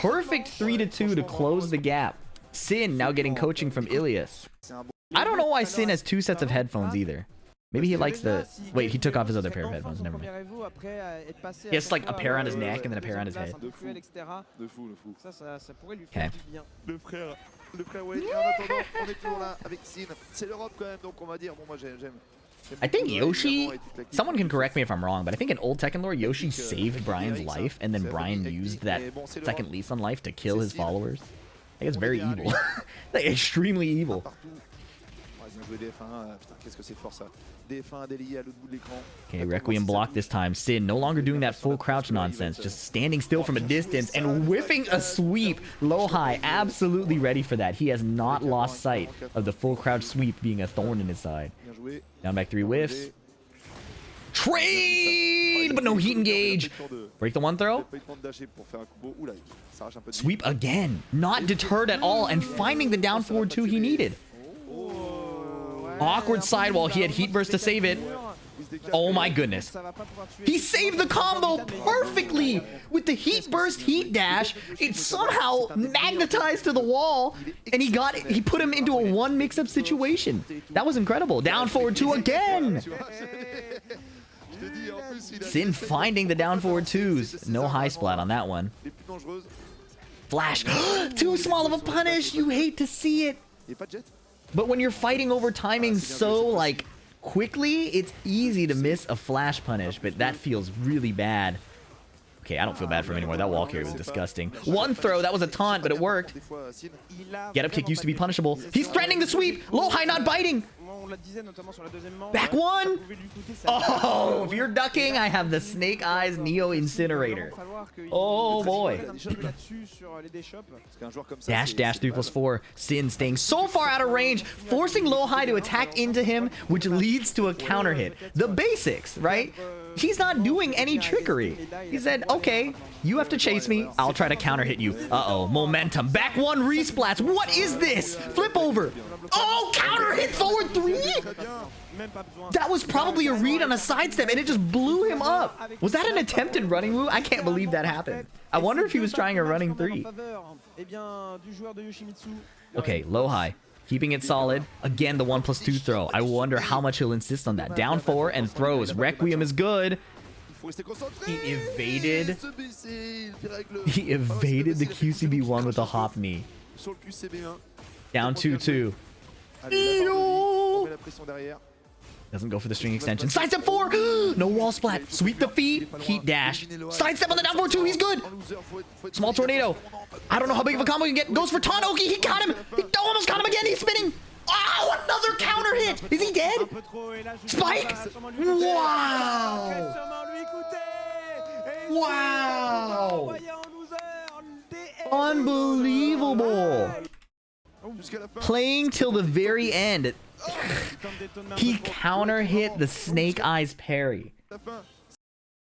Perfect 3-2 to close the gap. Sin now getting coaching from Ilias. I don't know why Sin has 2 sets of headphones either. Maybe he likes the... Wait, he took off his other pair of headphones. Never mind. He has like a pair on his neck and then a pair on his head. Okay. I think Yoshi... Someone can correct me if I'm wrong, but I think in old Tekken lore, Yoshi saved Brian's life and then Brian used that second lease on life to kill his followers. I think it's very evil. Like, extremely evil. joué des F1. Putain, qu'est-ce que c'est fort ça. Des F1 déliés à l'autre bout de l'écran. Okay, Requiem blocked this time. Sin no longer doing that full crouch nonsense, just standing still from a distance and whiffing a sweep. Low-high, absolutely ready for that. He has not lost sight of the full crouch sweep being a thorn in his side. Down back 3 whiffs. Trade, but no heat engage. Break the one throw. Sweep again. Not deterred at all and finding the down forward 2 he needed. Awkward sidewall. He had heat burst to save it. Oh my goodness. He saved the combo perfectly with the heat burst heat dash. It somehow magnetized to the wall and he put him into a 1 mix-up situation. That was incredible. Down forward 2 again. Sin finding the down forward 2s. No high splat on that one. Flash. Too small of a punish. You hate to see it. But when you're fighting over timing so, like, quickly, it's easy to miss a flash punish, but that feels really bad. Okay, I don't feel bad for him anymore. That wall carry was disgusting. One throw, that was a taunt, but it worked. Get up kick used to be punishable. He's threatening the sweep. Low high not biting. Back 1. Oh, if you're ducking, I have the Snake Eyes Neo Incinerator. Oh boy. Dash 3+4. Sin staying so far out of range, forcing Low High to attack into him, which leads to a counter hit. The basics, right? He's not doing any trickery. He said, okay, you have to chase me. I'll try to counter hit you. Uh-oh, momentum. Back 1 resplats. What is this? Flip over. Oh, counter hit forward 3? That was probably a read on a sidestep and it just blew him up. Was that an attempted running move? I can't believe that happened. I wonder if he was trying a running 3. Okay, Low High. Keeping it solid. Again, the 1+2 throw. I wonder how much he'll insist on that. Down 4 and throws. Requiem is good. He evaded the QCB1 with a hop knee. Down 2-2. Doesn't go for the string extension. Sidestep 4! No wall splat. Sweep the feet. Heat dash. Sidestep on the down 4-2. He's good. Small tornado. I don't know how big of a combo you can get. Goes for taunt. Oki. He got him. He almost got him again. He's spinning. Oh, another counter hit. Is he dead? Spike? Wow. Wow. Unbelievable. Playing till the very end. He counter hit the Snake Eyes parry.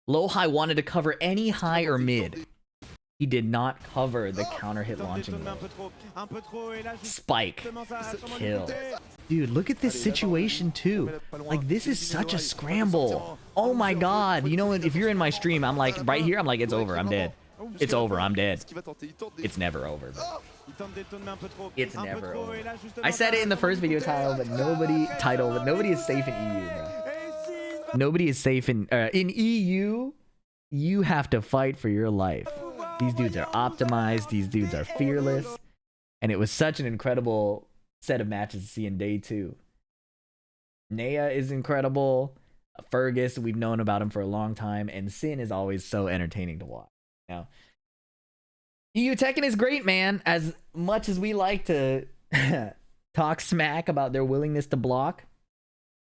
Low High wanted to cover any high or mid. He did not cover the counter hit launching move. Spike. Kill. Dude, look at this situation too. Like, this is such a scramble. Oh my god. You know, if you're in my stream, I'm like, right here, I'm like, it's over. I'm dead. It's over. I'm dead. It's never over, bro. It's never over. I said it in the first video title, but nobody is safe in EU, bro. Nobody is safe in EU. You have to fight for your life. These dudes are optimized. These dudes are fearless. And it was such an incredible set of matches to see in day 2. Nea is incredible. Fergus, we've known about him for a long time. And Sin is always so entertaining to watch. Now, EU Tekken is great, man. As much as we like to talk smack about their willingness to block,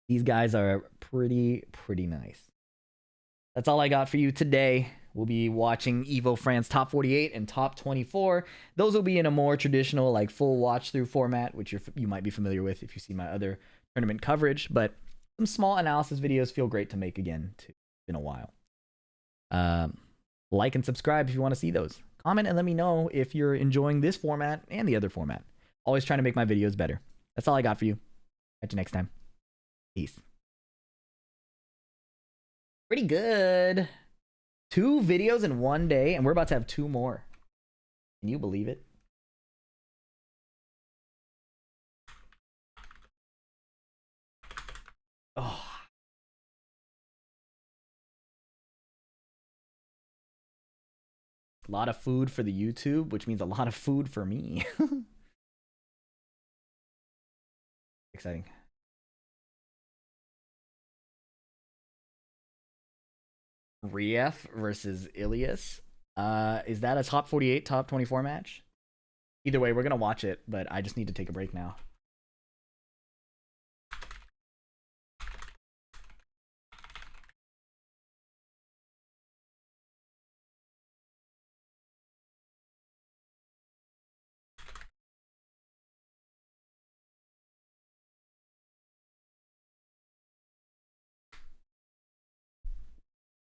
these guys are pretty nice. That's all I got for you today. We'll be watching Evo France Top 48 and Top 24. Those will be in a more traditional, like, full watch-through format, which you might be familiar with if you see my other tournament coverage. But some small analysis videos feel great to make again, too. It's been a while. Like and subscribe if you want to see those. Comment and let me know if you're enjoying this format and the other format. Always trying to make my videos better. That's all I got for you. Catch you next time. Peace. Pretty good. 2 videos in 1 day, and we're about to have 2 more. Can you believe it? Oh. A lot of food for the YouTube, which means a lot of food for me. Exciting. Rief versus Ilias. Is that a top 48, top 24 match? Either way, we're going to watch it, but I just need to take a break now.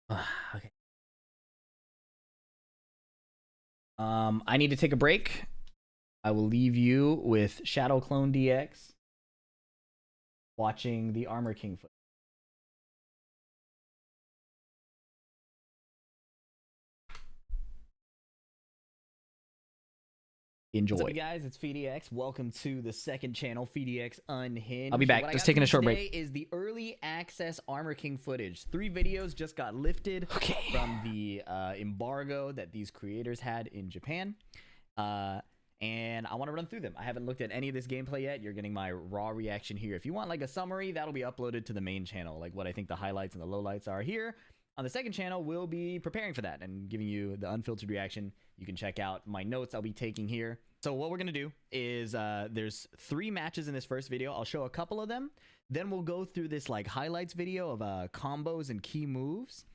Okay. I need to take a break. I will leave you with Shadow Clone DX watching the Armor King foot. Enjoy. What's up, guys? It's FeedEX. Welcome to the second channel, FeedEX Unhinged. I'll be back. Just taking a short break. Today is the early access Armor King footage. 3 videos just got lifted from the embargo that these creators had in Japan. And I want to run through them. I haven't looked at any of this gameplay yet. You're getting my raw reaction here. If you want like a summary, that'll be uploaded to the main channel, like what I think the highlights and the lowlights are here. On the second channel, we'll be preparing for that and giving you the unfiltered reaction. You can check out my notes I'll be taking here. So what we're going to do is there's 3 matches in this first video. I'll show a couple of them. Then we'll go through this like highlights video of combos and key moves.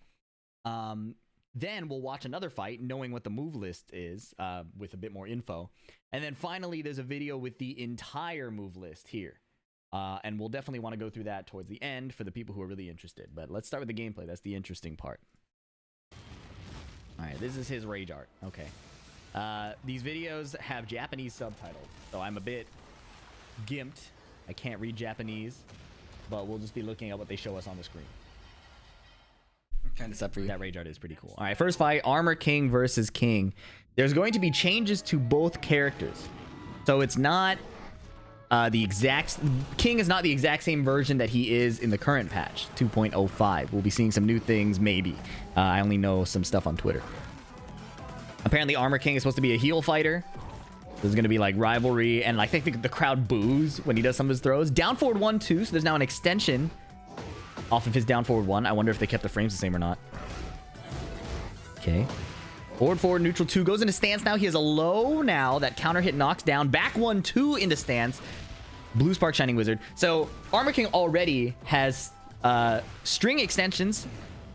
Then we'll watch another fight knowing what the move list is with a bit more info. And then finally, there's a video with the entire move list here. And we'll definitely want to go through that towards the end for the people who are really interested. But let's start with the gameplay. That's the interesting part. All right, this is his rage art. Okay. These videos have Japanese subtitles, so I'm a bit gimped. I can't read Japanese, but we'll just be looking at what they show us on the screen. Kind of set for you. That rage art is pretty cool. All right, first fight, Armor King versus King. There's going to be changes to both characters. So it's not the exact... King is not the exact same version that he is in the current patch, 2.05. We'll be seeing some new things, maybe. I only know some stuff on Twitter. Apparently, Armor King is supposed to be a heel fighter. There's going to be like rivalry, and like I think the crowd boos when he does some of his throws. Down forward 1-2, so there's now an extension off of his down forward 1. I wonder if they kept the frames the same or not. Okay. Forward, neutral 2. Goes into stance now. He has a low now. That counter hit knocks down. Back 1-2 into stance. Blue Spark Shining Wizard. So Armor King already has string extensions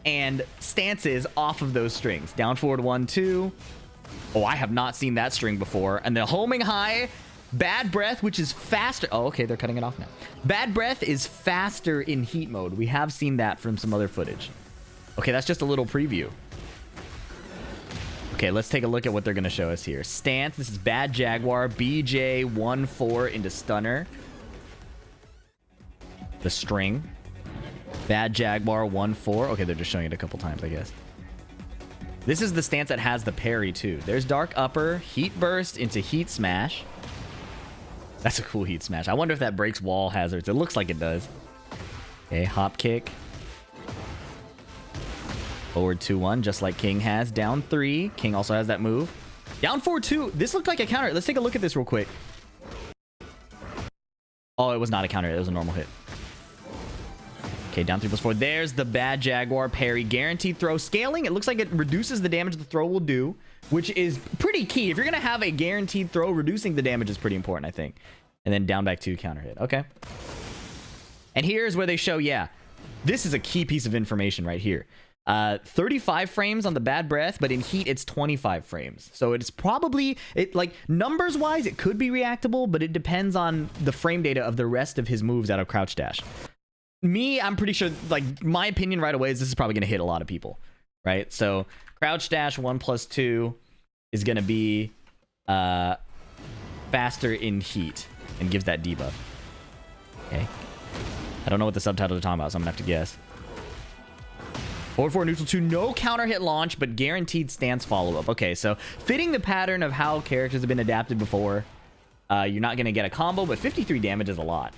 and stances off of those strings. Down forward 1-2. Oh, I have not seen that string before. And the homing high, Bad Breath, which is faster. Oh, okay, they're cutting it off now. Bad Breath is faster in heat mode. We have seen that from some other footage. Okay, that's just a little preview. Okay, let's take a look at what they're going to show us here. Stance, this is Bad Jaguar, BJ 1-4 into stunner. The string. Bad Jaguar 1-4. Okay, they're just showing it a couple times, I guess. This is the stance that has the parry, too. There's Dark Upper, Heat Burst into Heat Smash. That's a cool Heat Smash. I wonder if that breaks wall hazards. It looks like it does. Okay, Hop Kick. Forward 2-1, just like King has. Down 3. King also has that move. Down 4-2. This looked like a counter. Let's take a look at this real quick. Oh, it was not a counter. It was a normal hit. Okay, down 3+4. There's the Bad Jaguar parry. Guaranteed throw. Scaling, it looks like it reduces the damage the throw will do, which is pretty key. If you're going to have a guaranteed throw, reducing the damage is pretty important, I think. And then down back 2, counter hit. Okay. And here's where they show, yeah, this is a key piece of information right here. 35 frames on the Bad Breath, but in heat, it's 25 frames. So it's probably, like, numbers-wise, it could be reactable, but it depends on the frame data of the rest of his moves out of Crouch Dash. Me, I'm pretty sure, like, my opinion right away is this is probably going to hit a lot of people, right? So Crouch Dash 1+2 is going to be faster in heat and gives that debuff. Okay. I don't know what the subtitles are talking about, so I'm going to have to guess. Forward 4, neutral 2, no counter hit launch, but guaranteed stance follow-up. Okay, so fitting the pattern of how characters have been adapted before, you're not going to get a combo, but 53 damage is a lot.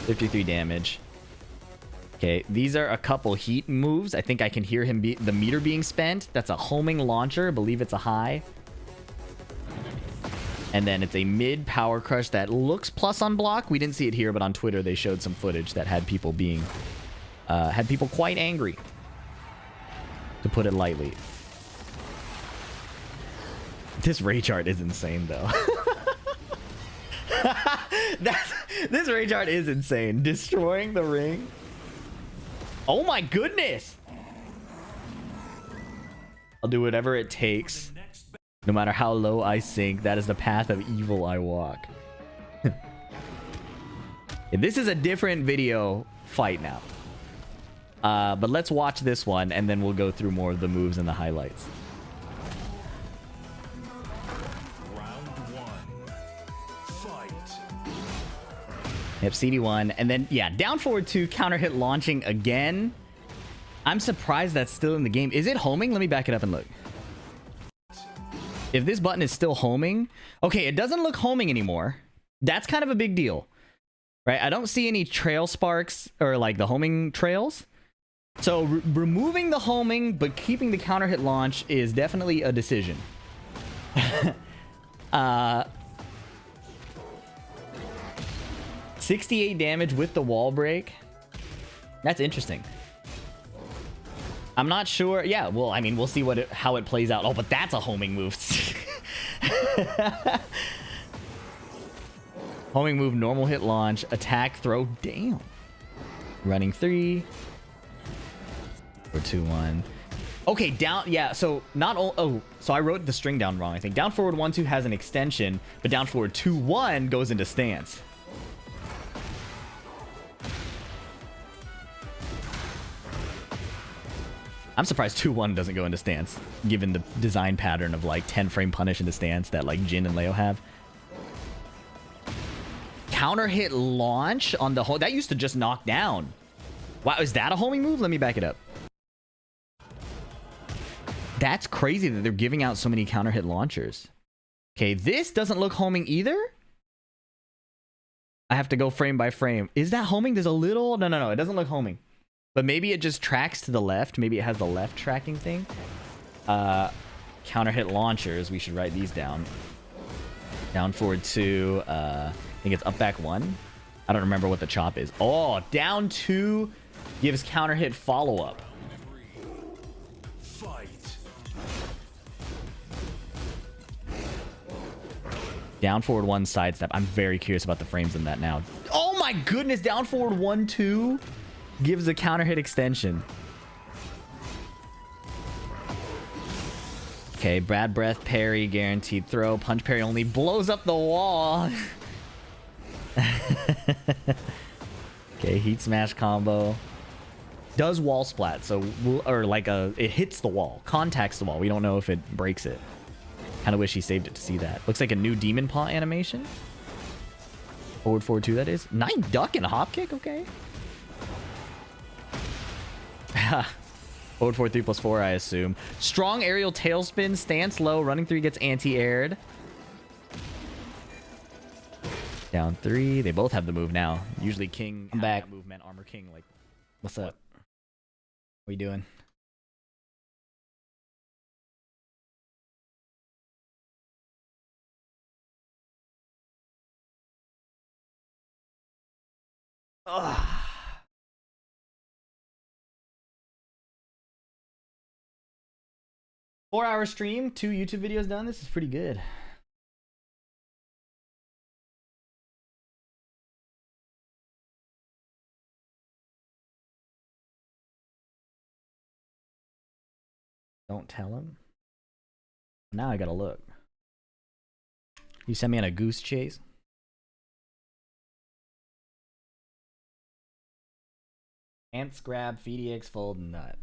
53 damage. Okay, these are a couple heat moves. I think I can hear him the meter being spent. That's a homing launcher. I believe it's a high. And then it's a mid power crush that looks plus on block. We didn't see it here, but on Twitter they showed some footage that had people being quite angry, to put it lightly. This rage art is insane though. This rage art is insane. Destroying the ring. Oh my goodness. I'll do whatever it takes. No matter how low I sink, that is the path of evil I walk. This is a different video fight now. But let's watch this one, and then we'll go through more of the moves and the highlights. Round one. Fight. Yep, CD1. And then, yeah, down forward 2, counter hit launching again. I'm surprised that's still in the game. Is it homing? Let me back it up and look. If this button is still homing... Okay, it doesn't look homing anymore. That's kind of a big deal. Right? I don't see any trail sparks or like the homing trails. So removing the homing but keeping the counter hit launch is definitely a decision. 68 damage with the wall break. That's interesting. I'm not sure. Yeah, well, I mean, we'll see how it plays out. Oh, but that's a homing move. Homing move, normal hit launch, attack, throw, damn. Running 3. Or 2-1. Okay, down, yeah, so not all, oh, so I wrote the string down wrong, I think. Down forward 1-2 has an extension, but down forward 2-1 goes into stance. I'm surprised 2-1 doesn't go into stance, given the design pattern of like 10 frame punish into stance that like Jin and Leo have. Counter hit launch on the home, that used to just knock down. Wow, is that a homing move? Let me back it up. That's crazy that they're giving out so many counter hit launchers. Okay, this doesn't look homing either. I have to go frame by frame. Is that homing? There's a little... No, it doesn't look homing. But maybe it just tracks to the left. Maybe it has the left tracking thing. Counter hit launchers. We should write these down. Down forward 2. I think it's up back 1. I don't remember what the chop is. Oh, down 2 gives counter hit follow up. Down forward 1 sidestep. I'm very curious about the frames in that now. Oh my goodness, down forward 1-2 gives a counter hit extension. Okay, Brad Breath parry, guaranteed throw. Punch parry only blows up the wall. Okay, heat smash combo. Does wall splat, so or like it hits the wall, contacts the wall. We don't know if it breaks it. Kind of wish he saved it to see that. Looks like a new demon paw animation. Forward 2, that is. 9 duck and a hop kick, okay. Forward 3 plus 4, I assume. Strong aerial tailspin, stance low, running 3 gets anti-aired. Down 3. They both have the move now. Usually King. I'm back. Movement, Armor King. Like, what's up? What are you doing? Ugh. Four-hour stream, 2 YouTube videos done. This is pretty good. Don't tell him. Now I gotta look. You sent me on a goose chase? Ants grab, FDX fold, nut.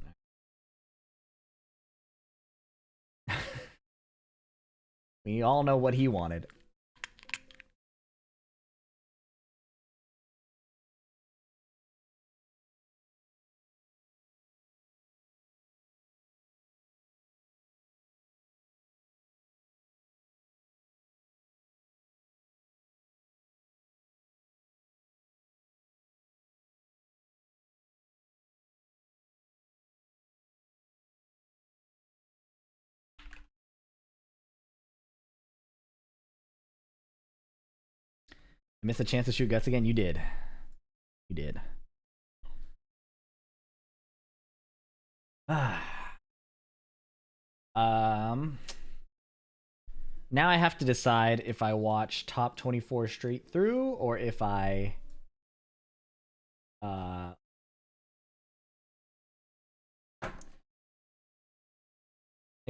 We all know what he wanted. Miss a chance to shoot guts again? You did. You did. Now I have to decide if I watch top 24 straight through or if I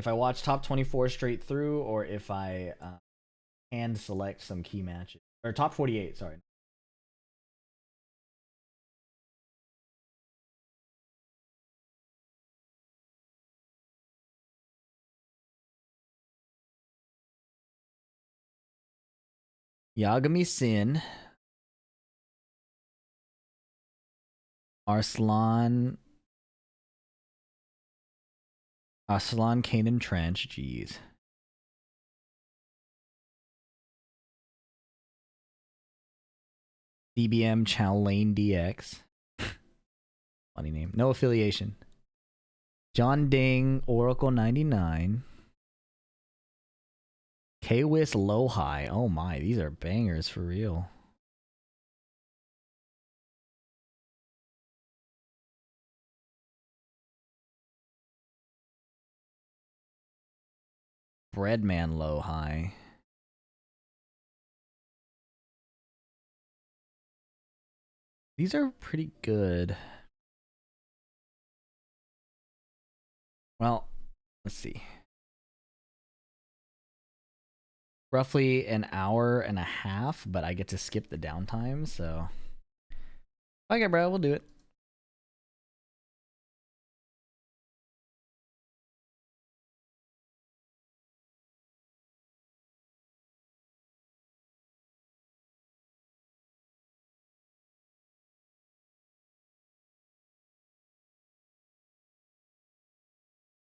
watch top 24 straight through or if I hand select some key matches. Or top 48, sorry. Yagami Sin. Arslan Kanan Trench. Jeez. DBM Chow Lane DX. Funny name. No affiliation. John Ding, Oracle 99. K-Wiss Low High. Oh my, these are bangers for real. Breadman Low High. These are pretty good. Well, let's see. Roughly an hour and a half, but I get to skip the downtime, so. Okay, bro, we'll do it.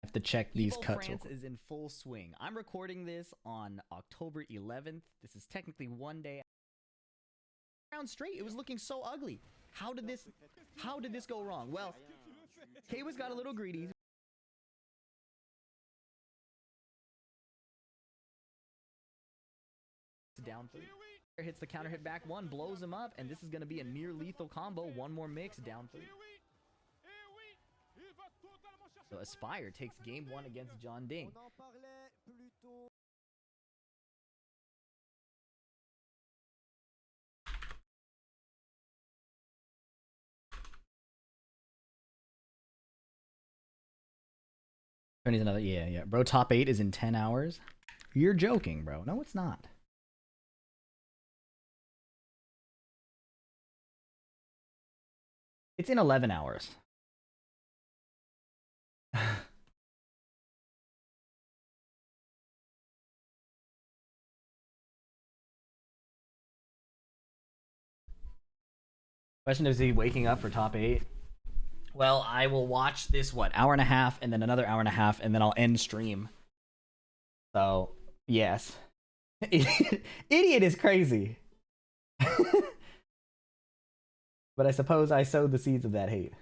Have to check these Evo cuts. France is in full swing. I'm recording this on October 11th. This is technically one day round straight. It was looking so ugly. How did this go wrong? Well, K was got a little greedy. Down 3. Hits the counter hit back 1, blows him up, and this is going to be a near lethal combo. One more mix, down 3. So Aspire takes game 1 against John Ding. Tony's another, yeah. Bro, top 8 is in 10 hours. You're joking, bro. No, it's not. It's in 11 hours. Question, is he waking up for top 8? Well, I will watch this, what, hour and a half, and then another hour and a half, and then I'll end stream. So, yes. Idiot is crazy. But I suppose I sowed the seeds of that hate.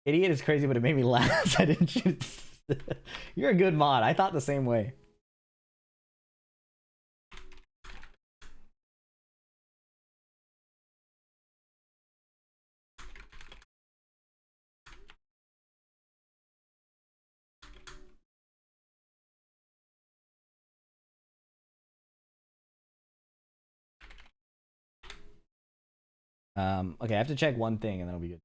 Idiot is crazy, but it made me laugh. I didn't shoot. You're a good mod. I thought the same way. Okay, I have to check one thing and then it'll be good.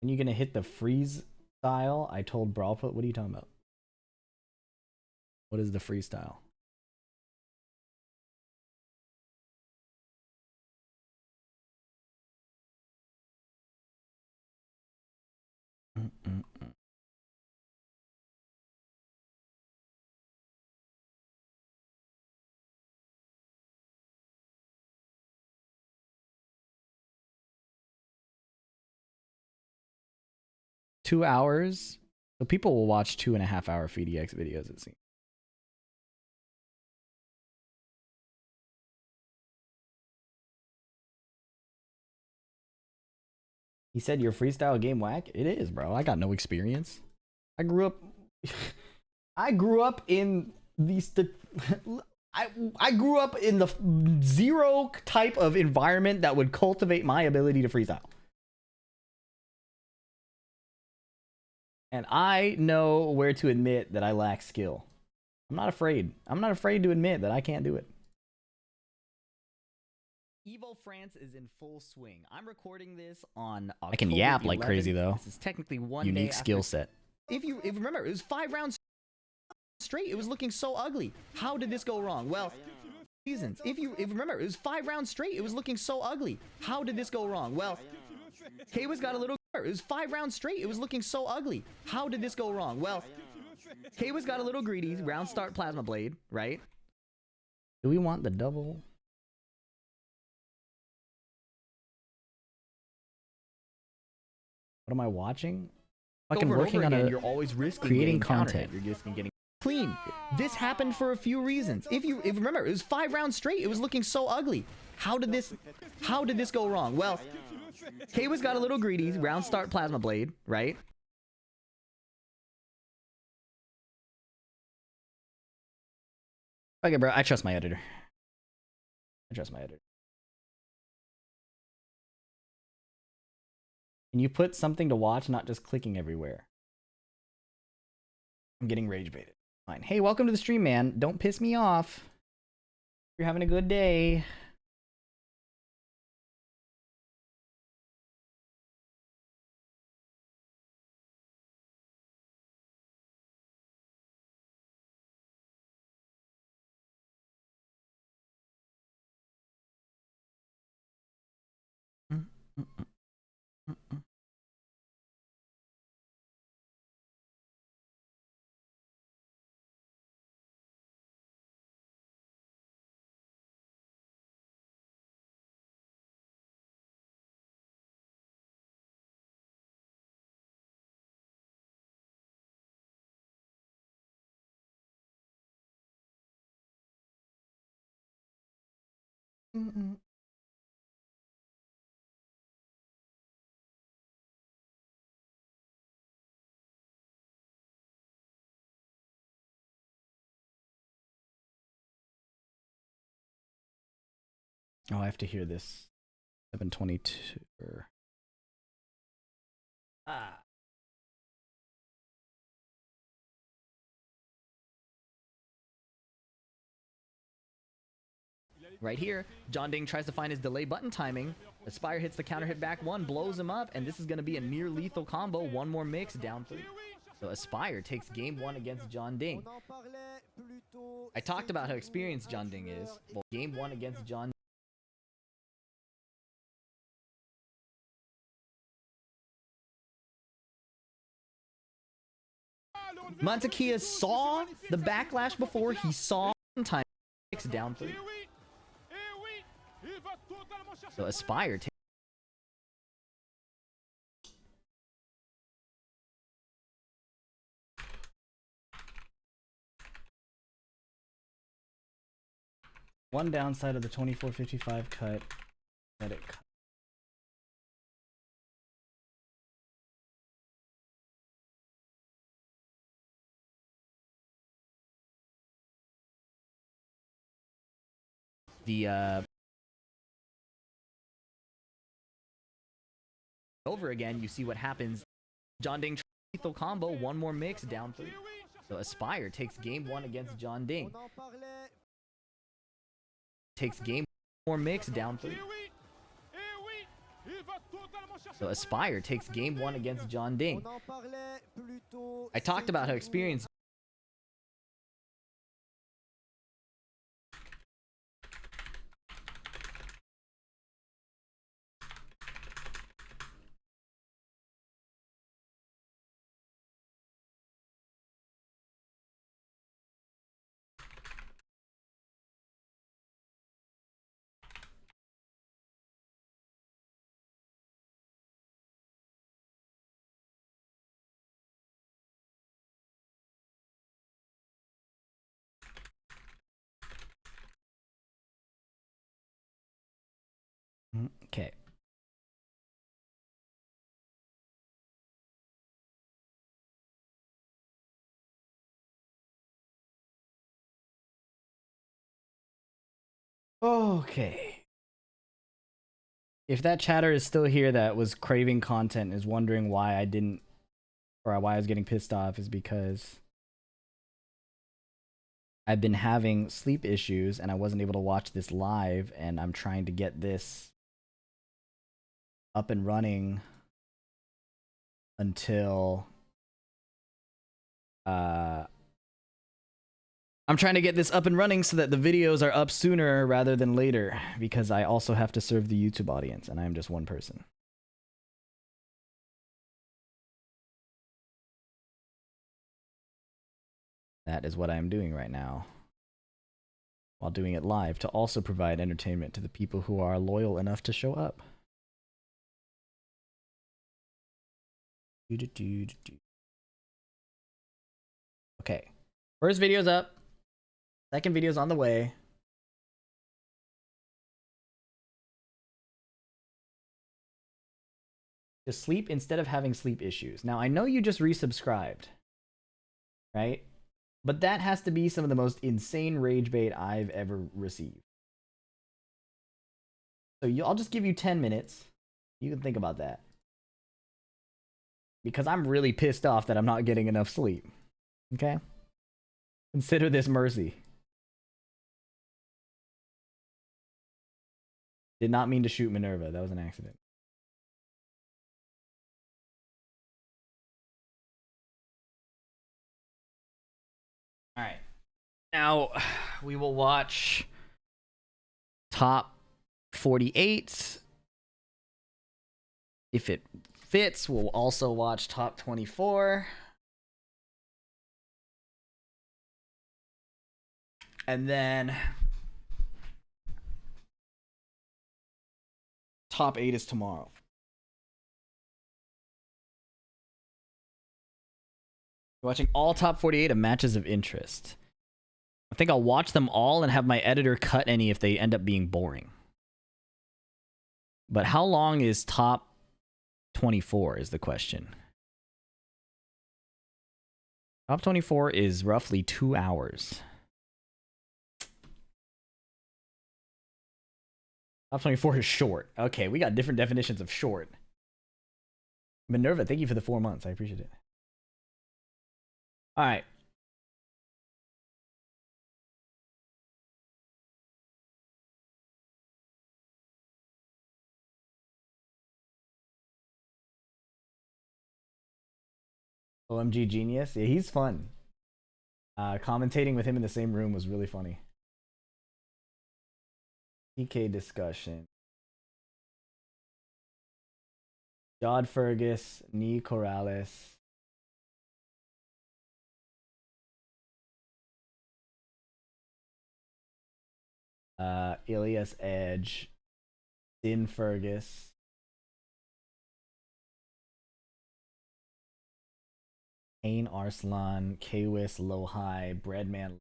And you gonna hit the freeze style? I told Brawlfoot. What are you talking about? What is the freestyle? Mm-mm-mm. Two hours? So people will watch 2.5 hour FeedEx videos, it seems. He said your freestyle game whack? It is, bro. I got no experience. I grew up in the I grew up in the zero type of environment that would cultivate my ability to freestyle. And I know where to admit that I lack skill. I'm not afraid. I'm not afraid to admit that I can't do it. Evo France is in full swing. I'm recording this on October I can yap like 11th. crazy though. This is technically one Unique day skill after... set. If you remember, it was 5 rounds straight. It was looking so ugly. How did this go wrong? Well, reasons. If you remember, it was 5 rounds straight. It was looking so ugly. How did this go wrong? Well, Kaywa's got a little... It was 5 rounds straight. It was looking so ugly. How did this go wrong? Well, Kaywa's got a little greedy. Round start Plasma Blade, right? Do we want the double? What am I watching? Fucking Over and working over on again, a you're always risking creating getting counter content. hit. You're risking getting clean. This happened for a few reasons. If you remember, it was 5 rounds straight. It was looking so ugly. How did this go wrong? Well, Kaywa's got a little greedy. Round start Plasma Blade, right? Okay, bro. I trust my editor. I trust my editor. Can you put something to watch, not just clicking everywhere? I'm getting rage baited. Fine. Hey, welcome to the stream, man. Don't piss me off. You're having a good day. Oh, I have to hear this. 722. Ah. Right here, John Ding tries to find his delay button timing. Aspire hits the counter hit back 1, blows him up, and this is going to be a near lethal combo. One more mix, down 3. So Aspire takes game 1 against John Ding. I talked about how experienced John Ding is. Well, game 1 against John Montekia saw the backlash before. He saw time down 3. So Aspire takes one downside of the 2455 cut that it cut. the over again. You see what happens. John Ding lethal combo, one more mix, down 3. So Aspire takes game 1 against John Ding. Takes game more mix, down 3. So Aspire takes game 1 against John Ding. I talked about how experienced Okay. Okay. If that chatter is still here that was craving content is wondering why I didn't, or why I was getting pissed off, is because I've been having sleep issues and I wasn't able to watch this live, and I'm trying to get this up and running until I'm trying to get this up and running so that the videos are up sooner rather than later, because I also have to serve the YouTube audience and I'm just one person. That is what I'm doing right now, while doing it live, to also provide entertainment to the people who are loyal enough to show up. Okay, first video's up. Second video's on the way. To sleep instead of having sleep issues. Now, I know you just resubscribed, right? But that has to be some of the most insane rage bait I've ever received. So I'll just give you 10 minutes. You can think about that. Because I'm really pissed off that I'm not getting enough sleep. Okay? Consider this mercy. Did not mean to shoot Minerva. That was an accident. Alright. Now, we will watch top 48. If it fits, we'll also watch top 24. And then top 8 is tomorrow. Watching all top 48 of matches of interest. I think I'll watch them all and have my editor cut any if they end up being boring. But how long is top 24 is the question. Top 24 is roughly 2 hours. Top 24 is short. Okay, we got different definitions of short. Minerva, thank you for the 4 months. I appreciate it. All right. OMG Genius. Yeah, he's fun. Commentating with him in the same room was really funny. PK discussion. Jod Fergus, Nee Corrales. Ilias Edge. Sin Fergus. Kane Arslan, Kwis, Lohai, Breadman.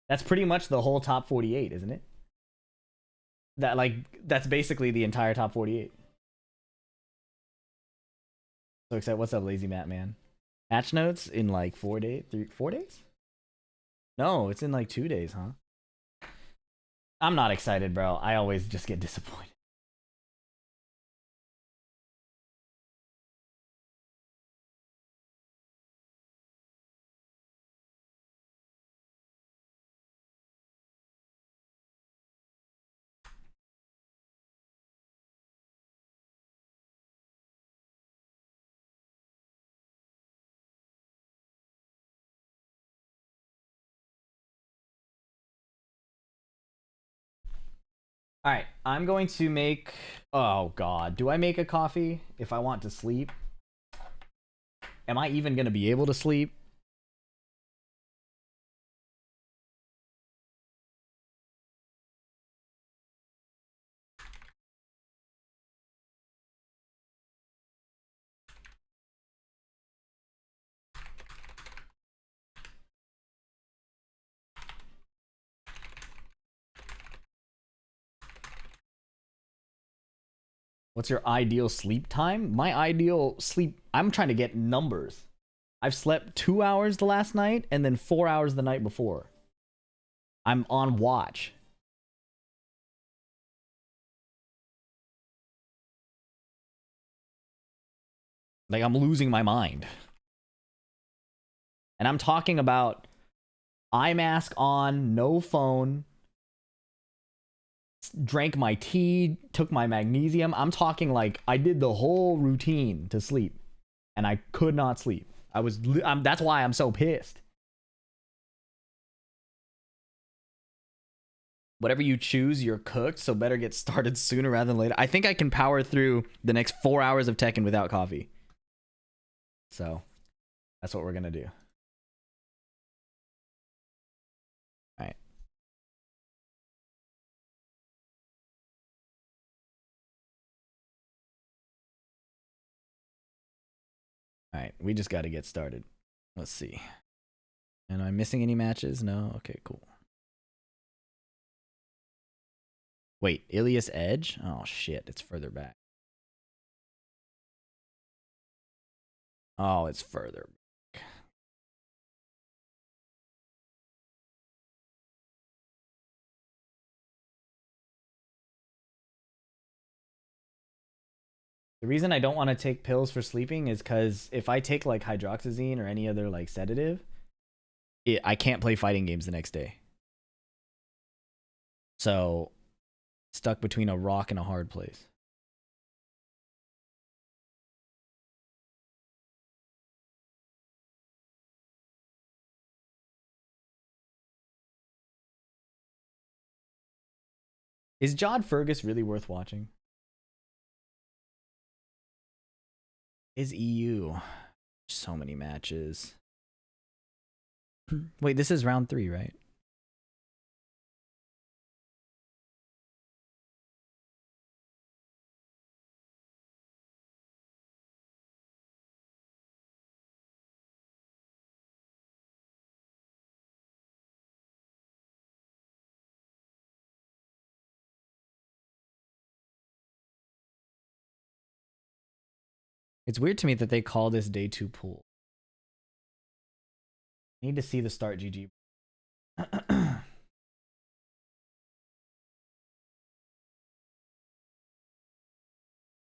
That's pretty much the whole top 48, isn't it? That's basically the entire top 48. So excited. What's up, Lazy Matt Man? Match notes in like 4 days? 4 days? No, it's in like 2 days, huh? I'm not excited, bro. I always just get disappointed. All right, I'm going to make... Oh, God. Do I make a coffee if I want to sleep? Am I even going to be able to sleep? What's your ideal sleep time? My ideal sleep... I'm trying to get numbers. I've slept 2 hours the last night and then 4 hours the night before. I'm on watch. Like, I'm losing my mind. And I'm talking about eye mask on, no phone, drank my tea, took my magnesium. I'm talking like I did the whole routine to sleep, and I could not sleep. That's why I'm so pissed. Whatever you choose, you're cooked, so better get started sooner rather than later. I think I can power through the next 4 hours of Tekken without coffee. So, that's what we're gonna do. Alright. Alright, we just gotta get started. Let's see. Am I missing any matches? No? Okay, cool. Wait, Ilias Edge? Oh shit, it's further back. Oh, it's further back. The reason I don't want to take pills for sleeping is because if I take like hydroxyzine or any other like sedative, I can't play fighting games the next day. So, stuck between a rock and a hard place. Is Jod Fergus really worth watching? Is EU? So many matches. Wait, this is round 3, right? It's weird to me that they call this day 2 pool. I need to see the start GG. I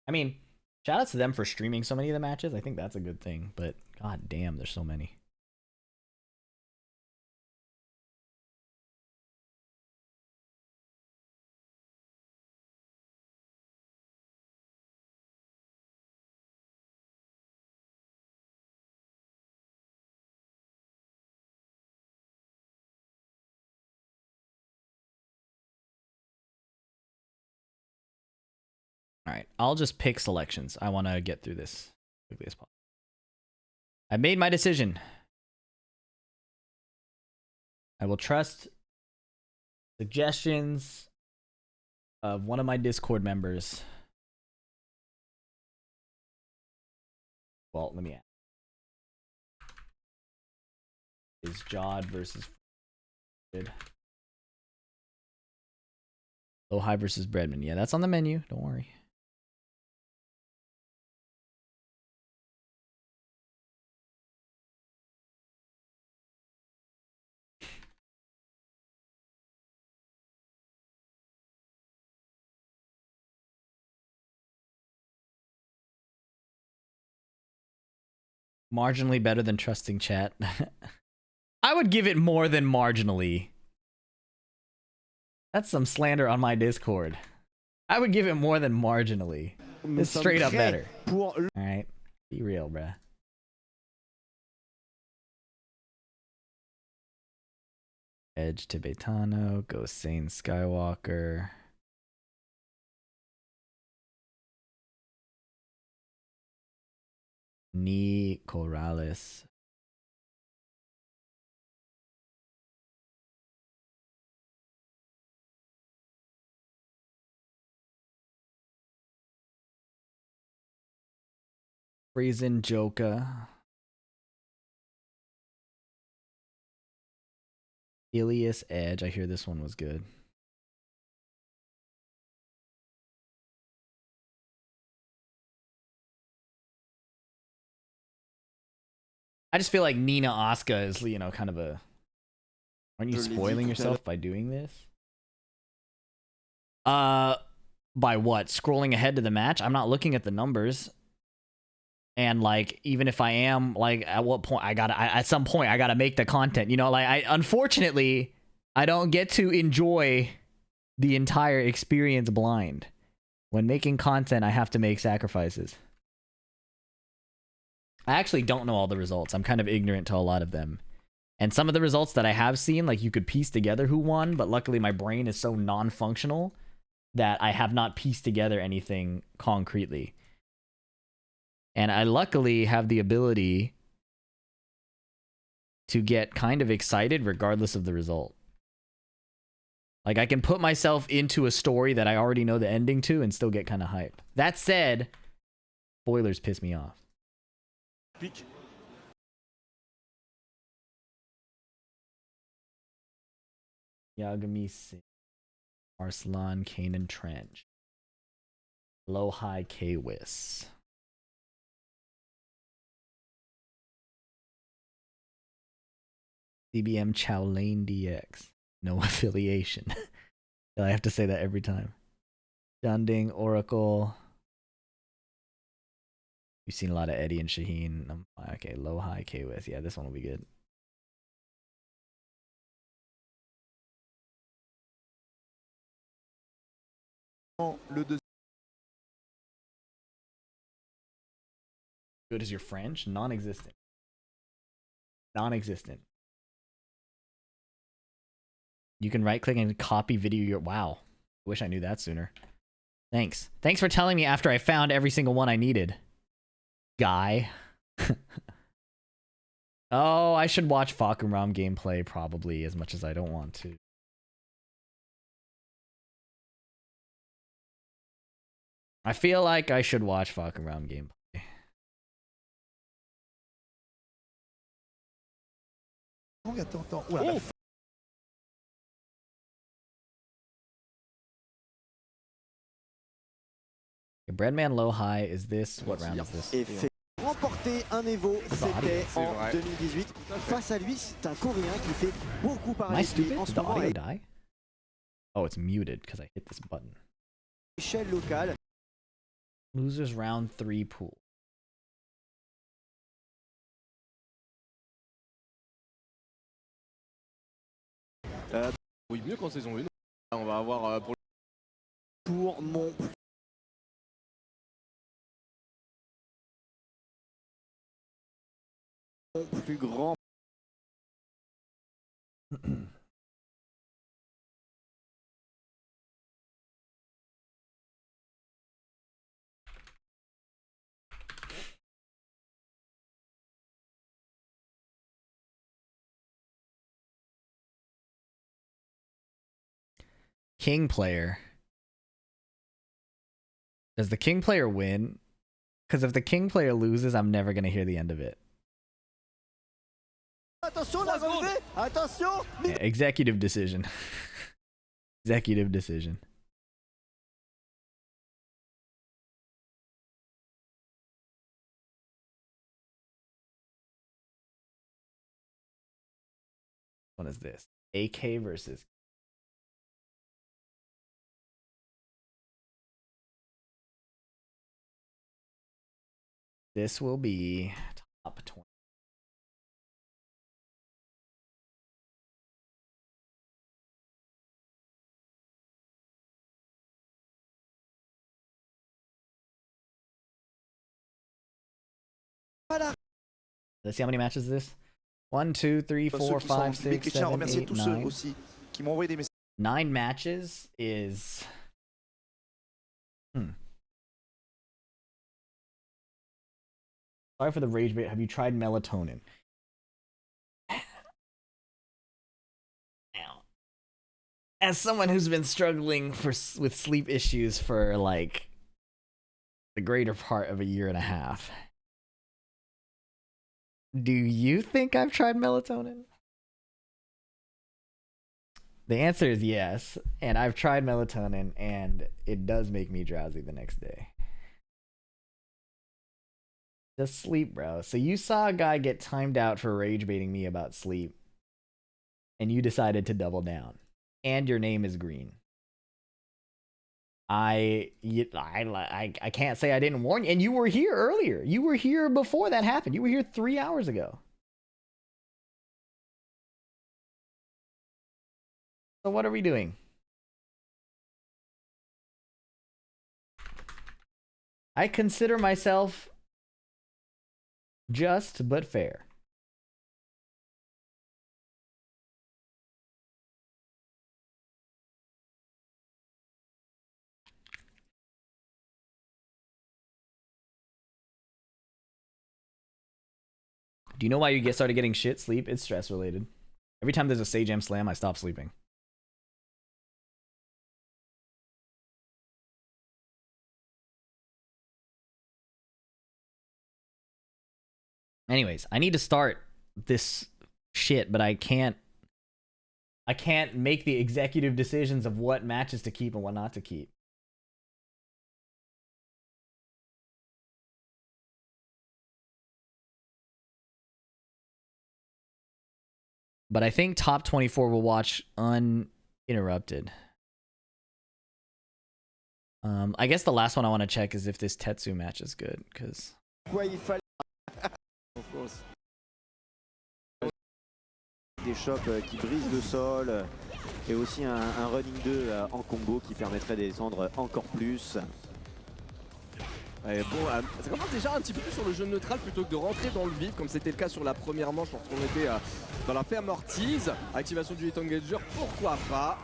mean, shout outs to them for streaming so many of the matches. I think that's a good thing, but god damn, there's so many. All right, I'll just pick selections. I want to get through this as quickly as possible. I made my decision. I will trust suggestions of one of my Discord members. Well, let me ask. Is Jod versus Low High versus Breadman? Yeah, that's on the menu. Don't worry. Marginally better than trusting chat. I would give it more than marginally. That's some slander on my Discord. I would give it more than marginally. It's straight up better. Alright. Be real, bruh. Edge Tibetano. Ghost Sane Skywalker. Ni Corrales. Friesen Joka. Ilias Edge. I hear this one was good. I just feel like Nina Asuka is, you know, kind of a... Aren't you spoiling yourself by doing this? By what? Scrolling ahead to the match? I'm not looking at the numbers. And like, even if I am, like, at what point at some point I gotta make the content, you know, like unfortunately I don't get to enjoy the entire experience blind. When making content, I have to make sacrifices. I actually don't know all the results. I'm kind of ignorant to a lot of them. And some of the results that I have seen, like, you could piece together who won, but luckily my brain is so non-functional that I have not pieced together anything concretely. And I luckily have the ability to get kind of excited regardless of the result. Like, I can put myself into a story that I already know the ending to and still get kind of hyped. That said, spoilers piss me off. Pique. Yagami Singh, Arslan, Kanan Trench, Lohai Kwis. CBM Chowlane DX. No affiliation. I have to say that every time. Junding, Oracle. We've seen a lot of Eddie and Shaheen. Okay, Lohai Kwis. Yeah, this one will be good. Good as your French? Non-existent. Non-existent. You can right click and copy video your... Wow. Wish I knew that sooner. Thanks. Thanks for telling me after I found every single one I needed. Guy. Oh, I should watch Fakuram gameplay probably, as much as I don't want to. I feel like I should watch Fakuram gameplay. Oh, Breadman low high, is this... What round is this? Et fait remporter un Evo, c'était en 2018. Face à lui, c'est un Coréen qui fait beaucoup parler. Am I stupid? En Did ce the moment, audio die? Oh, it's muted because I hit this button. échelle locale. Losers round 3 pool. Oui, mieux qu'en saison 1. On va avoir Pour mon plus grand. King player. Does the king player win? Because if the king player loses, I'm never going to hear the end of it. Attention, la volée! Attention! Yeah, executive decision. Executive decision. What is this? AK versus... This will be top 20. Let's see how many matches is this? 1, 2, 3, 4, 5, 6, 7, 8, 9. 9 matches is... Sorry for the rage bait. Have you tried melatonin? As someone who's been struggling with sleep issues for like the greater part of a year and a half, do you think I've tried melatonin? The answer is yes, and I've tried melatonin, and it does make me drowsy the next day. Just sleep, bro. So you saw a guy get timed out for rage baiting me about sleep, and you decided to double down. And your name is green. I can't say I didn't warn you. And you were here earlier. You were here before that happened. You were here 3 hours ago. So what are we doing? I consider myself just but fair. Do you know why you started getting shit sleep? It's stress related. Every time there's a Sage M slam, I stop sleeping. Anyways, I need to start this shit, but I can't make the executive decisions of what matches to keep and what not to keep. But I think top 24 will watch uninterrupted. I guess the last one I want to check is if this Tetsu match is good, because... Of course. Des chops qui brisent le sol et aussi un running 2 en combo qui permettrait de descendre encore plus. Ouais, bon, ça commence déjà un petit peu plus sur le jeu neutral plutôt que de rentrer dans le vif comme c'était le cas sur la première manche lorsqu'on était dans la ferme ortize. Activation du hit engager, pourquoi pas.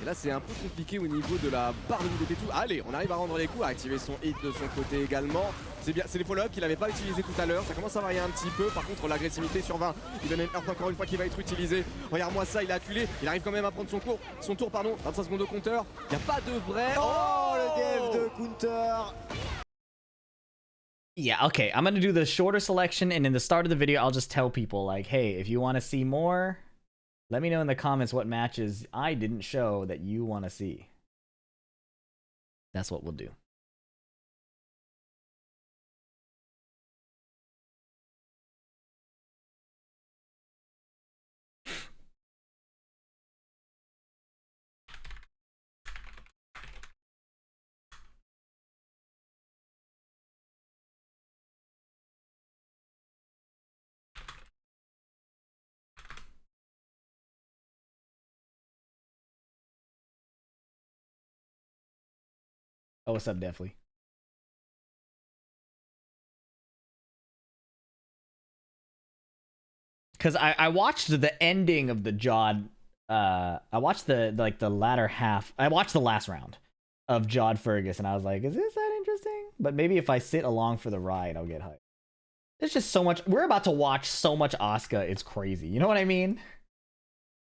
Et là c'est un peu compliqué au niveau de la barre de vie de tout. Allez, on arrive à rendre les coups, à activer son hit de son côté également. C'est bien, c'est les follow-up qu'il n'avait pas utilisé tout à l'heure. Ça commence à varier un petit peu. Par contre l'agressivité sur 20, il donne une earth encore une fois qui va être utilisé. Regarde-moi ça, il est acculé. Il arrive quand même à prendre son tour, 25 secondes de compteur. Il n'y a pas de vrai. Oh, le dev de counter. Yeah, okay, I'm gonna do the shorter selection, and in the start of the video, I'll just tell people, like, hey, if you want to see more, let me know in the comments what matches I didn't show that you want to see. That's what we'll do. Oh, what's up, Definitely? Because I watched the ending of the Jod. I watched the latter half. I watched the last round of Jod Fergus, and I was like, is this that interesting? But maybe if I sit along for the ride, I'll get hyped. There's just so much. We're about to watch so much Asuka. It's crazy. You know what I mean?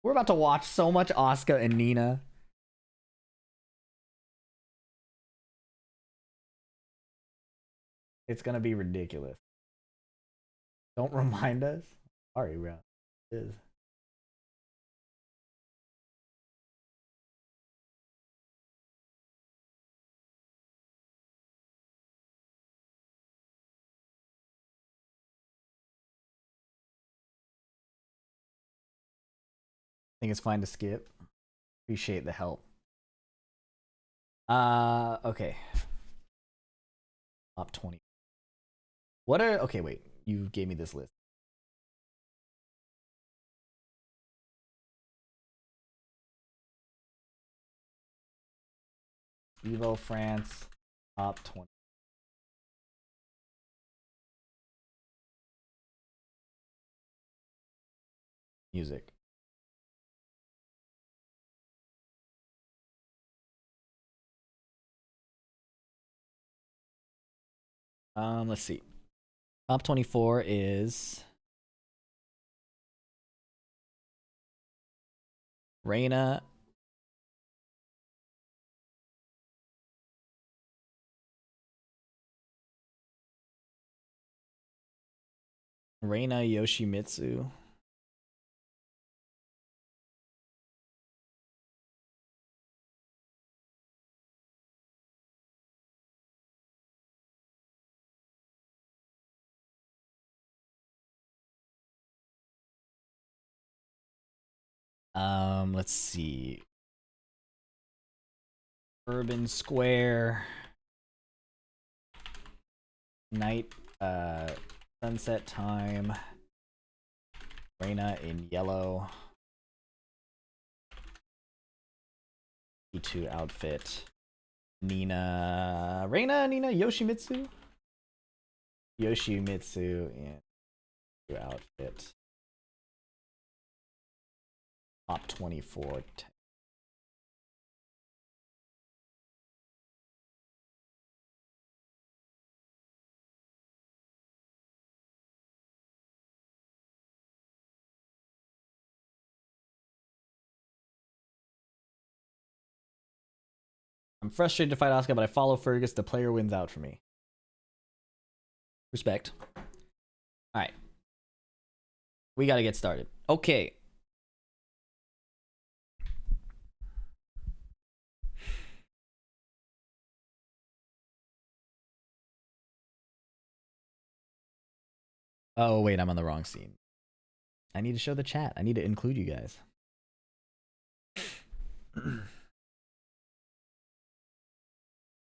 We're about to watch so much Asuka and Nina. It's gonna be ridiculous. Don't remind us. Sorry, bro. It is. I think it's fine to skip. Appreciate the help. Okay. Top 20. What are... Okay, wait. You gave me this list. Evo France, top 20. Music. Let's see. Top 24 is Reina, Yoshimitsu, let's see. Urban Square. Night, sunset time. Reina in yellow. E2 outfit. Nina, Yoshimitsu? Yoshimitsu in outfit. Top 24. I'm frustrated to fight Asuka, but I follow Fergus. The player wins out for me. Respect. Alright. We gotta get started. Okay. Oh, wait, I'm on the wrong scene. I need to show the chat. I need to include you guys.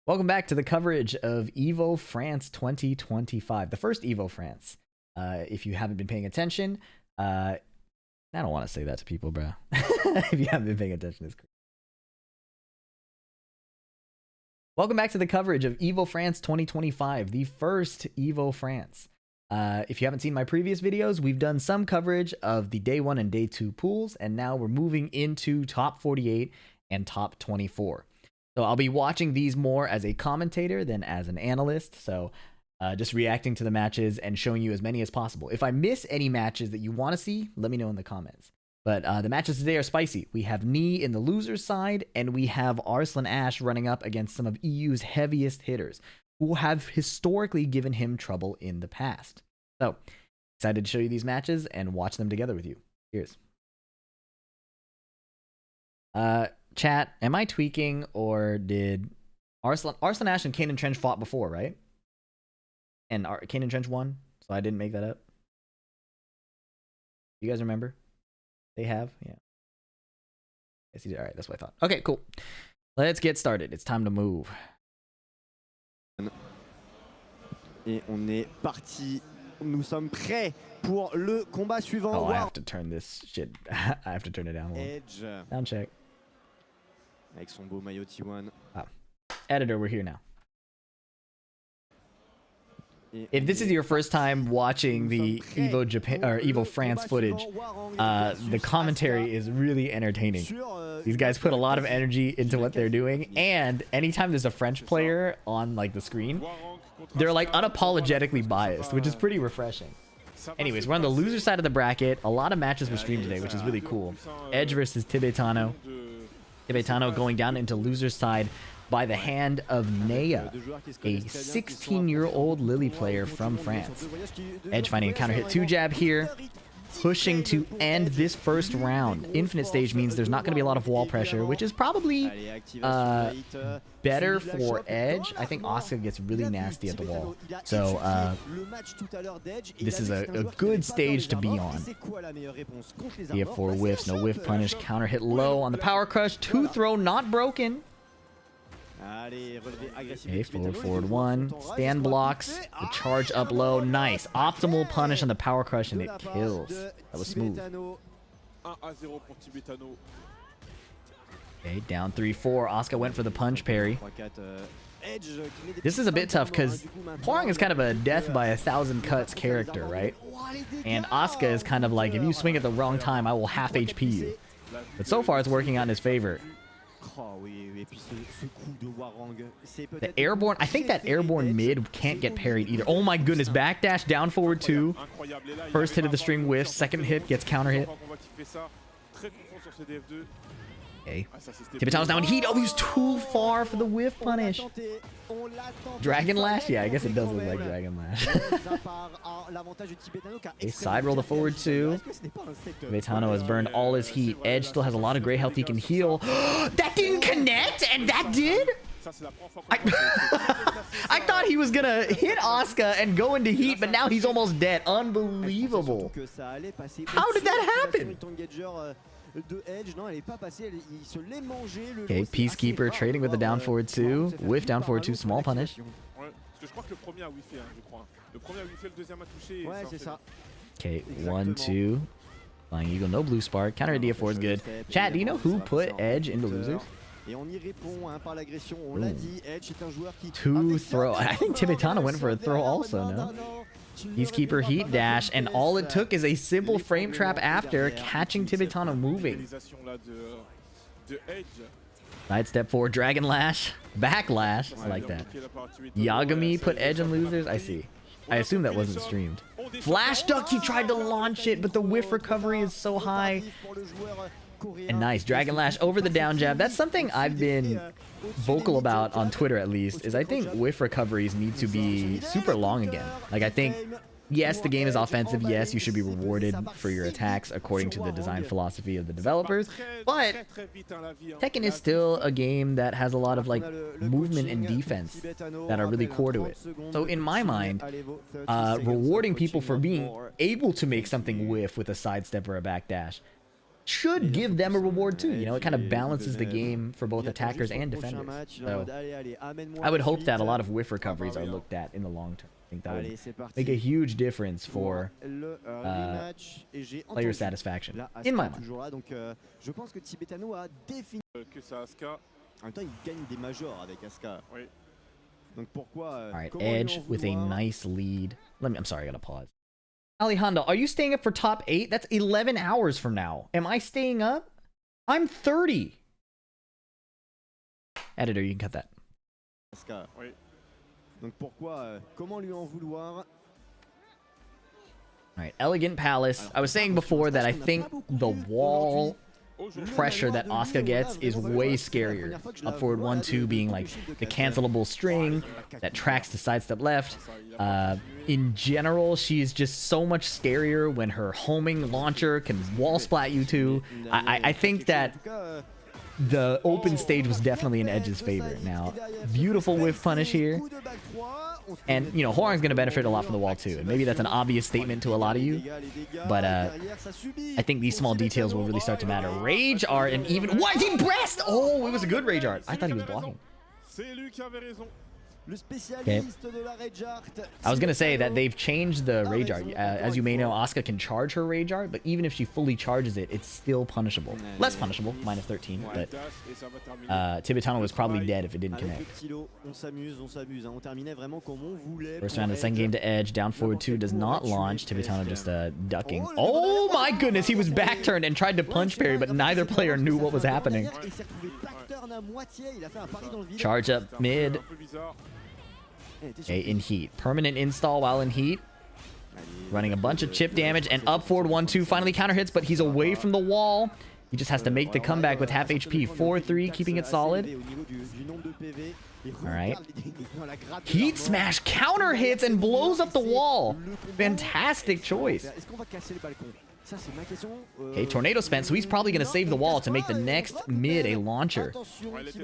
Welcome back to the coverage of Evo France 2025, the first Evo France. If you haven't been paying attention, I don't want to say that to people, bro. If you haven't been paying attention, it's great. Welcome back to the coverage of Evo France 2025, the first Evo France. If you haven't seen my previous videos, we've done some coverage of the day 1 and day 2 pools, and now we're moving into top 48 and top 24. So I'll be watching these more as a commentator than as an analyst. So just reacting to the matches and showing you as many as possible. If I miss any matches that you want to see, let me know in the comments. But the matches today are spicy. We have Knee in the loser's side, and we have Arslan Ash running up against some of EU's heaviest hitters, who have historically given him trouble in the past. So excited to show you these matches and watch them together with you. Cheers. Chat, am I tweaking, or did Arslan Ash and Kanan Trench fought before, right? And Kanan Trench won, so I didn't make that up. You guys remember? They have? Yeah. Yes, he did. All right, that's what I thought. Okay, cool. Let's get started. It's time to move. Et on est parti. Nous sommes prêts pour le combat suivant. Oh, I have to turn this shit. I have to turn it down. Edge. Sound check. Avec son beau maillot T1. Oh. Editor, we're here now. If this is your first time watching the Evo Japan or Evo France footage, the commentary is really entertaining. These guys put a lot of energy into what they're doing, and anytime there's a French player on like the screen, they're like unapologetically biased, which is pretty refreshing. Anyways, we're on the loser side of the bracket. A lot of matches were streamed today, which is really cool. Edge versus Tibetano. Tibetano going down into loser's side by the hand of Nea, a 16-year-old Lily player from France. Edge finding a counter hit 2-jab here, pushing to end this first round. Infinite stage means there's not going to be a lot of wall pressure, which is probably better for Edge. I think Asuka gets really nasty at the wall. So this is a good stage to be on. We have 4 whiffs, no whiff punish, counter hit low on the power crush, 2 throw not broken. Okay, forward 1, stand blocks, the charge up low, nice. Optimal punish on the power crush, and it kills. That was smooth. Okay, down 3-4. Asuka went for the punch parry. This is a bit tough because Hwoarang is kind of a death by 1,000 cuts character, right? And Asuka is kind of like, if you swing at the wrong time, I will half HP you. But so far, it's working out in his favor. The airborne, I think that airborne mid can't get parried either. Oh my goodness, backdash down forward 2. First hit of the string whiff, second hit gets counter hit. Okay. Tibetano's now in heat. Oh, he's too far for the whiff punish. Dragon Lash? Yeah, I guess it does look like Dragon Lash. Okay, side roll the forward 2. Tibetano has burned all his heat. Edge still has a lot of gray health he can heal. That didn't connect, and that did? I thought he was gonna hit Asuka and go into heat, but now he's almost dead. Unbelievable. How did that happen? de Edge. Non, elle est pas passée, il se l'est mangé. Okay, Peacekeeper trading with the down forward 2. Whiff down forward 2, small punish. Ouais, parce que je crois que le premier a whiffé, je crois. Le premier a whiffé, le deuxième a touché. Ouais, c'est ça. Okay, 1-2. Flying Eagle, no blue spark. Counter idea 4 is good. Chat, do you know who put Edge into losers? Et on y répond par l'agression, on l'a dit, Edge est un joueur qui... 2 throw. I think Tibetana went for a throw also, no? Peacekeeper heat dash, and all it took is a simple frame trap after, catching Tibetana moving. Side step forward, Dragon Lash, Backlash. I like that. Yagami put Edge in losers? I see. I assume that wasn't streamed. Flash Duck, he tried to launch it, but the whiff recovery is so high. And nice, Dragon Lash over the down jab. That's something I've been vocal about on Twitter, at least, is I think whiff recoveries need to be super long again. Like, I think, yes, the game is offensive. Yes, you should be rewarded for your attacks according to the design philosophy of the developers. But Tekken is still a game that has a lot of, like, movement and defense that are really core to it. So in my mind, rewarding people for being able to make something whiff with a sidestep or a backdash should give them a reward too. You know, it kind of balances the game for both attackers and defenders. So I would hope that a lot of whiff recoveries are looked at in the long term. I think that would make a huge difference for player satisfaction, in my mind. Je pense que Tibetano a défini que ça Asuka. En même temps, il gagne des majors avec Asuka. Oui. Donc pourquoi All right, Edge with a nice lead. I'm sorry, I gotta pause. Alejandro, are you staying up for top 8? That's 11 hours from now. Am I staying up? I'm 30. Editor, you can cut that. Oui. Donc pourquoi, comment lui en vouloir? All right, Elegant Palace. I was saying before that I think the wall pressure that Asuka gets is way scarier. Up forward 1-2 being like the cancelable string that tracks to sidestep left. In general, she's just so much scarier when her homing launcher can wall splat you too. I think that the open stage was definitely in Edge's favor. Now, beautiful whiff punish here. And, you know, Horang's going to benefit a lot from the wall too. And maybe that's an obvious statement to a lot of you. But I think these small details will really start to matter. Rage art and even... What? He breast! Oh, it was a good rage art. I thought he was blocking. Okay. I was going to say that they've changed the rage art. As you may know, Asuka can charge her rage art, but even if she fully charges it, it's still punishable. Less punishable, minus 13, but Tibetano was probably dead if it didn't connect. First round of the second game to Edge, down forward 2 does not launch. Tibetano just ducking. Oh my goodness, he was back turned and tried to punch parry, but neither player knew what was happening. Charge up mid. Okay, in heat. Permanent install while in heat. Running a bunch of chip damage and up forward 1-2. Finally counter hits, but he's away from the wall. He just has to make the comeback with half HP. 4-3, keeping it solid. Alright. Heat smash counter hits and blows up the wall. Fantastic choice. Okay, Tornado spent, so he's probably going to save the wall to make the next mid a launcher.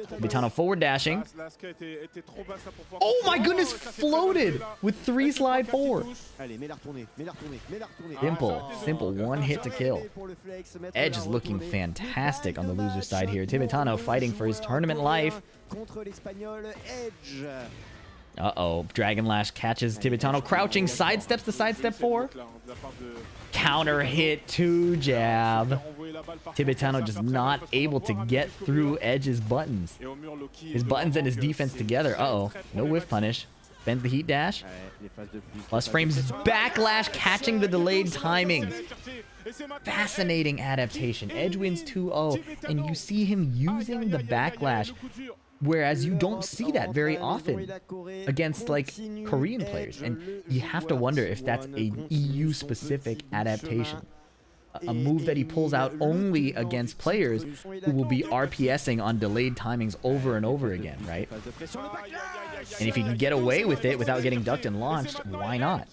Tibetano forward dashing. Oh my goodness, floated with 3 slide 4. Simple one hit to kill. Edge is looking fantastic on the loser side here. Tibetano fighting for his tournament life. Uh-oh, Dragon Lash catches Tibetano, crouching, sidesteps the sidestep 4. Counter hit 2 jab. Tibetano just not able to get through Edge's buttons. His buttons and his defense together. Uh-oh, no whiff punish. Bends the heat dash. Plus frames backlash, catching the delayed timing. Fascinating adaptation. Edge wins 2-0, and you see him using the backlash, whereas you don't see that very often against like Korean players, and you have to wonder if that's a EU specific adaptation, a move that he pulls out only against players who will be RPSing on delayed timings over and over again, right? And if he can get away with it without getting ducked and launched, why not?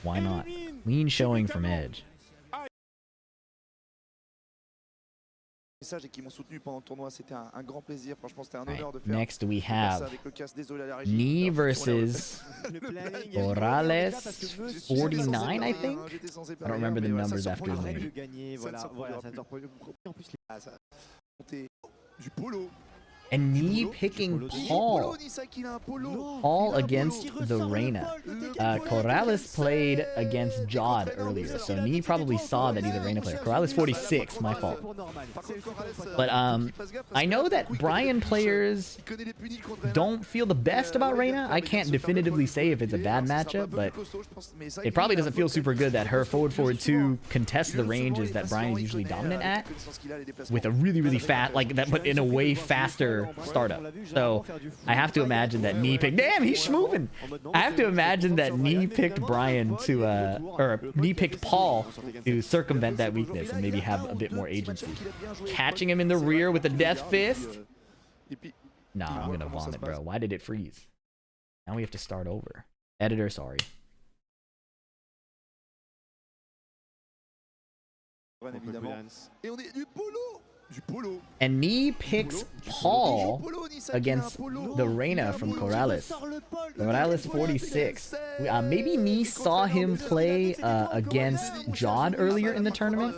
Why not? Clean showing from Edge. messages et qui m'ont soutenu pendant le tournoi. C'était un grand plaisir. Franchement, c'était un honneur de faire. Next, we have avec le casque. Désolé à la régie. Knee versus Morales 49, I think. I don't remember the numbers after his name. Du polo. And Knee picking Paul. Paul against the Reina. Corrales played against Jod earlier, so Knee probably saw that he's a Reina player. Corrales 46, my fault. But I know that Brian players don't feel the best about Reina. I can't definitively say if it's a bad matchup, but it probably doesn't feel super good that her forward 2 contests the ranges that Brian is usually dominant at with a really fast, like that, but in a way faster startup. So I have to imagine that Knee picked, damn, he's schmoving. I have to imagine that Knee picked Brian to or Knee picked Paul to circumvent that weakness and maybe have a bit more agency. Catching him in the rear with the death fist. Nah, I'm gonna vomit, bro. Why did it freeze? Now we have to start over. Editor, sorry. And Knee picks Paul against the Reina from Corrales. Corrales 46. Maybe Knee saw him play against Jod earlier in the tournament.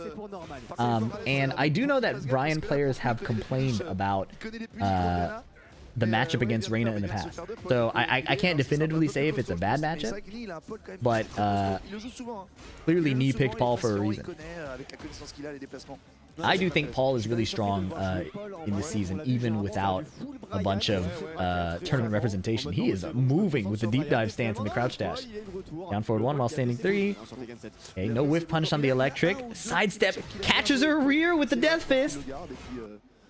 And I do know that Brian players have complained about the matchup against Reina in the past. So I can't definitively say if it's a bad matchup, but clearly Knee picked Paul for a reason. I do think Paul is really strong in this season, even without a bunch of tournament representation. He is moving with the deep dive stance and the crouch dash. Down forward 1 while standing 3. Okay, no whiff punish on the electric. Sidestep, catches her rear with the death fist.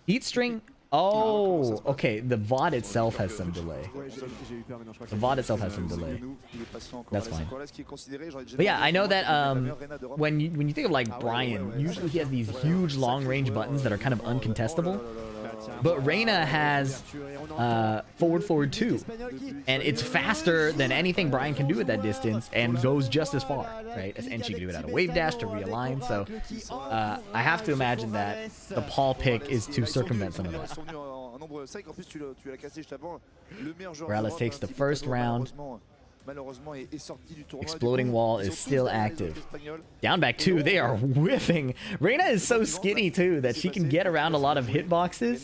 Heat string. Oh, okay. The VOD itself has some delay. The VOD itself has some delay. That's fine. But yeah, I know that when you think of like Brian, usually he has these huge long range buttons that are kind of uncontestable. But Reina has forward 2, and it's faster than anything Brian can do at that distance and goes just as far, right? And she can do it out of wave dash to realign. So I have to imagine that the Paul pick is to circumvent some of that. Morales takes the first round. Exploding wall is still active. Down back 2, they are whiffing. Reina is so skinny too that she can get around a lot of hitboxes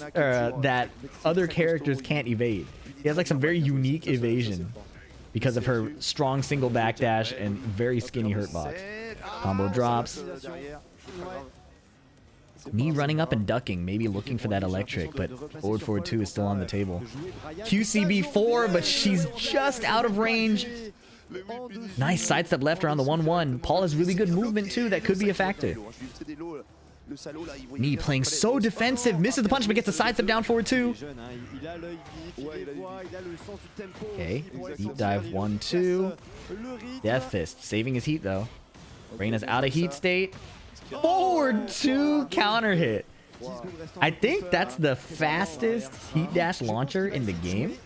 that other characters can't evade. She has like some very unique evasion because of her strong single backdash and very skinny hurtbox. Combo drops. Knee running up and ducking, maybe looking for that electric, but forward 2 is still on the table. QCB4, but she's just out of range. Nice sidestep left around the 1-1. Paul has really good movement too, that could be a factor. Knee playing so defensive, misses the punch but gets a sidestep down forward 2. Okay, deep dive 1-2. Death fist, saving his heat though. Reina's out of heat state. Forward 2 counter hit. I think that's the fastest heat dash launcher in the game.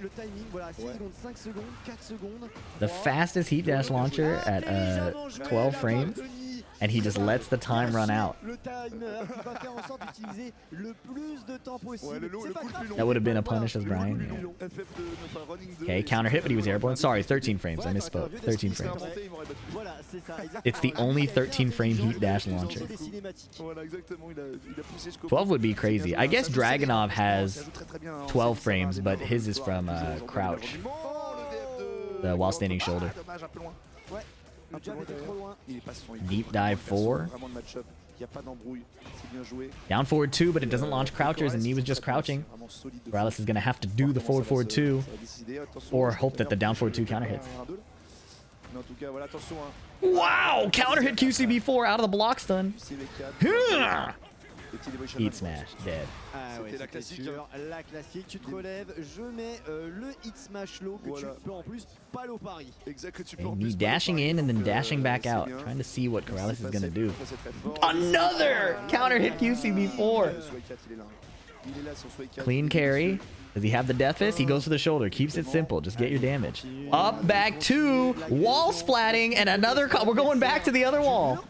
The fastest heat dash launcher at 12 frames. And he just lets the time run out. That would have been a punish as Brian. Yeah. Okay, counter hit, but he was airborne. Sorry, 13 frames. I misspoke. 13 frames. It's the only 13 frame heat dash launcher. 12 would be crazy. I guess Dragunov has 12 frames, but his is from crouch. The while standing shoulder. Deep dive 4. Down forward 2, but it doesn't launch crouchers, and Knee was just crouching. Morales is going to have to do the forward 2, or hope that the down forward 2 counter hits. Wow! Counter hit QCB4 out of the block stun. Hit smash, dead. Ah ouais, c'était sûr. La classique, tu te relèves, je mets le hit smash low que tu peux en plus pas low pari. And me dashing in and then dashing back out, trying to see what Corrales is gonna do. Another counter hit QCB4. Clean carry. Does he have the death fist? He goes for the shoulder. Keeps it simple. Just get your damage. Up, back, two. Wall splatting, and another... We're going back to the other wall.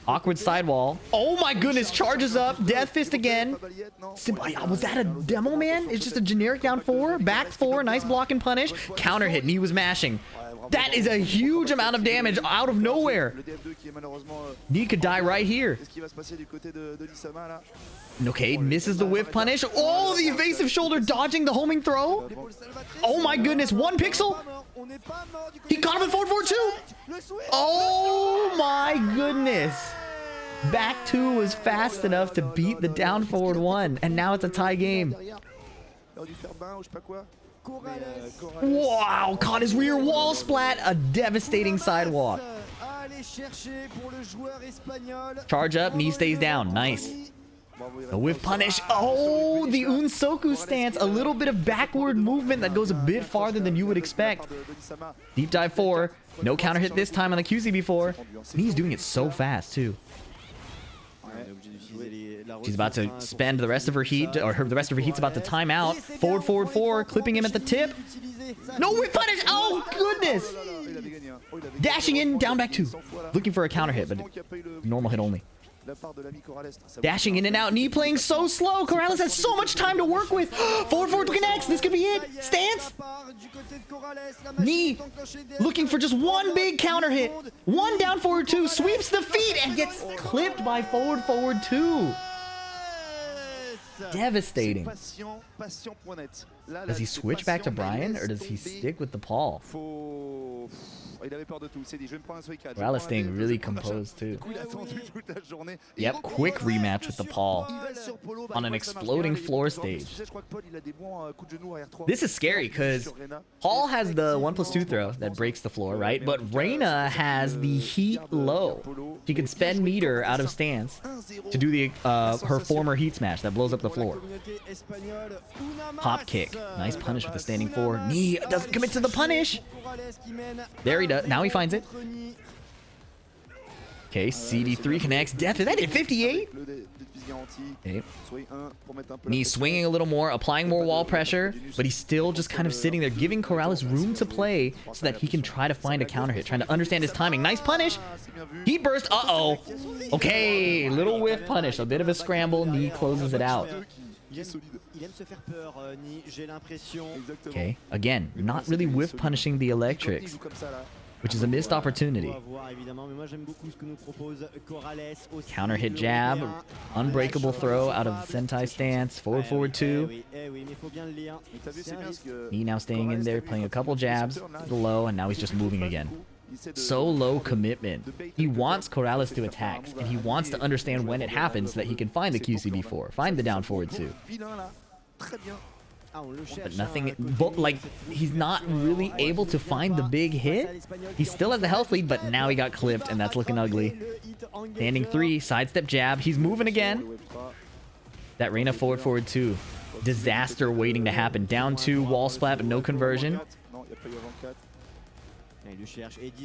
Awkward sidewall. Oh my goodness. Charges up. Death fist again. Was that a demo, man? It's just a generic down 4. Back 4. Nice block and punish. Counter hit. Knee was mashing. That is a huge amount of damage out of nowhere. Knee could die right here. Okay, misses the whiff punish. Oh, the evasive shoulder dodging the homing throw. Oh my goodness, 1 pixel. He caught him in forward 4-2. Oh my goodness. Back 2 was fast enough to beat the down forward 1, and now it's a tie game. Wow, caught his rear wall splat. A devastating sidewalk. Charge up, knee stays down. Nice. The whiff punish. Oh, the Unsoku stance. A little bit of backward movement that goes a bit farther than you would expect. Deep dive 4. No counter hit this time on the QC4. Knee's doing it so fast, too. She's about to spend the rest of her heat, or the rest of her heat's about to time out. Forward, forward, 4, clipping him at the tip. No whip punish! Oh, goodness! Dashing in, down back 2. Looking for a counter hit, but normal hit only. Dashing in and out, knee playing so slow. Corrales has so much time to work with. Forward, forward connects. This could be it. Stance. Knee looking for just 1 big counter hit. 1 down forward 2. Sweeps the feet and gets clipped by forward, forward 2. Devastating. Does he switch back to Brian or does he stick with the Paul? Corrales staying really composed too. Yep, quick rematch with the Paul on an exploding floor stage. This is scary because Paul has the 1+2 throw that breaks the floor, right? But Reina has the heat low. She can spend meter out of stance to do the her former heat smash that blows up the floor. Hop kick. Nice punish with the standing 4. Knee doesn't commit to the punish. There he does. Now he finds it. Okay, CD3 connects. Death. That did 58. Okay. Knee swinging a little more, applying more wall pressure, but he's still just kind of sitting there, giving Corrales room to play so that he can try to find a counter hit, trying to understand his timing. Nice punish. Heat burst. Uh-oh. Okay, little whiff punish. A bit of a scramble. Knee closes it out. Okay, again, not really whiff punishing the electrics, which is a missed opportunity. Counter hit jab, unbreakable throw out of Sentai stance, forward, forward 2. He now staying in there, playing a couple jabs to the low, and now he's just moving again. So low commitment. He wants Corrales to attack, and he wants to understand when it happens so that he can find the QCB4, find the down forward 2. But nothing, like, he's not really able to find the big hit. He still has the health lead, but now he got clipped, and that's looking ugly. Standing 3, sidestep jab. He's moving again. That Reina forward, forward 2. Disaster waiting to happen. Down 2, wall splat, but no conversion.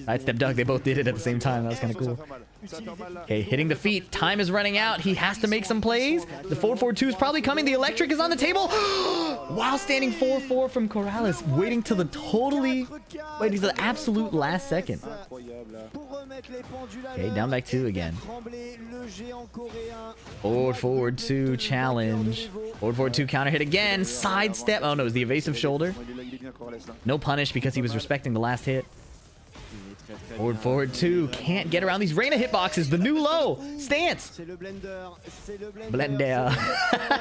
Sidestep duck, they both did it at the same time. That was kind of cool. Okay, hitting the feet. Time is running out. He has to make some plays. The 4-4-2 is probably coming. The electric is on the table. While standing 4-4 from Corrales, waiting till the absolute last second. Okay, down back 2 again. Forward, forward 2 challenge. Forward, forward 2 counter hit again. Sidestep. Oh no, it was the evasive shoulder. No punish because he was respecting the last hit. Forward, forward 2. Can't get around these Reina hitboxes. The new low. Stance. Blender.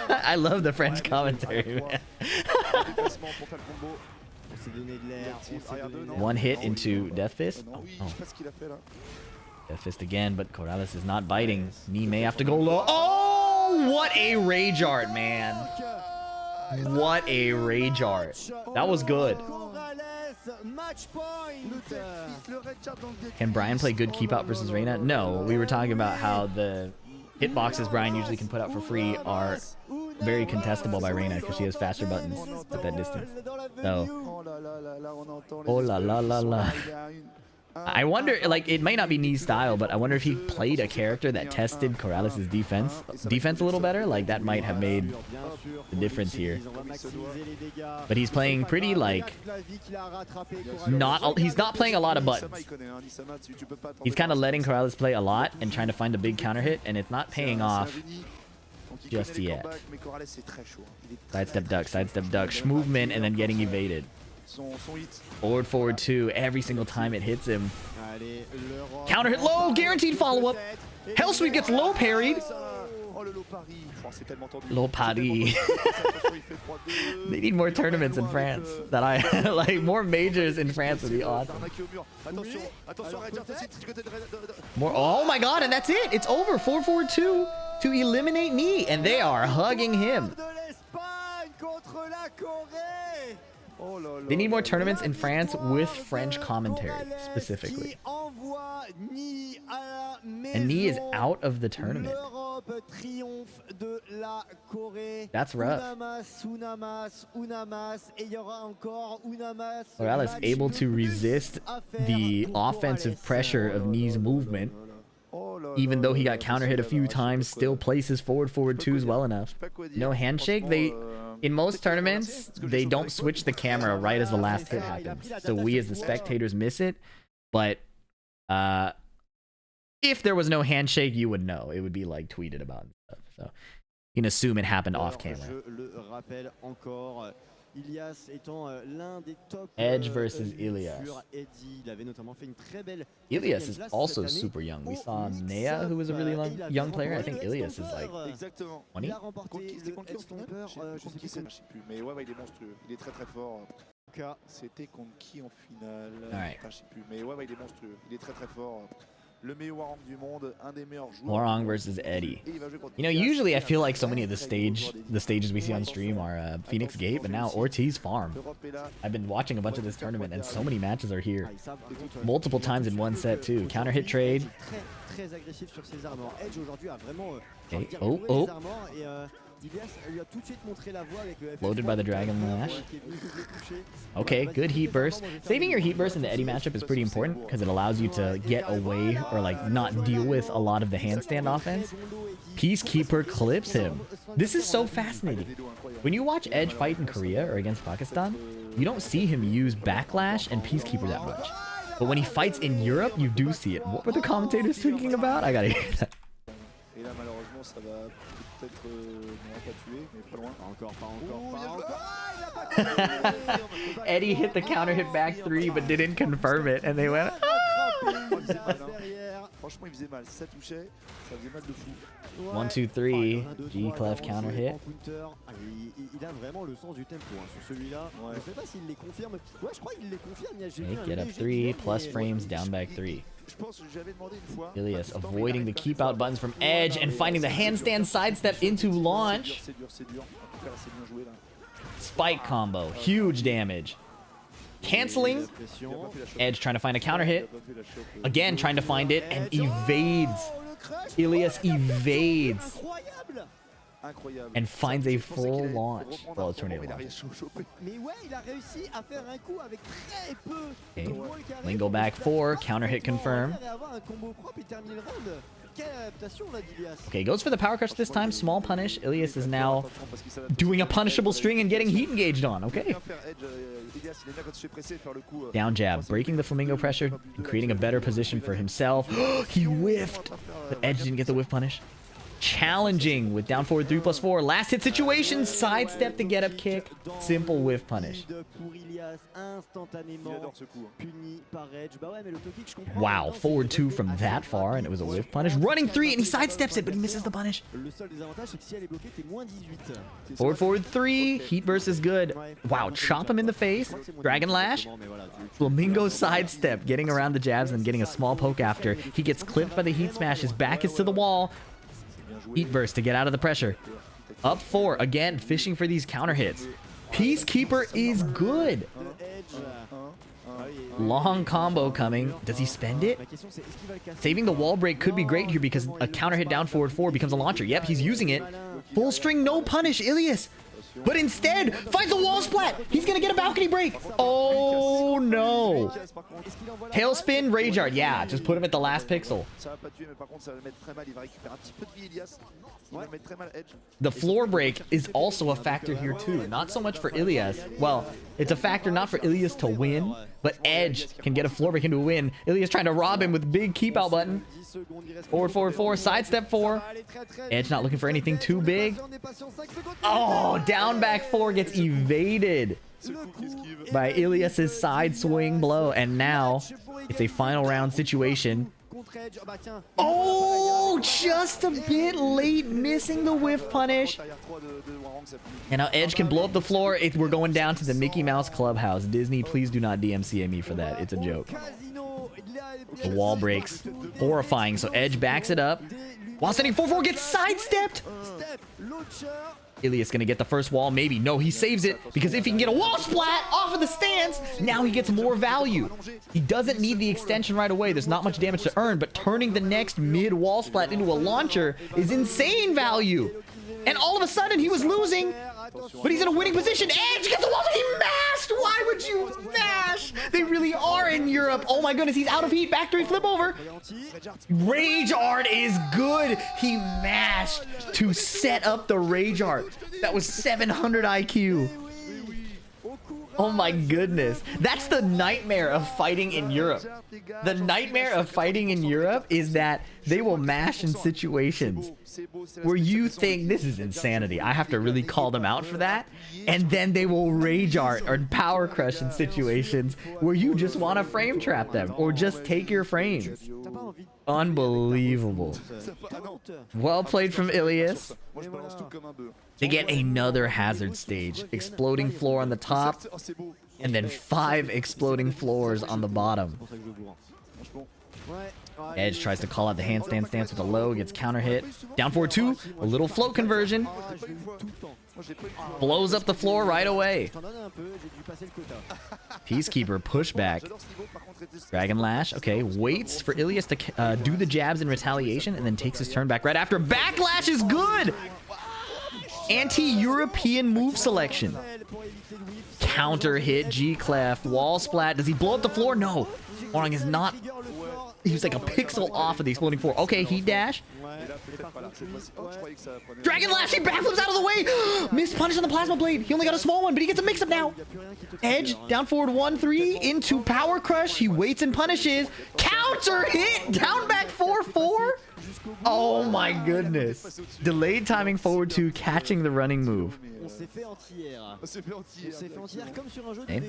I love the French commentary, man. One hit into Death Fist. Oh. Death Fist again, but Corrales is not biting. Knee may have to go low. Oh, what a rage art, man. What a rage art. That was good. Can Brian play good keep out versus Reina? No, we were talking about how the hitboxes Brian usually can put out for free are very contestable by Reina because she has faster buttons at that distance. So, oh la la la la. I wonder, like, it might not be Knee's style, but I wonder if he played a character that tested Corrales' defense a little better. Like, that might have made the difference here. But he's playing pretty, like, he's not playing a lot of buttons. He's kind of letting Corrales play a lot and trying to find a big counter hit, and it's not paying off just yet. Sidestep duck, movement, and then getting evaded. Forward 2 every single time it hits him. Counter hit low, guaranteed follow-up. Hell Sweep gets low parried. Low parry. They need more tournaments in France. That I like more majors in France would be awesome. More. Oh my god, and that's it. It's over. 4-4-2 to eliminate Knee, and they are hugging him. They need more tournaments in France with French commentary, specifically. And Knee is out of the tournament. That's rough. Corrales able to resist the offensive pressure of Knee's movement. Even though he got counter hit a few times, still places forward 2s well enough. No handshake. In most tournaments, they don't switch the camera right as the last hit happens. So we as the spectators miss it. But if there was no handshake, you would know. It would be like tweeted about and stuff. So you can assume it happened off camera. Edge versus Ilias. Ilias is also super young. We saw Nea, who was a really young player. I think Ilias is like 20. Warong versus Eddie. You know, usually I feel like so many of the stages we see on stream are Phoenix Gate, but now Ortiz Farm. I've been watching a bunch of this tournament, and so many matches are here. Multiple times in one set, too. Counter hit trade. Okay. Oh. Loaded by the Dragon Lash. Okay, good heat burst. Saving your heat burst in the Eddie matchup is pretty important because it allows you to get away or like not deal with a lot of the handstand offense. Peacekeeper clips him. This is so fascinating. When you watch Edge fight in Korea or against Pakistan, you don't see him use Backlash and Peacekeeper that much. But when he fights in Europe, you do see it. What were the commentators tweaking about? I gotta hear that. Eddie hit the counter hit back 3 but didn't confirm it, and they went 1, 2, 3. G clef counter hit. Okay, get up 3 plus frames down back 3. Ilias avoiding the keep out buttons from Edge and finding the handstand sidestep into launch. Spike combo, huge damage. Canceling. Edge trying to find a counter hit. Again trying to find it and evades. Ilias evades. And finds a full launch. Well, a tornado launch. Okay. Lingo back 4. Counter hit confirm. Okay, goes for the power crush this time. Small punish. Ilias is now doing a punishable string and getting heat engaged on. Okay. Down jab. Breaking the flamingo pressure and creating a better position for himself. He whiffed. But Edge didn't get the whiff punish. Challenging with down forward 3+4. Last hit situation. Sidestep to get up kick. Simple whiff punish. Wow. Forward 2 from that far, and it was a whiff punish. Running 3, and he sidesteps it, but he misses the punish. Forward 3. Heat burst is good. Wow. Chop him in the face. Dragon Lash. Flamingo sidestep. Getting around the jabs and getting a small poke after. He gets clipped by the heat smash. His back is to the wall. Heat burst to get out of the pressure. Up 4 again, fishing for these counter hits. Peacekeeper is good. Long combo coming. Does he spend it? Saving the wall break could be great here because a counter hit down forward 4 becomes a launcher. Yep, he's using it. Full string, no punish, Ilias. But instead, finds a wall splat. He's gonna get a balcony break. Oh. Oh no! Tailspin, Rage Art. Yeah, just put him at the last pixel. The floor break is also a factor here too. Not so much for Ilias. Well, it's a factor not for Ilias to win, but Edge can get a floor break into a win. Ilias trying to rob him with big keep out button. Forward, forward, forward, sidestep 4. Edge not looking for anything too big. Oh, down back 4 gets evaded by Ilias's side swing blow. And now it's a final round situation. Oh, just a bit late, missing the whiff punish. And now Edge can blow up the floor. We're going down to the Mickey Mouse Clubhouse. Disney, please do not DMCA me for that. It's a joke. The wall breaks. Horrifying. So Edge backs it up. While sending 4-4 gets sidestepped. Ilias gonna get the first wall. Maybe. No, he saves it because if he can get a wall splat off of the stance, now he gets more value. He doesn't need the extension right away. There's not much damage to earn, but turning the next mid wall splat into a launcher is insane value. And all of a sudden he was losing, but he's in a winning position. Edge gets the wall. He mashed. Why would you mash? They really are in Europe. Oh my goodness, he's out of heat. Back 3 flip over. Rage Art is good. He mashed to set up the Rage Art. That was 700 IQ. Oh my goodness. That's the nightmare of fighting in Europe. The nightmare of fighting in Europe is that they will mash in situations where you think this is insanity. I have to really call them out for that. And then they will Rage Art or Power Crush in situations where you just want to frame trap them or just take your frames. Unbelievable. Well played from Ilias. They get another hazard stage. Exploding floor on the top. And then 5 exploding floors on the bottom. Edge tries to call out the handstand stance with a low. Gets counter hit. Down 4-2. A little float conversion. Blows up the floor right away. Peacekeeper pushback. Dragon Lash. Okay, waits for Ilias to do the jabs in retaliation and then takes his turn back right after. Backlash is good! Anti-European move selection. Counter hit, G-Clef, wall splat. Does he blow up the floor? No. Orang is not... He was like a pixel off of the exploding floor. Okay, heat dash. Dragon Lash, he backflips out of the way. Missed punish on the plasma blade. He only got a small one, but he gets a mix-up now. Edge, down forward 1-3 into Power Crush. He waits and punishes. Counter hit, down back 4-4. Oh my goodness. Delayed timing forward 2, catching the running move. Okay.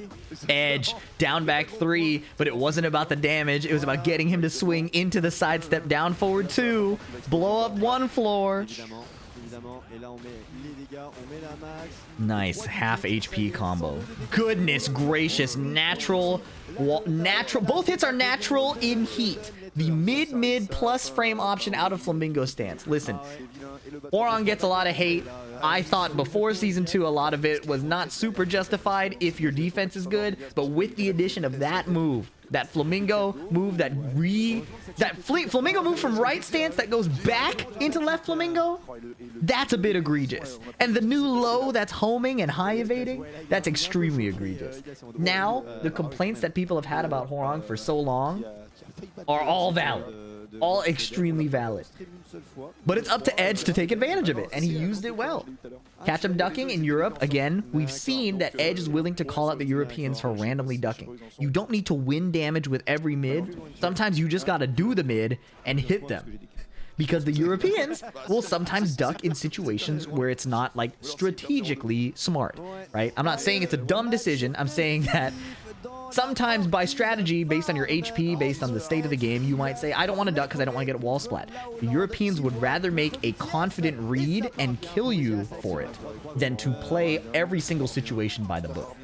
Edge, down back 3, but it wasn't about the damage. It was about getting him to swing into the sidestep. Down forward 2, blow up 1 floor. Nice half HP combo. Goodness gracious, natural. Both hits are natural in heat. The mid plus frame option out of Flamingo stance. Listen, Orang gets a lot of hate. I thought before Season 2 a lot of it was not super justified if your defense is good, but with the addition of that move, that Flamingo move, Flamingo move from right stance that goes back into left Flamingo, that's a bit egregious. And the new low that's homing and high evading, that's extremely egregious. Now, the complaints that people have had about Orang for so long are all valid. All extremely valid. But it's up to Edge to take advantage of it, and he used it well. Catch him ducking in Europe. Again, we've seen that Edge is willing to call out the Europeans for randomly ducking. You don't need to win damage with every mid. Sometimes you just gotta do the mid and hit them. Because the Europeans will sometimes duck in situations where it's not, like, strategically smart, right? I'm not saying it's a dumb decision. I'm saying that sometimes by strategy, based on your HP, based on the state of the game, you might say, I don't want to duck because I don't want to get a wall splat. The Europeans would rather make a confident read and kill you for it than to play every single situation by the book.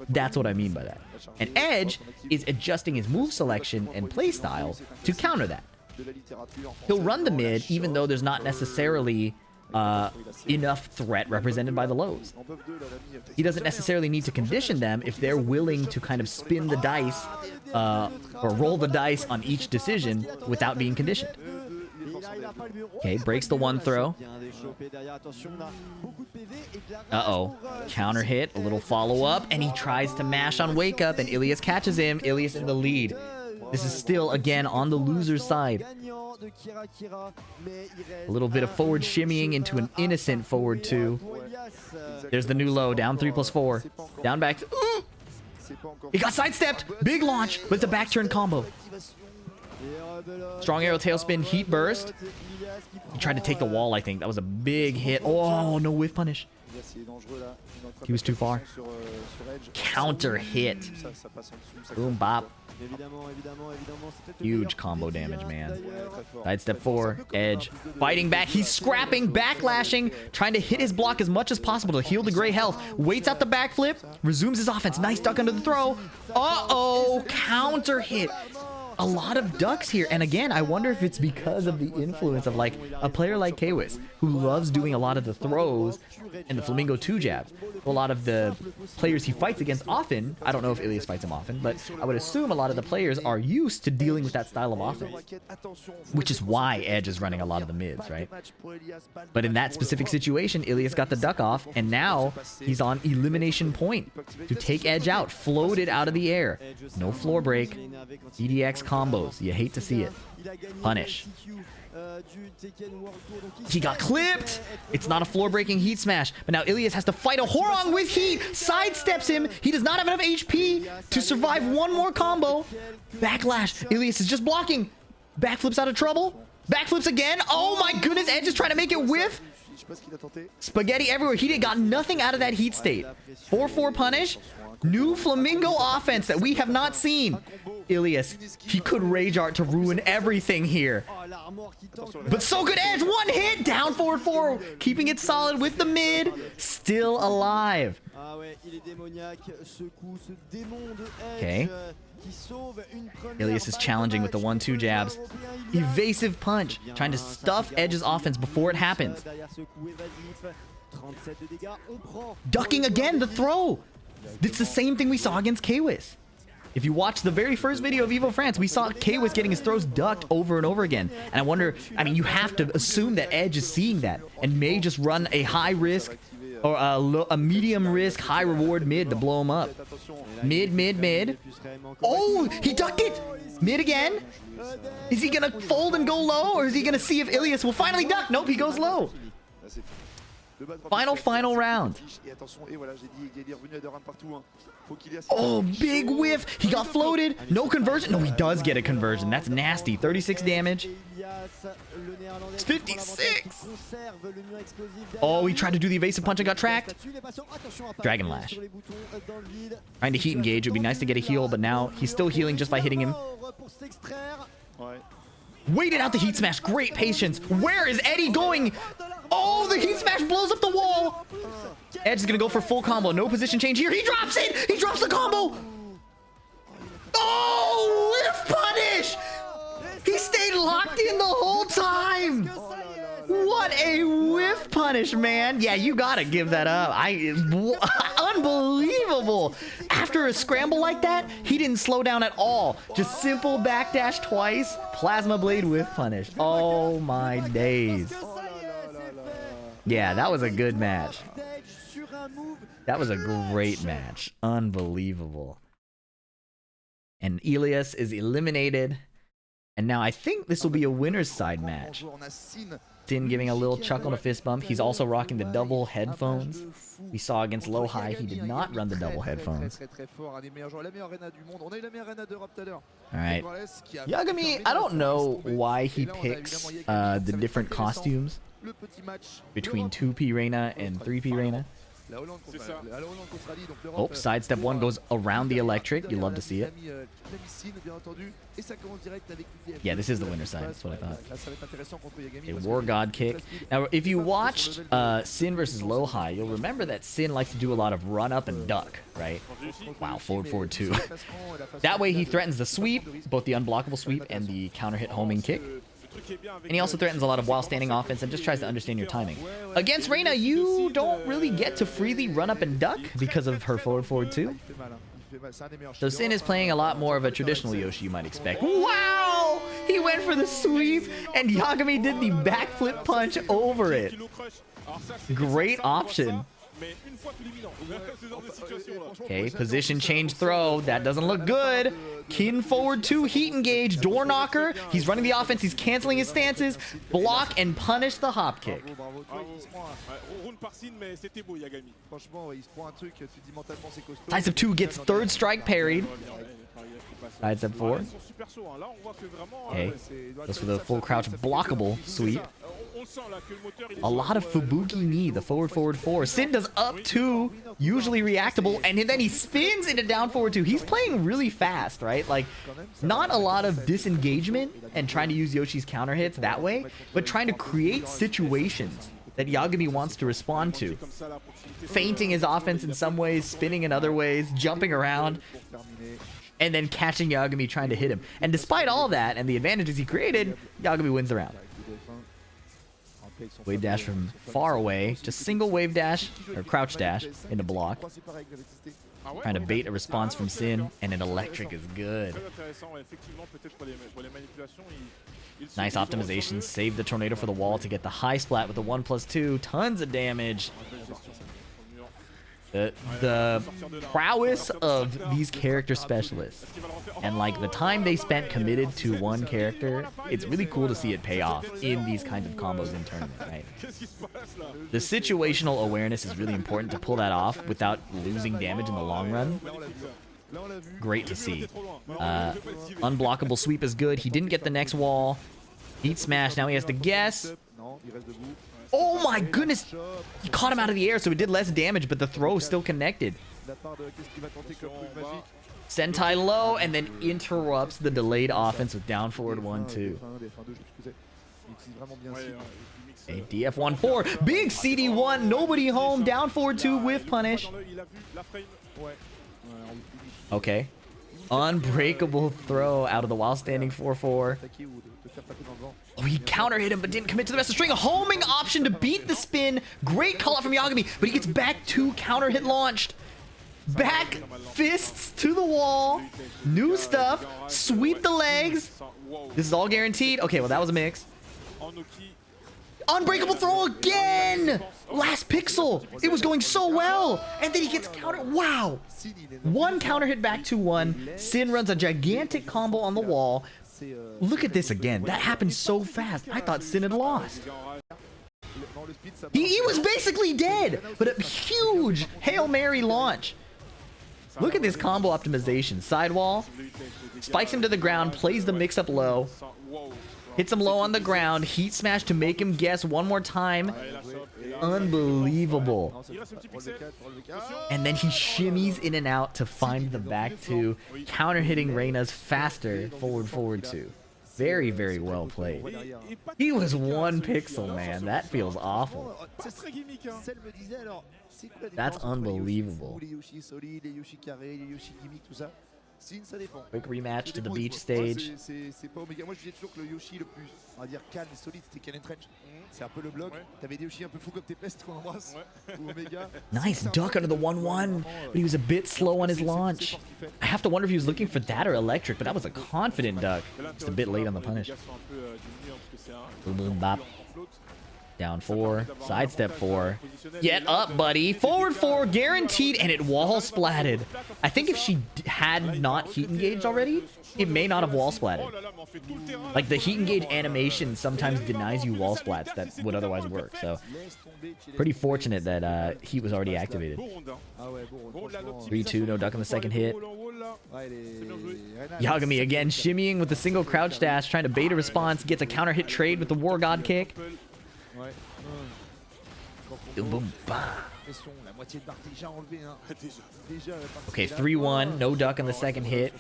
That's what I mean by that. And Edge is adjusting his move selection and playstyle to counter that. He'll run the mid even though there's not necessarily enough threat represented by the lows. He doesn't necessarily need to condition them if they're willing to kind of spin the dice or roll the dice on each decision without being conditioned. Okay, breaks the one throw. Uh-oh. Counter hit, a little follow-up, and he tries to mash on Wake Up, and Ilias catches him. Ilias in the lead. This is still, again, on the loser's side. A little bit of forward shimmying into an innocent forward 2. There's the new low, down 3+4. Down back. Ooh! He got sidestepped. Big launch, but it's a back turn combo. Strong arrow tailspin, heat burst. He tried to take the wall, I think. That was a big hit. Oh, no whiff punish. He was too far. Counter hit. Boom bop. Huge combo damage, man. Sidestep 4, Edge. Fighting back. He's scrapping, backlashing, trying to hit his block as much as possible to heal the gray health. Waits out the backflip. Resumes his offense. Nice duck under the throw. Uh-oh. Counter hit. A lot of ducks here, and again, I wonder if it's because of the influence of like a player like Kwis, who loves doing a lot of the throws and the Flamingo 2 jabs. A lot of the players he fights against often, I don't know if Ilias fights him often, but I would assume a lot of the players are used to dealing with that style of offense, which is why Edge is running a lot of the mids, right? But in that specific situation, Ilias got the duck off, and now he's on elimination point to take Edge out, floated out of the air. No floor break. EDX combos. You hate to see it. Punish. He got clipped. It's not a floor breaking heat smash, but now Ilias has to fight a Horong with heat. Sidesteps him. He does not have enough HP to survive one more combo. Backlash. Ilias is just blocking. Backflips out of trouble. Backflips again. Oh my goodness. Edge is trying to make it whiff. Spaghetti everywhere. He got nothing out of that heat state. 4-4 punish. New Flamingo offense that we have not seen. Ilias, he could rage art to ruin everything here. But so good Edge. One hit. Down forward 4. Keeping it solid with the mid. Still alive. Okay. Ilias is challenging with the 1-2 jabs. Evasive punch. Trying to stuff Edge's offense before it happens. Ducking again the throw. It's the same thing we saw against Kwis. If you watch the very first video of Evo France, we saw Kwis getting his throws ducked over and over again. And I wonder, I mean, you have to assume that Edge is seeing that and may just run a high risk or a medium risk, high reward mid to blow him up. Mid, mid, mid. Oh, he ducked it. Mid again. Is he going to fold and go low, or is he going to see if Ilias will finally duck? Nope, he goes low. Final round. Oh, big whiff. He got floated. No conversion. No, he does get a conversion. That's nasty. 36 damage. It's 56. Oh, he tried to do the evasive punch and got tracked. Dragon Lash. Trying to heat engage. It would be nice to get a heal, but now he's still healing just by hitting him. Waited out the heat smash. Great patience. Where is Eddie going? Oh, the heat smash blows up the wall. Edge is going to go for full combo. No position change here. He drops it. He drops the combo. Oh, whiff punish. He stayed locked in the whole time. What a whiff punish, man. Yeah, you got to give that up. Unbelievable. After a scramble like that, he didn't slow down at all. Just simple backdash twice. Plasma blade whiff punish. Oh, my days. Yeah, that was a good match. That was a great match. Unbelievable. And Ilias is eliminated. And now I think this will be a winner's side match. Sin giving a little chuckle and a fist bump. He's also rocking the double headphones. We saw against Low High, he did not run the double headphones. Alright. Yagami, I don't know why he picks the different costumes between 2P Reina and 3P Reina. Oh, sidestep 1 goes around the electric. You love to see it. Yeah, this is the winner side. That's what I thought. A War God kick. Now, if you watched Sin versus Low High, you'll remember that Sin likes to do a lot of run up and duck, right? Wow, forward 2. That way he threatens the sweep, both the unblockable sweep and the counter hit homing kick. And he also threatens a lot of while standing offense and just tries to understand your timing. Against Reina, you don't really get to freely run up and duck because of her forward 2. So Sin is playing a lot more of a traditional Yoshi you might expect. Wow! He went for the sweep, and Yagami did the backflip punch over it. Great option. Okay, position change throw. That doesn't look good. Kin forward 2, heat engage, door knocker. He's running the offense. He's canceling his stances. Block and punish the hop kick. Size of 2 gets third strike parried. Side step 4. Okay, goes for the full crouch blockable sweep. A lot of Fubuki knee, the forward 4. Sin does up 2, usually reactable, and then he spins into down forward 2. He's playing really fast, right? Like, not a lot of disengagement and trying to use Yoshi's counter hits that way, but trying to create situations that Yagami wants to respond to. Feinting his offense in some ways, spinning in other ways, jumping around, and then catching Yagami trying to hit him. And despite all that and the advantages he created, Yagami wins the round. Wave dash from far away, just single wave dash, or crouch dash, into block. Trying to bait a response from Sin, and an electric is good. Nice optimization, save the tornado for the wall to get the high splat with the 1+2, tons of damage. The prowess of these character specialists and like the time they spent committed to one character, it's really cool to see it pay off in these kinds of combos in tournament, right? The situational awareness is really important to pull that off without losing damage in the long run. Great to see. Unblockable sweep is good. He didn't get the next wall. Heat smash, now he has to guess. Oh my goodness! He caught him out of the air, so it did less damage, but the throw is still connected. Sentai low, and then interrupts the delayed offense with down forward 1-2. A DF1-4, big CD1, nobody home, down forward 2 with punish. Okay. Unbreakable throw out of the while standing 4-4. Oh, he counter hit him, but didn't commit to the rest of the string. A homing option to beat the spin. Great call out from Yagami, but he gets back 2 counter hit launched. Back fists to the wall. New stuff. Sweep the legs. This is all guaranteed. Okay, well, that was a mix. Unbreakable throw again. Last pixel. It was going so well. And then he gets counter. Wow. 1 counter hit back 2-1. Sin runs a gigantic combo on the wall. Look at this again. That happened so fast. I thought Sin had lost. He was basically dead, but a huge Hail Mary launch. Look at this combo optimization. Sidewall, spikes him to the ground, plays the mix-up low, hits him low on the ground, heat smash to make him guess one more time. Unbelievable. And then he shimmies in and out to find the back 2, counter hitting Reyna's faster forward 2. Very, very well played. He was 1 pixel, man. That feels awful. That's unbelievable. Quick rematch to the beach stage. Nice duck under the 1-1, but he was a bit slow on his launch. I have to wonder if he was looking for that or electric, but that was a confident duck. Just a bit late on the punish. Boom, boom, bop. Down 4, sidestep 4. Get up, buddy. Forward 4, guaranteed, and it wall splatted. I think if she had not heat engaged already, it may not have wall splatted. Like, the heat engage animation sometimes denies you wall splats that would otherwise work, so pretty fortunate that heat was already activated. 3-2, no duck on the second hit. Yagami again shimmying with the single crouch dash, trying to bait a response, gets a counter hit trade with the War God kick. Boom, boom, bah. Okay, 3-1, no duck on the second hit.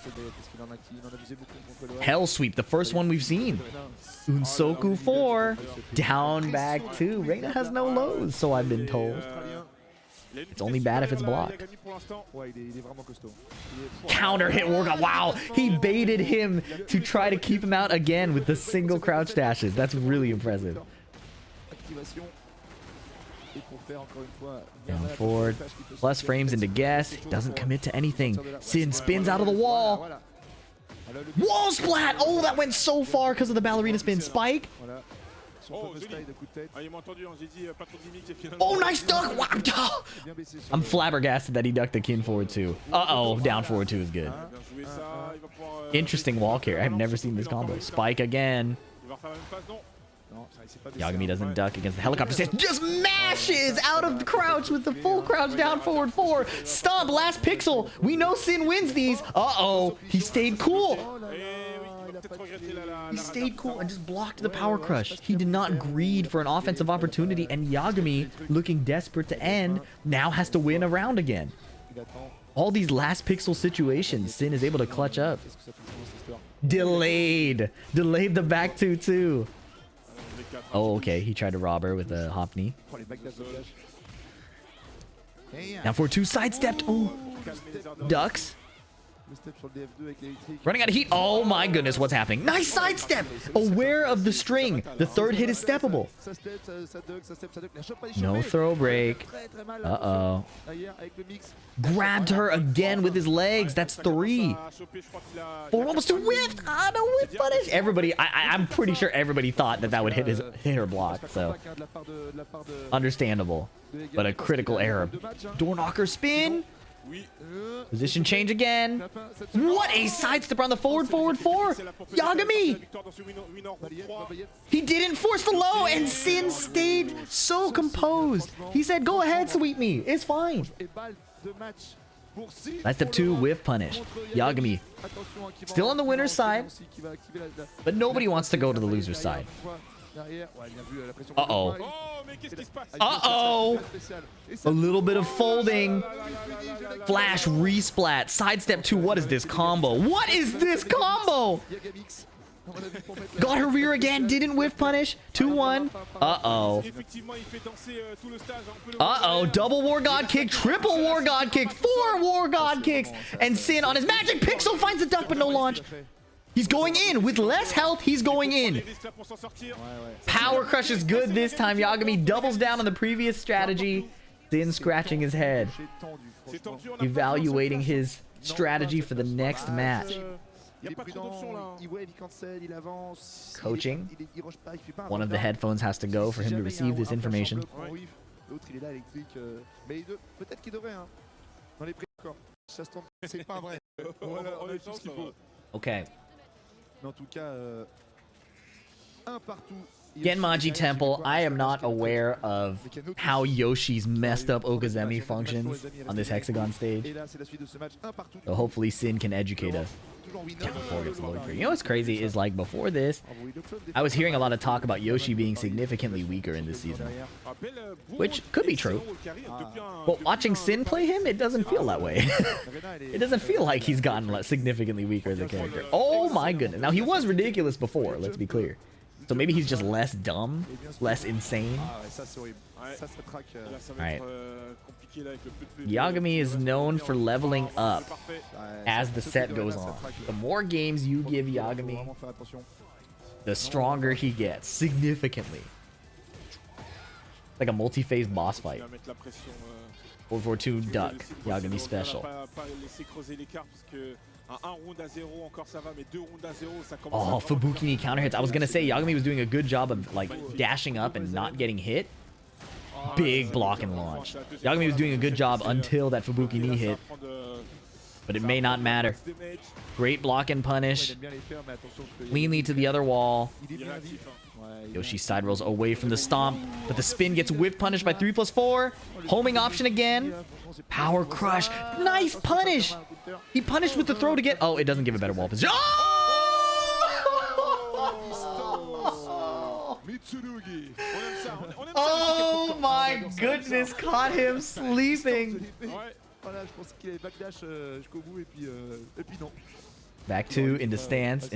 Hell sweep, the first one we've seen. Unsoku 4, down back 2. Reyna has no lows, so I've been told. It's only bad if it's blocked. Counter hit Wargod. Wow, he baited him to try to keep him out again with the single crouch dashes. That's really impressive. Down forward, plus frames into guess. Doesn't commit to anything. Sin spins out of the wall. Wall splat! Oh, that went so far because of the ballerina spin. Spike. Oh, nice duck! Wow. I'm flabbergasted that he ducked the kin forward two. Uh-oh, down forward two is good. Interesting wall carry. I've never seen this combo. Spike again. Yagami doesn't duck against the helicopter. Just mashes out of the crouch with the full crouch down forward 4. Stomp, last pixel. We know Sin wins these. Uh-oh, he stayed cool. He stayed cool and just blocked the power crush. He did not greed for an offensive opportunity, and Yagami, looking desperate to end, now has to win a round again. All these last pixel situations, Sin is able to clutch up. Delayed the back 2-2. Oh, okay. He tried to rob her with a hop knee. Now for 2 sidestepped. Oh, ducks. Running out of heat. Oh my goodness, what's happening? Nice sidestep. Aware of the string. The third hit is steppable. No throw break. Uh-oh. Grabbed her again with his legs. That's 3. 4 almost to whiff. Ah, no whiff punish. Everybody, I'm pretty sure everybody thought that would hit her block. So understandable, but a critical error. Door knocker spin. Position change again. What a sidestep on the forward 4. Yagami! He didn't force the low, and Sin stayed so composed. He said, go ahead, sweep me. It's fine. Sidestep 2, whiff punish. Yagami still on the winner's side, but nobody wants to go to the loser's side. Uh-oh. Uh-oh! A little bit of folding. Flash resplat. Sidestep 2. What is this combo? What is this combo? Got her rear again. Didn't whiff punish. 2-1. Uh-oh. Uh-oh. Double War God kick. Triple War God kick. 4 War God kicks. And Sin on his magic pixel finds the duck, but no launch. He's going in. With less health, he's going in. Power crush is good this time. Yagami doubles down on the previous strategy. Sin scratching his head. Evaluating his strategy for the next match. Coaching. One of the headphones has to go for him to receive this information. Okay. Genmaji Temple, I am not aware of how Yoshi's messed up Okazemi functions on this hexagon stage. So hopefully Sin can educate us. You know what's crazy is, like, before this, I was hearing a lot of talk about Yoshi being significantly weaker in this season, which could be true. But watching Sin play him, it doesn't feel that way. It doesn't feel like he's gotten significantly weaker as a character. Oh my goodness. Now, he was ridiculous before, let's be clear. So maybe he's just less dumb, less insane. Alright. Yagami is known for leveling up as the set goes on. The more games you give Yagami, the stronger he gets, significantly. Like a multi-phase boss fight. 4-4-2 duck, Yagami special. Oh, Fubuki counter hits. I was gonna say Yagami was doing a good job of like dashing up and not getting hit. Big block and launch. Yagami was doing a good job until that Fubuki knee hit. But it may not matter. Great block and punish. Leanly to the other wall. Yoshi side rolls away from the stomp, but the spin gets whiff punished by 3+4. Homing option again. Power crush. Nice punish. He punished with the throw to get... Oh, it doesn't give a better wall position. Oh! Oh my goodness, caught him sleeping. Back 2 into stance,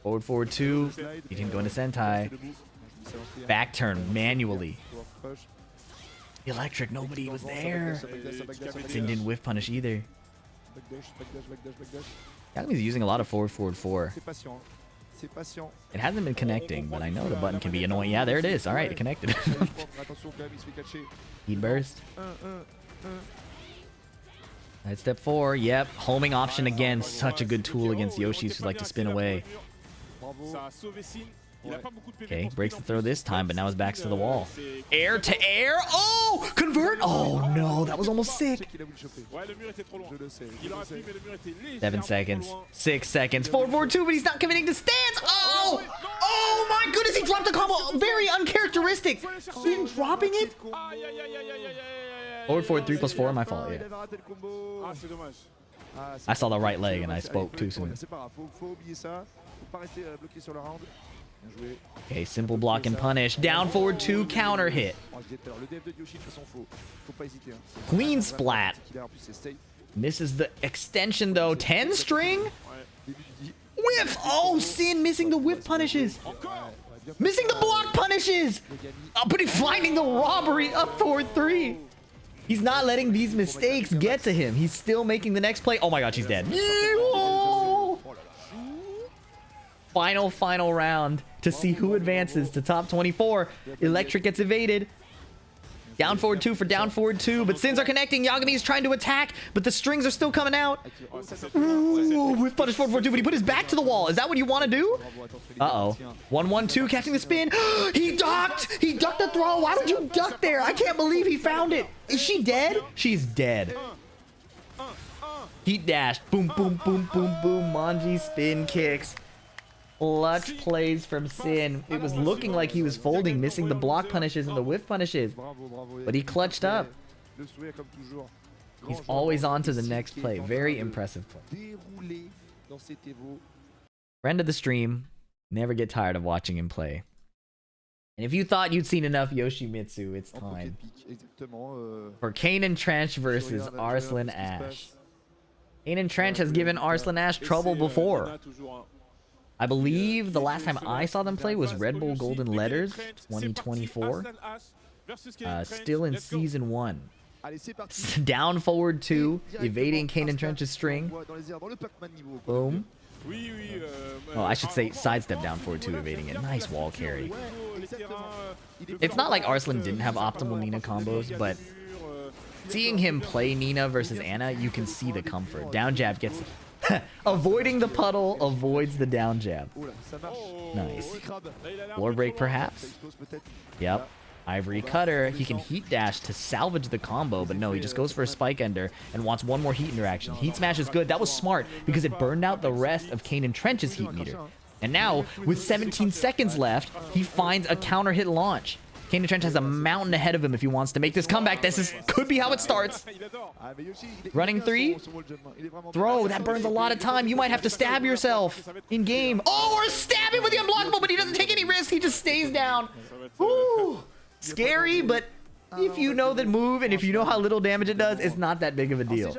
Forward 2. He didn't go into Sentai. Back turn manually. Electric, nobody was there. Sin didn't whiff punish either. Yagami's using a lot of forward 4. It hasn't been connecting, but I know the button can be annoying. Yeah, there it is. All right, it connected. Heat burst. Side step 4. Yep. Homing option again. Such a good tool against Yoshis who like to spin away. Okay, breaks the throw this time, but now his back's to the wall. Air to air. Oh, convert. Oh no, that was almost sick. 7 seconds. 6 seconds. 4-4-2, but he's not committing to stance. Oh, oh my goodness, he dropped the combo. Very uncharacteristic. Him dropping it. Forward 3 plus 4. My fault. Yeah. I saw the right leg and I spoke too soon. Okay, simple block and punish. Down forward 2, counter hit. Queen splat. Misses the extension though. 10 string? Whiff! Oh, Sin missing the whip punishes. Missing the block punishes. But he's finding the robbery up forward 3. He's not letting these mistakes get to him. He's still making the next play. Oh my god, she's dead. Final round to see who advances to top 24. Electric gets evaded. Down forward 2 for down forward 2, but Sins are connecting. Yagami is trying to attack, but the strings are still coming out. Ooh, with punish forward 4-2, but he put his back to the wall. Is that what you want to do? Uh-oh. 1-1-2, catching the spin. He ducked! He ducked the throw. Why would you duck there? I can't believe he found it. Is she dead? She's dead. Heat dash. Boom, boom, boom, boom, boom. Manji spin kicks. Clutch plays from Sin. It was looking like he was folding, missing the block punishes and the whiff punishes. But he clutched up. He's always on to the next play. Very impressive play. Friend of the stream. Never get tired of watching him play. And if you thought you'd seen enough Yoshimitsu, it's time for Kanan Trench versus Arslan Ash. Kanan Trench has given Arslan Ash trouble before. I believe the last time I saw them play was Red Bull Golden Letters 2024. Still in Season 1. Down forward 2, evading Kanan Trench's string. Boom. Oh, I should say sidestep down forward 2, evading it. Nice wall carry. It's not like Arslan didn't have optimal Nina combos, but seeing him play Nina versus Anna, you can see the comfort. Down jab gets... Avoiding the puddle, avoids the down jab. Nice. Floor break perhaps? Yep. Ivory cutter. He can heat dash to salvage the combo, but no, he just goes for a spike ender and wants one more heat interaction. Heat smash is good. That was smart because it burned out the rest of Kanan Trench's heat meter. And now, with 17 seconds left, he finds a counter hit launch. Kanan Trench has a mountain ahead of him if he wants to make this comeback. Could be how it starts. Running 3. Throw. That burns a lot of time. You might have to stab yourself in game. Oh, or stab him with the unblockable, but he doesn't take any risks. He just stays down. Ooh. Scary, but if you know that move and if you know how little damage it does, it's not that big of a deal.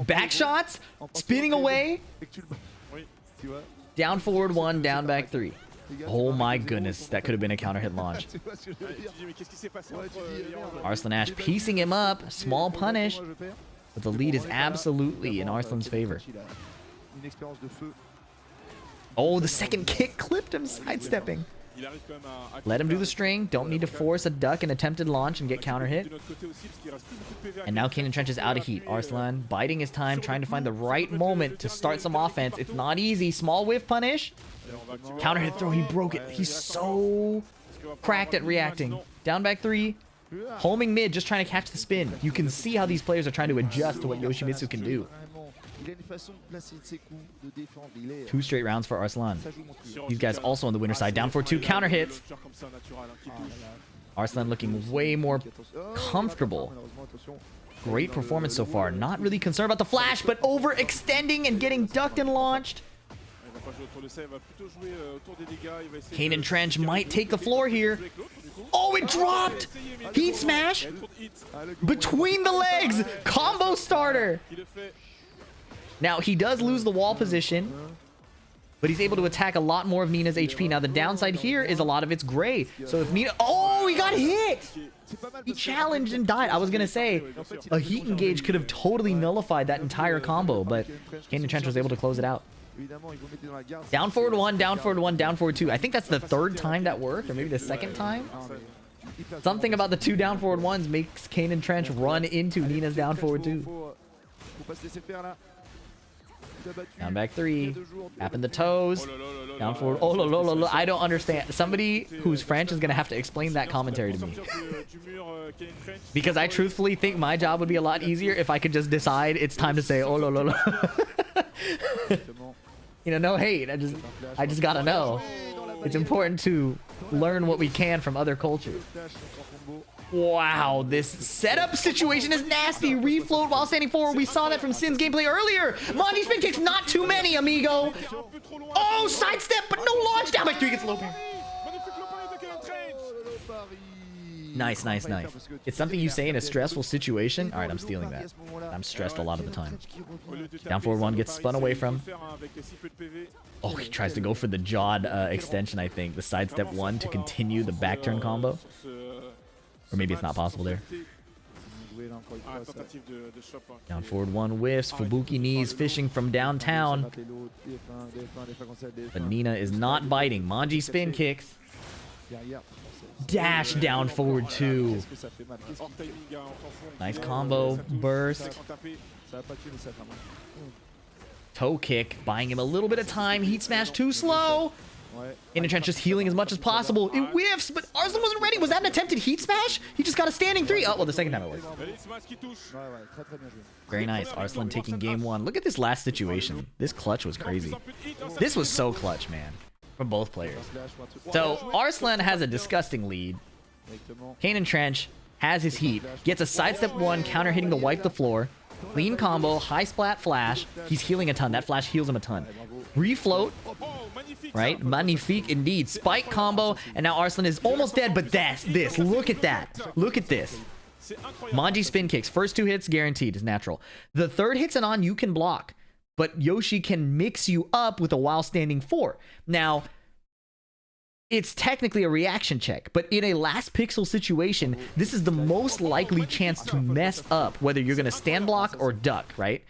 Back shots. Spinning away. Down forward 1, down back 3. Oh my goodness, that could have been a counter hit launch. Arslan Ash piecing him up. Small punish. But the lead is absolutely in Arslan's favor. Oh, the second kick clipped him sidestepping. Let him do the string. Don't need to force a duck and attempted launch and get counter hit. And now Kanan Trench is out of heat. Arslan biding his time, trying to find the right moment to start some offense. It's not easy. Small whiff punish. Counter hit throw. He broke it. He's so cracked at reacting. Down back 3. Homing mid, just trying to catch the spin. You can see how these players are trying to adjust to what Yoshimitsu can do. 2 straight rounds for Arslan. These guys also on the winner side. Down for 2 counter hits. Arslan looking way more comfortable. Great performance so far. Not really concerned about the flash, but overextending and getting ducked and launched. Kanan Trench might take the floor here. Oh, it dropped! Heat smash! Between the legs! Combo starter! Now, he does lose the wall position, but he's able to attack a lot more of Nina's HP. Now, the downside here is a lot of it's gray. So if Nina... Oh, he got hit! He challenged and died. I was going to say, a heat engage could have totally nullified that entire combo, but Kanan Trench was able to close it out. Down forward 1, down forward 1, down forward 2. I think that's the 3rd time that worked, or maybe the 2nd time. Something about the two down forward ones makes Kane and Trench run into Nina's down forward two. Down back three. Tapping the toes. Down forward. Oh, lo, lo, lo, lo. I don't understand. Somebody who's French is going to have to explain that commentary to me. Because I truthfully think my job would be a lot easier if I could just decide it's time to say, oh, lo, lo, lo. You know, no hate. I just got to know. It's important to learn what we can from other cultures. Wow, this setup situation is nasty. Refloat while standing forward. We saw that from Sin's gameplay earlier. Monty spin kicks, not too many, amigo. Oh, sidestep, but no launch. Down by three, gets low parry. Nice, nice, nice. It's something you say in a stressful situation. All right, I'm stealing that. I'm stressed a lot of the time. Down forward one gets spun away from. Oh, he tries to go for the jawed extension, I think. The sidestep one to continue the back turn combo. Or maybe it's not possible there. Down forward one whiffs. Fubuki knees fishing from downtown. But Nina is not biting. Manji spin kicks. Dash down forward two. Nice combo. Burst. Toe kick. Buying him a little bit of time. Heat smash too slow. In the trench just healing as much as possible. It whiffs, but Arslan wasn't ready. Was that an attempted heat smash? He just got a standing three. Oh, well, the second time it worked. Very nice. Arslan taking game one. Look at this last situation. This clutch was crazy. This was so clutch, man. From both players. So, Arslan has a disgusting lead. Kane and Trench has his heat. Gets a sidestep one, counter hitting to wipe the floor. Clean combo, high splat flash. He's healing a ton. That flash heals him a ton. Refloat. Right? Magnifique indeed. Spike combo. And now Arslan is almost dead, but that's this. Look at that. Look at this. Manji spin kicks. First two hits guaranteed is natural. The third hit's an on, you can block. But Yoshi can mix you up with a while standing four. Now, it's technically a reaction check, but in a last pixel situation, this is the most likely chance to mess up whether you're going to stand block or duck, right?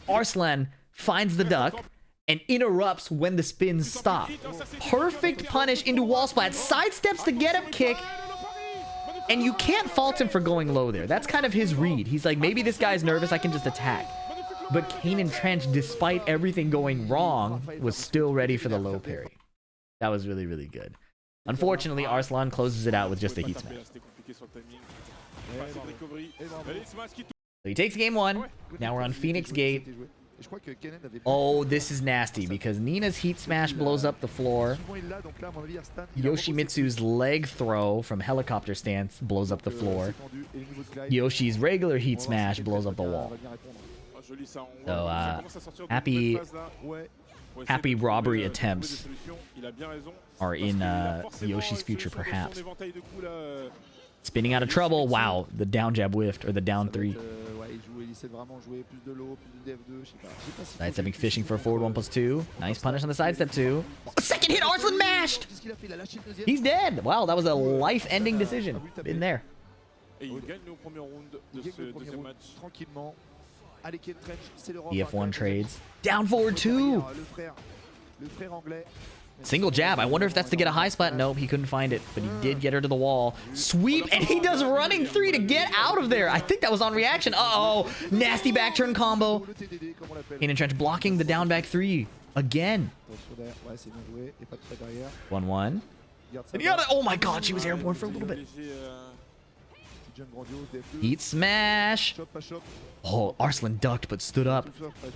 Arslan finds the duck and interrupts when the spins stop. Perfect punish into wall splat, sidesteps the get up kick, and you can't fault him for going low there. That's kind of his read. He's like, maybe this guy's nervous, I can just attack. But Kane and Trench, despite everything going wrong, was still ready for the low parry. That was really, really good. Unfortunately, Arslan closes it out with just a heat smash. So he takes game one. Now we're on Phoenix Gate. Oh, this is nasty because Nina's heat smash blows up the floor. Yoshimitsu's leg throw from helicopter stance blows up the floor. Yoshi's regular heat smash blows up the wall. So, happy robbery attempts are in Yoshi's future, perhaps. Spinning out of trouble. Wow, the down jab whiffed, or the down three. Sidestepping, fishing for a forward 1+2. Nice punish on the sidestep two. Oh, second hit, Arslan mashed! He's dead. Wow, that was a life-ending decision. Been there. EF1 trades. Down forward two. Single jab. I wonder if that's to get a high splat. Nope, he couldn't find it, but he did get her to the wall. Sweep, and he does running three to get out of there. I think that was on reaction. Uh-oh. Nasty back turn combo. Kane and Trench blocking the down back three again. 1-1. And he got it. Oh my god, she was airborne for a little bit. Heat smash. Oh, Arslan ducked but stood up.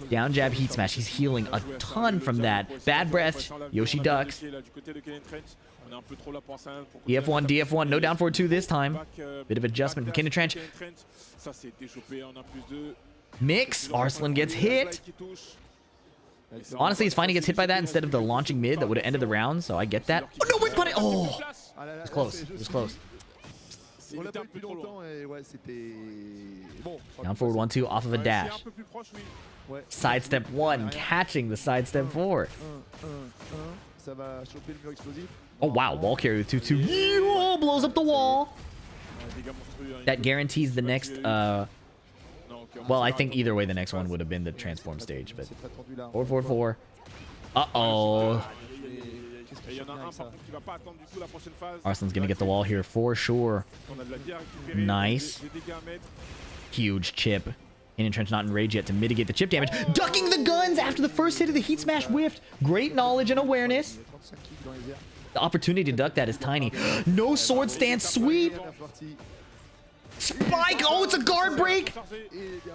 Down jab, heat smash. He's healing a ton from that. Bad breath. Yoshi ducks. DF1, DF1. No down forward two this time. Bit of adjustment from Kane and Trench. Mix. Arslan gets hit. Honestly, it's fine he gets hit by that instead of the launching mid that would have ended the round, so I get that. Oh, no, wait, funny. Oh, it was close. It was close. Down forward 1-2 off of a dash. Sidestep one, catching the sidestep four. Oh wow, wall carry with 2-2. Oh, blows up the wall. That guarantees the next. Well, I think either way, the next one would have been the transform stage. But 4-4-4. Uh-oh. Et il y en a un par contre qui va pas attendre du tout la prochaine phase. Arslan's gonna get the wall here for sure. On a de la vie à récupérer, Nice. des dégâts à mettre. Huge chip. Canyon Trench not in rage yet to mitigate the chip damage. Ducking the guns after the first hit of the Heat Smash whiffed. Great knowledge and awareness. The opportunity to duck that is tiny. No sword stance sweep. Spike! Oh, it's a guard break!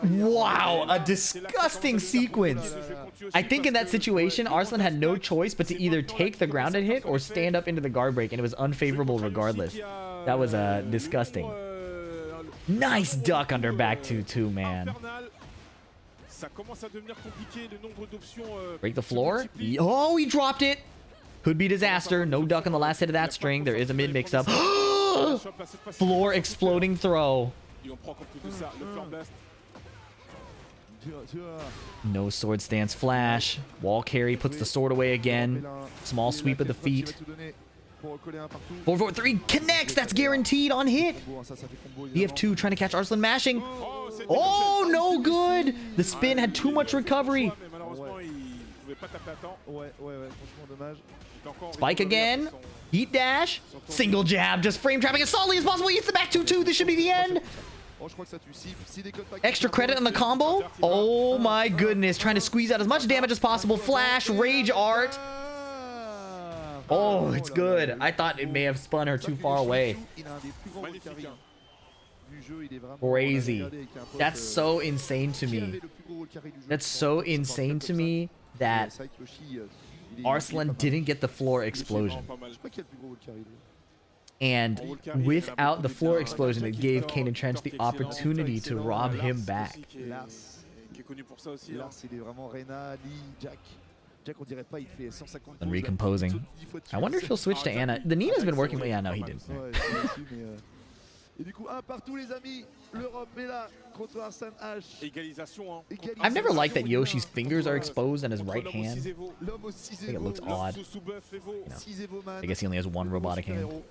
Wow, a disgusting sequence. I think in that situation, Arslan had no choice but to either take the grounded hit or stand up into the guard break, and it was unfavorable regardless. That was disgusting. Nice duck under back 2-2, man. Break the floor. Oh, he dropped it. Could be disaster. No duck on the last hit of that string. There is a mid mix-up. Floor exploding throw. No sword stance flash. Wall carry puts the sword away again. Small sweep of the feet. 4-4-3 connects. That's guaranteed on hit. BF2 trying to catch Arslan mashing. Oh, no good. The spin had too much recovery. Spike again. Heat dash. Single jab. Just frame trapping as solidly as possible. Eats the back 2-2. This should be the end. Extra credit on the combo. Oh my goodness. Trying to squeeze out as much damage as possible. Flash. Rage art. Oh, it's good. I thought it may have spun her too far away. Crazy. That's so insane to me. That's so insane to me that Arslan didn't get the floor explosion. And without the floor explosion, it gave Canyon Trench the opportunity to rob him back. And recomposing. I wonder if he'll switch to Anna. The Nina's been working. Yeah, no, he didn't. I've never liked that Yoshi's fingers are exposed on his right hand. I think it looks odd. You know, I guess he only has one robotic hand.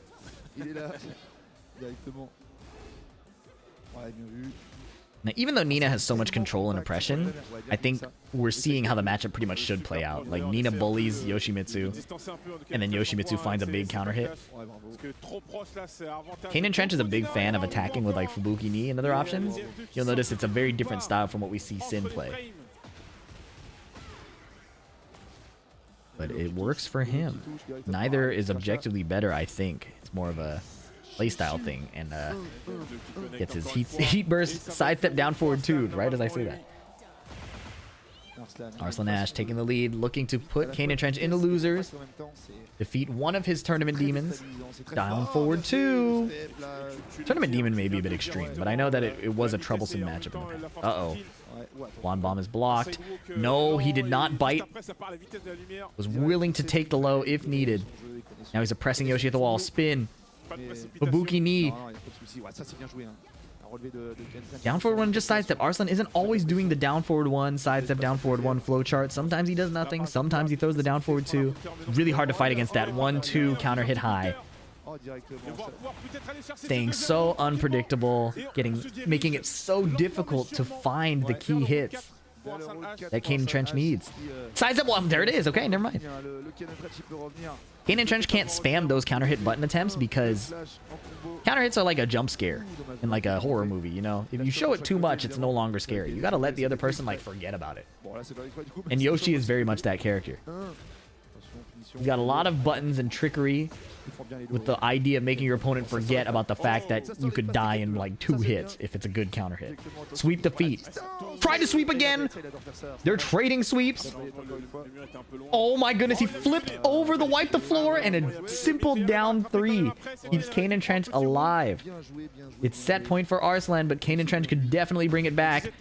Now, even though Nina has so much control and oppression, I think we're seeing how the matchup pretty much should play out. Like, Nina bullies Yoshimitsu, and then Yoshimitsu finds a big counter hit. Canyon Trench is a big fan of attacking with, like, Fubuki knee and other options. You'll notice it's a very different style from what we see Sin play. But it works for him. Neither is objectively better, I think. It's more of a playstyle thing, and gets his heat burst, sidestep down forward 2, right as I say that. Arslan Ash taking the lead, looking to put Canyon Trench into losers. Defeat one of his tournament demons. Down forward 2. Tournament demon may be a bit extreme, but I know that it was a troublesome matchup in the past. Uh-oh. Blonde bomb is blocked. No, he did not bite. Was willing to take the low if needed. Now he's oppressing Yoshi at the wall. Spin. Fubuki knee. Down forward 1 just sidestep. Arslan isn't always doing the down forward 1, sidestep, down forward 1 flowchart. Sometimes he does nothing. Sometimes he throws the down forward 2. Really hard to fight against that 1-2 counter hit high. Staying so unpredictable, making it so difficult to find the key hits that Canyon Trench needs. Sidestep 1, there it is. Okay, never mind. Canyon Trench can't spam those counter hit button attempts because counter hits are like a jump scare in like a horror movie, you know? If you show it too much, it's no longer scary. You gotta let the other person like forget about it. And Yoshi is very much that character. He's got a lot of buttons and trickery with the idea of making your opponent forget about the fact that you could die in like 2 hits if it's a good counter hit. Sweep the feet. Try to sweep again. They're trading sweeps. Oh my goodness, he flipped over the wipe the floor and a simple down 3 keeps Canyon Trench alive. It's set point for Arslan, but Canyon Trench could definitely bring it back.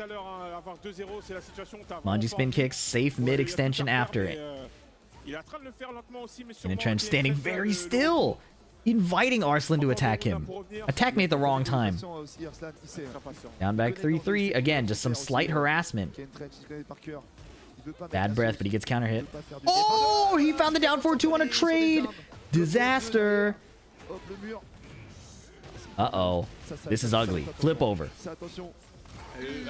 Manji spin kicks, safe mid extension after it. Canyon Trench standing very still, inviting Arslan to attack him. Attack me at the wrong time. Down back 3-3. Again, just some slight harassment. Bad breath, but he gets counter hit. Oh, he found the down forward 2 on a trade. Disaster. Uh-oh. This is ugly. Flip over.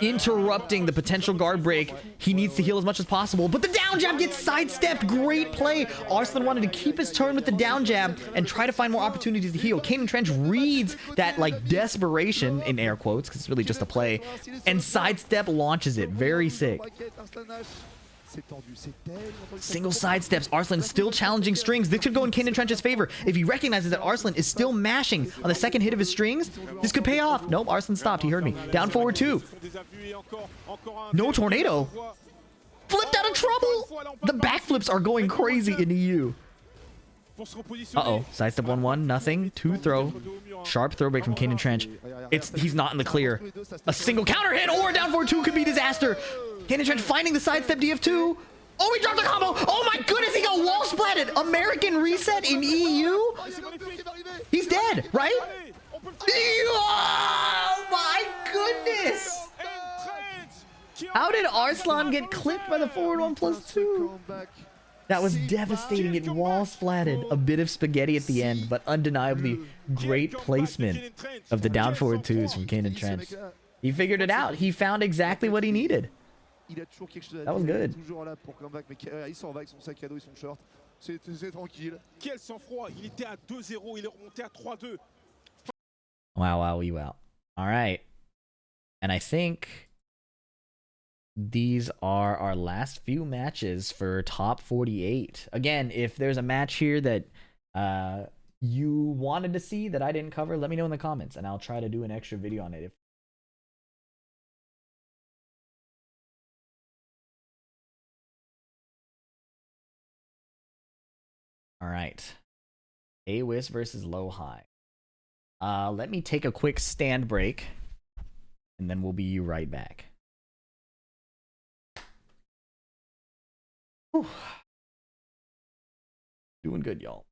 interrupting the potential guard break. He needs to heal as much as possible, but the down jab gets sidestepped. Great play. Arslan wanted to keep his turn with the down jab and try to find more opportunities to heal. Kanan Trench reads that like desperation in air quotes, because it's really just a play, and sidestep launches it. Very sick. Single sidesteps. Arslan still challenging strings. This could go in Kanan Trench's favor. If he recognizes that Arslan is still mashing on the second hit of his strings, this could pay off. Nope, Arslan stopped. He heard me. Down forward 2. No tornado. Flipped out of trouble. The backflips are going crazy in EU. Uh-oh. Sidestep 1-1. Nothing. 2 throw. Sharp throw break from Kanan Trench. He's not in the clear. A single counter hit or down forward 2 could be disaster. Kanan Trench finding the sidestep DF2. Oh, he dropped the combo. Oh my goodness, he got wall splatted. American reset in EU. He's dead, right? Oh my goodness. How did Arslan get clipped by the forward 1+2? That was devastating. It wall splatted. A bit of spaghetti at the end, but undeniably great placement of the down forward 2s from Kanan Trench. He figured it out. He found exactly what he needed. That was good. Wow, wow, wow. All right. And I think these are our last few matches for top 48. Again, if there's a match here that you wanted to see that I didn't cover, let me know in the comments and I'll try to do an extra video on it. All right. AWIS versus Low High. Let me take a quick stand break and then we'll be right back. Whew. Doing good, y'all.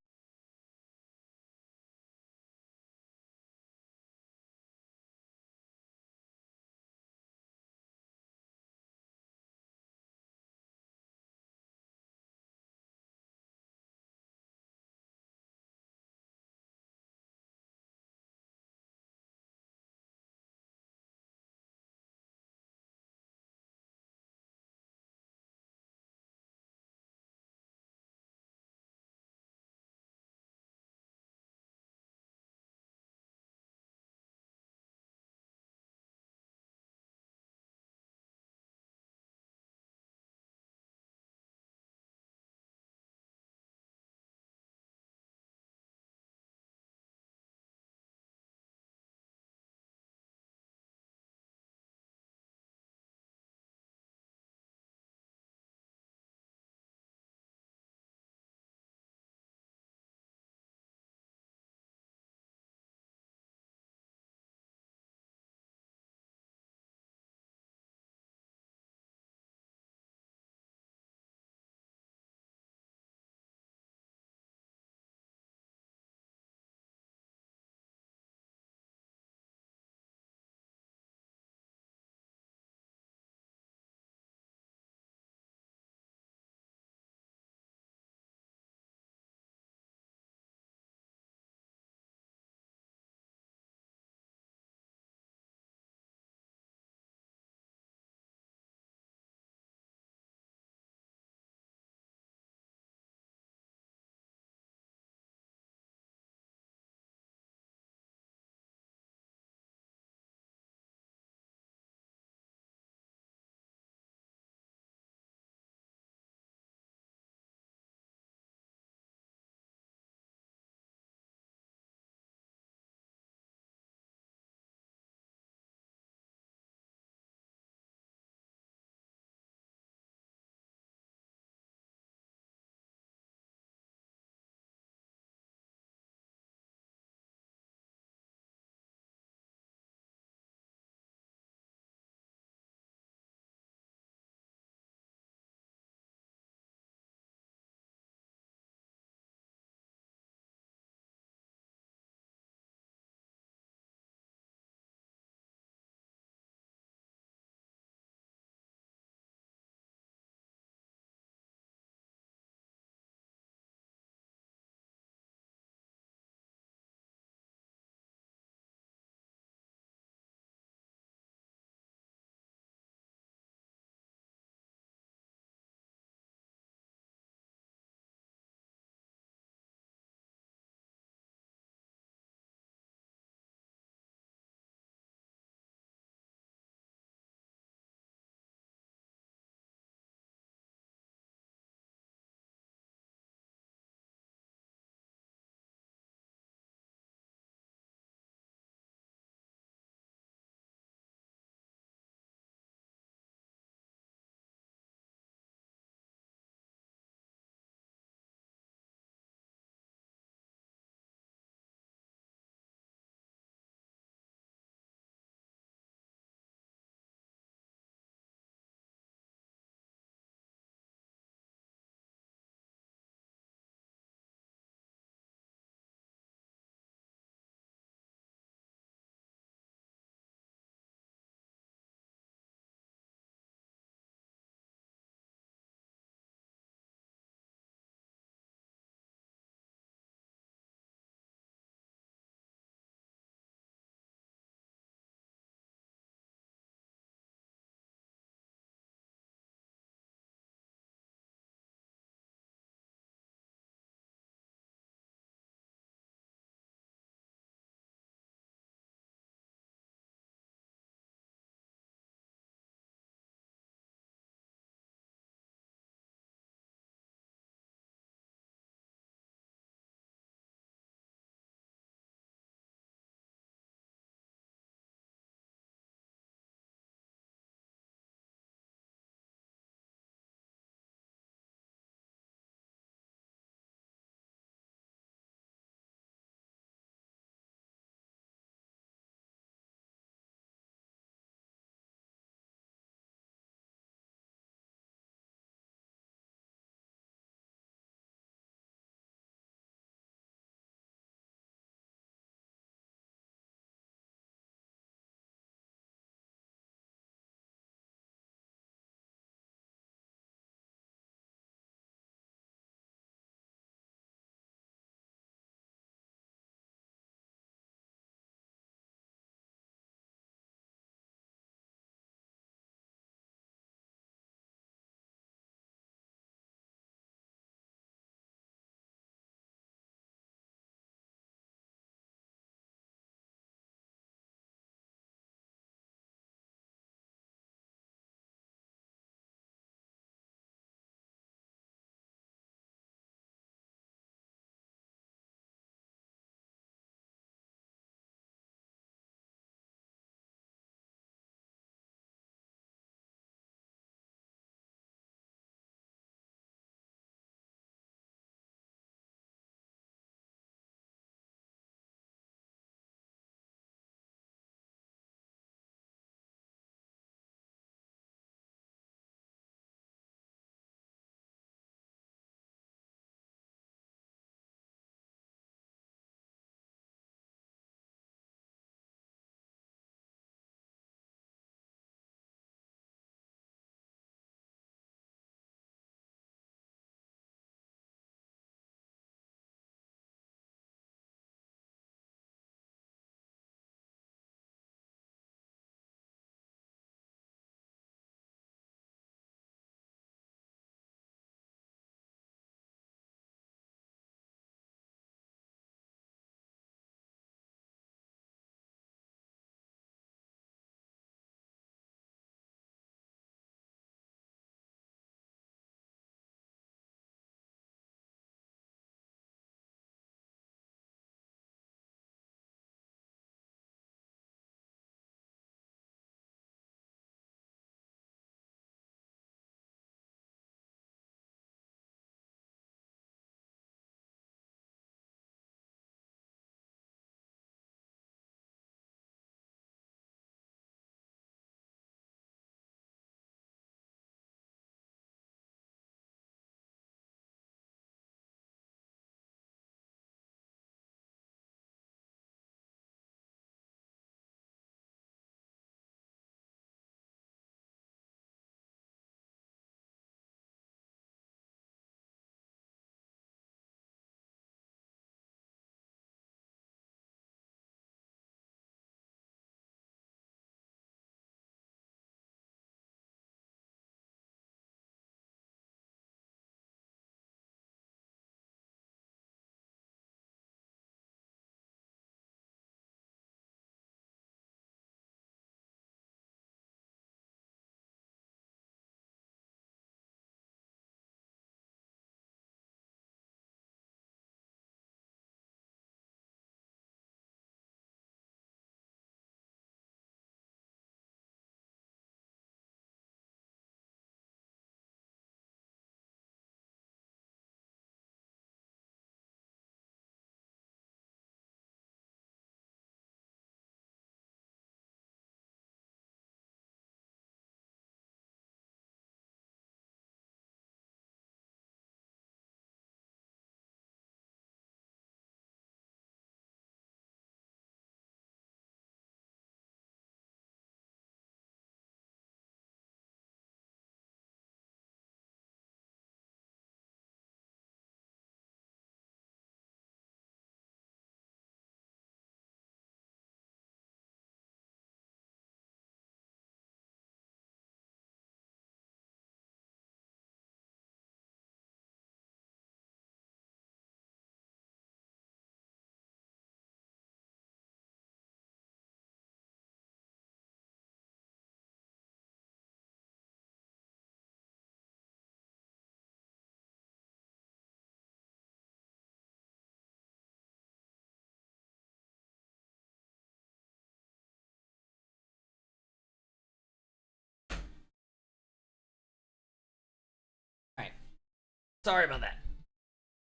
Sorry about that.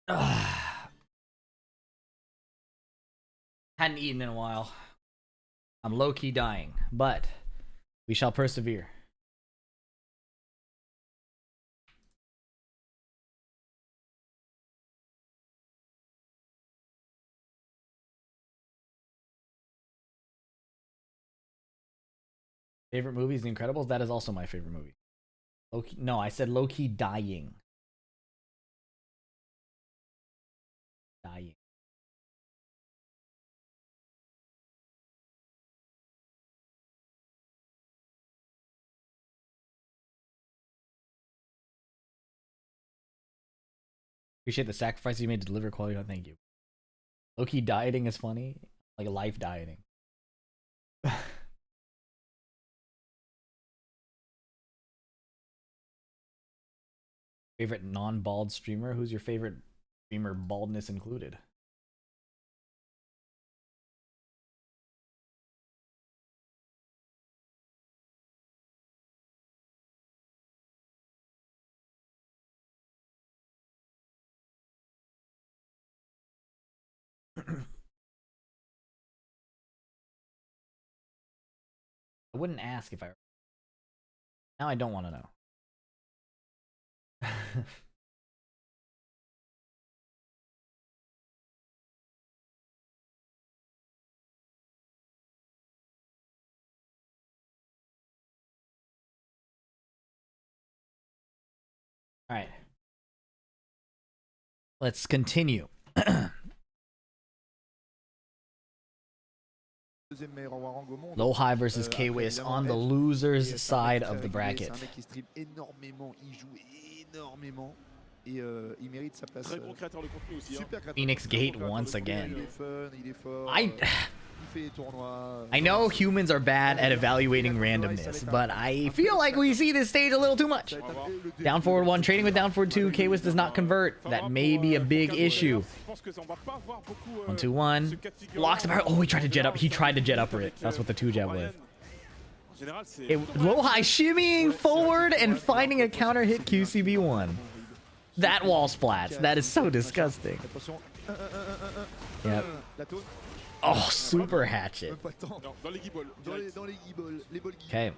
Ugh. Hadn't eaten in a while. I'm low-key dying, but we shall persevere. Favorite movie is The Incredibles. That is also my favorite movie. Low-key, no, I said low-key dying. Dying. Appreciate the sacrifice you made to deliver quality. Oh, thank you. Low-key dieting is funny. Like life dieting. Favorite non-bald streamer? Who's your favorite streamer, baldness included? I wouldn't ask if I... Now I don't want to know. All right. Let's continue. Low-High versus K-Wiz on the loser's side of the bracket. Phoenix Gate once again. I know humans are bad at evaluating randomness, but I feel like we see this stage a little too much. Down forward 1, trading with down forward 2. K-Wiz does not convert. That may be a big issue. 1-2-1. Blocks the power. Oh, he tried to jet up. He tried to jet upper it. That's what the 2-jab was. Low-High shimmying forward and finding a counter hit QCB1. That wall splats. That is so disgusting. Yep. Oh, super hatchet. Okay.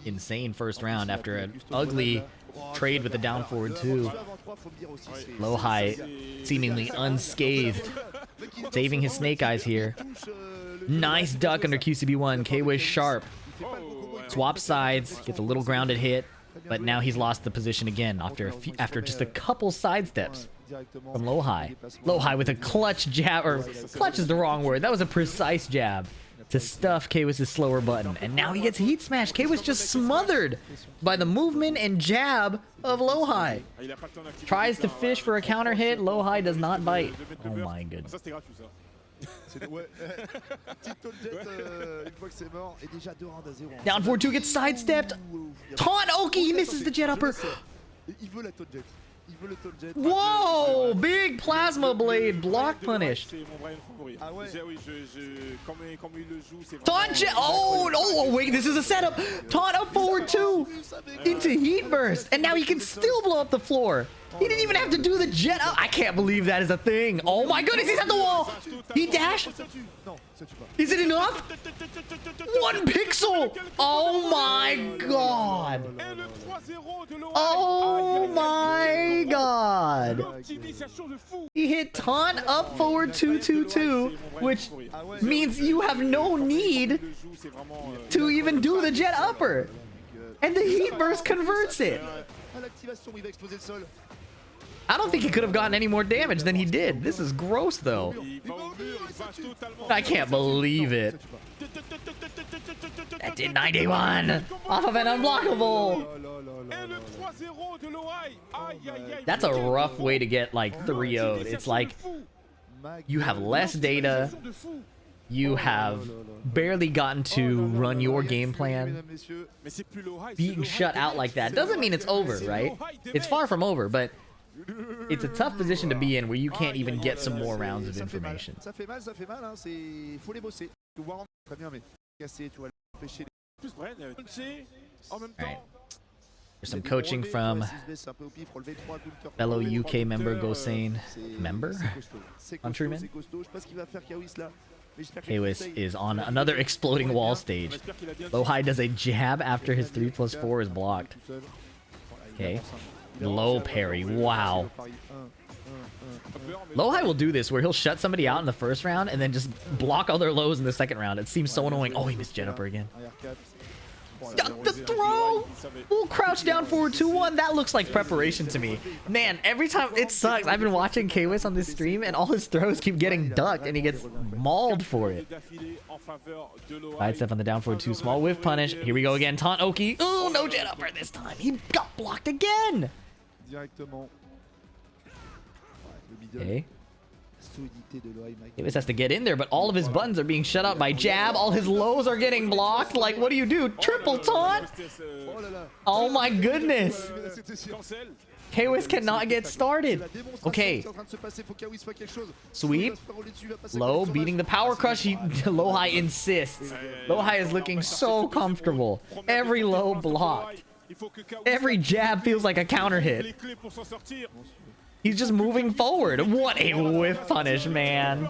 Insane first round after an ugly trade with the down forward 2. Low-High seemingly unscathed. Saving his snake eyes here. Nice duck under QCB1. K-Wiz sharp. Swap sides. Gets a little grounded hit. But now he's lost the position again after just a couple sidesteps from Low-High. Low-High with a clutch jab, or clutch is the wrong word. That was a precise jab to stuff K-Wiz's slower button. And now he gets heat smashed. K-Wiz just smothered by the movement and jab of Low-High. Tries to fish for a counter hit. Low-High does not bite. Oh my goodness. Down 4-2 gets sidestepped. Taunt Oki, he misses the jet upper. Whoa! Big plasma blade block punished. Taunt jet. Oh no! Wait, this is a setup. Taunt up forward 2 into heat burst, and now he can still blow up the floor. He didn't even have to do the jet up. I can't believe that is a thing. Oh my goodness, he's at the wall. He dashed. Is it enough? 1 pixel. Oh my god. Oh my god. He hit taunt up forward 2-2-2, which means you have no need to even do the jet upper. And the heat burst converts it. I don't think he could have gotten any more damage than he did. This is gross, though. I can't believe it. That did 91 off of an unblockable. That's a rough way to get, like, 3-0'd. It's like you have less data. You have barely gotten to run your game plan. Being shut out like that doesn't mean it's over, right? It's far from over, but it's a tough position to be in where you can't even get some more rounds of information. Right. There's some coaching from fellow UK member Gosane. Member? Countryman? Kawis is on another exploding wall stage. Lowhigh does a jab after his 3+4 is blocked. Okay. Low parry. Wow. Lowhigh will do this where he'll shut somebody out in the first round and then just block all their lows in the second round. It seems so annoying. Oh, he missed jet upper again. The throw! We'll crouch down forward 2-1. That looks like preparation to me. Man, every time it sucks. I've been watching Kawis on this stream and all his throws keep getting ducked and he gets mauled for it. Side step on the down forward 2. Small whiff punish. Here we go again. Taunt Oki. Ooh, no jet upper this time. He got blocked again. Okay. Kawis has to get in there, but all of his buttons are being shut out by jab. All his lows are getting blocked. Like, what do you do? Triple taunt? Oh my goodness. Kawis cannot get started. Okay. Sweep. Low beating the power crush. Lowhigh insists. Lowhigh is looking so comfortable. Every low blocked. Every jab feels like a counter hit. He's just moving forward. What a whiff punish, man.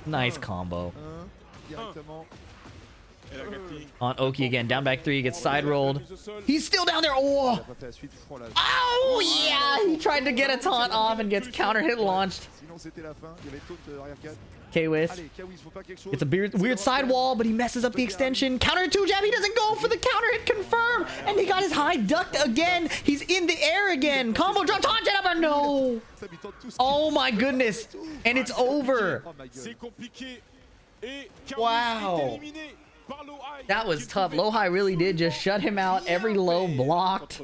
Nice combo. On Oki again. Down back 3. Gets side rolled. He's still down there. Oh, oh yeah. He tried to get a taunt off and gets counter hit launched. Kawis. It's a weird side wall, but he messes up the extension. Counter 2 jab. He doesn't go for the counter hit confirm. And he got his high ducked again. He's in the air again. Combo drop. Taunt jet upper. No. Oh my goodness. And it's over. Wow. That was tough. Lowhigh really did just shut him out. Every low blocked.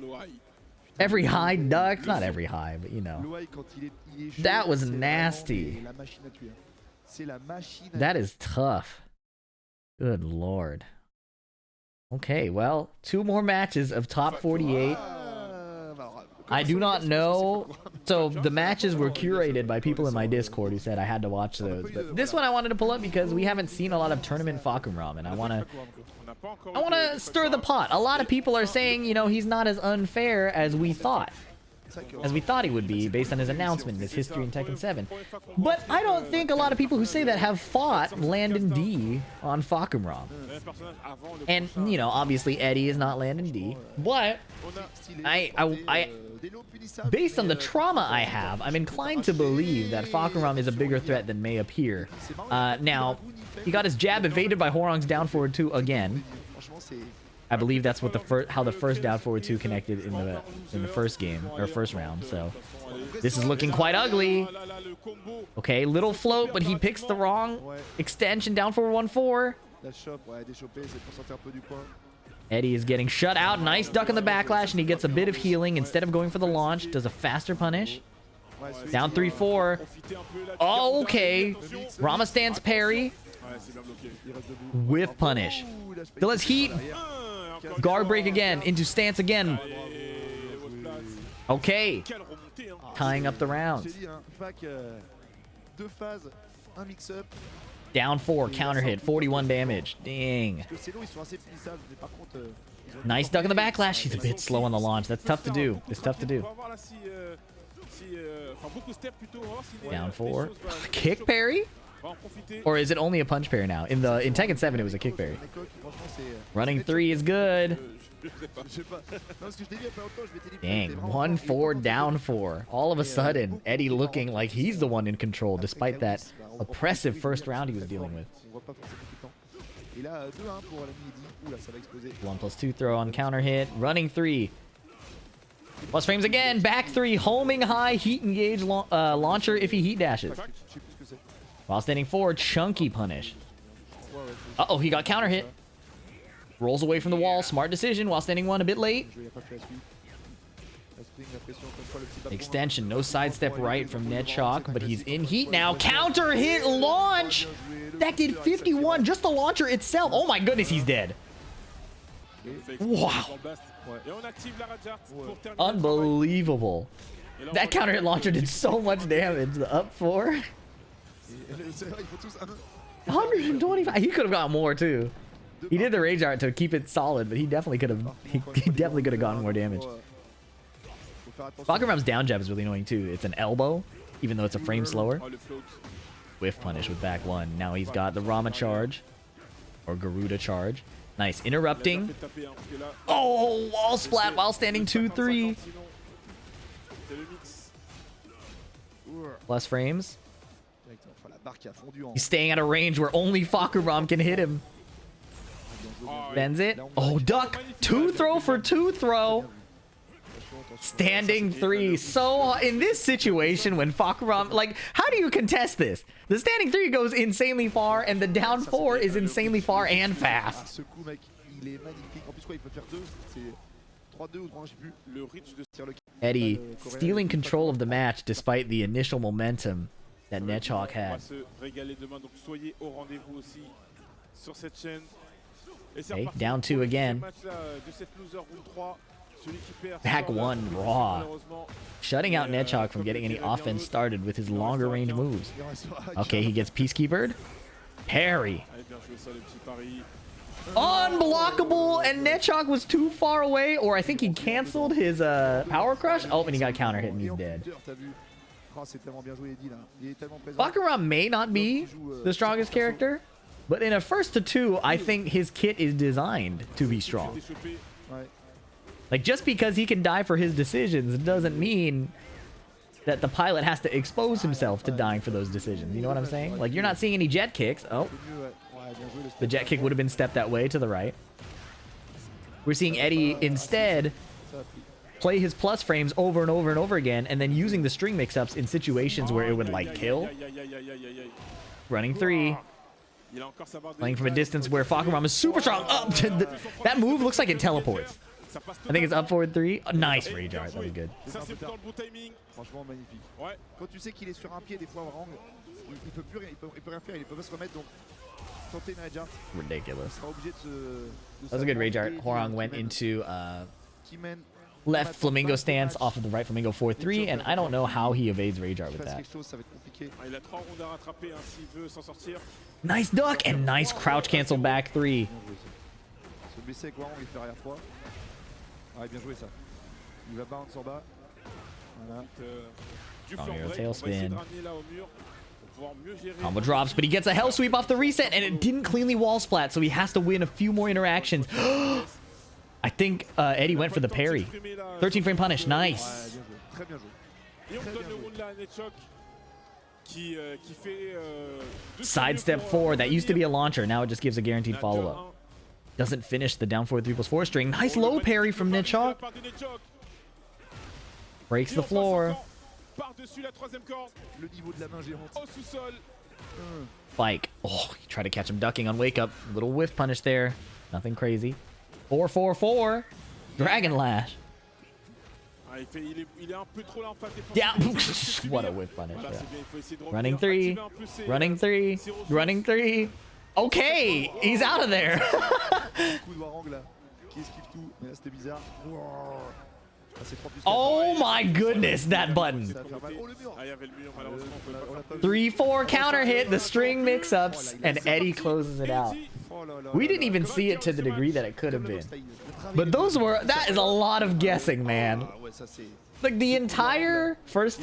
Every high ducked. Not every high, but you know. That was nasty. That is tough. Good lord. Okay, well, 2 more matches of top 48. I do not know. So the matches were curated by people in my Discord who said I had to watch those. But this one I wanted to pull up because we haven't seen a lot of tournament Fakumram, and I want to stir the pot. A lot of people are saying, you know, he's not as unfair as we thought. As we thought he would be based on his announcement and his history in Tekken 7. But I don't think a lot of people who say that have fought Landon D on Fakumram. And, you know, obviously Eddie is not Landon D. But I based on the trauma I have, I'm inclined to believe that Fakumram is a bigger threat than may appear. Now, he got his jab evaded by Horong's down forward 2 again. I believe that's what how the first down forward 2 connected in the first game or first round. So this is looking quite ugly. Okay, little float, but he picks the wrong extension. Down forward 1-4. Eddie is getting shut out. Nice duck in the backlash, and he gets a bit of healing instead of going for the launch. Does a faster punish. Down 3-4. Oh, okay. Rama stance parry. Whiff punish. Still has heat. Guard break again. Into stance again. Okay. Tying up the rounds. Down 4. Counter hit. 41 damage. Dang. Nice duck in the backlash. He's a bit slow on the launch. That's tough to do. It's tough to do. Down 4. Kick parry? Or is it only a punch parry now? In Tekken 7, it was a kick parry. Running 3 is good. Dang, 1-4, down 4. All of a sudden, Eddie looking like he's the one in control, despite that oppressive first round he was dealing with. 1+2 throw on counter hit. Running 3. Plus frames again. Back 3. Homing high. Heat engage launcher if he heat dashes. While standing forward, chunky punish. Uh-oh, he got counter hit. Rolls away from the wall. Smart decision. While standing 1 a bit late. Extension. No sidestep right from Ned Shock, but he's in heat now. Counter hit launch. That did 51. Just the launcher itself. Oh my goodness, he's dead. Wow. Unbelievable. That counter hit launcher did so much damage. The up 4. 125. He could have got more too. He did the rage art to keep it solid, but he definitely could have. He definitely could have gotten more damage. Fakuram's down jab is really annoying too. It's an elbow, even though it's a frame slower. Whiff punish with back one. Now he's got the Rama charge, or Garuda charge. Nice, interrupting. Oh, wall splat while standing 2-3. Plus frames. He's staying at a range where only Fakuram can hit him. Bends it. Oh, duck. 2-throw for 2-throw. Standing 3. So in this situation when Fakuram, like, how do you contest this? The standing 3 goes insanely far and the down 4 is insanely far and fast. Eddie stealing control of the match despite the initial momentum that Nechok had. Okay, down 2 again. Back 1 raw. Shutting out Nechok from getting any offense started with his longer range moves. Okay, he gets Peacekeepered. Parry. Unblockable, and Nechok was too far away, or I think he canceled his power crush. Oh, and he got counter hit and he's dead. Fakuram may not be the strongest character, but in a 1st to 2, I think his kit is designed to be strong. Like, just because he can die for his decisions doesn't mean that the pilot has to expose himself to dying for those decisions. You know what I'm saying? Like, you're not seeing any jet kicks. Oh. The jet kick would have been stepped that way to the right. We're seeing Eddie instead play his plus frames over and over and over again, and then using the string mix-ups in situations where it would, like, kill. Running 3. Playing from a distance where Fakuram is super strong. Oh, that move looks like it teleports. I think it's up forward 3. Oh, nice rage art. That was good. Ridiculous. That was a good rage art. Hwoarang went into left flamingo stance off of the right flamingo 4-3, and I don't know how he evades rage art with that. Nice duck and nice crouch cancel back 3. Strong arrow tailspin. Combo drops, but he gets a hell sweep off the reset, and it didn't cleanly wall splat, so he has to win a few more interactions. I think Eddie went for the parry. 13 frame punish. Nice. Sidestep 4. That used to be a launcher. Now it just gives a guaranteed follow-up. Doesn't finish the down 4 3+4 string. Nice low parry from Nechok. Breaks the floor. Spike. Oh, he tried to catch him ducking on wake up. Little whiff punish there. Nothing crazy. 4-4-4. Dragon Lash. Yeah. What a whiff punish. Yeah. Running 3. Running 3. Running 3. Okay, he's out of there. Oh my goodness, that button. 3-4 counter hit, the string mix-ups, and Eddie closes it out. We didn't even see it to the degree that it could have been. But that is a lot of guessing, man. Like the entire 1st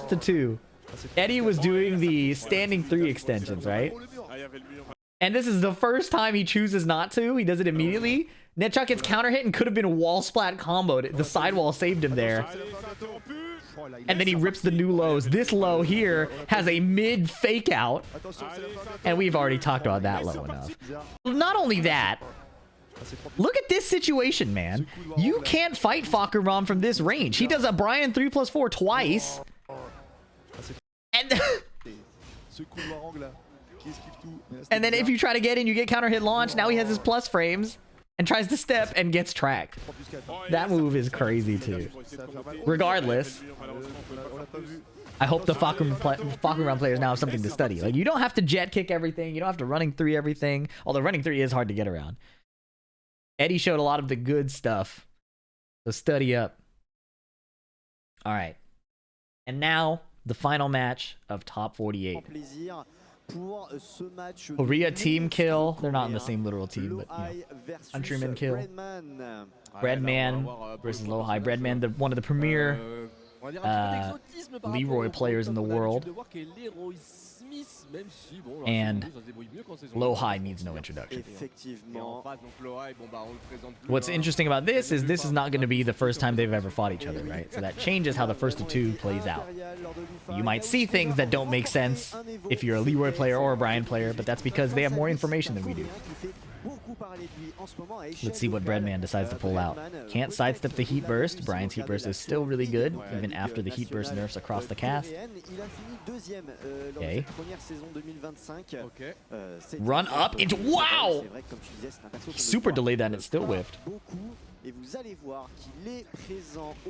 to 2, Eddie was doing the standing 3 extensions, right? And this is the first time he chooses not to. He does it immediately. Nechok gets counter hit and could have been wall splat comboed. The sidewall saved him there. And then he rips the new lows. This low here has a mid fake out. And we've already talked about that low enough. Not only that, look at this situation, man. You can't fight Fakuram from this range. He does a Brian 3+4 twice. And then if you try to get in, you get counter hit launch. Now he has his plus frames and tries to step and gets tracked. That move is crazy too. Regardless, I hope the Fakuram players now have something to study. Like, you don't have to jet kick everything. You don't have to running 3 everything. Although running 3 is hard to get around. Eddie showed a lot of the good stuff. So study up. All right. And now the final match of top 48. pour ce match. Korea team kill. They're not in the same literal team, but Countryman kill. Breadman versus Lowhigh. Breadman, one of the premier Leroy players in the world. And Lowhigh needs no introduction. What's interesting about this is not going to be the first time they've ever fought each other, right? So that changes how the first of two plays out. You might see things that don't make sense if you're a Leroy player or a Brian player, but that's because they have more information than we do. Let's see what Breadman decides to pull out. Can't sidestep the heat burst. Brian's heat burst is still really good, even after the heat burst nerfs across the cast. Okay. Run up into... Wow! Super delayed that and it still whiffed.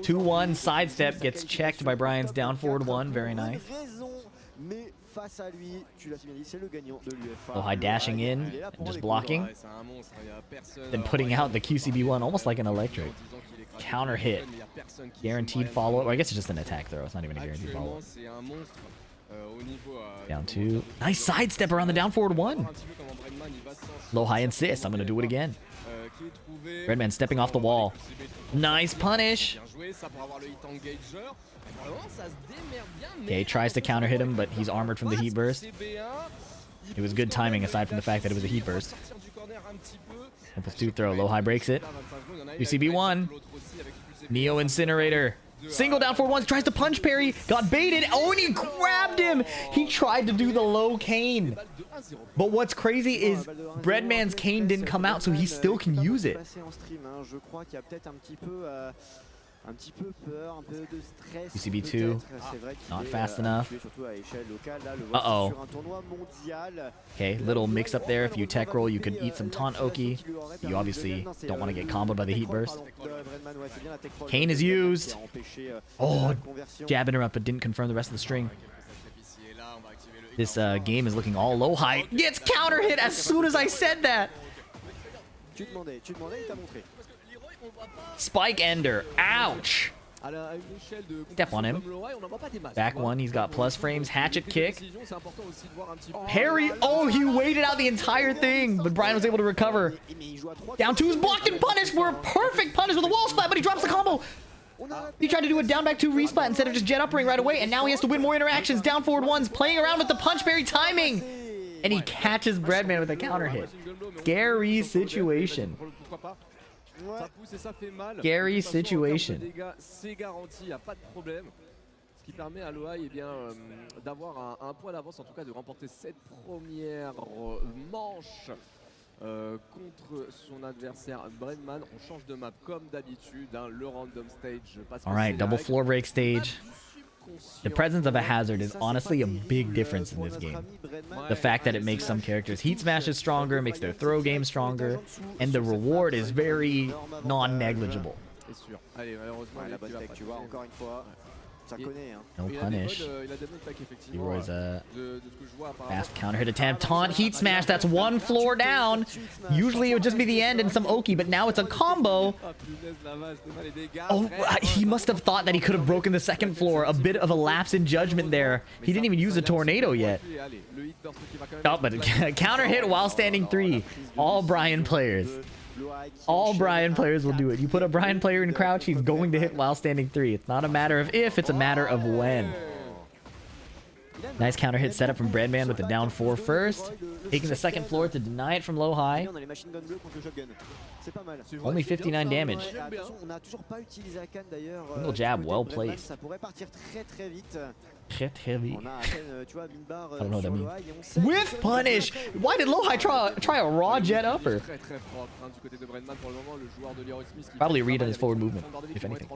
2-1 sidestep gets checked by Brian's down forward 1. Very nice. Lowhigh dashing in and just blocking. Then putting out the QCB1 almost like an electric. Counter hit. Guaranteed follow-up. I guess it's just an attack throw. It's not even a guaranteed follow-up. Down 2. Nice sidestep around the down forward 1. Lowhigh insists. I'm going to do it again. Redman stepping off the wall. Nice punish. Okay, tries to counter hit him, but he's armored from the heat burst. It was good timing aside from the fact that it was a heat burst. +2 throw. Lowhigh breaks it. UCB1. Neo Incinerator. Single down forward 1. Tries to punch parry. Got baited. Oh, and he grabbed him. He tried to do the low cane. But what's crazy is Breadman's cane didn't come out, so he still can use it. UCB2, not fast enough. Uh-oh. Okay, little mix up there. If you tech roll, you could eat some taunt Oki. You obviously don't want to get comboed by the heat burst. Cane is used. Oh, jabbing her up, but didn't confirm the rest of the string. This game is looking all Lowhigh. Gets counter hit as soon as I said that. Spike Ender. Ouch. Step on him. Back 1. He's got plus frames. Hatchet kick. Parry. Oh, he waited out the entire thing, but Brian was able to recover. Down 2 is blocked and punished for a perfect punish with a wall splat, but he drops the combo. He tried to do a down back 2 resplat instead of just jet uppering right away, and now he has to win more interactions. Down forward 1's playing around with the punch parry timing. And he catches Breadman with a counter hit. Scary situation. Scary situation. Qui permet à Lowhigh d'avoir un point d'avance, en tout cas de remporter cette première manche contre son adversaire Breadman. On change de map comme d'habitude, le random stage. Alright, double floor break stage. The presence of a hazard is honestly a big difference in this game. The fact that it makes some characters' heat smashes stronger, makes their throw game stronger, and the reward is very non-negligible. No punish. Leroy's a fast counter hit attempt. Taunt, heat smash, that's 1 floor down. Usually it would just be the end and some Oki, but now it's a combo. Oh, he must have thought that he could have broken the 2nd floor. A bit of a lapse in judgment there. He didn't even use a tornado yet. Oh, but counter hit while standing 3. All Brian players. All Brian players will do it. You put a Brian player in crouch, he's going to hit while standing 3. It's not a matter of if, it's a matter of when. Nice counter hit setup from Breadman with the down 4 first. Taking the 2nd floor to deny it from Lowhigh. Only 59 damage. Single jab, well placed. Très heavy. I don't know what that means. Whiff punish! Why did Lowhigh try a raw jet upper? Probably read on his forward movement, if anything.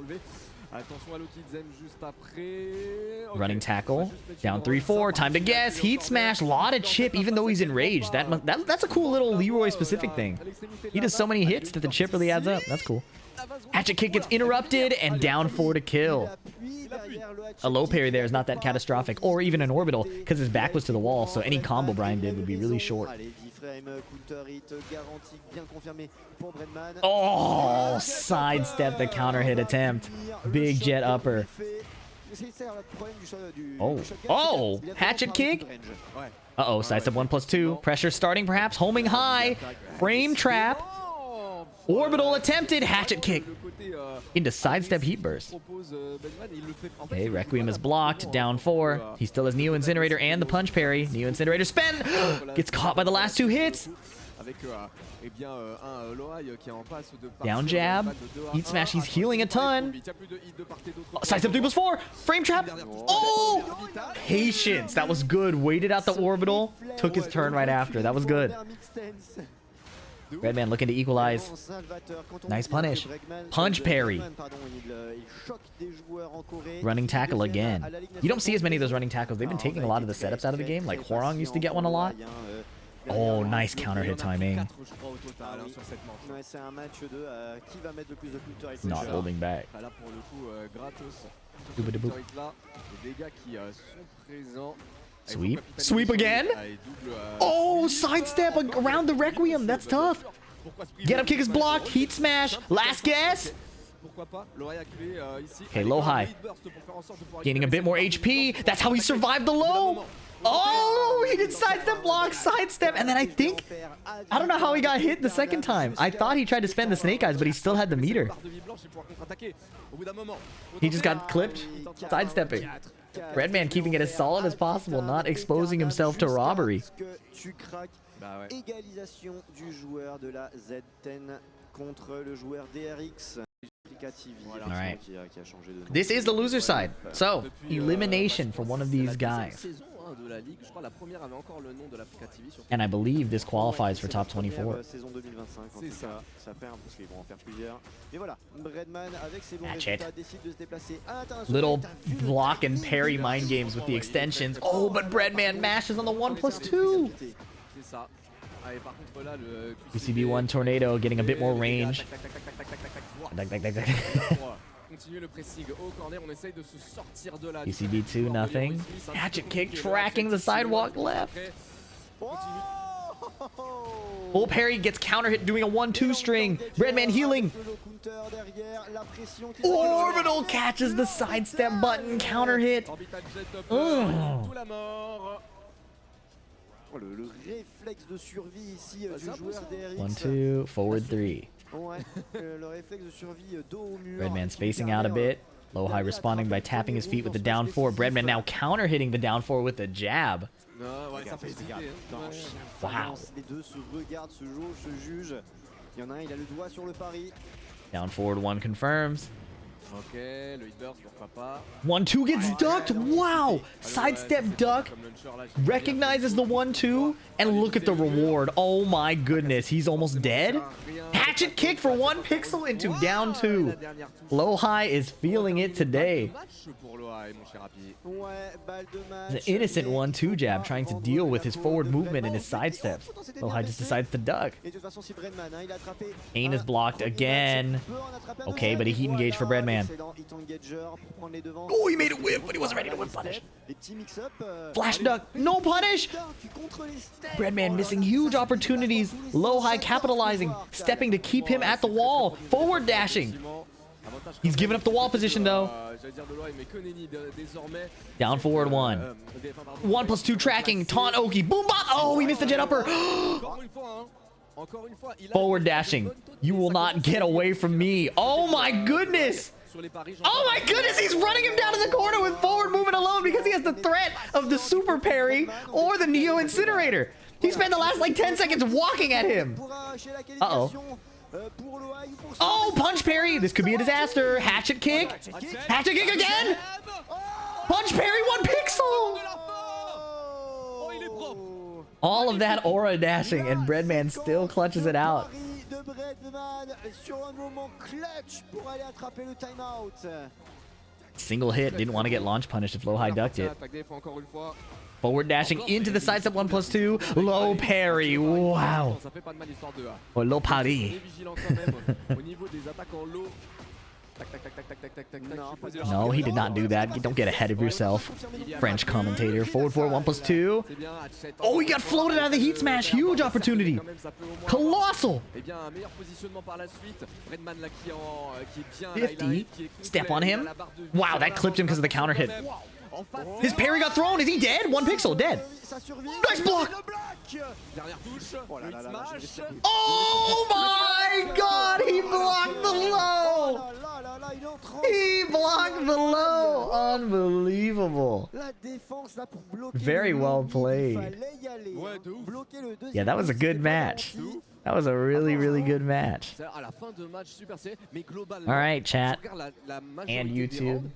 Running tackle. Down 3-4. Time to guess. Heat smash. Lot of chip, even though he's enraged. That's a cool little Leroy specific thing. He does so many hits that the chip really adds up. That's cool. Hatchet kick gets interrupted and down 4 to kill. A low parry there is not that catastrophic, or even an orbital, because his back was to the wall, so any combo Brian did would be really short. Oh, sidestep the counter hit attempt. Big jet upper. Oh, hatchet kick. Uh-oh, sidestep 1+2. Pressure starting perhaps. Homing high. Frame trap. Orbital attempted. Hatchet kick. Into sidestep heat burst. Okay, Requiem is blocked. Down 4. He still has Neo Incinerator and the punch parry. Neo Incinerator spin. Gets caught by the last 2 hits. Down jab. Heat smash. He's healing a ton. Sidestep 3+4. Frame trap. Oh! Patience. That was good. Waited out the orbital. Took his turn right after. That was good. Redman looking to equalize. Nice punish. Punch parry. Running tackle again. You don't see as many of those running tackles. They've been taking a lot of the setups out of the game. Like Hwoarang used to get one a lot. Oh, nice counter hit timing. Not holding back. Sweep. Sweep again? Oh, sidestep around the Requiem. That's tough. Get up kick is blocked. Heat smash. Last guess. Okay, low high. Gaining a bit more HP. That's how he survived the low. Oh, he did sidestep block, sidestep, and then I don't know how he got hit the second time. I thought he tried to spend the snake eyes, but he still had the meter. He just got clipped, sidestepping. Redman keeping it as solid as possible, not exposing himself to robbery. Alright. This is the loser side. So, elimination for one of these guys. And I believe this qualifies for top 24. Match it. Little block and parry mind games with the extensions. Oh, but Breadman mashes on the 1+2. UCB1 Tornado getting a bit more range. UCB2 nothing. Hatchet kick tracking the sidewalk left. Full parry gets counter hit doing a 1-2 string. Breadman healing. Orbital catches the sidestep button. Counter hit. 1-2 forward 3. Breadman spacing out a bit. Low high responding by tapping his feet with the down 4. Breadman now counter hitting the down 4 with the jab. Wow. Down forward 1 confirms. 1-2 gets ducked. Wow. Sidestep duck. Recognizes the 1-2. And look at the reward. Oh my goodness. He's almost dead. Hatchet kick for 1 pixel into down 2. Low high is feeling it today. The innocent 1-2 jab trying to deal with his forward movement and his sidesteps. Low high just decides to duck. Ain is blocked again. Okay, but he heat engage for Breadman. Oh, he made a whip, but he wasn't ready to whip punish. Flash duck, no punish. Breadman missing huge opportunities. Low high capitalizing, stepping to keep him at the wall. Forward dashing. He's giving up the wall position though. Down forward 1. 1+2 tracking. Taunt Oki. Boom bop. Oh, he missed the jet upper. Forward dashing. You will not get away from me. Oh my goodness. Oh my goodness, he's running him down in the corner with forward movement alone because he has the threat of the super parry or the Neo Incinerator. He spent the last like 10 seconds walking at him. Uh-oh. Oh, punch parry. This could be a disaster. Hatchet kick. Hatchet kick again. Punch parry 1 pixel. All of that aura dashing and Breadman still clutches it out. Single hit. Didn't want to get launch punished if low high ducked it. Forward dashing into the sidestep 1+2. Low parry. Wow. Or low parry. No, he did not do that. Don't get ahead of yourself. French commentator. Forward 4, 1+2. Oh, he got floated out of the heat smash. Huge opportunity. Colossal. 50. Step on him. Wow, that clipped him because of the counter hit. His parry got thrown. Is he dead? 1 pixel. Dead. Nice block. Oh my god. He blocked the low. He blocked the low. Unbelievable. Very well played. Yeah, that was a good match. That was a really, really good match. All right, chat and YouTube.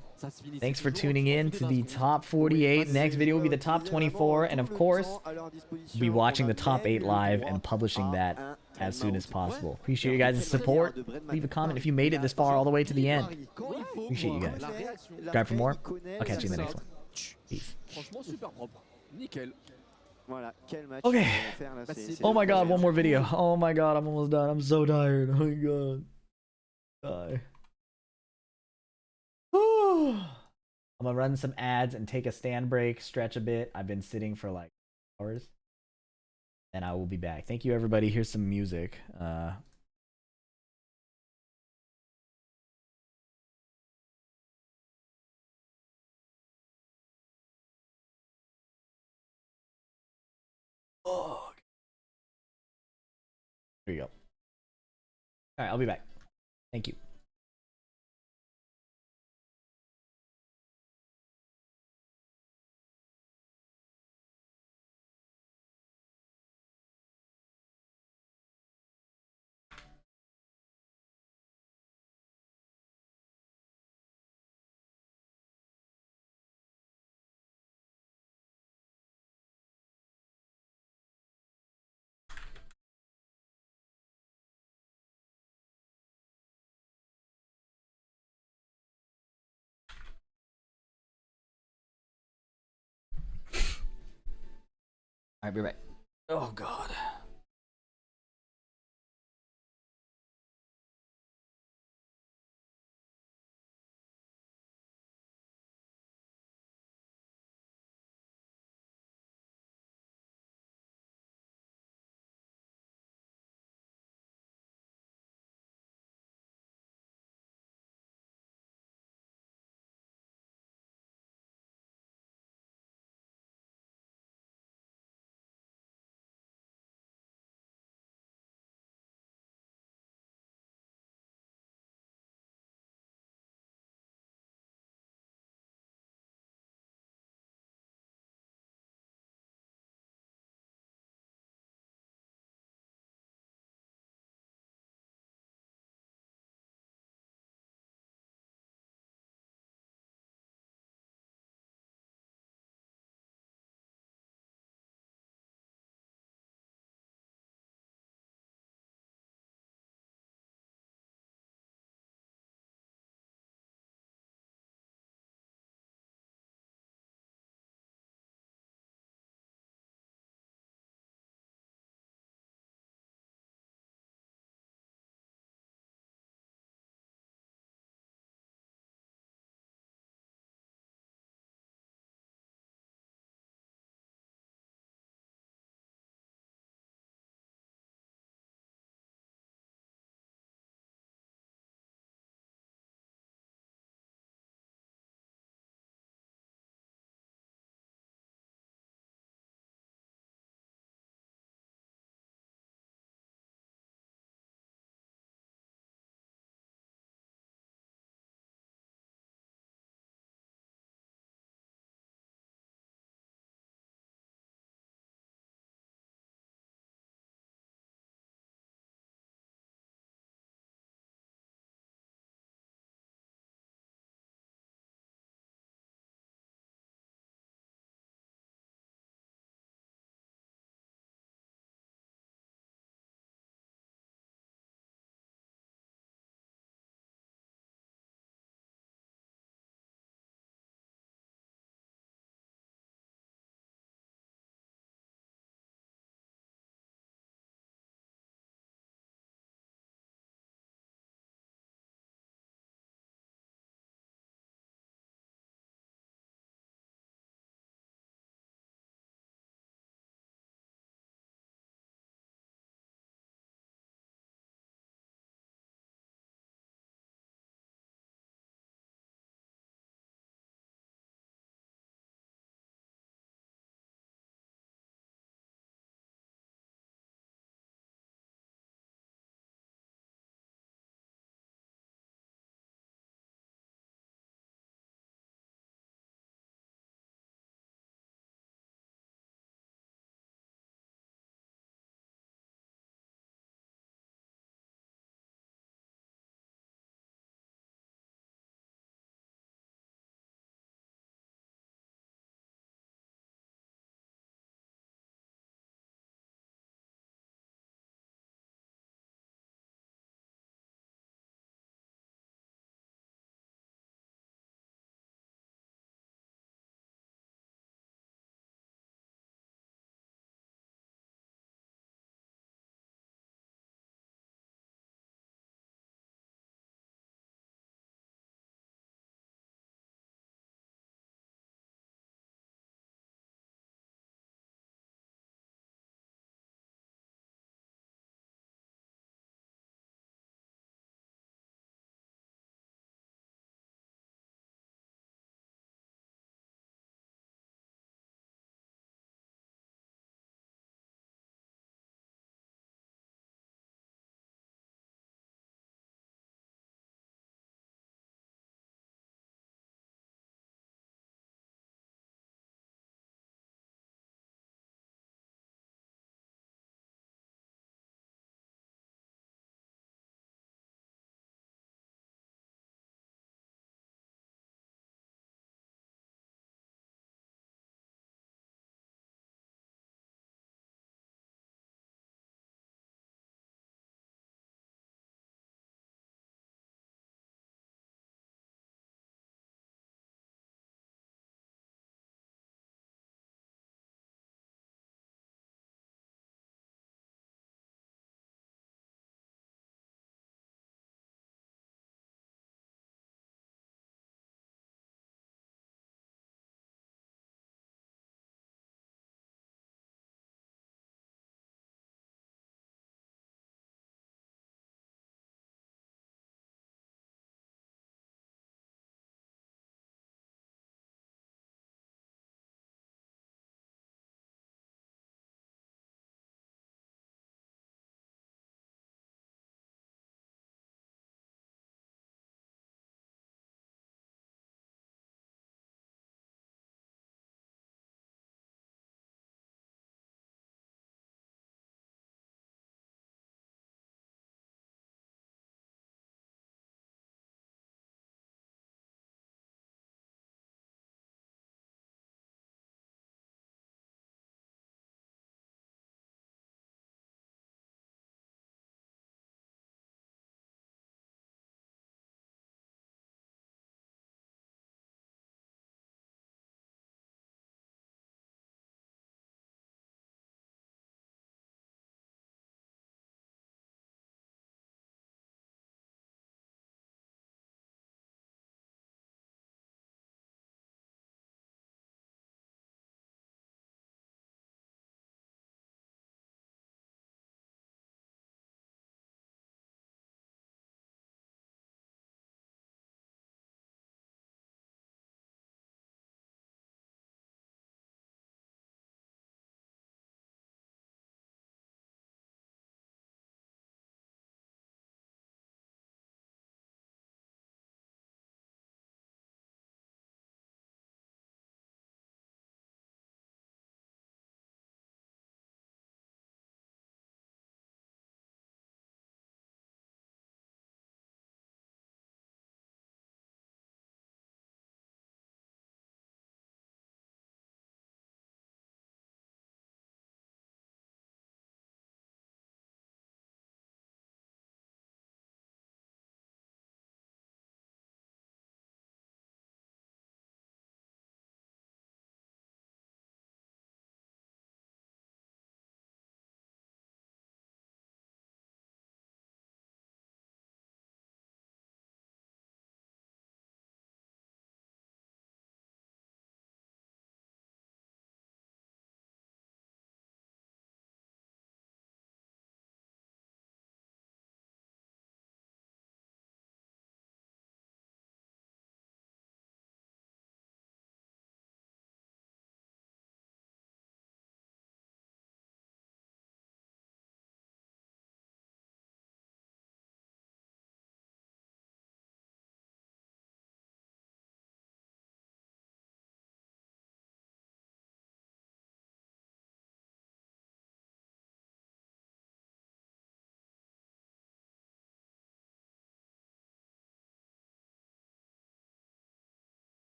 Thanks for tuning in to the top 48. Next video will be the top 24. And of course, we'll be watching the top 8 live and publishing that as soon as possible. Appreciate you guys' support. Leave a comment if you made it this far all the way to the end. Appreciate you guys. Subscribe for more. I'll catch you in the next one. Peace. Okay. Oh my god, one more video. Oh my god, I'm almost done. I'm so tired. Oh my god. Die. I'm gonna run some ads and take a stand break, stretch a bit. I've been sitting for like hours. And I will be back. Thank you, everybody. Here's some music. Oh. Here you go. All right, I'll be back. Thank you. All right, be right back. Oh, God.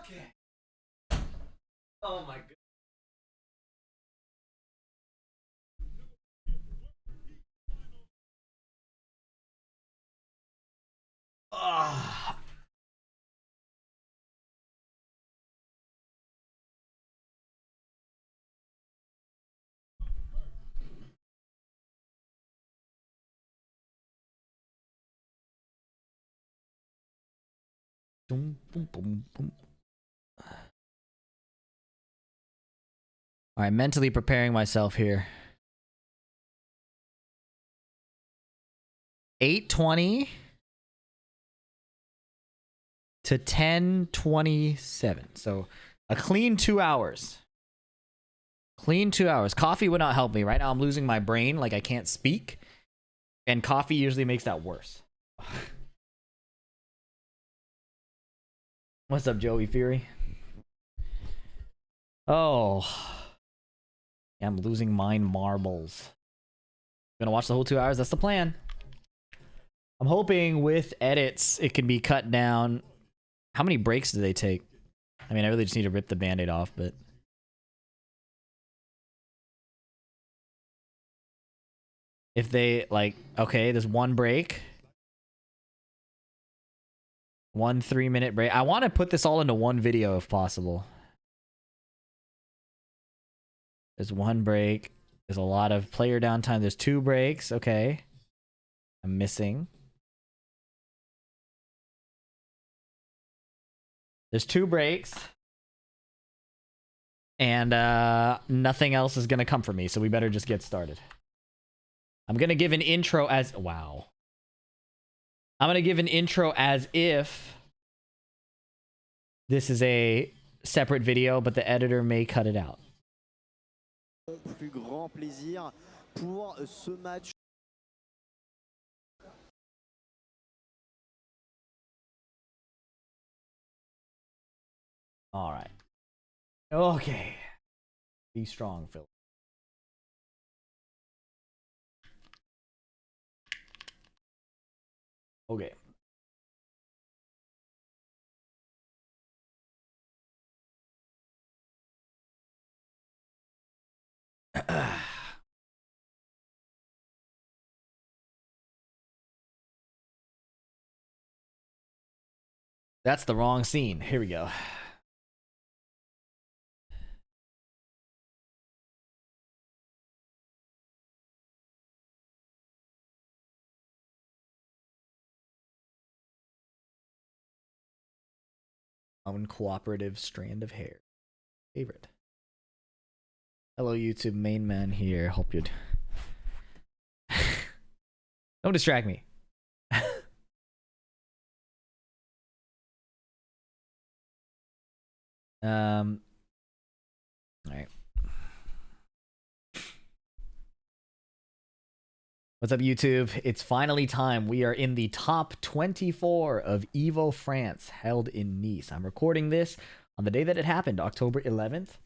Okay. Oh my god. Ah. Boom, boom, boom, boom. All right, mentally preparing myself here. 8:20 to 10:27. So a clean 2 hours. Clean 2 hours. Coffee would not help me. Right now I'm losing my brain, like I can't speak. And coffee usually makes that worse. What's up, Joey Fury? Oh. I'm losing mine marbles. Gonna watch the whole 2 hours. That's the plan. I'm hoping with edits it can be cut down. How many breaks do they take? I mean, I really just need to rip the band-aid off, but if they like, okay, there's one break, 1 3-minute break. I want to put this all into one video if possible. There's one break. There's a lot of player downtime. There's 2 breaks. Okay. I'm missing. There's 2 breaks. And nothing else is going to come from me, so we better just get started. I'm going to give an intro as... Wow. I'm going to give an intro as if this is a separate video, but the editor may cut it out. Plus grand plaisir pour ce match. All right. Okay. Be strong, Phil. Okay. That's the wrong scene. Here we go. Uncooperative strand of hair. Favorite. Hello, YouTube main man here. Hope you'd. Don't distract me. All right. What's up, YouTube? It's finally time. We are in the top 24 of Evo France, held in Nice. I'm recording this on the day that it happened, October 11th.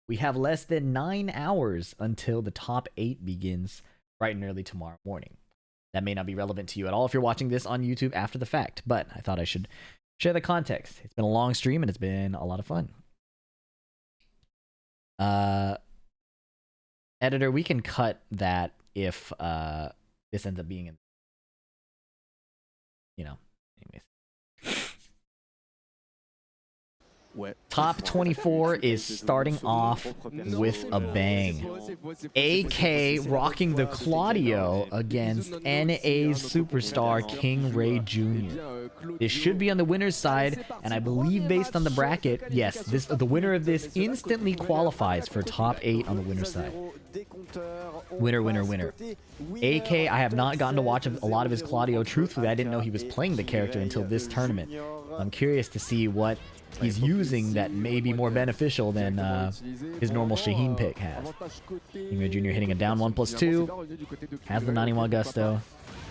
We have less than 9 hours until the top 8 begins bright and early tomorrow morning. That may not be relevant to you at all if you're watching this on YouTube after the fact, but I thought I should share the context. It's been a long stream and it's been a lot of fun. Editor, we can cut that if this ends up being in, you know, anyways. Top 24 is starting off with a bang. AK rocking the Claudio against NA's superstar King Ray Jr. This should be on the winner's side, and I believe based on the bracket, yes, the winner of this instantly qualifies for top 8 on the winner's side. Winner, winner, winner. AK, I have not gotten to watch a lot of his Claudio. Truthfully, I didn't know he was playing the character until this tournament. I'm curious to see what he's using that may be more beneficial than his normal Shaheen pick has. King Ray Jr. hitting a down 1+2. Has the 91 gusto.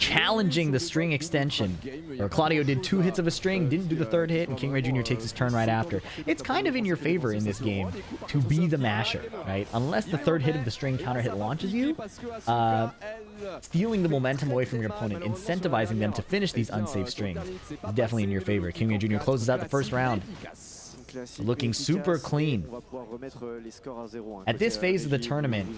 Challenging the string extension. Or Claudio did 2 hits of a string, didn't do the 3rd hit, and King Ray Jr. takes his turn right after. It's kind of in your favor in this game to be the masher, right? Unless the 3rd hit of the string counter hit launches you, stealing the momentum away from your opponent, incentivizing them to finish these unsafe strings is definitely in your favor. King Ray Jr. closes out the first round. Looking super clean. At this phase of the tournament,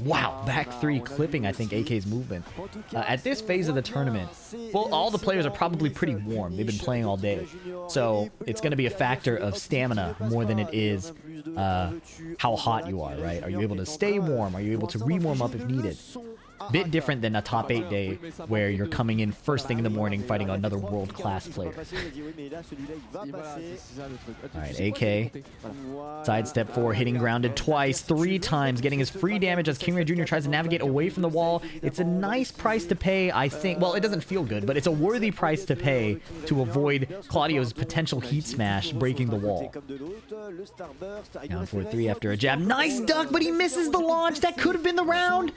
wow, back three clipping, I think, AK's movement. At this phase of the tournament, well, all the players are probably pretty warm. They've been playing all day. So it's going to be a factor of stamina more than it is how hot you are, right? Are you able to stay warm? Are you able to re-warm up if needed? Bit different than a top 8 day where you're coming in first thing in the morning fighting another world-class player. Alright, AK. Sidestep 4, hitting grounded twice, 3 times, getting his free damage as King Ray Jr. tries to navigate away from the wall. It's a nice price to pay, I think. Well, it doesn't feel good, but it's a worthy price to pay to avoid Claudio's potential heat smash breaking the wall. Down 4-3 after a jab. Nice duck, but he misses the launch. That could have been the round.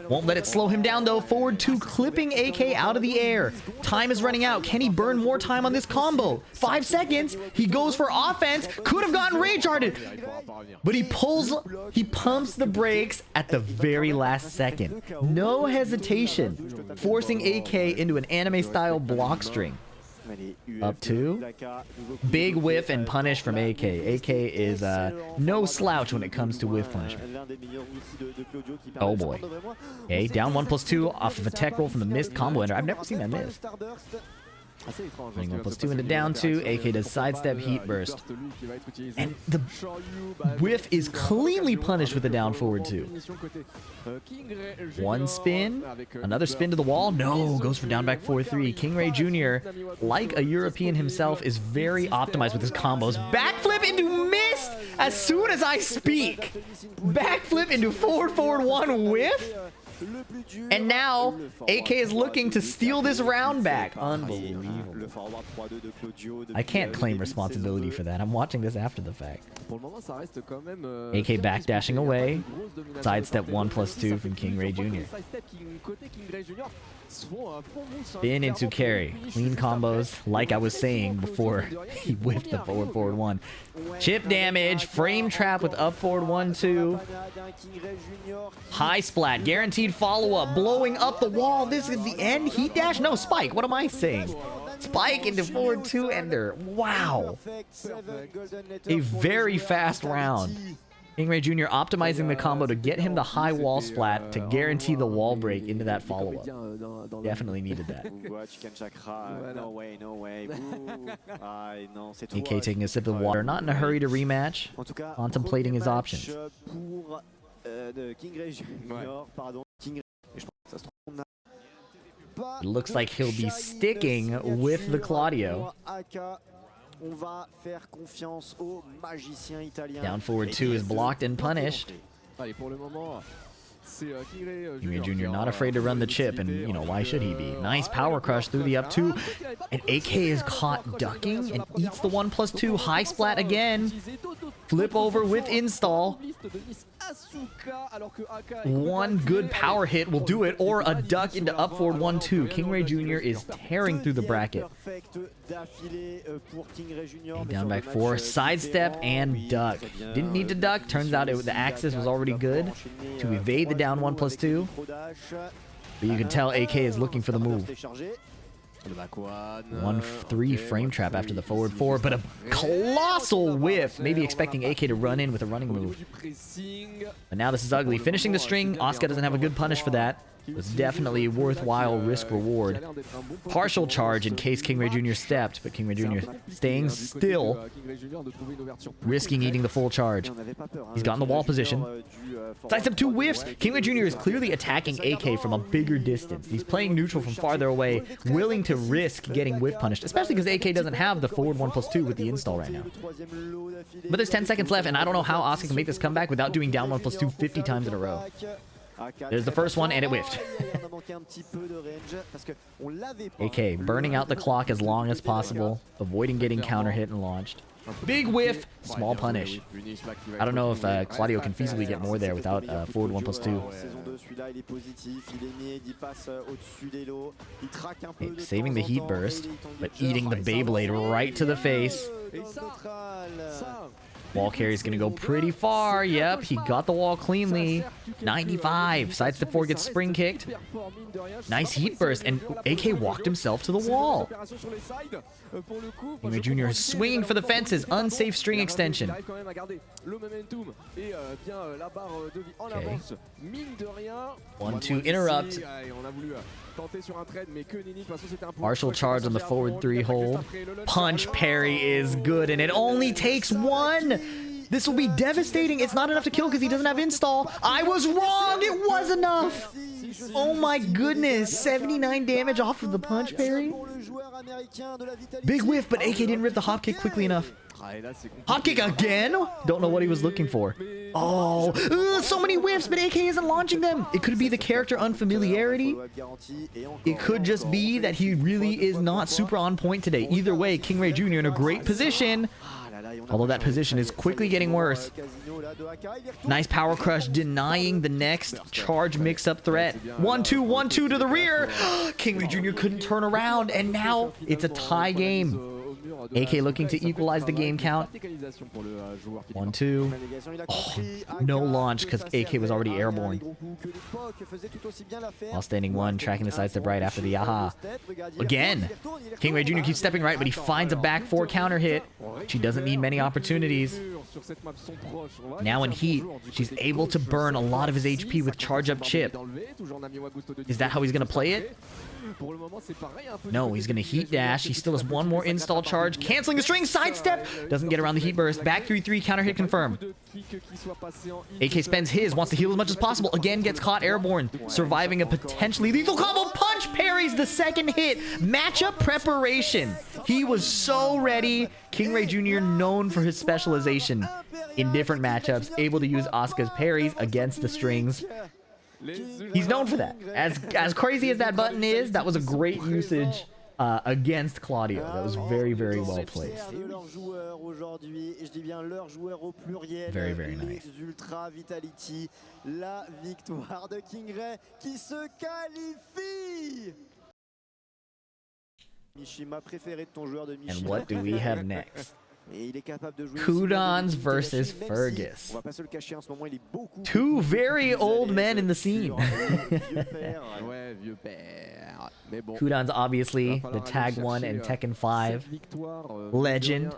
Won't let it slow him down, though. Forward 2, clipping AK out of the air. Time is running out. Can he burn more time on this combo? 5 seconds. He goes for offense. Could have gotten rage-charted. But he pumps the brakes at the very last second. No hesitation. Forcing AK into an anime-style block string. Up 2. Big whiff and punish from AK. AK is no slouch when it comes to whiff punishment. Oh boy. Okay, down 1+2 off of a tech roll from the missed combo ender. I've never seen that miss. Running 1+2 into down 2. AK does sidestep heat burst. And the whiff is cleanly punished with the down forward 2. 1 spin. Another spin to the wall. No, goes for down back 4-3. King Ray Jr., like a European himself, is very optimized with his combos. Backflip into miss as soon as I speak. Backflip into forward 1 whiff. And now, AK is looking to steal this round back. Unbelievable. I can't claim responsibility for that. I'm watching this after the fact. AK backdashing away. Sidestep 1+2 from King Ray Jr. Spin into carry. Clean combos, like I was saying before he whiffed the forward 1. Chip damage. Frame trap with up forward 1-2. High splat. Guaranteed follow-up. Blowing up the wall. This is the end. Heat dash? No, spike. What am I saying? Spike into forward 2 ender. Wow. A very fast round. King Ray Jr. optimizing the combo to get him the high wall splat to guarantee the wall break into that follow-up. Definitely needed that. AK taking a sip of water. Not in a hurry to rematch. Contemplating his options. It looks like he'll be sticking with the Claudio. Down forward 2 is blocked and punished. King Ray Jr. not afraid to run the chip, and you know, why should he be? Nice power crush through the up 2, and AK is caught ducking and eats the 1+2. High splat again. Flip over with install. One good power hit will do it, or a duck into up forward 1-2. King Ray Jr. is tearing through the bracket. And down back 4, sidestep and duck. Didn't need to duck. Turns out the axis was already good to evade the down 1+2. But you can tell AK is looking for the move. 1-3 frame trap after the forward 4, but a colossal whiff. Maybe expecting AK to run in with a running move. But now this is ugly. Finishing the string. Asuka doesn't have a good punish for that. It was definitely a worthwhile risk-reward. Partial charge in case King Ray Jr. stepped, but King Ray Jr. staying still, risking eating the full charge. He's got in the wall position. Sidestep 2 whiffs. King Ray Jr. is clearly attacking AK from a bigger distance. He's playing neutral from farther away, willing to risk getting whiff punished, especially because AK doesn't have the forward 1+2 with the install right now. But there's 10 seconds left, and I don't know how Asuka can make this comeback without doing down 1+2 50 times in a row. There's the first one, and it whiffed. AK burning out the clock as long as possible, avoiding getting counter hit and launched. Big whiff, small punish. I don't know if Claudio can feasibly get more there without forward 1+2. Okay, saving the heat burst, but eating the Beyblade right to the face. Wall carry is going to go pretty far. Yep, he got the wall cleanly. 95. Sidestep 4 gets spring kicked. Nice heat burst, and AK walked himself to the wall. King Ray Jr. is swinging for the fences. misses. Unsafe string extension. Okay. 1-2 interrupt. Partial charge on the forward 3 hold. Punch parry is good, and it only takes 1. This will be devastating. It's not enough to kill because he doesn't have install. I was wrong. It was enough. Oh my goodness. 79 damage off of the punch parry. Big whiff, but AK didn't rip the hop kick quickly enough. Hop kick again? Don't know what he was looking for. Oh, so many whiffs, but AK isn't launching them. It could be the character unfamiliarity. It could just be that he really is not super on point today. Either way, King Ray Jr. in a great position. Although that position is quickly getting worse. Nice power crush denying the next charge mix-up threat. 1-2, 1-2 to the rear. King Ray Jr. couldn't turn around, and now it's a tie game. AK looking to equalize the game count. 1-2. Oh, no launch because AK was already airborne. While standing 1, tracking the sidestep right after the yaha. Again, King Ray Jr. keeps stepping right, but he finds a back 4 counter hit. She doesn't need many opportunities. Now in heat, she's able to burn a lot of his HP with charge up chip. Is that how he's going to play it? No, he's going to heat dash. He still has 1 more install charge. Canceling the string. Sidestep. Doesn't get around the heat burst. Back 3-3. Counter hit confirmed. AK spends his. Wants to heal as much as possible. Again gets caught airborne. Surviving a potentially lethal combo. Punch parries the second hit. Matchup preparation. He was so ready. King Ray Jr. known for his specialization in different matchups. Able to use Asuka's parries against the strings. He's known for that. As crazy as that button is, that was a great usage against Claudio. That was very, very well placed. Very, very nice. La victoire de King Ray qui se qualifie. Mishima préféré de ton joueur de Mishima. And what do we have next? Kudons versus Fergus. 2 very old men in the scene. Kudons obviously the Tag 1 and Tekken 5 legend.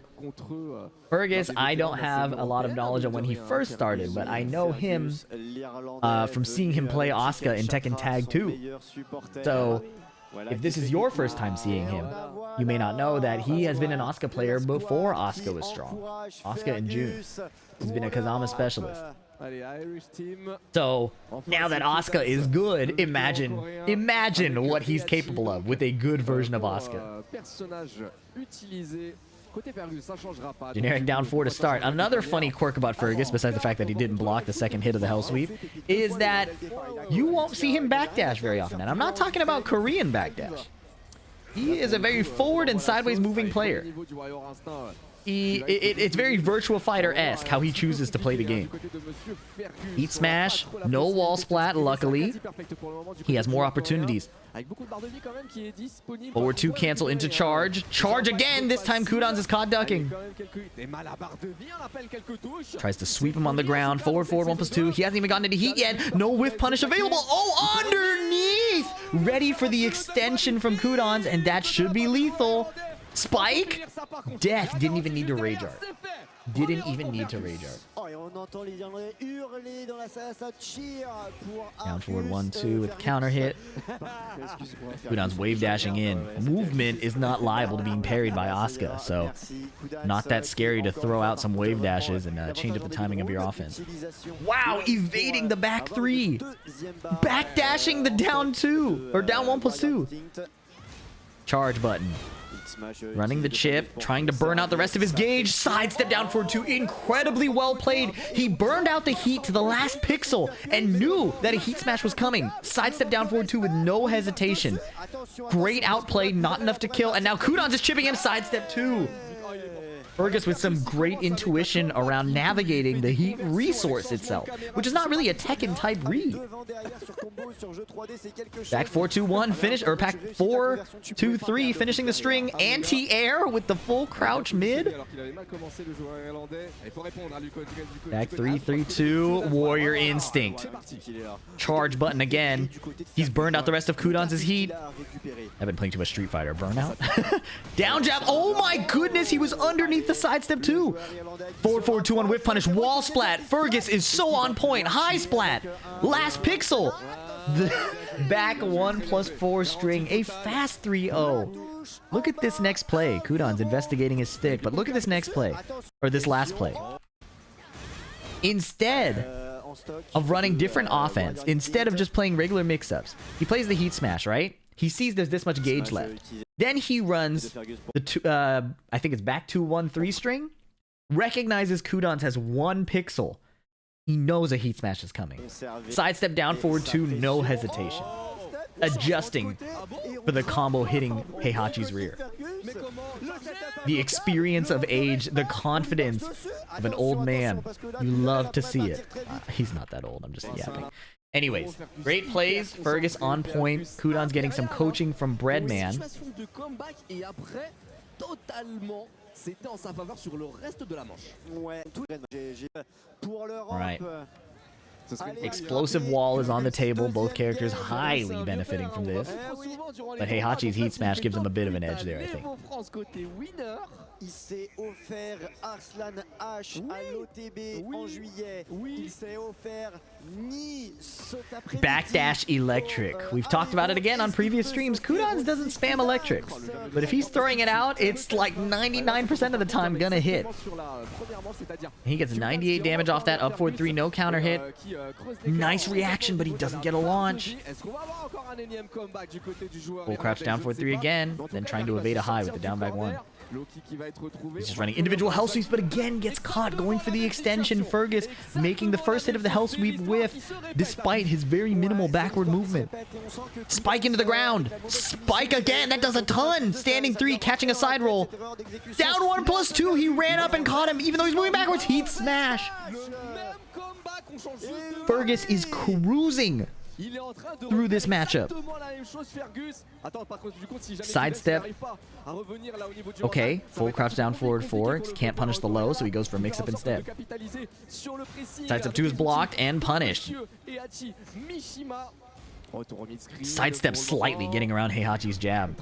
Fergus, I don't have a lot of knowledge of when he first started, but I know him from seeing him play Asuka in Tekken Tag 2. So if this is your first time seeing him, you may not know that he has been an Asuka player before Asuka was strong. Asuka in June. He's been a Kazama specialist. So now that Asuka is good, imagine what he's capable of with a good version of Asuka. Generic down 4 to start. Another funny quirk about Fergus, besides the fact that he didn't block the second hit of the Hell Sweep, is that you won't see him backdash very often. And I'm not talking about Korean backdash. He is a very forward and sideways moving player. It's very Virtua Fighter-esque how he chooses to play the game. Heat smash, no wall splat, luckily. He has more opportunities. Forward 2 cancel into charge. Charge again, this time Kudons is caught ducking. Tries to sweep him on the ground. Forward 1+2. He hasn't even gotten into heat yet. No whiff punish available. Oh, underneath! Ready for the extension from Kudons, and that should be lethal. Spike? Death didn't even need to rage art. Didn't even need to rage art. Down forward 1-2 with counter hit. Kudon's wave dashing in. Movement is not liable to being parried by Asuka, so not that scary to throw out some wave dashes and change up the timing of your offense. Wow, evading the back 3. Back dashing the down 2, or down 1+2. Charge button. Running the chip, trying to burn out the rest of his gauge. Sidestep down forward 2. Incredibly well played. He burned out the heat to the last pixel and knew that a heat smash was coming. Sidestep down forward 2 with no hesitation. Great outplay, not enough to kill. And now Kudons is chipping him. Sidestep 2. Fergus with some great intuition around navigating the heat resource itself, which is not really a Tekken type read. Back 4-2-1 finish, or back 4-2-3 finishing the string. Anti-air with the full crouch mid. Back 3-3-2 Warrior Instinct. Charge button again. He's burned out the rest of Kudons' heat. I've been playing too much Street Fighter. Burnout. Down jab. Oh my goodness, he was underneath the sidestep too. Forward, forward, 2-1 whiff punish. Wall splat. Fergus is so on point. High splat. Last pixel. The back 1+4 string. A fast 3-0. Look at this next play. Kudon's investigating his stick, but look at this next play. Or this last play. Instead of running different offense, instead of just playing regular mix-ups, he plays the heat smash, right? He sees there's this much gauge left. Then he runs the I think it's back 2-1-3 string. Recognizes Kudon's has 1 pixel. He knows a heat smash is coming. Sidestep down forward 2, no hesitation. Adjusting for the combo hitting Heihachi's rear. The experience of age, the confidence of an old man. You love to see it. He's not that old, I'm just yapping. Anyways, great plays. Fergus on point. Kudon's getting some coaching from Breadman. Alright. Explosive wall is on the table. Both characters highly benefiting from this. But Heihachi's heat smash gives him a bit of an edge there, I think. Il s'est offert Arslan H à l'OTB en juillet. Il s'est offert Ni cet après-midi. Backdash electric. We've talked about it again on previous streams. Kudon's doesn't spam electrics. But if he's throwing it out, it's like 99% of the time gonna hit. He gets 98 damage off that up forward 3, no counter hit. Nice reaction, but he doesn't get a launch. Full crouch down forward 3 again, then trying to evade a high with the down back 1. He's just running individual hell sweeps, but again gets caught going for the extension. Fergus making the first hit of the hell sweep whiff, despite his very minimal backward movement. Spike into the ground. Spike again. That does a ton. Standing 3, catching a side roll. Down 1+2. He ran up and caught him, even though he's moving backwards. Heat smash. Fergus is cruising through this matchup. Sidestep. Okay, full crouch down forward 4. Can't punish the low, so he goes for mix-up instead. Sidestep 2 is blocked and punished. Sidestep slightly, getting around Heihachi's jab.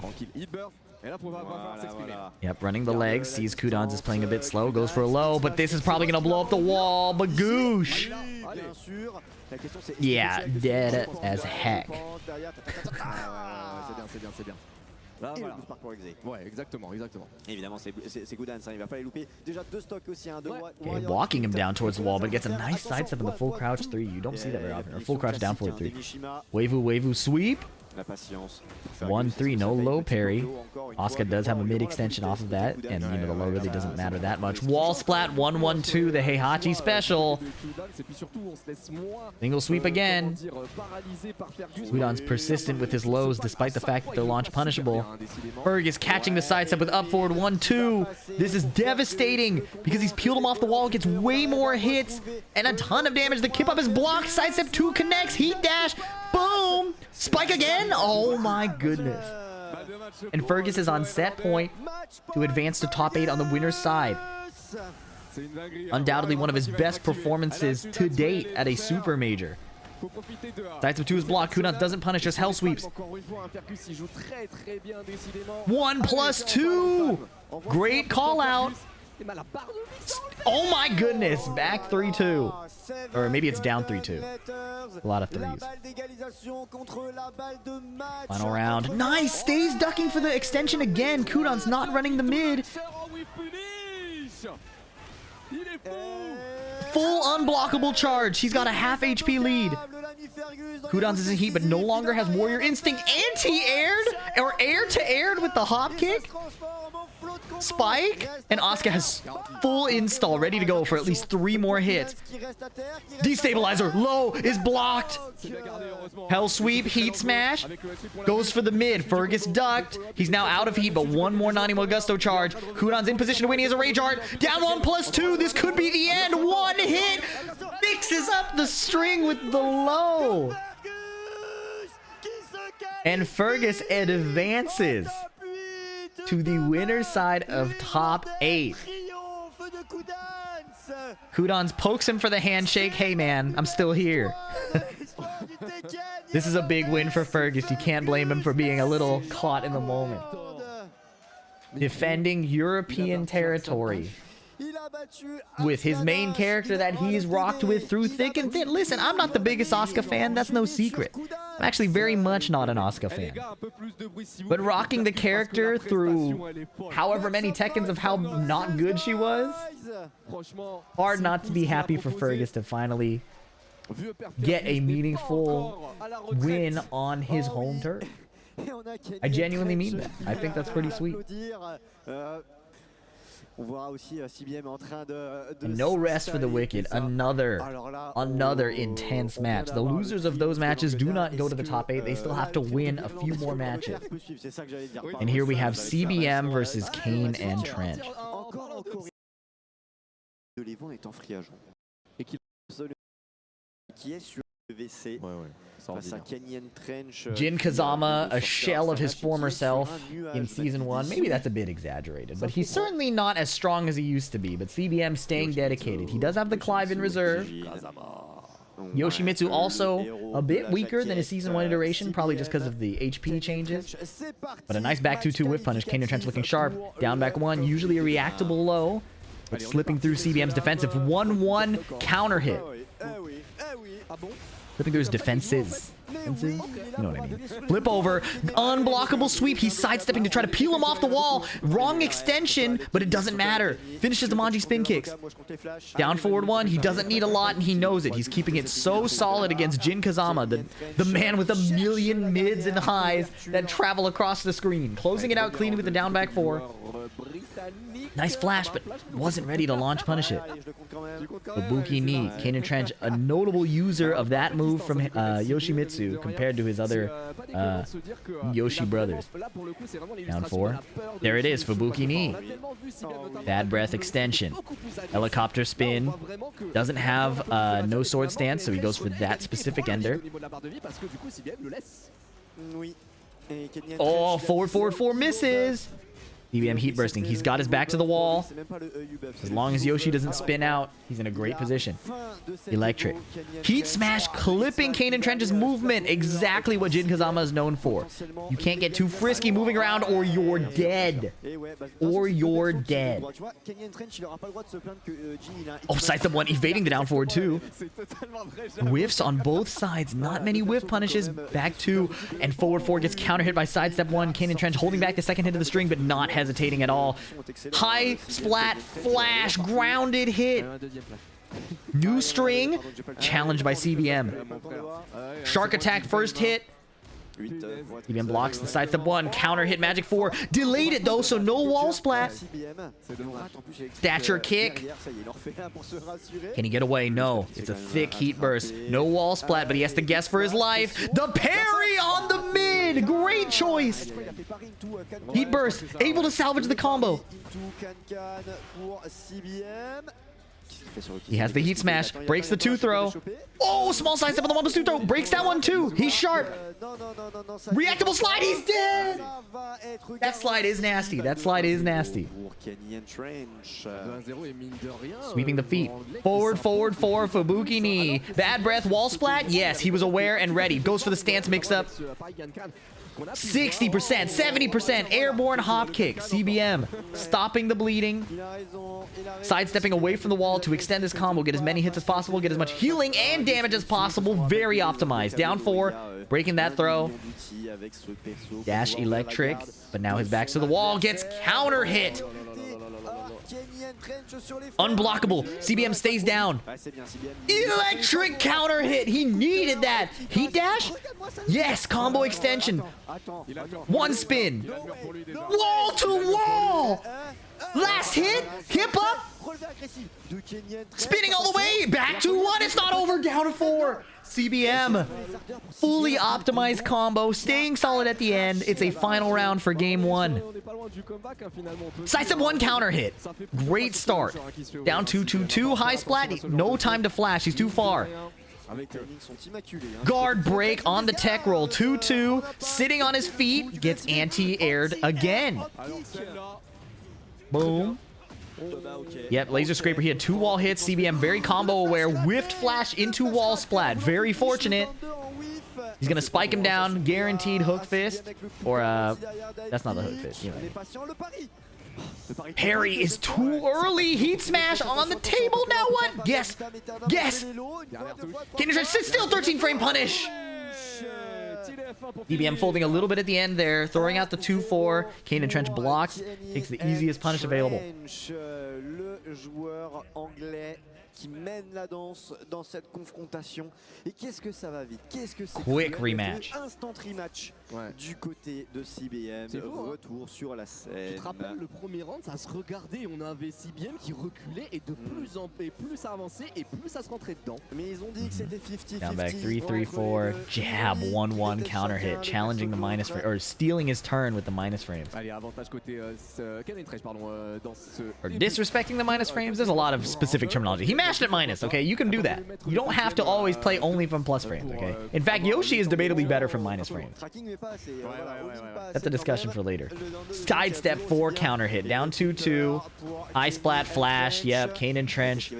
Yep, running the legs, sees Kudon's is playing a bit slow, goes for a low, but this is probably going to blow up the wall. Bagoosh! Yeah, dead as heck. Okay, walking him down towards the wall, but gets a nice sidestep in the full crouch 3. You don't see that very often. Or full crouch down forward 3. Waivu sweep. 1-3, no low parry. Asuka does have a mid extension off of that, and you know the low really doesn't matter that much. Wall splat 1-1-2, the Heihachi special. Single sweep again. Kudon's persistent with his lows despite the fact that they're launch punishable. Fergus catching the sidestep with up forward 1-2. This is devastating because he's peeled him off the wall, gets way more hits and a ton of damage. The kip up is blocked. Sidestep 2 connects. Heat dash. Boom. Spike again. Oh my goodness. And Fergus is on set point to advance to top 8 on the winner's side. Undoubtedly one of his best performances to date at a super major. Sidestep 2 is blocked. Kudon doesn't punish, just hell sweeps. 1+2. Great call out. Oh my goodness. Back 3-2. Or maybe it's down 3-2. A lot of threes. Final round. Nice. Stays ducking for the extension again. Kudon's not running the mid. Full unblockable charge. He's got a half HP lead. Kudon's is in heat, but no longer has Warrior Instinct. Anti-aired or air-to-aired with the hop kick. Spike, and Asuka has full install ready to go for at least 3 more hits. Destabilizer low is blocked. Hell sweep, heat smash, goes for the mid. Fergus ducked. He's now out of heat, but 1 more Nanimo Gusto charge. Kudon's in position to win. He has a rage art. Down 1+2. This could be the end. 1 hit mixes up the string with the low. And Fergus advances to the winner's side of top 8. Kudon's pokes him for the handshake. Hey man, I'm still here. This is a big win for Fergus. You can't blame him for being a little caught in the moment. defending European territory with his main character that he's rocked with through thick and thin. Listen, I'm not the biggest Asuka fan. That's no secret. I'm actually very much not an Asuka fan. But rocking the character through however many Tekkens of how not good she was, hard not to be happy for Fergus to finally get a meaningful win on his home turf. I genuinely mean that. I think that's pretty sweet. And no rest for the wicked. Another intense match. The losers of those matches do not go to the top 8. They still have to win a few more matches. And here we have CBM versus Kane and Trench. Jin Kazama, a shell of his former self in Season 1. Maybe that's a bit exaggerated, but he's certainly not as strong as he used to be. But CBM staying dedicated. He does have the Clive in reserve. Yoshimitsu also a bit weaker than his Season 1 iteration, probably just because of the HP changes. But a nice back 2-2 whiff punish. Kane and Trench looking sharp. Down back 1, usually a reactable low, but slipping through CBM's defensive 1-1 counter hit. Flipping through his defenses. You know what I mean. Flip over. Unblockable sweep. He's sidestepping to try to peel him off the wall. Wrong extension, but it doesn't matter. Finishes the Manji spin kicks. Down forward 1. He doesn't need a lot, and he knows it. He's keeping it so solid against Jin Kazama, the man with a million mids and highs that travel across the screen. Closing it out clean with the down back 4. Nice flash, but wasn't ready to launch punish it. Ibuki knee. Kane and Trench, a notable user of that move from Yoshimitsu compared to his other Yoshi brothers. Down 4. There it is, Fubuki knee. Bad breath extension. Helicopter spin. Doesn't have no sword stance, so he goes for that specific ender. Oh, forward 4 misses. CBM heat bursting. He's got his back to the wall. As long as Yoshi doesn't spin out, he's in a great position. Electric. Heat smash clipping Kane and Trench's movement. Exactly what Jin Kazama is known for. You can't get too frisky moving around or you're dead. Or you're dead. Oh, sidestep 1, evading the down forward 2. Whiffs on both sides. Not many whiff punishes. Back 2 and forward 4 gets counter hit by sidestep 1. Kane and Trench holding back the second hit of the string, but not hesitating at all. High splat flash grounded hit. New string challenged by CBM. Shark attack first hit. CBM blocks the sidestep 1. Counter hit magic 4. Delayed it though, so no wall splat. Stature kick. Can he get away? No. It's a thick heat burst. No wall splat, but he has to guess for his life. The parry on the mid. Great choice. Heat burst. Able to salvage the combo. He has the heat smash, breaks the 2 throw. Oh, small sidestep on the 1+2 throw. Breaks that one too. He's sharp. Reactable slide. He's dead. That slide is nasty. That slide is nasty. Sweeping the feet. Forward 4 Fubuki knee. Bad breath. Wall splat. Yes, he was aware and ready. Goes for the stance mix up. 60%, 70%, airborne hop kick. CBM stopping the bleeding, sidestepping away from the wall to extend his combo, get as many hits as possible, get as much healing and damage as possible. Very optimized. Down 4, breaking that throw. Dash electric, but now his back's to the wall, gets counter hit. Unblockable. CBM stays down. Electric counter hit. He needed that. Heat dash? Yes, combo extension. 1 spin. Wall to wall. Last hit. Hip up. Spinning all the way. Back to 1. It's not over. Down to 4. CBM. Fully optimized combo. Staying solid at the end. It's a final round for game 1. Sidestep 1 counter hit. Great start. Down 2-2-2. High splat. No time to flash. He's too far. Guard break on the tech roll. 2-2. Sitting on his feet. Gets anti-aired again. Boom. Yep, laser scraper. He had 2 wall hits. CBM very combo aware. Whiffed flash into wall splat. Very fortunate. He's gonna spike him down, guaranteed hook fist, or that's not the hook fist. You know. Parry is too early. Heat smash on the table. Now what? Yes. Yes. Kane sits still. 13 frame punish. CBM folding a little bit at the end there, throwing out the 2-4. Kane and Trench blocks, takes the easiest punish available. Qui mène la danse dans cette confrontation. Et qu'est-ce que ça va vite? Qu'est-ce que c'est? Quick rematch. Instant rematch du côté de CBM. Retour sur la scène. Tu te rappelles le premier round, ça se regardait. On avait CBM qui reculait et de plus en plus ça avançait et plus ça se rentrait dedans. Mais ils ont dit que c'était 50-50. Down back 3-3-4, jab 1-1 counter hit, challenging the minus frame, or stealing his turn with the minus frames. Allez, avantage côté dans ce or disrespecting the minus frames. There's a lot of specific terminology. He mashed at minus, okay? You can do that. You don't have to always play only from plus frames, okay? In fact, Yoshi is debatably better from minus frames. That's a discussion for later. Sidestep 4 counter hit, down 2-2. Eye splat flash, yep, Kane and Trench.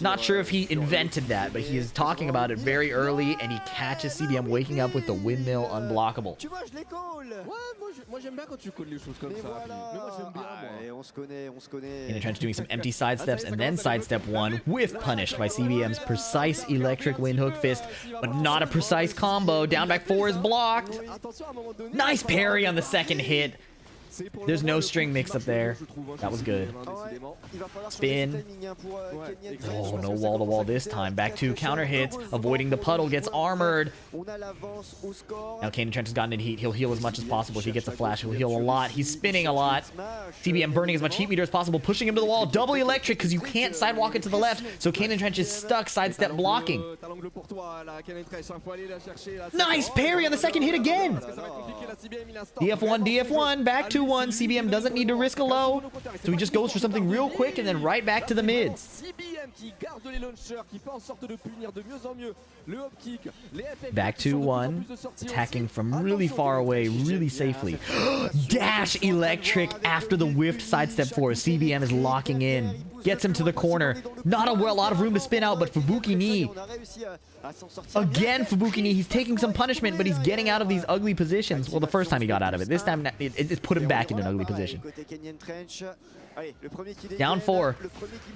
Not sure if he invented that, but he is talking about it very early, and he catches CBM waking up with the windmill unblockable. Moi j'aime bien quand tu colles les choses comme ça. Mais moi j'aime bien, on se connaît. Kane and Trench doing some empty sidesteps, and then sidestep 1 with punished by CBM's precise electric wind hook fist, but not a precise combo. Down back 4 is blocked. Nice parry on the second hit. There's no string mix up there. That was good. Spin. Oh, no wall to wall this time. Back 2 counter hits. Avoiding the puddle. Gets armored. Now Kane and Trench has gotten in heat. He'll heal as much as possible. If he gets a flash, he'll heal a lot. He's spinning a lot. CBM burning as much heat meter as possible. Pushing him to the wall. Double electric because you can't sidewalk it to the left. So Kane and Trench is stuck sidestep blocking. Nice parry on the second hit again. DF1, DF1. Back 2-1. CBM doesn't need to risk a low, so he just goes for something real quick and then right back to the mids. Back 2-1, attacking from really far away, really safely. Dash electric after the whiffed sidestep 4. CBM is locking in. Gets him to the corner. Not a lot of room to spin out, but Fubuki knee. Again, Fubuki knee. He's taking some punishment, but he's getting out of these ugly positions. Well, the first time he got out of it. This time, it put him back in an ugly position. Down 4.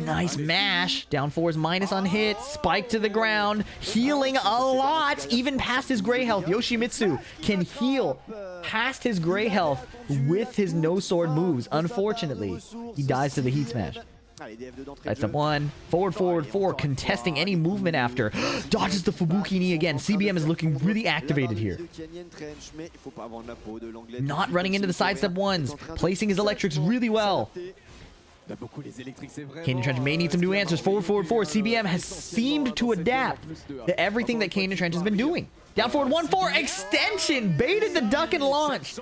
Nice mash. Down 4's minus on hit. Spike to the ground. Healing a lot. Even past his gray health. Yoshimitsu can heal past his gray health with his no sword moves. Unfortunately, he dies to the heat smash. That's up 1. Forward 4. Contesting any movement after. Dodges the Fubuki knee again. CBM is looking really activated here. Not running into the sidestep 1s. Placing his electrics really well. Kane and Trench may need some new answers. Forward 4. CBM has seemed to adapt to everything that Kane and Trench has been doing. Down forward 1-4. Extension. Baited the duck and launch.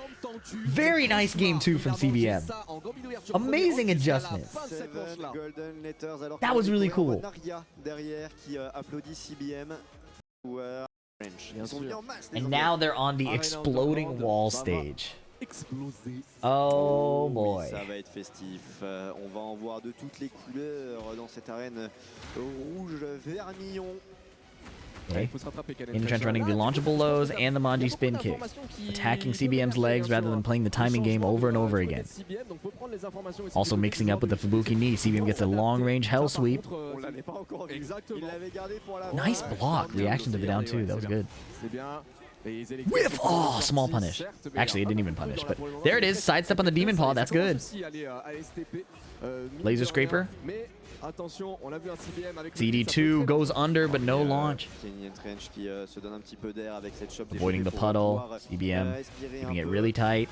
Very nice game 2 from CBM. Amazing adjustment. That was really cool. And now they're on the exploding wall stage. Oh boy. Ça va être festif. On va en voir de toutes les couleurs dans cette arène rouge vermillon. Okay. Kane and Trench running the launchable lows and the Manji spin kick. Attacking CBM's legs rather than playing the timing game over and over again. Also mixing up with the Fubuki knee. CBM gets a long-range hell sweep. Nice block. Reaction to the down 2. That was good. Whiff! Oh, small punish. Actually, it didn't even punish, but there it is. Sidestep on the Demon Paw. That's good. Laser Scraper. CD2 goes under, but no launch. Avoiding the puddle. CBM keeping it really tight.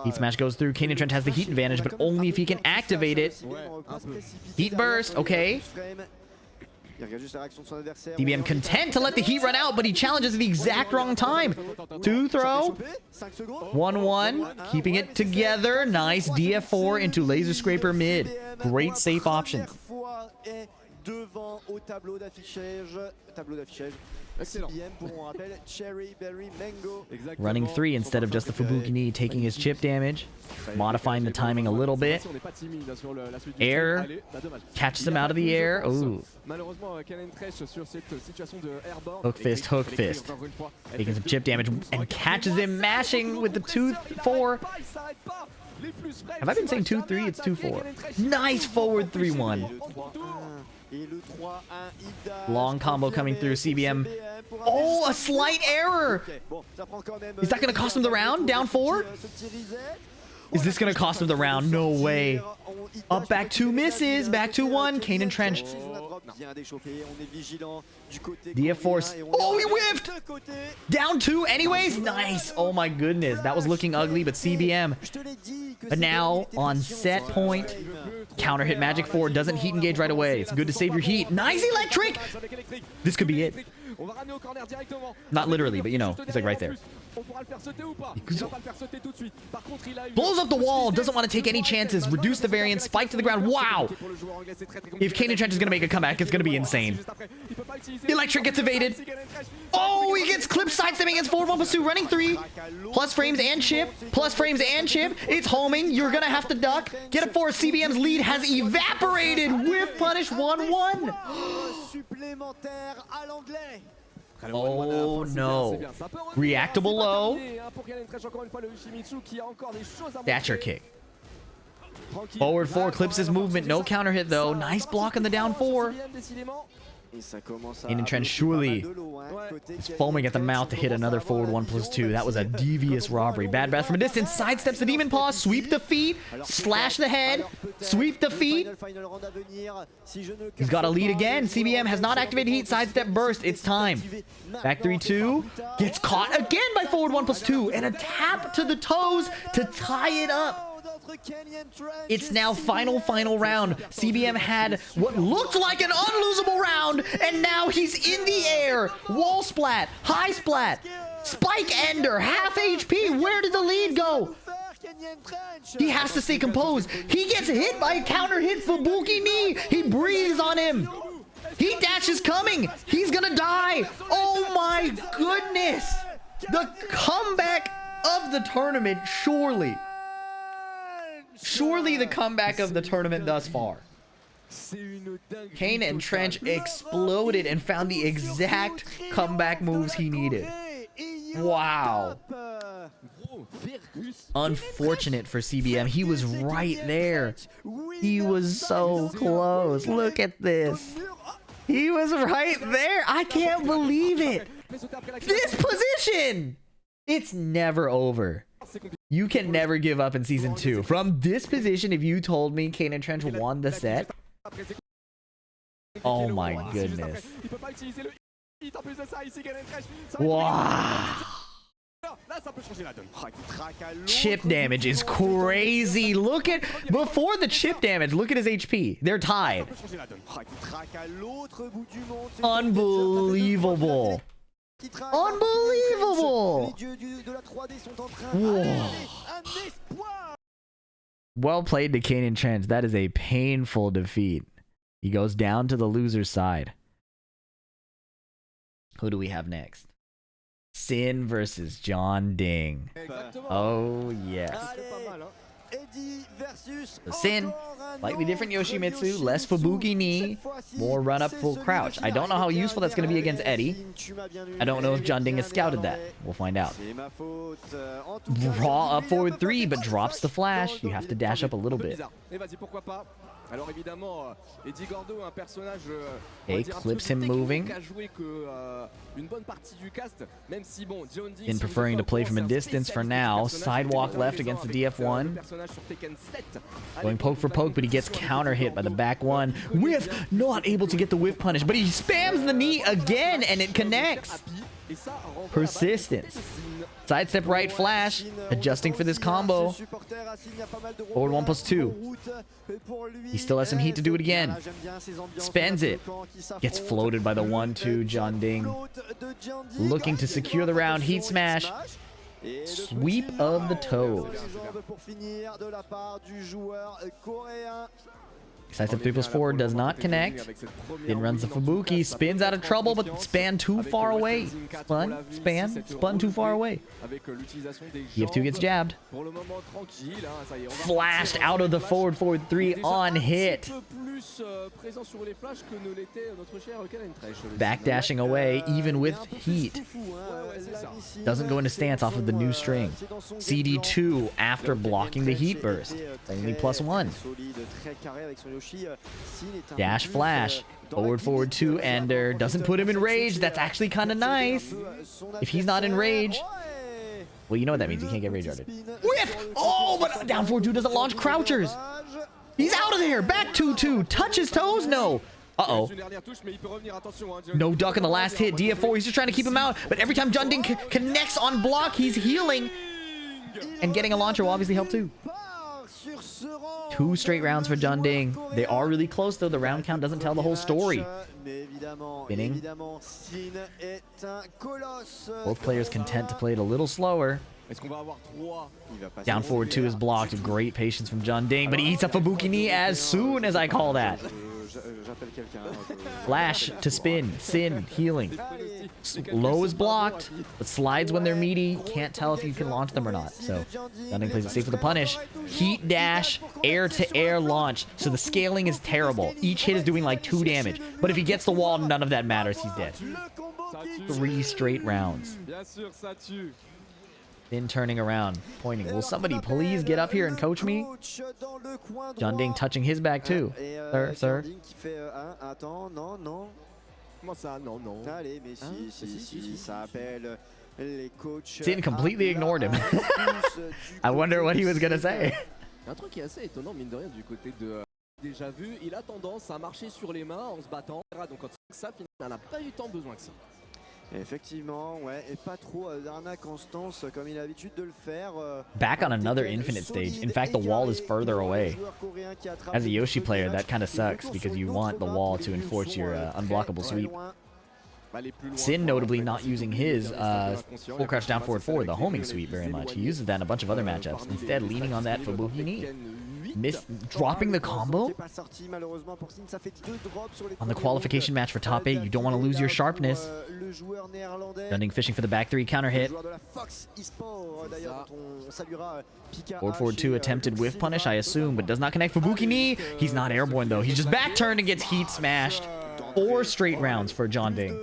Heat Smash goes through. Kane and Trench has the heat advantage, but only if he can activate it. Heat Burst. Okay. CBM content to let the heat run out, but he challenges at the exact wrong time. 2 throw. 1-1. Keeping it together. Nice DF4 into Laser Scraper mid. Great safe option. devant au tableau d'affichage. Excellent. CBM pour, on rappelle, Cherry Berry Mango. Running 3 instead of just the Fubuki knee, taking his chip damage, modifying the timing a little bit. Air catches him out of the air. Ooh. Hook fist. Taking some chip damage and catches him mashing with the 2-4. Have I been saying 2-3? It's 2-4. Nice forward 3-1. Long combo coming through. CBM. Oh, a slight error. Is that going to cost him the round? Down 4? Is this going to cost him the round? No way. Up back 2 misses. Back 2-1. Kane and Trench. DF Force. Oh, he whiffed! Down 2 anyways? Nice. Oh my goodness. That was looking ugly, but CBM. But now on set point. Counter hit Magic 4. Doesn't heat engage right away. It's good to save your heat. Nice electric! This could be it. Not literally, but you know, he's like right there. Blows up the wall. Doesn't want to take any chances. Reduce the variance. Spike to the ground. Wow! If Kane and Trench is going to make a comeback, it's going to be insane. Electric gets evaded. Oh, he gets clip sidestepping against forward 1+2. Running 3. Plus frames and chip. Plus frames and chip. It's homing. You're going to have to duck. Get a 4. CBM's lead has evaporated. Whiff punish 1-1. Oh no. Reactable low. Thatcher kick. Forward 4 clips his movement. No counter hit though. Nice block on the down 4. In Trench surely is foaming at the mouth to hit another forward 1+2. That was a devious robbery. Bad breath from a distance. Sidesteps the demon paw. Sweep the feet. Slash the head. Sweep the feet. He's got a lead again. CBM has not activated heat. Sidestep burst. It's time. Back 3-2. Gets caught again by forward 1+2. And a tap to the toes to tie it up. It's now final round. CBM had what looked like an unlosable round, and now he's in the air. Wall splat, high splat, spike ender, half HP. Where did the lead go? He has to stay composed. He gets hit by a counter hit Fubuki knee. He breathes on him. Heat dash is coming. He's gonna die. Oh my goodness. The comeback of the tournament, surely. Surely the comeback of the tournament thus far. Kane and Trench exploded and found the exact comeback moves he needed. Wow. Unfortunate for CBM. He was right there. He was so close. Look at this. He was right there. I can't believe it. This position. It's never over. You can never give up in Season 2. From this position, if you told me Kane and Trench won the set, oh my goodness. Wow. Chip damage is crazy. Look at, before the chip damage, look at his HP. They're tied. Unbelievable. Unbelievable! Whoa. Well played to Kane and Trench. That is a painful defeat. He goes down to the loser's side. Who do we have next? Sin versus John Ding. Oh, yes. So Sin, slightly different Yoshimitsu, less Fubuki knee, more run up full crouch. I don't know how useful that's going to be against Eddie. I don't know if John Ding has scouted that. We'll find out. Raw up forward 3, but drops the flash. You have to dash up a little bit. Okay, clips him moving. In preferring to play from a distance for now. Sidewalk left against the DF1. Going poke for poke, but he gets counter hit by the back 1. Whiff! Not able to get the whiff punish, but he spams the knee again and it connects. Persistence. Sidestep right flash. Adjusting for this combo. Forward 1+2. He still has some heat to do it again. Spends it. Gets floated by the 1-2 John Ding. Looking to secure the round. Heat smash. Sweep of the toes. Sidestep 3+4 does not connect. Then runs the Fubuki, spins out of trouble, but span too far away. Spun too far away. EF2 gets jabbed. Flashed out of the forward 3 on hit. Backdashing away, even with heat. Doesn't go into stance off of the new string. CD2 after blocking the heat burst. Only +1. Dash flash. Forward 2 ender. Doesn't put him in rage. That's actually kind of nice. If he's not in rage. Well, you know what that means. You can't get rage guarded. Whiff! Oh, but down forward 2 doesn't launch crouchers. He's out of there. Back 2-2. Touch his toes? No. Uh-oh. No duck in the last hit. DF4, he's just trying to keep him out. But every time Junding connects on block, he's healing. And getting a launcher will obviously help too. 2 straight rounds for Junding. They are really close though. The round count doesn't tell the whole story. Spinning. Both players content to play it a little slower. Down forward 2 is blocked. Great patience from Junding, but he eats a Fubuki knee as soon as I call that. Flash to spin. Sin. Healing. Low is blocked, but slides when they're meaty. Can't tell if you can launch them or not. So Junding plays it safe with the punish. Heat dash, air to air launch. So the scaling is terrible. Each hit is doing like 2 damage. But if he gets the wall, none of that matters. He's dead. 3 straight rounds. Then turning around, pointing. Will somebody please get up here and coach me? Junding touching his back too. Sir. Sin completely ignored him. I wonder what he was gonna say. Un truc qui est assez étonnant mine de rien du côté de déjà vu, il a tendance à marcher sur les mains en se battant. Donc quand ça finalement, il n'a pas eu tant besoin que ça. Effectivement, ouais, et pas trop d'arnaque en stance comme il a l'habitude de le faire. Back on another infinite stage. In fact, the wall is further away. As a Yoshi player, that kind of sucks because you want the wall to enforce your unblockable sweep. Sin notably not using his full crouch down forward 4, the homing sweep very much. He uses that in a bunch of other matchups. Instead, leaning on that Fubuki knee. Dropping the combo? On the qualification match for top 8, you don't want to lose your sharpness. Junding fishing for the back 3 counter hit. Forward 2 attempted whiff punish, I assume, but does not connect. Fubuki knee. He's not airborne though. He's just back turned and gets heat smashed. 4 straight rounds for Junding.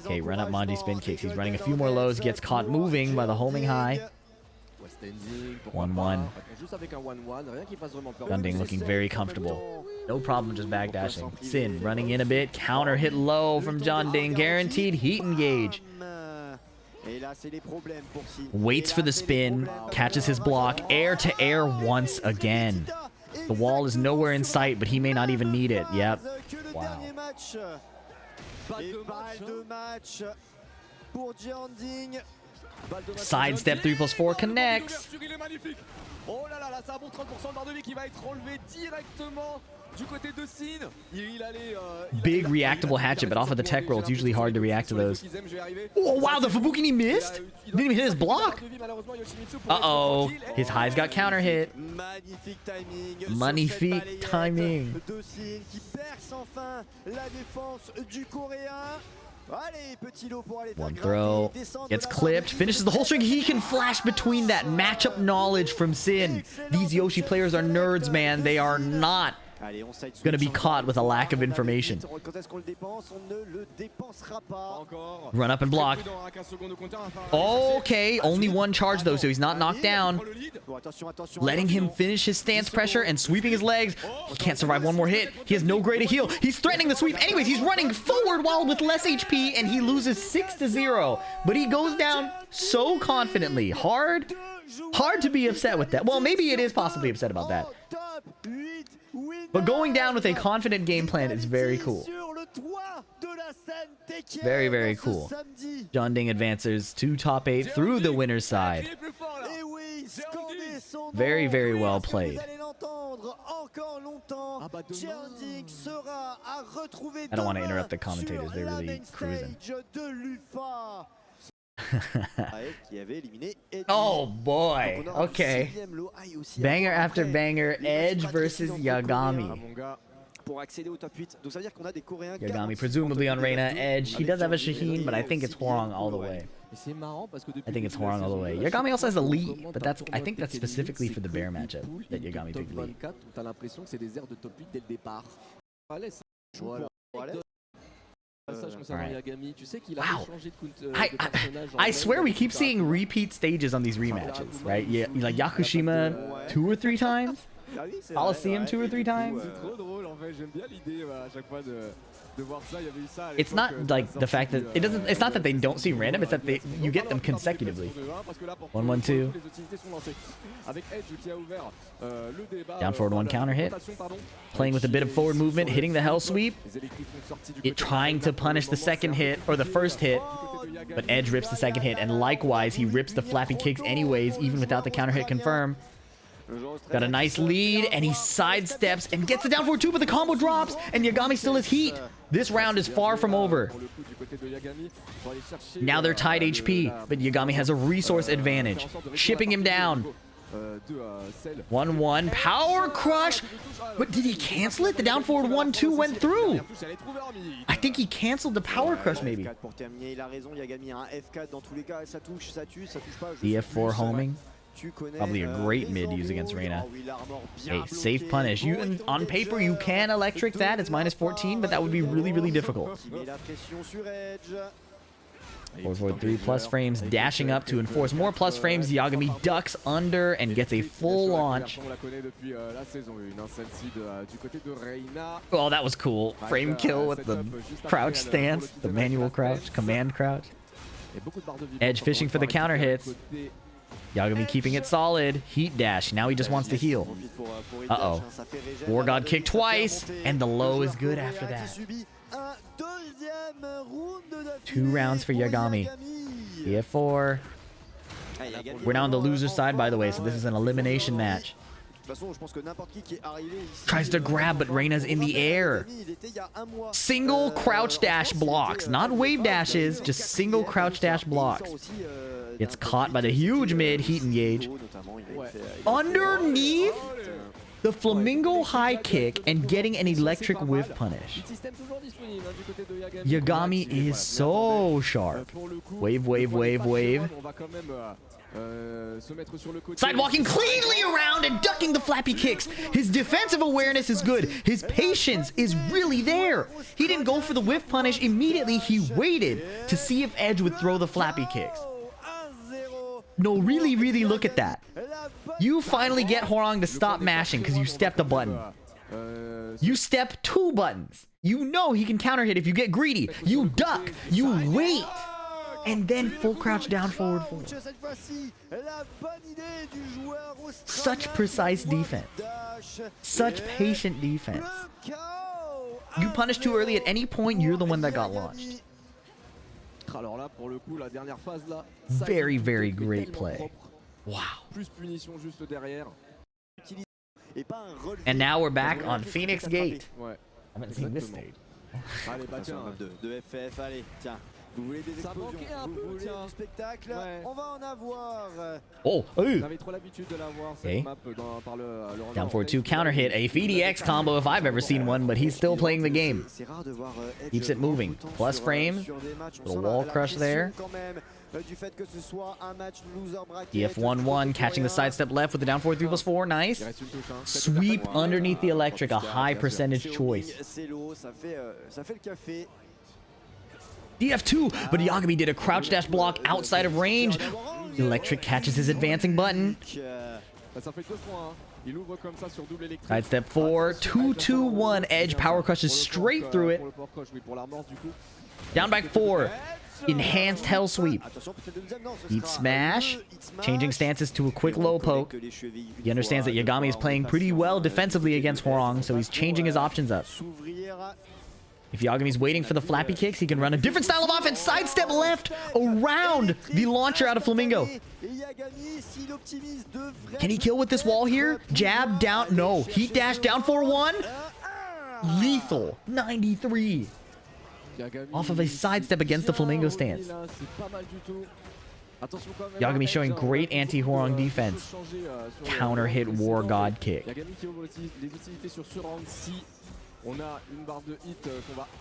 Okay, run up Manji spin kicks. He's running a few more lows, gets caught moving by the homing high. 1-1. Junding looking very comfortable. No problem just backdashing. Sin running in a bit. Counter hit low from Junding. Guaranteed heat engage. Waits for the spin. Catches his block. Air to air once again. The wall is nowhere in sight, but he may not even need it. Yep. Wow. Sidestep 3+4 connects. Oh là là, c'est un bon 30% de barre de vie qui va être enlevé directement du côté de Sin. Big reactable hatchet, but off of the tech roll, it's usually hard to react to those. Oh wow, the Fubuki knee missed? Didn't even hit his block. Uh-oh, his highs got counter hit. Magnifique timing. One throw, gets clipped, finishes the whole string. He can flash between that matchup knowledge from Sin. These Yoshi players are nerds, man. They are not gonna be caught with a lack of information. Run up and block. Okay, only 1 charge though, so he's not knocked down. Letting him finish his stance pressure and sweeping his legs. He can't survive 1 more hit. He has no gray to heal. He's threatening the sweep. Anyways, he's running forward while with less HP, and he loses 6-0. But he goes down so confidently. Hard to be upset with that. Well, maybe it is possibly upset about that. But going down with a confident game plan is very cool. Very, very cool. Junding advances to top 8 through the winner's side. Very, very well played. I don't want to interrupt the commentators. They're really cruising. qui avait éliminé Edge. Oh boy. Donc, on aura un Okay. sixième lot. Ah, et aussi Banger après, after banger. les Edge matchs versus patriotes Yagami. entre Coréens pour accéder au top 8. Donc ça veut dire qu'on a des Coréens. Yagami presumably on Reina. Edge. He does have a Shaheen, but I think it's Hwoarang all the way. I think it's Hwoarang all the way. Yagami also has a lead, but I think that's specifically for the bear matchup that Yagami took the lead. T'as l'impression que c'est des airs de top 8 dès le départ. Voilà. Wow. I swear we keep seeing repeat stages on these rematches, right? Yeah, like Yakushima 2 or 3 times. Coliseum 2 or 3 times. It's not like the fact that it doesn't. It's not that they don't seem random. It's that you get them consecutively. 1-1-2. Down forward 1 counter hit. Playing with a bit of forward movement, hitting the hell sweep. It trying to punish the second hit or the first hit, but Edge rips the second hit, and likewise he rips the flappy kicks anyways, even without the counter hit confirm. Got a nice lead, and he sidesteps and gets the down forward 2, but the combo drops, and Yagami still has heat. This round is far from over. Now they're tied HP, but Yagami has a resource advantage. Shipping him down. 1-1. Power crush! But did he cancel it? The down forward 1-2 went through. I think he canceled the power crush, maybe. EF4 homing. Probably a great mid use against Reina. Hey, safe punish. You on paper you can electric that. It's -14, but that would be really, really difficult. 4-4-3 plus frames, dashing up to enforce more plus frames. Yagami ducks under and gets a full launch. Oh, that was cool. Frame kill with the crouch stance, the manual crouch, command crouch. Edge fishing for the counter hits. Yagami keeping it solid. Heat dash. Now he just wants to heal. Uh-oh. War God kick twice, and the low is good after that. 2 rounds for Yagami. EF4. We're now on the loser side, by the way, so this is an elimination match. Tries to grab, but Reina's in the air. Single crouch dash blocks. Not wave dashes, just single crouch dash blocks. It's caught by the huge mid heat engage. Underneath the flamingo high kick and getting an electric whiff punish. Yagami is so sharp. Wave, wave, wave, wave. Sidewalking cleanly around and ducking the flappy kicks. His defensive awareness is good. His patience is really there. He didn't go for the whiff punish immediately. He waited to see if Edge would throw the flappy kicks. No, really, really look at that. You finally get Hwoarang to stop mashing because you stepped a button. You step 2 buttons. You know he can counter hit if you get greedy. You duck. You wait. And then full crouch down forward 4. Such precise defense. Such patient defense. You punish too early at any point, you're the one that got launched. Very, very great play. Wow. And now we're back on Phoenix Gate. I haven't seen this stage. Vous voulez des explosions, vous voulez du spectacle, on va en avoir. Oh, okay. Down forward 2 counter hit, a VDX combo if I've ever seen one, but he's still playing the game. Keeps it moving. Plus frames, little wall crush there. EF1-1 catching the sidestep left with the down forward 3+4, nice. Sweep underneath the electric, a high percentage choice. DF2, but Yagami did a crouch dash block outside of range. Electric catches his advancing button. Sidestep 4, 2-2-1. Edge power crushes straight through it. Down back 4. Enhanced hell sweep. Heat smash. Changing stances to a quick low poke. He understands that Yagami is playing pretty well defensively against Hwoarang, so he's changing his options up. If Yagami's waiting for the flappy kicks, he can run a different style of offense. Sidestep left around the launcher out of Flamingo. Can he kill with this wall here? Jab down. No. Heat dash down 4-1. Lethal. 93. Off of a sidestep against the Flamingo stance. Yagami showing great anti-Hwoarang defense. Counter hit War God kick.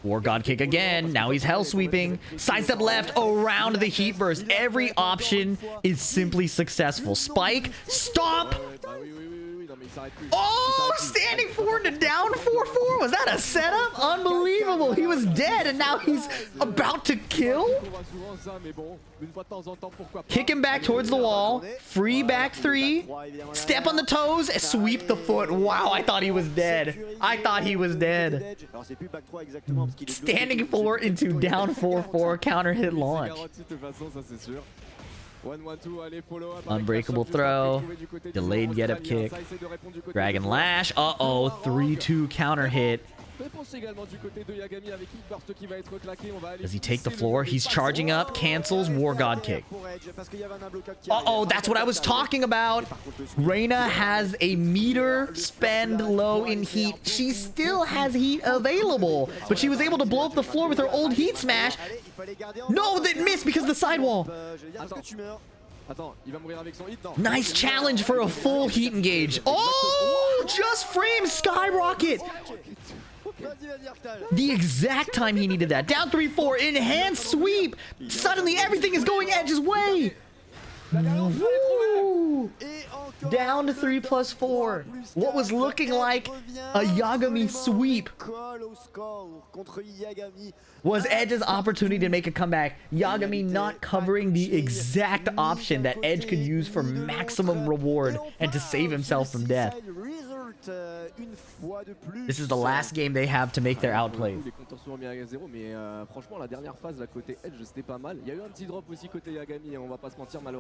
War God kick again. Now he's hell sweeping. Sidestep left around the heat burst. Every option is simply successful. Spike. Stop. Oh, standing forward to down 4-4. Was that a setup? Unbelievable. He was dead and now he's about to kill. Kick him back towards the wall. Free back 3. Step on the toes. Sweep the foot. Wow, I thought he was dead. I thought he was dead. Standing forward into down 4-4 counter hit launch. Unbreakable throw. Delayed get up kick. Dragon lash. Uh-oh. 3-2 counter hit. Does he take the floor? He's charging up. Cancels. War God kick. Uh-oh. That's what I was talking about. Reina has a meter spend low in heat. She still has heat available, but she was able to blow up the floor with her old heat smash. No, that missed because of the sidewall. Nice challenge for a full heat engage. Oh, just frames skyrocket. The exact time he needed that. Down 3-4, enhanced sweep. Suddenly everything is going Edge's way. Woo. Down to 3+4. What was looking like a Yagami sweep was Edge's opportunity to make a comeback. Yagami not covering the exact option that Edge could use for maximum reward and to save himself from death. This is the last game they have to make their outplays.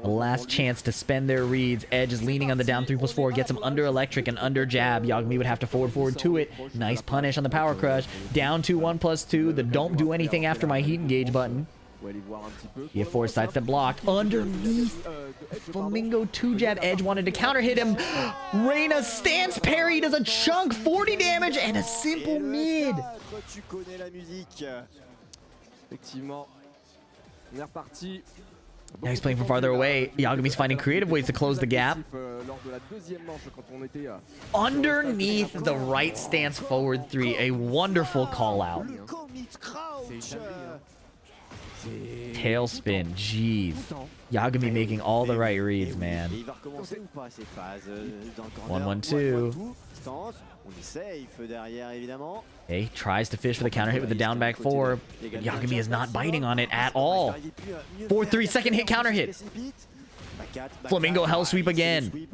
The last chance to spend their reads. Edge is leaning on the down 3+4, gets him under electric and under jab. Yagami would have to forward to it. Nice punish on the power crush. Down to 1+2. The don't do anything after my heat engage button. He had 4 sidestep blocked. Underneath. Flamingo 2 jab. Edge wanted to counter hit him. Reina stance parry, does a chunk. 40 damage and a simple mid. Now he's playing from farther away. Yagami's finding creative ways to close the gap. Underneath the right stance forward 3. A wonderful call out. Tailspin, jeez. Yagami making all the right reads, man. 1-1-2. Okay, tries to fish for the counter hit with the down back 4. Yagami is not biting on it at all. 4-3, second hit counter hit. Flamingo hell sweep again.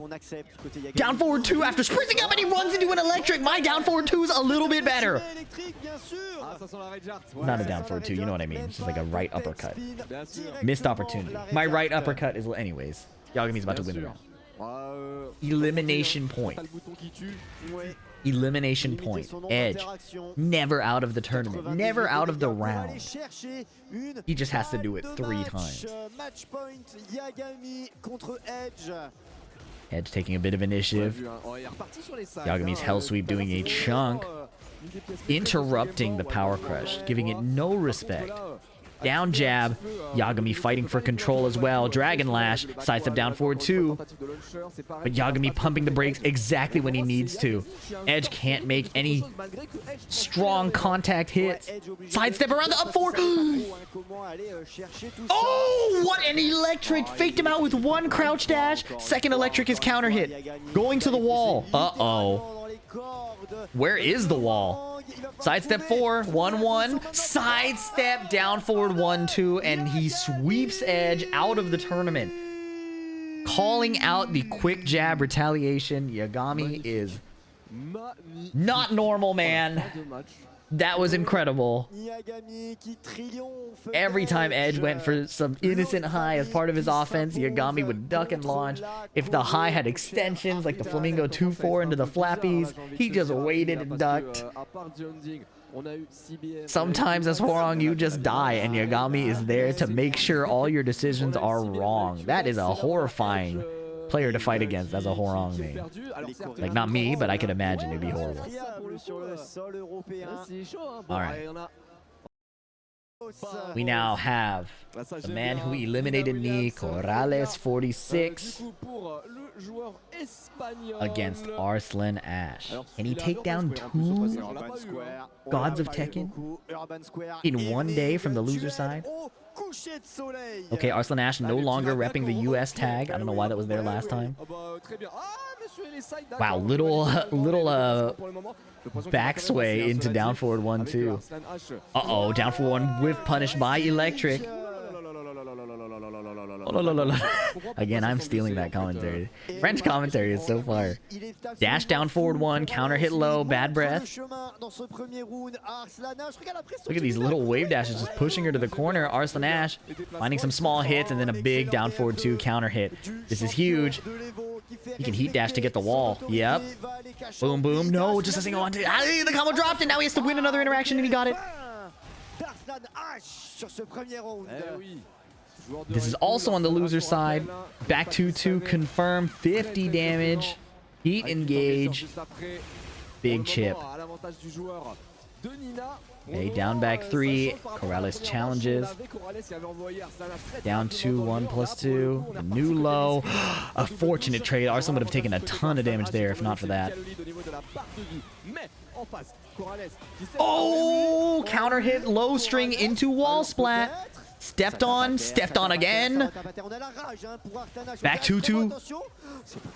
Down forward 2 after sprinting up and he runs into an electric. My down forward 2 is a little bit better. Not a down forward 2, you know what I mean. It's just like a right uppercut. Missed opportunity. My right uppercut is... Anyways, Yagami's about to win the round. Elimination point. Elimination point. Edge. Never out of the tournament. Never out of the round. He just has to do it 3 times. Edge taking a bit of initiative. Yagami's hell sweep doing a chunk. Interrupting the power crush. Giving it no respect. Down jab. Yagami fighting for control as well. Dragon lash. Sidestep down forward 2. But Yagami pumping the brakes exactly when he needs to. Edge can't make any strong contact hits. Sidestep around the up 4. Oh, what an electric. Faked him out with 1 crouch dash. Second electric is counter hit. Going to the wall. Uh-oh. Where is the wall? Sidestep 4, 1-1. Sidestep down forward 1-2, and he sweeps Edge out of the tournament. Calling out the quick jab retaliation. Yagami is not normal, man. That was incredible. Every time Edge went for some innocent high as part of his offense, Yagami would duck and launch. If the high had extensions like the Flamingo 2-4 into the flappies, he just waited and ducked. Sometimes as Hwoarang, you just die, and Yagami is there to make sure all your decisions are wrong. That is a horrifying player to fight against as a Hwoarang main. Like, not me, but I could imagine it'd be horrible. Alright. We now have the man who eliminated me, Corrales 46, against Arslan Ash. Can he take down 2 gods of Tekken in one day from the loser side? Okay, Arslan Ash no longer repping the US tag. I don't know why that was there last time. Wow, little backsway into down forward 1-2. Uh-oh, down forward 1 whiff punish by Electric. Again, I'm stealing that commentary. French commentary is so fire. Dash down forward 1, counter hit low, bad breath. Look at these little wave dashes just pushing her to the corner. Arslan Ash finding some small hits and then a big down forward 2 counter hit. This is huge. He can heat dash to get the wall. Yep. Boom, boom. No, just a single one. The combo dropped and now he has to win another interaction and he got it. This is also on the loser side. Back 2-2 confirm. 50 damage. Heat engage. Big chip. Okay, down back 3. Corrales challenges. Down 2-1 + 2. The new low. A fortunate trade. Arslan would have taken a ton of damage there if not for that. Oh! Counter hit. Low string into wall splat. Stepped on again. Back 2-2.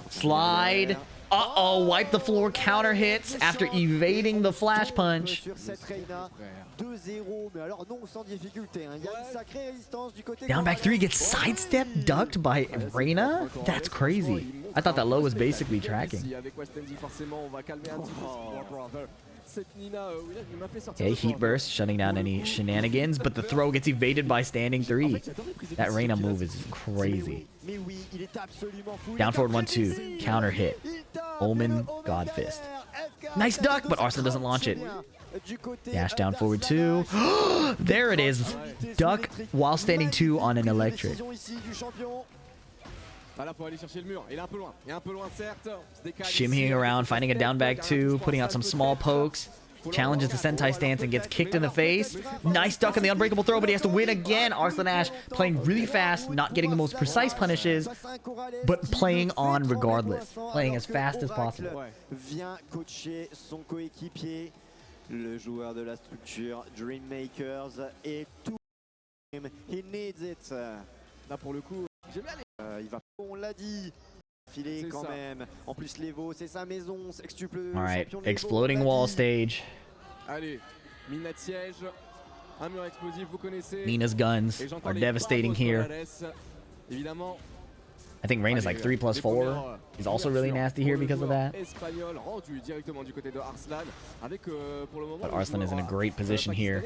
Slide. Uh-oh, wipe the floor, counter hits after evading the flash punch. Down back 3 gets sidestep ducked by Reina? That's crazy. I thought that low was basically tracking. Okay, heat burst, shutting down any shenanigans, but the throw gets evaded by standing 3. That Reina move is crazy. Down forward 1-2, counter hit. Omen, God Fist. Nice duck, but Arslan doesn't launch it. Dash down forward 2. There it is. Duck while standing 2 on an electric. Shimmying around, finding a down back 2, putting out some small pokes. Challenges the Sentai stance and gets kicked in the face. Nice duck on the unbreakable throw, but he has to win again. Arslan Ash playing really fast, not getting the most precise punishes, but playing on regardless. Playing as fast as possible. Le joueur de la structure Dreammakers et tout. He needs it. Là pour le coup, il va, on l'a dit, filer quand même. En plus l'Evo, c'est sa maison, sextuple. All right, exploding wall stage. Allez, mine à siège, un mur explosif, vous connaissez. Nina's guns are devastating here. Évidemment. I think Reina's like 3+4. He's also really nasty here because of that. But Arslan is in a great position here.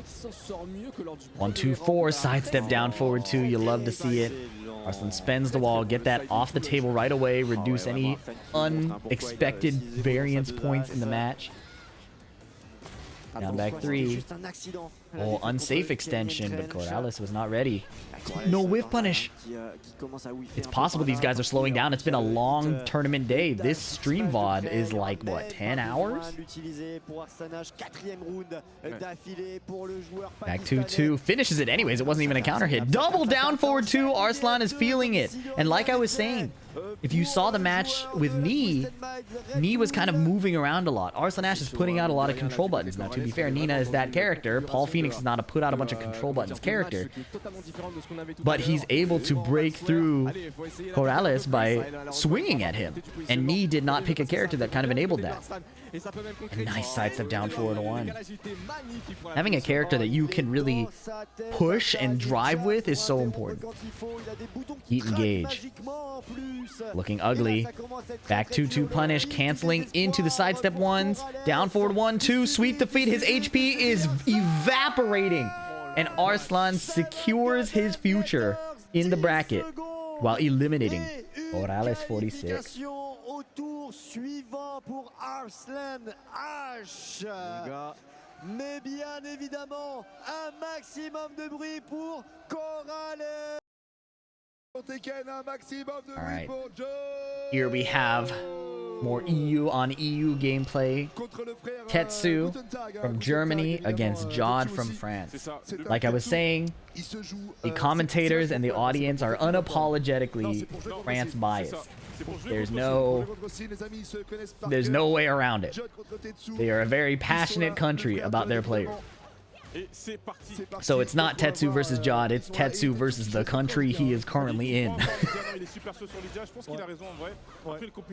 1-2-4, sidestep down forward 2. You love to see it. Arslan spends the wall, get that off the table right away, reduce any unexpected variance points in the match. Down back 3. Oh, unsafe extension, but Corrales was not ready. No whiff punish. It's possible these guys are slowing down. It's been a long tournament day. This stream VOD is like, what, 10 hours? Back 2-2. Finishes it anyways. It wasn't even a counter hit. Double down forward 2. Arslan is feeling it. And like I was saying, if you saw the match with Knee was kind of moving around a lot. Arslan Ash is putting out a lot of control buttons. Now, to be fair, Nina is that character. Paul Phoenix is not a put out a bunch of control buttons character. But he's able to break through Corrales by swinging at him. And Knee did not pick a character that kind of enabled that. A nice sidestep down forward 1. Having a character that you can really push and drive with is so important. Heat engage. Looking ugly. Back 2-2 punish, canceling into the sidestep 1s. Down forward 1-2, sweep defeat. His HP is evaporating. And Arslan secures his future in the bracket while eliminating Corrales 46. Pour Arslan Ash. Mais bien évidemment, un maximum de bruit pour Corrales. All right. Here we have More EU on EU gameplay. Tetsu from Germany against Jod from France. Like I was saying, the commentators and the audience are unapologetically France biased. There's no way around it. They are a very passionate country about their players. So it's not Tetsu versus Jod, it's Tetsu versus the country he is currently in.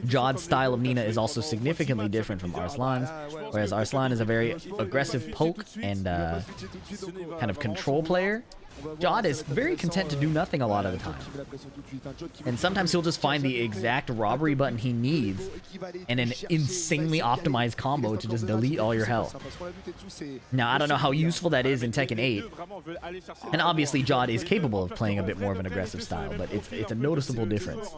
Jod's style of Nina is also significantly different from Arslan's, whereas Arslan is a very aggressive poke and kind of control player. Jod is very content to do nothing a lot of the time. And sometimes he'll just find the exact robbery button he needs and an insanely optimized combo to just delete all your health. Now, I don't know how useful that is in Tekken 8. And obviously, Jod is capable of playing a bit more of an aggressive style, but it's a noticeable difference.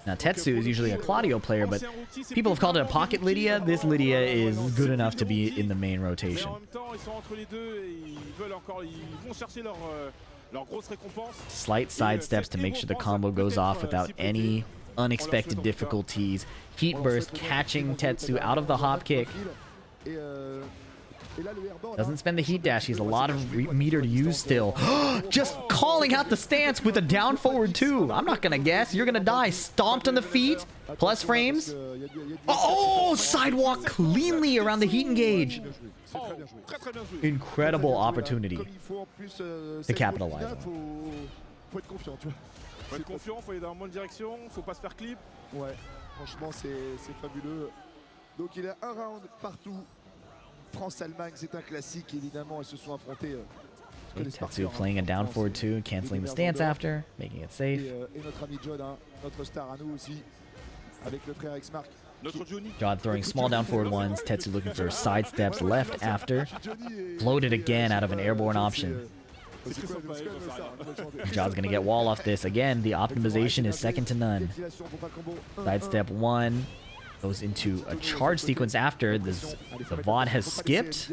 Now, Tetsu is usually a Claudio player, but people have called it a pocket Lydia. This Lydia is good enough to be in the main rotation. Slight side steps to make sure the combo goes off without any unexpected difficulties. Heat burst catching Tetsu out of the hop kick. Doesn't spend the heat dash. He has a lot of meter to use still. Just calling out the stance with a down forward 2. I'm not gonna guess. You're gonna die. Stomped on the feet. Plus frames. Oh, sidewalk cleanly around the heat engage. Incredible opportunity to capitalize on. Faut être confiant, tu vois. Faut être confiant, faut aller dans la bonne direction, faut pas se faire clip. Ouais, franchement, c'est fabuleux. Donc il a un round partout. France-Allemagne, c'est un classique, évidemment. Ils se sont affrontés. Tetsu playing a down forward 2, canceling the stance after, making it safe. Et notre ami Jod, notre star à nous aussi, avec le frère X-Mark. Jod throwing small down forward ones. Tetsu looking for side steps left after. Floated again out of an airborne option. Jod's gonna get wall off this. Again, the optimization is second to none. Sidestep 1 goes into a charge sequence after. The VOD has skipped.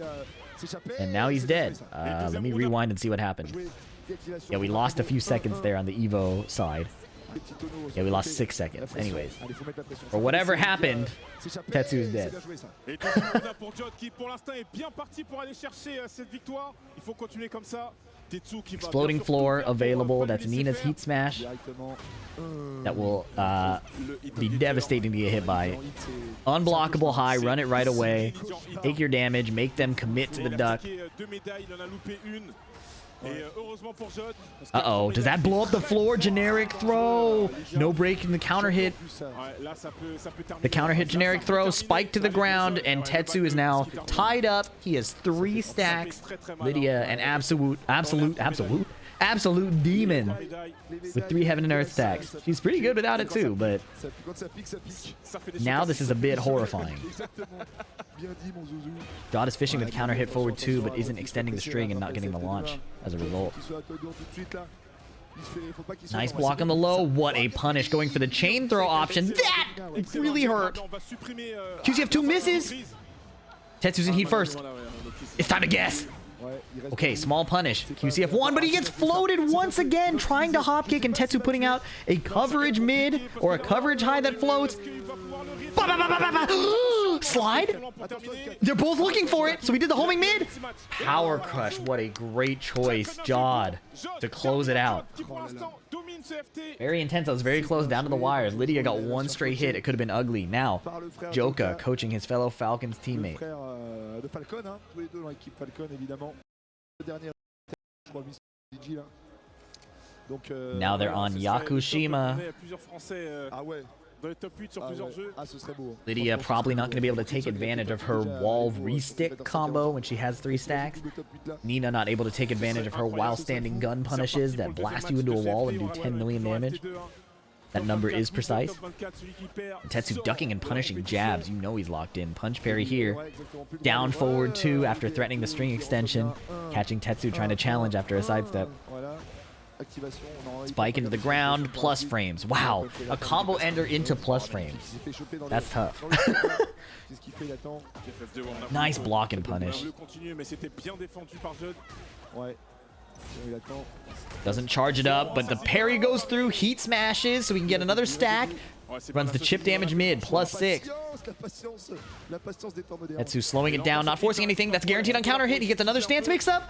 And now he's dead. Let me rewind and see what happened. Yeah, we lost a few seconds there on the Evo side. Yeah, we lost 6 seconds. Anyways, for whatever happened, Tetsu is dead. Exploding floor available. That's Nina's heat smash. That will be devastating to get hit by. Unblockable high. Run it right away. Take your damage. Make them commit to the duck. Uh-oh, does that blow up the floor? Generic throw. No break in the counter hit. The counter hit generic throw. Spike to the ground, and Tetsu is now tied up. He has 3 stacks. Lydia, an absolute demon with 3 heaven and earth stacks. She's pretty good without it too, but now this is a bit horrifying. Jod is fishing with the counter hit forward 2, but isn't extending the string and not getting the launch as a result. Nice block on the low. What a punish, going for the chain throw option. That really hurt. QCF 2 misses. Tetsu's in heat first. It's time to guess. Okay, small punish. QCF 1, but he gets floated once again, trying to hop kick, and Tetsu putting out a coverage mid or a coverage high that floats. Slide. They're both looking for it, so we did the homing mid. Power crush. What a great choice, Jod, to close it out. Very intense. I was very close down to the wires. Lydia got 1 straight hit. It could have been ugly. Now, Joka coaching his fellow Falcons teammate. Now they're on Yakushima. Lydia probably not going to be able to take advantage of her wall re-stick combo when she has 3 stacks. Nina not able to take advantage of her while standing gun punishes that blast you into a wall and do 10 million damage. That number is precise. And Tetsu ducking and punishing jabs. You know he's locked in. Punch parry here. Down forward 2 after threatening the string extension. Catching Tetsu trying to challenge after a sidestep. Spike into the ground, plus frames. Wow, a combo ender into plus frames. That's tough. Nice block and punish. Doesn't charge it up, but the parry goes through. Heat smashes, so we can get another stack. Runs the chip damage mid, +6. Tetsu slowing it down, not forcing anything. That's guaranteed on counter hit. He gets another stance mix-up.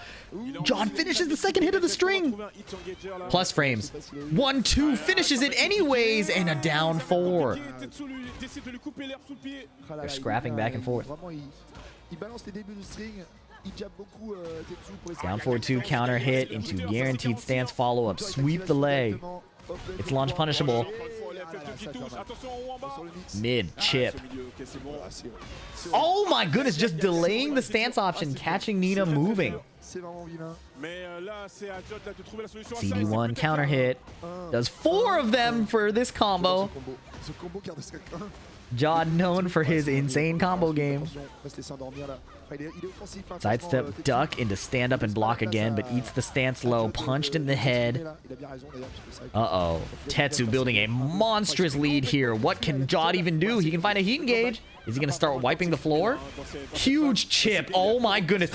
John finishes the second hit of the string. Plus frames. 1-2 finishes it anyways, and a down 4. They're scrapping back and forth. Down 4-2 counter hit into guaranteed stance follow-up. Sweep the leg. It's launch punishable. Mid chip. Oh my goodness, just delaying the stance option, catching Nina moving. CD1 counter hit. Does 4 of them for this combo. John known for his insane combo game. Sidestep duck into stand up and block again, but eats the stance low, punched in the head. Uh-oh. Tetsu building a monstrous lead here. What can Jod even do? He can find a heat engage. Is he going to start wiping the floor? Huge chip. Oh my goodness.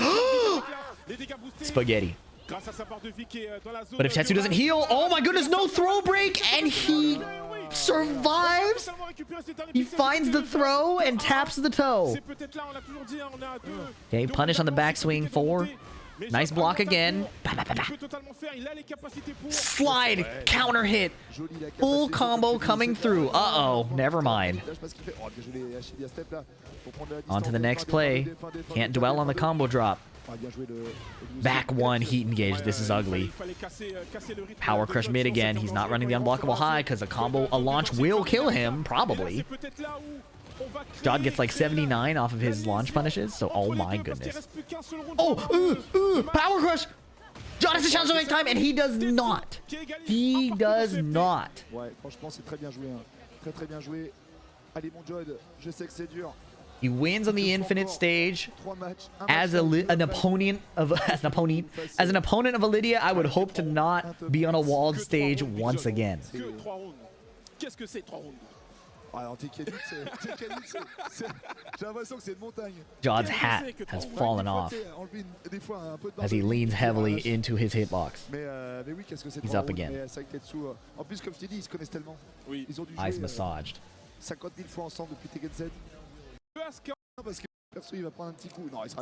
Spaghetti. But if Tetsu doesn't heal, oh my goodness, no throw break, and he survives. He finds the throw and taps the toe. Okay, punish on the backswing 4. Nice block again. Slide, counter hit. Full combo coming through. Uh-oh, never mind. On to the next play. Can't dwell on the combo drop. Back 1 heat engage. This is ugly. Power crush mid again. He's not running the unblockable high because a launch will kill him, probably. Jod gets like 79 off of his launch punishes, so oh my goodness. Oh, power crush! Jod has a challenge to make time, and he does not. He does not. He wins on the infinite stage. As an opponent of Lydia, I would hope to not be on a walled stage once again. Jod's hat has fallen off as he leans heavily into his hitbox. He's up again. Eyes massaged.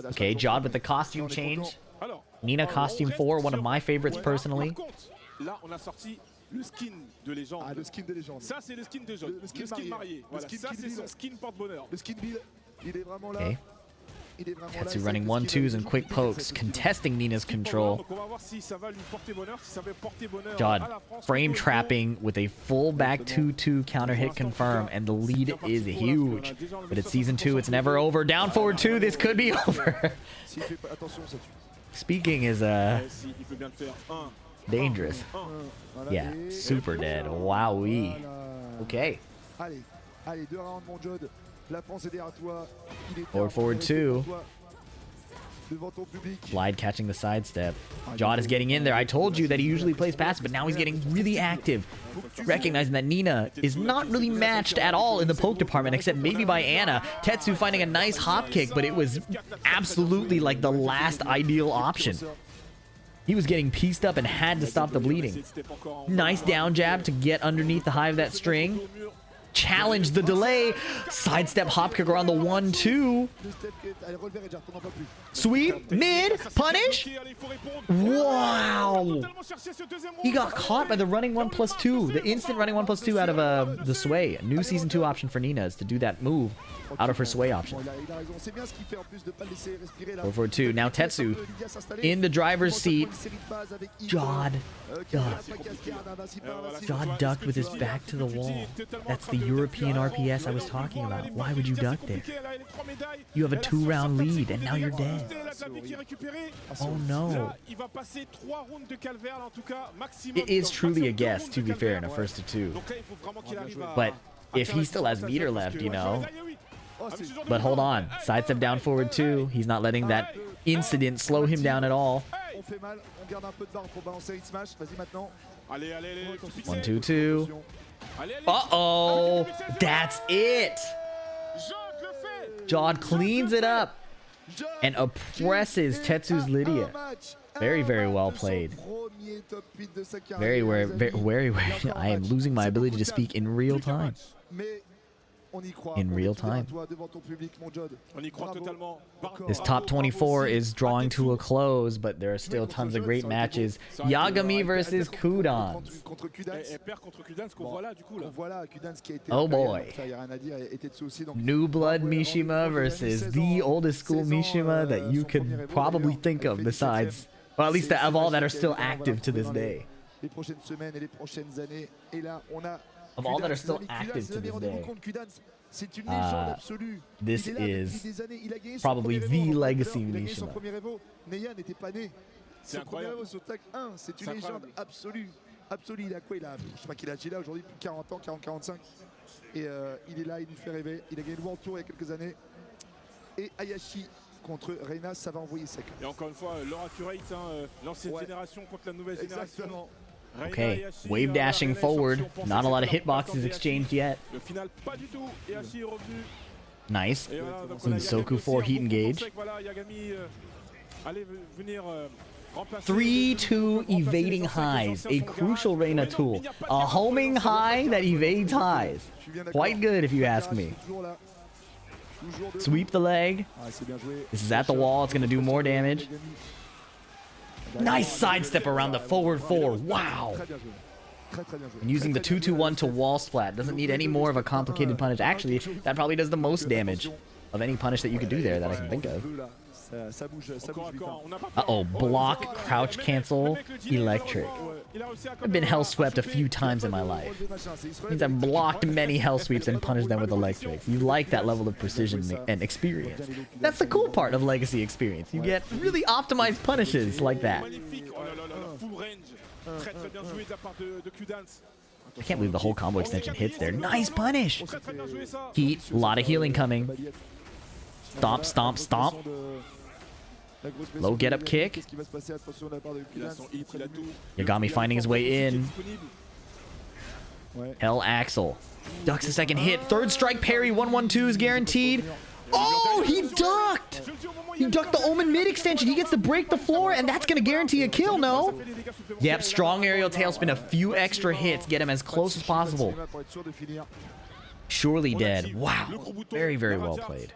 Okay, Jod with the costume change. Nina costume 4, one of my favorites personally. Le skin de légende. Ah, le skin de légende. Ça, c'est le skin de Jod. Le skin marié. Voilà, ça, c'est son skin porte-bonheur. Le skin Bill, il est vraiment là. Okay. Tetsu running 1-2s and quick pokes, contesting Nina's control. Jod frame trapping with a full back 2-2 counter hit confirm, and the lead is huge. But it's season 2, it's never over. Down forward 2, this could be over. Speaking is dangerous. Yeah, super dead. Wowee. Okay. Forward 2. Glide catching the sidestep. Jod is getting in there. I told you that he usually plays passive, but now he's getting really active. Recognizing that Nina is not really matched at all in the poke department, except maybe by Anna. Tetsu finding a nice hop kick, but it was absolutely like the last ideal option. He was getting pieced up and had to stop the bleeding. Nice down jab to get underneath the high of that string. Challenge the delay. Sidestep hop kick around the 1-2. Sweep, mid, punish. Wow. He got caught by the running 1+2. The instant running 1+2 out of the sway. New season 2 option for Nina is to do that move out of her sway option. 4-4-2. Now Tetsu in the driver's seat. Jod ducked. Jod ducked with his back to the wall. That's the European RPS I was talking about. Why would you duck there? You have a 2-round lead and now you're dead. Oh no. It is truly a guess, to be fair, in a 1-2. But if he still has meter left, you know. But hold on. Sidestep down forward 2. He's not letting that incident slow him down at all. 1-2-2. Uh-oh. That's it. Jod cleans it up and oppresses Tetsu's Lydia. Very, very well played. Very, very, I am losing my ability to speak in real time. In real time. This top 24 is drawing to a close, but there are still tons of great matches. Yagami versus Kudans. Oh boy. New Blood Mishima versus the oldest school Mishima that you could probably think of besides, well, at least of all that are still active to this day. Of all that are still active to this day. This is probably the legacy Mishima. C'est incroyable. Sur Tag 1, c'est une légende absolue. Absolue, il a quoi? Il a, je sais pas qu'il a là aujourd'hui, plus de 40 ans, 40-45. Et il est là, il nous fait rêver. Il a gagné le World Tour il y a quelques années. Et Hayashi contre Reina, ça va envoyer sec. Et encore une fois, leur accurate, hein, l'ancienne génération contre la nouvelle génération. Okay, wave dashing forward. Not a lot of hitboxes exchanged yet. Nice. Soku 4 heat engage. 3-2 evading highs. A crucial Reina tool. A homing high that evades highs. Quite good if you ask me. Sweep the leg. This is at the wall. It's going to do more damage. Nice sidestep around the forward 4. Wow. And using the 2-2-1 to wall splat. Doesn't need any more of a complicated punish. Actually, that probably does the most damage of any punish that you could do there that I can think of. Uh-oh, block, crouch, cancel, electric. I've been hell swept a few times in my life. Means I've blocked many hell sweeps and punished them with electrics. You like that level of precision and experience. That's the cool part of Legacy experience. You get really optimized punishes like that. I can't believe the whole combo extension hits there. Nice punish! Heat, a lot of healing coming. Stomp, stomp, stomp. Low get up kick. Yagami finding his way in. L Axel. Ducks a second hit. Third strike parry. 1-1-2 is guaranteed. Oh, he ducked! He ducked the Omen mid extension. He gets to break the floor, and that's going to guarantee a kill, no? Yep, strong aerial tailspin. A few extra hits. Get him as close as possible. Surely dead. Wow. Very, very well played.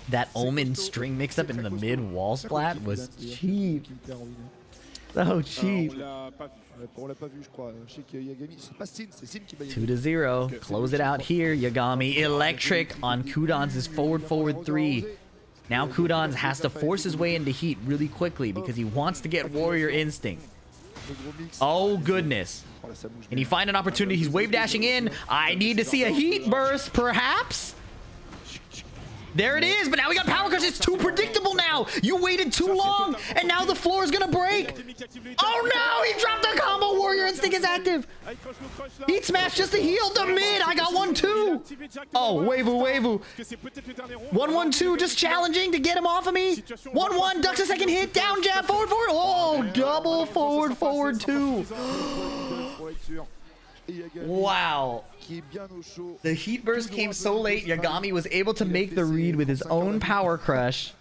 That Omen string mix-up into the mid wall splat was cheap. So cheap. 2-0. Close it out here. Yagami electric on Kudans' forward 3. Now Kudans has to force his way into heat really quickly because he wants to get Warrior Instinct. Oh, goodness. Can he find an opportunity? He's wave dashing in. I need to see a heat burst, perhaps? There it is, but now we got Power Crush. It's too predictable now. You waited too long, and now the floor is going to break. Oh, no. He dropped the combo. Warrior Instinct is active. Heat Smash just to heal the mid. I got 1-2. Oh, Wavu. 1-1-2, just challenging to get him off of me. 1-1, ducks a second hit. Down jab, forward. Oh, double forward 2. Wow. The heat burst came so late, Yagami was able to make the read with his own Power Crush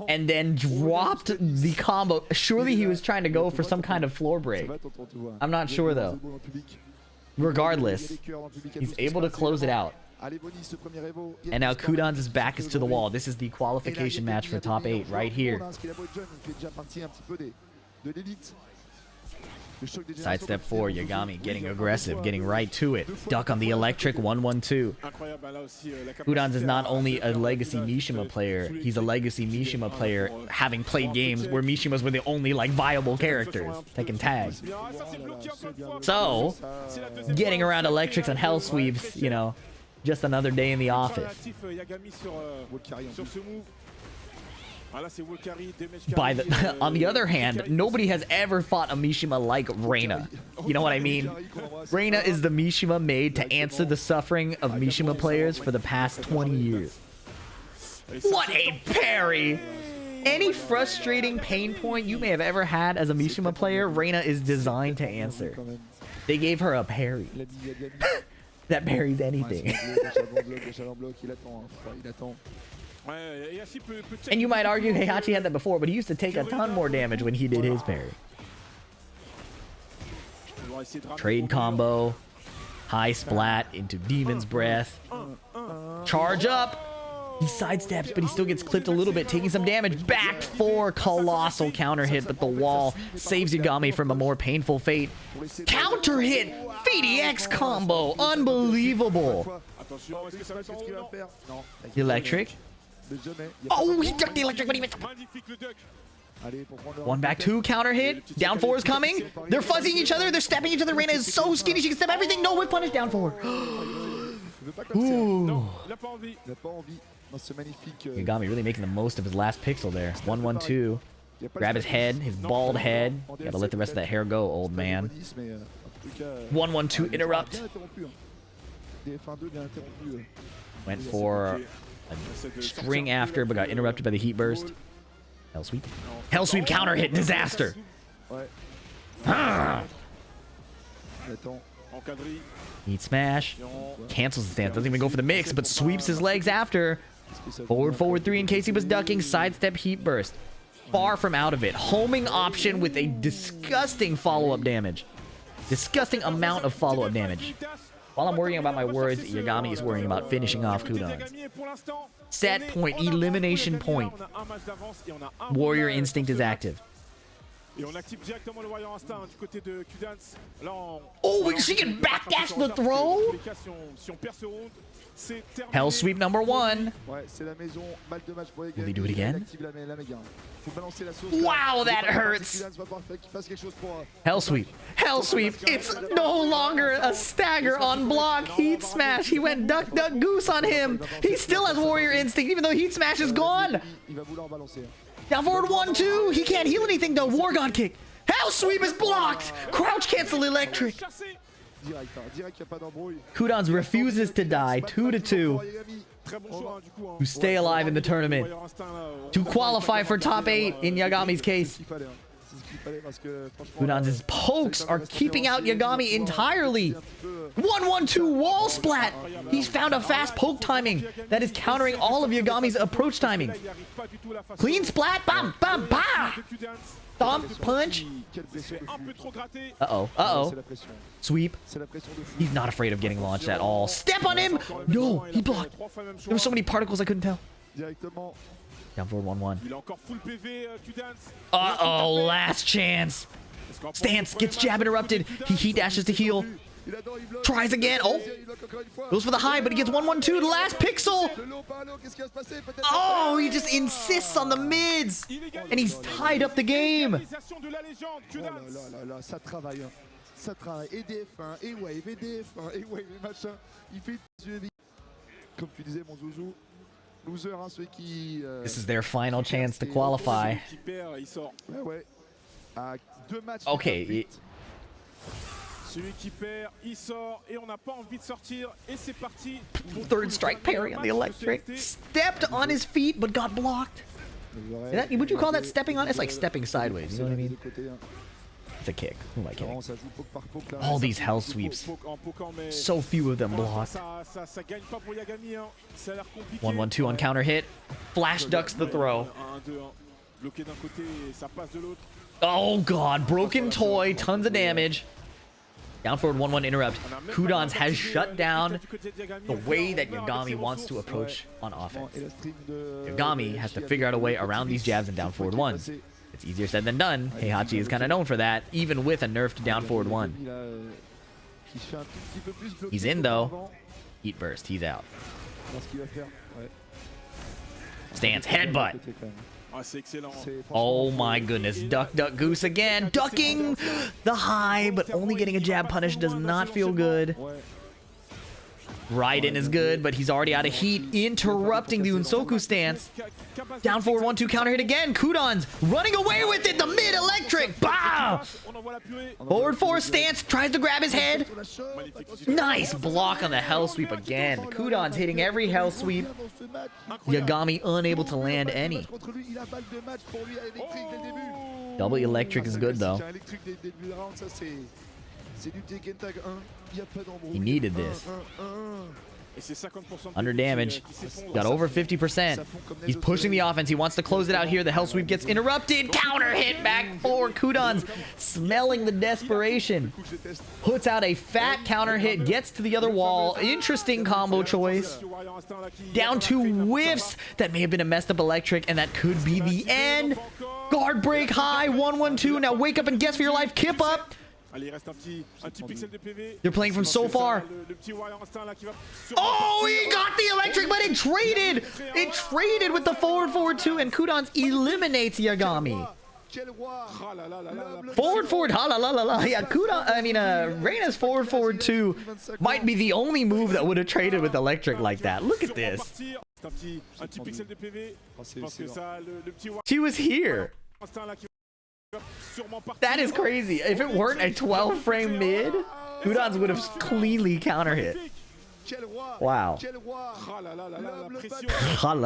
and then dropped the combo. Surely he was trying to go for some kind of floor break. I'm not sure though. Regardless, he's able to close it out. And now Kudans' back is to the wall. This is the qualification match for top 8 right here. Sidestep 4, Yagami getting aggressive, getting right to it. Duck on the electric, 1-1-2. Kudans is not only a legacy Mishima player, he's a legacy Mishima player having played games where Mishimas were the only like viable characters that can tag. So, getting around electrics and hell sweeps, you know, just another day in the office. On the other hand, nobody has ever fought a Mishima like Reina. You know what I mean? Reina is the Mishima made to answer the suffering of Mishima players for the past 20 years. What a parry! Any frustrating pain point you may have ever had as a Mishima player, Reina is designed to answer. They gave her a parry. That parries anything. And you might argue Heihachi had that before, but he used to take a ton more damage when he did his parry. Trade combo. High splat into Demon's Breath. Charge up. He sidesteps, but he still gets clipped a little bit, taking some damage. Back for colossal counter hit, but the wall saves Yagami from a more painful fate. Counter hit! VDX combo! Unbelievable! Electric. Oh, he ducked the electric, but he missed. One back, two, counter hit. Down four is coming. They're fuzzing each other. They're stepping each other. Reina is so skinny. She can step everything. No whip punish. Down four. Ooh. Yagami really making the most of his last pixel there. 1-1-2. Grab his head, his bald head. Gotta let the rest of that hair go, old man. 1-1-2 interrupt. Went for a string after, but got interrupted by the heat burst. Hell sweep. Hell sweep counter hit. Disaster. Heat smash. Cancels the stance. Doesn't even go for the mix, but sweeps his legs after. Forward 3 in case he was ducking. Sidestep heat burst. Far from out of it. Homing option with a disgusting follow-up damage. Disgusting amount of follow-up damage. While I'm worrying about my words, Yagami is worrying about finishing off Kudans. Set point. Elimination point. Warrior instinct is active. Oh, she can backdash the throw? Hell sweep number 1. Will he do it again? Wow, that hurts. Hell sweep. Hell sweep. It's no longer a stagger on block. Heat smash. He went duck, duck, goose on him. He still has warrior instinct, even though heat smash is gone. Down forward 1-2. He can't heal anything though. War God kick. Hell sweep is blocked. Crouch cancel electric. Kudans refuses to die. 2-2. To stay alive in the tournament. To qualify for top 8 in Yagami's case. Kudans' pokes are keeping out Yagami entirely. 1-1-2 wall splat. He's found a fast poke timing that is countering all of Yagami's approach timing. Clean splat. Bam, bam, bam. Thump, punch. Uh-oh, uh-oh. Sweep. He's not afraid of getting launched at all. Step on him! No, he blocked. There were so many particles I couldn't tell. Down forward 1-1. Uh-oh, last chance. Stance gets jab interrupted. He heat dashes to heal. Tries again. Oh. Goes for the high, but he gets 1-1-2 to the last pixel. Oh, he just insists on the mids. And he's tied up the game. This is their final chance to qualify. Okay. Third strike parry on the electric. Stepped on his feet, but got blocked. Would you call that stepping on? It's like stepping sideways. You know what I mean? It's a kick. Who am I kidding? All these hell sweeps. So few of them blocked. 1-1-2 on counter hit. Flash ducks the throw. Oh god, broken toy, tons of damage. Down forward 1-1 interrupt. Kudans has shut down the way that Yagami wants to approach on offense. Yagami has to figure out a way around these jabs and down forward 1s. It's easier said than done. Heihachi is kind of known for that, even with a nerfed down forward 1. He's in though. Heat burst, he's out. Stance, headbutt. Oh my goodness. Duck, duck, goose again. Ducking the high, but only getting a jab punish does not feel good. Raiden is good, but he's already out of heat, interrupting the Unsoku stance. Down forward 1-2 counter hit again. Kudans running away with it. The mid electric. Bah! Forward 4 stance. Tries to grab his head. Nice block on the hell sweep again. Kudans hitting every hell sweep. Yagami unable to land any. Double electric is good though. He needed this. Under damage. Got over 50%. He's pushing the offense. He wants to close it out here. The hell sweep gets interrupted. Counter hit back forward. Kudon's smelling the desperation. Puts out a fat counter hit. Gets to the other wall. Interesting combo choice. Down two whiffs. That may have been a messed up electric, and that could be the end. Guard break high. 1-1-2. Now wake up and guess for your life. Kip up. They're playing from so far. Oh, he got the electric, but it traded. It traded with the forward 2, and Kudons eliminates Yagami. Forward, ha la la la la. Yeah, Reyna's forward 2 might be the only move that would have traded with electric like that. Look at this. She was here. That is crazy. If it weren't a 12 frame mid, Kudons would have cleanly counter hit. Wow. Ha la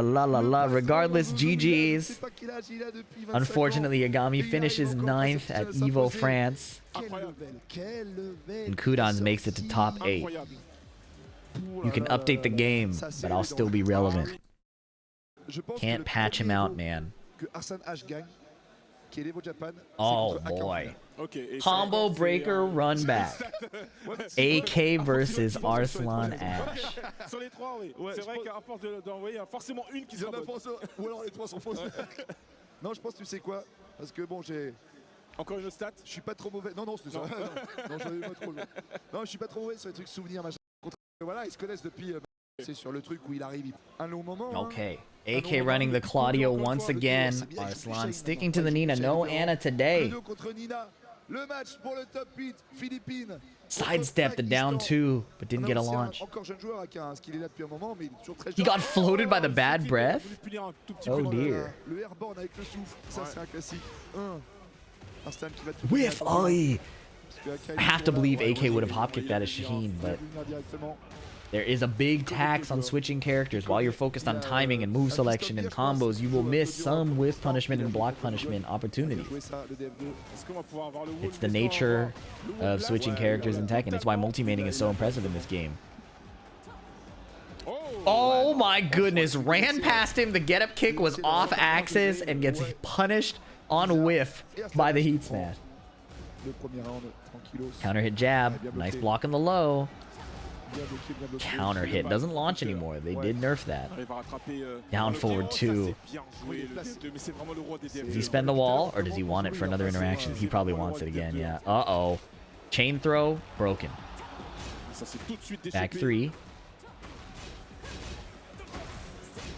la la la. Regardless, GG's. Unfortunately, Yagami finishes 9th at Evo France. And Kudons makes it to top 8. You can update the game, but I'll still be relevant. Can't patch him out, man. Oh boy. Combo breaker run back. AK versus Arslan Ash. Non, je pense, tu sais quoi? Parce que bon, j'ai. Encore une autre stat? Je suis pas trop mauvais. Non, c'est ça. Non, j'en ai pas trop. Non, je suis pas trop mauvais sur les trucs souvenirs, machin. Voilà, ils se connaissent depuis. C'est sur le truc où il arrive. Un long moment. Okay. AK running the Claudio once again. Arslan sticking to the Nina. No Anna today. Sidestepped the down 2, but didn't get a launch. He got floated by the bad breath? Oh dear. Whiff! I have to believe AK would have hop kicked that as Shaheen, but there is a big tax on switching characters. While you're focused on timing and move selection and combos, you will miss some whiff punishment and block punishment opportunities. It's the nature of switching characters in Tekken. It's why multi-mating is so impressive in this game. Oh my goodness. Ran past him. The get-up kick was off axis and gets punished on whiff by the heat smash. Counter hit jab. Nice block on the low. Counter hit. Doesn't launch anymore. They did nerf that. Down forward 2. Does he spend the wall or does he want it for another interaction? He probably wants it again, yeah. Uh-oh. Chain throw. Broken. Back 3.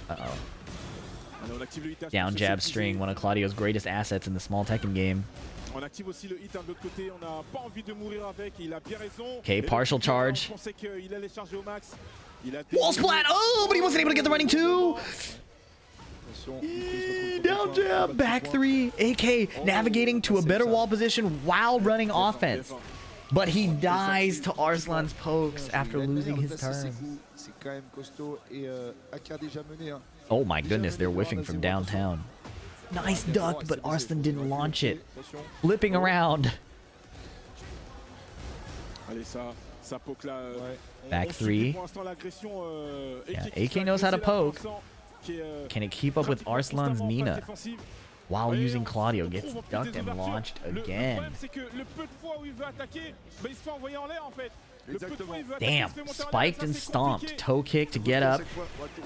Uh-oh. Down jab string. One of Claudio's greatest assets in the small Tekken game. Okay, partial charge. Wall splat! Oh, but he wasn't able to get the running 2! Down jab, back 3. AK navigating to a better wall position while running offense. But he dies to Arslan's pokes after losing his turn. Oh my goodness, they're whiffing from downtown. Nice duck, but Arslan didn't launch it. Flipping around. Back 3. Yeah, AK knows how to poke. Can it keep up with Arslan's Nina? While using Claudio, gets ducked and launched again. Damn, spiked and stomped. Toe kick to get up.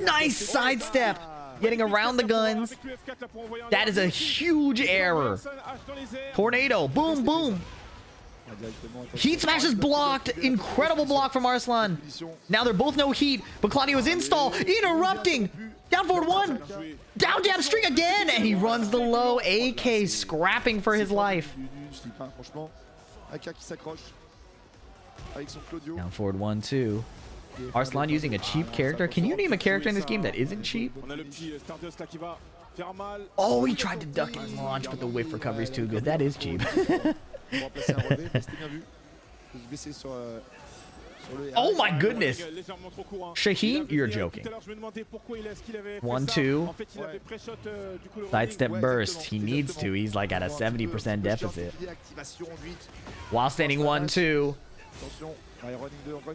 Nice sidestep. Getting around the guns. That is a huge error. Tornado. Boom, boom. Heat smash is blocked. Incredible block from Arslan. Now they're both no heat, but Claudio is install. Interrupting. Down forward 1. Down jab string again. And he runs the low. AK scrapping for his life. Down forward 1, 2. Arslan using a cheap character. Can you name a character in this game that isn't cheap? Oh, he tried to duck his launch, but the whiff recovery is too good. That is cheap. Oh my goodness. Shaheen, you're joking. 1, 2. Sidestep burst. He needs to. He's like at a 70% deficit. While standing 1, 2.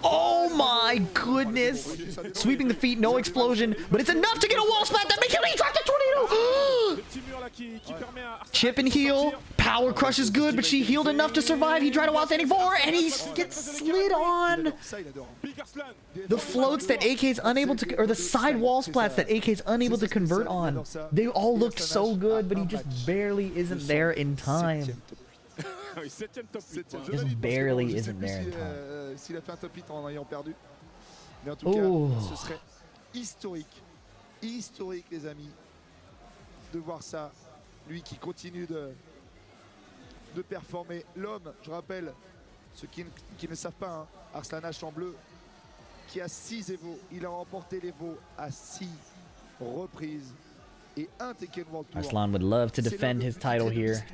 Oh my goodness! Sweeping the feet, no explosion, but it's enough to get a wall splat that makes him drop the tornado! Chip and heal. Power crush is good, but she healed enough to survive. He tried a while standing forward, and he gets slid on. The floats that AK's unable to, or the side wall splats that AK's unable to convert on. They all looked so good, but he just barely isn't there in time. Just barely isn't there in time. S'il a fait un top 8 en ayant perdu. Mais en tout cas, ce serait historique les amis, de voir ça. Lui qui continue de performer. L'homme, je rappelle, ceux qui ne savent pas, hein, Arslan H en bleu, qui a 6 Evo. Il a remporté l'Evo à 6 reprises. Arslan would love to defend his title here.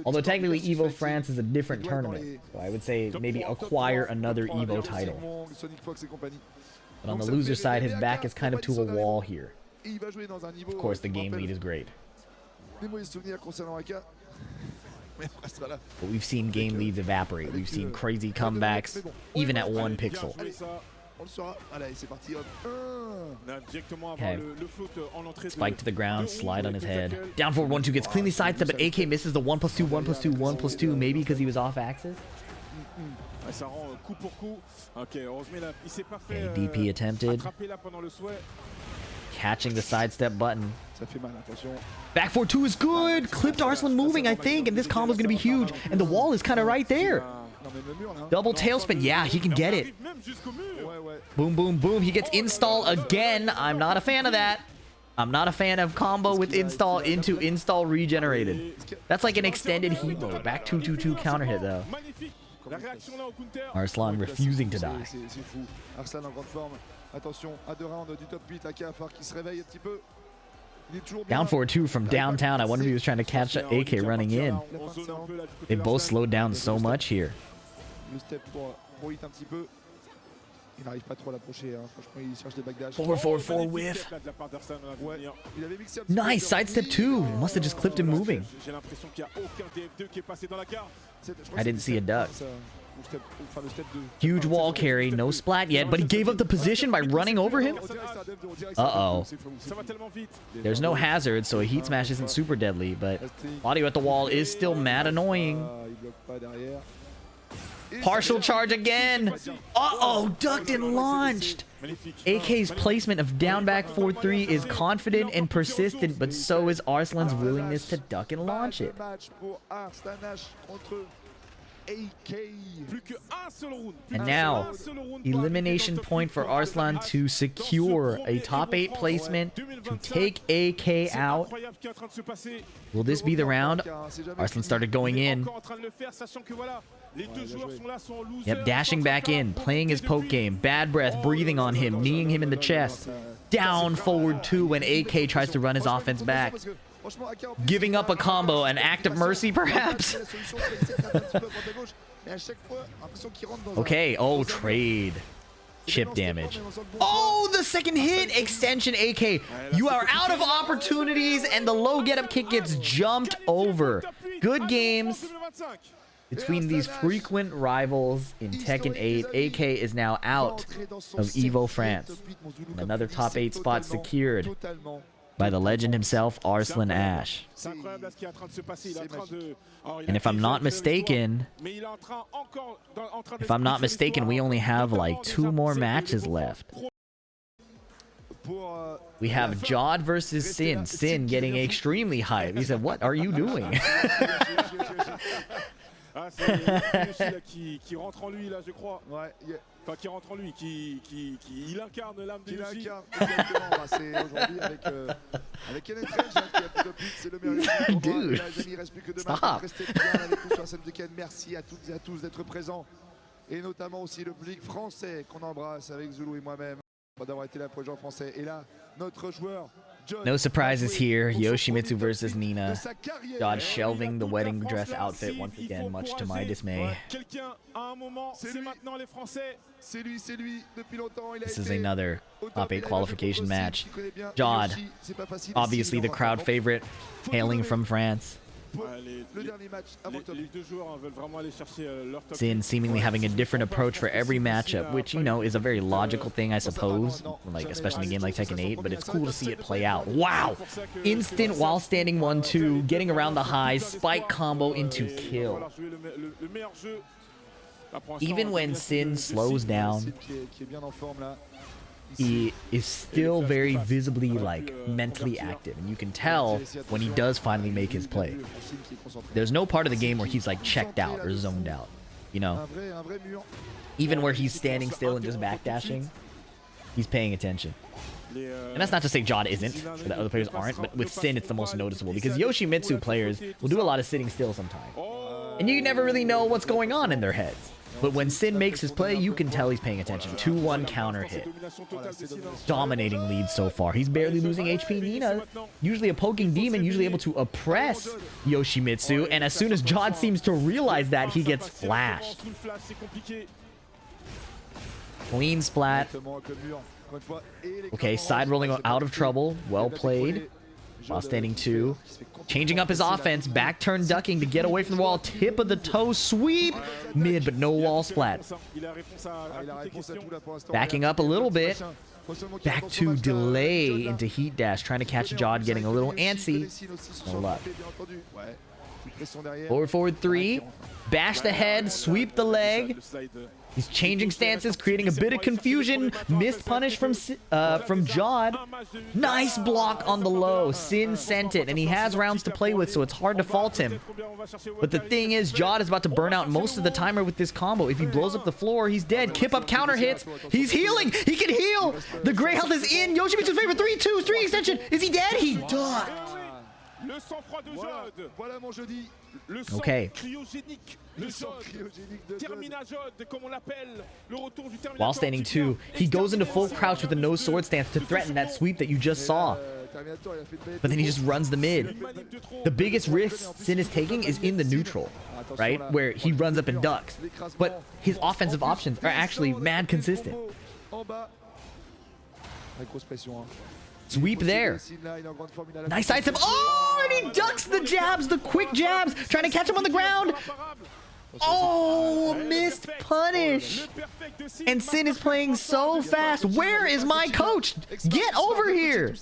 Although technically Evo France is a different tournament, so I would say maybe acquire another Evo title. But on the loser side, his back is kind of to a wall here. Of course, the game lead is great. But we've seen game leads evaporate. We've seen crazy comebacks, even at 1 pixel. Okay. Spike to the ground, slide on his head. Down forward 1-2 gets cleanly sidestepped, but AK misses the 1+2, 1+2, 1+2, maybe because he was off axis. Okay, DP attempted. Catching the sidestep button. Back 4-2 is good. Clipped Arslan moving, I think, and this combo's gonna be huge. And the wall is kind of right there. Double tailspin. Yeah, he can get it. Boom, boom, boom. He gets install again. I'm not a fan of that. I'm not a fan of combo with install into install regenerated. That's like an extended heat mode. Back 2-2-2 counter hit though. Arslan refusing to die. Down 4-2 from downtown. I wonder if he was trying to catch AK running in. They both slowed down so much here. Le step pour hit un petit peu. Il n'arrive pas trop à l'approcher. Franchement, il cherche des backdash. 4-4-4 whiff. Nice sidestep 2. Must have just clipped him moving. I didn't see a duck. Huge wall carry, no splat yet, but he gave up the position by running over him. Uh-oh. There's no hazard, so a heat smash isn't super deadly, but audio at the wall is still mad annoying. Partial charge again. Uh-oh, ducked and launched. AK's placement of down back 4-3 is confident and persistent, but so is Arslan's willingness to duck and launch it. And now, elimination point for Arslan to secure a top 8 placement to take AK out. Will this be the round? Arslan started going in. Yep, dashing back in, playing his poke game. Bad breath, breathing on him, kneeing him in the chest. Down forward 2 when AK tries to run his offense back. Giving up a combo, an act of mercy perhaps? Okay, oh, trade. Chip damage. Oh, the second hit! Extension AK. You are out of opportunities, and the low get-up kick gets jumped over. Good games between these frequent rivals in Tekken 8. AK is now out of Evo France. And another top 8 spot secured by the legend himself, Arslan Ash. And if I'm not mistaken, we only have like 2 more matches left. We have Jod versus Sin. Sin getting extremely hyped. He said, "What are you doing?" Ah, c'est qui rentre en lui là, je crois. Ouais. Enfin, qui rentre en lui, il incarne l'âme de Yoshi. C'est aujourd'hui avec Kenneth Range qui a plus de plus, c'est le meilleur. Dude, les amis, il reste plus que 2 matchs. Restez bien avec nous sur la scène de Ken. Merci à toutes et à tous d'être présents. Et notamment aussi le public français qu'on embrasse avec Zulu et moi-même. D'avoir été là pour les gens français. Et là, notre joueur. No surprises here. Yoshimitsu versus Nina. Jod shelving the wedding dress outfit once again, much to my dismay. This is another top 8 qualification match. Jod, obviously the crowd favorite, hailing from France. pour le dernier match avant le top 8. Les deux joueurs veulent vraiment aller chercher leur top 8. Sin seemingly having a different approach for every matchup, which, you know, is a very logical thing, I suppose, like especially in a game like Tekken 8, but it's cool to see it play out. Wow! Instant while standing 1-2, getting around the highs, spike combo into kill. Even when Sin slows down, he is still very visibly, like, mentally active, and you can tell when he does finally make his play. There's no part of the game where he's like checked out or zoned out, you know. Even where he's standing still and just backdashing, he's paying attention. And that's not to say Jod isn't, or that other players aren't, but with Sin it's the most noticeable, because Yoshimitsu players will do a lot of sitting still sometimes, and you never really know what's going on in their heads. But when Sin makes his play, you can tell he's paying attention. 2-1 counter hit. Dominating lead so far. He's barely losing HP. Nina, usually a poking demon, usually able to oppress Yoshimitsu. And as soon as Jod seems to realize that, he gets flashed. Clean splat. Okay, side rolling out of trouble. Well played. While standing 2. Changing up his offense. Back turn ducking to get away from the wall. Tip of the toe sweep. Mid, but no wall splat. Backing up a little bit. Back to delay into heat dash. Trying to catch Jod getting a little antsy. No luck. Forward 3. Bash the head. Sweep the leg. He's changing stances, creating a bit of confusion. Missed punish from Jod. Nice block on the low. Sin sent it, and he has rounds to play with, so it's hard to fault him. But the thing is, Jod is about to burn out most of the timer with this combo. If he blows up the floor, he's dead. Kip up counter hits. He's healing. He can heal. The gray health is in. Yoshimitsu's favorite 3-2 string extension. Is he dead? He died. Okay. While standing 2, he goes into full crouch with a no sword stance to threaten that sweep that you just saw. But then he just runs the mid. The biggest risk Sin is taking is in the neutral, right? Where he runs up and ducks. But his offensive options are actually mad consistent. Sweep there. Nice side step. Oh, and he ducks the jabs, the quick jabs, trying to catch him on the ground. Oh, missed punish. And Sin is playing so fast. Where is my coach? Get over here.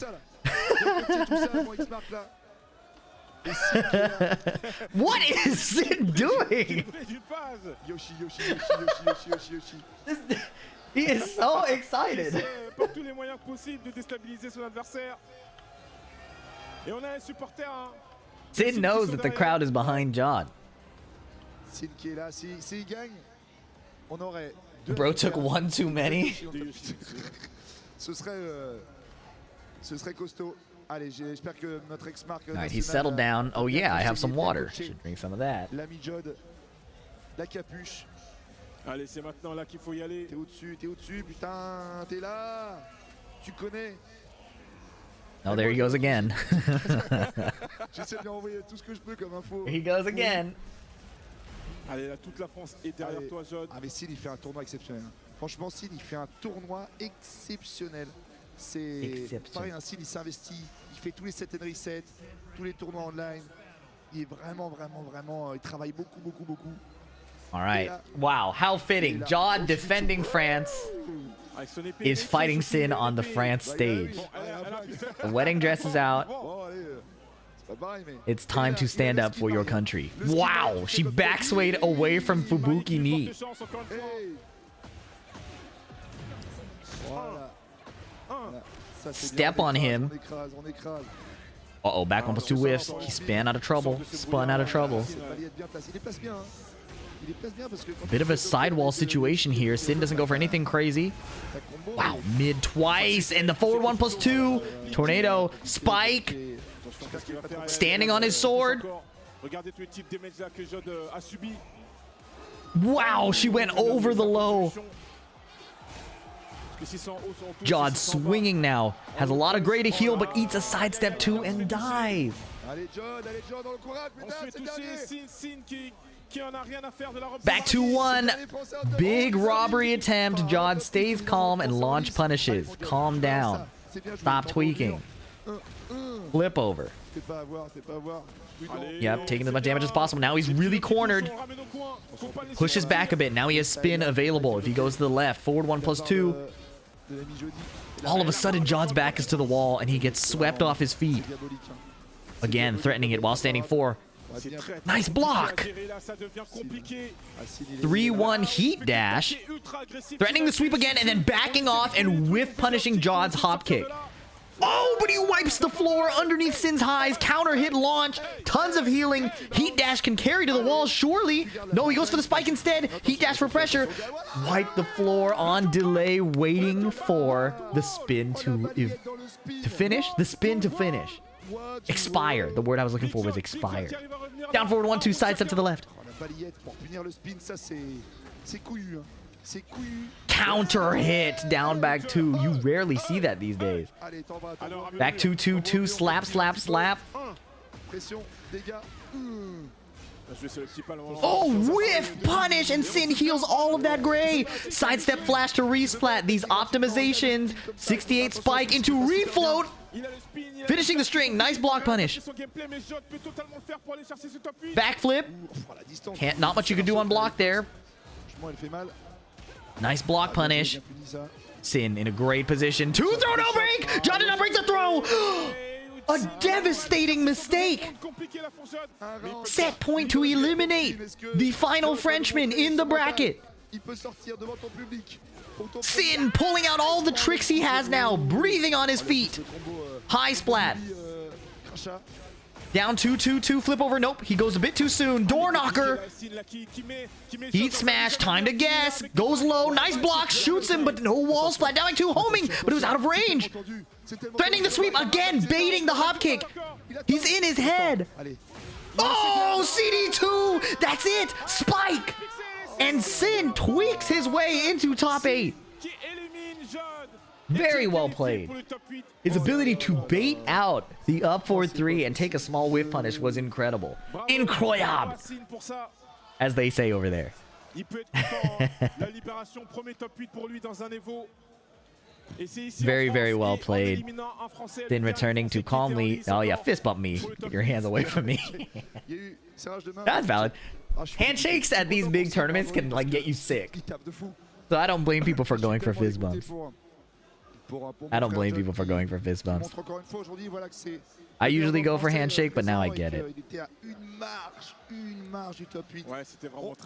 What is Sin doing? He is so excited. Sin knows that the crowd is behind Jod. Bro took one too many. Alright, he's settled down. Oh yeah, I have some water. Should drink some of that. Allez, c'est maintenant là qu'il faut y aller. T'es au-dessus, putain, t'es là. Tu connais. Oh, there he goes again. J'essaie de lui envoyer tout ce que je peux comme info. He goes again. Allez, là, toute la France est derrière toi, Jod. Ah, mais Sin, il fait un tournoi exceptionnel. Franchement, Sin, il fait un tournoi exceptionnel. C'est pareil, Sin, il s'investit. Il fait tous les set and reset, tous les tournois online. Il est vraiment, il travaille beaucoup. All right. Wow, how fitting. Jod defending France is fighting Sin on the France stage. The wedding dress is out. It's time to stand up for your country. Wow, she backswayed away from Fubuki knee. Step on him. Uh-oh, back one plus 2 whiffs. He spun out of trouble. A bit of a sidewall situation here. Sin doesn't go for anything crazy. Wow, mid twice, and the forward 1 plus 2. Tornado, spike. Standing on his sword. Wow, she went over the low. Jod swinging now. Has a lot of gray to heal, but eats a sidestep too and dies. Back to 1. Big robbery attempt. Jod stays calm and launch punishes. Calm down. Stop tweaking. Flip over. Yep, taking as much damage as possible. Now he's really cornered. Pushes back a bit. Now he has spin available. If he goes to the left, forward 1+2. All of a sudden, Jod's back is to the wall, and he gets swept off his feet. Again, threatening it while standing 4. Nice block. 3-1 heat dash. Threatening the sweep again, and then backing off and whiff punishing Jod's hop kick. Oh, but he wipes the floor underneath Sin's highs. Counter hit launch. Tons of healing. Heat dash can carry to the wall, surely. No, he goes for the spike instead. Heat dash for pressure. Wipe the floor on delay, waiting for the spin to finish. The spin to finish. Expire. The word I was looking for was expire. Down forward 1-2, sidestep to the left. Counter hit, down back 2. You rarely see that these days. Back 2-2-2, slap, slap, slap. Oh, whiff, punish, and Sin heals all of that gray. Sidestep flash to resplat. These optimizations. 68 spike into refloat. Finishing the string. Nice block punish. Backflip. Not much you can do on block there. Nice block punish. Sin in a great position. 2 throw, no break. John did not break the throw. A devastating mistake. Set point to eliminate the final Frenchman in the bracket. Sin pulling out all the tricks he has now. Breathing on his feet. High splat. Down 2-2-2, flip over. Nope, he goes a bit too soon. Door knocker. Heat smash, time to guess. Goes low, nice block, shoots him, but no wall splat. Down 2, homing, but it was out of range. Threatening the sweep again, baiting the hop kick. He's in his head. Oh, CD2, that's it. Spike. And Sin tweaks his way into top 8. Very well played. His ability to bait out the up 4-3 and take a small whiff punish was incredible. Incroyable, as they say over there. Very, very well played. Then returning to calmly. Oh yeah, fist bump me. Get your hands away from me. That's valid. Handshakes at these big tournaments can like get you sick. So I don't blame people for going for fist bumps. I don't blame people for going for fist bumps. I usually go for handshake, but now I get it.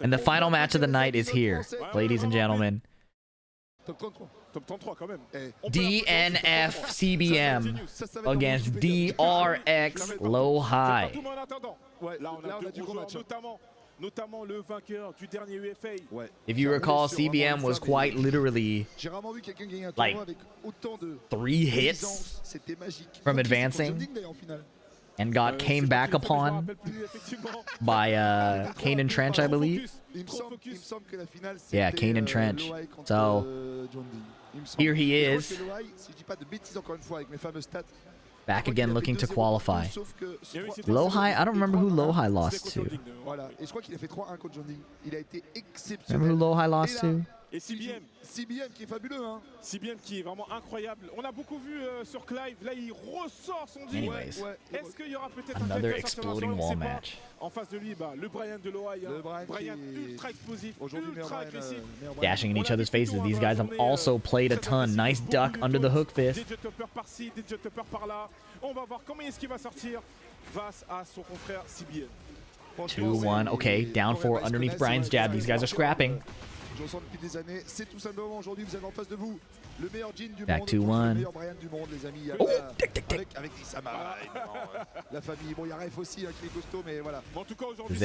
And the final match of the night is here, ladies and gentlemen. DNF CBM against DRX Low High. If you recall, CBM was quite literally like 3 hits from advancing and came back upon by Kane and Trench, I believe. Yeah, Kane and Trench. So here he is. Back again looking to qualify. Low High, I don't remember who Low High lost to. Remember who Low High lost to? Et CBM qui est fabuleux, hein. CBM qui est vraiment incroyable. On a beaucoup vu sur Clive, là il ressort son jean. Anyways, est-ce qu'il y aura peut-être another exploding wall match. En face de lui, le Brian de Loai, Brian ultra explosif, ultra agressif. Dashing in each other's faces. These guys have also played a ton. Nice duck under the hook fist. Des jumpers par-ci, des jumpers par-là. On va voir comment est-ce qu'il va sortir face à son confrère CBM. 2-1. Okay, down 4 underneath Brian's jab. These guys are scrapping. Je ressens depuis des années, c'est tout simplement aujourd'hui, vous avez en face de vous le meilleur jean du Back monde, 2-1. le meilleur Brian du monde, les amis. Oh, avec Isama, la famille. Bon, il y a Ref aussi hein, qui est costaud, mais voilà. En tout cas, aujourd'hui,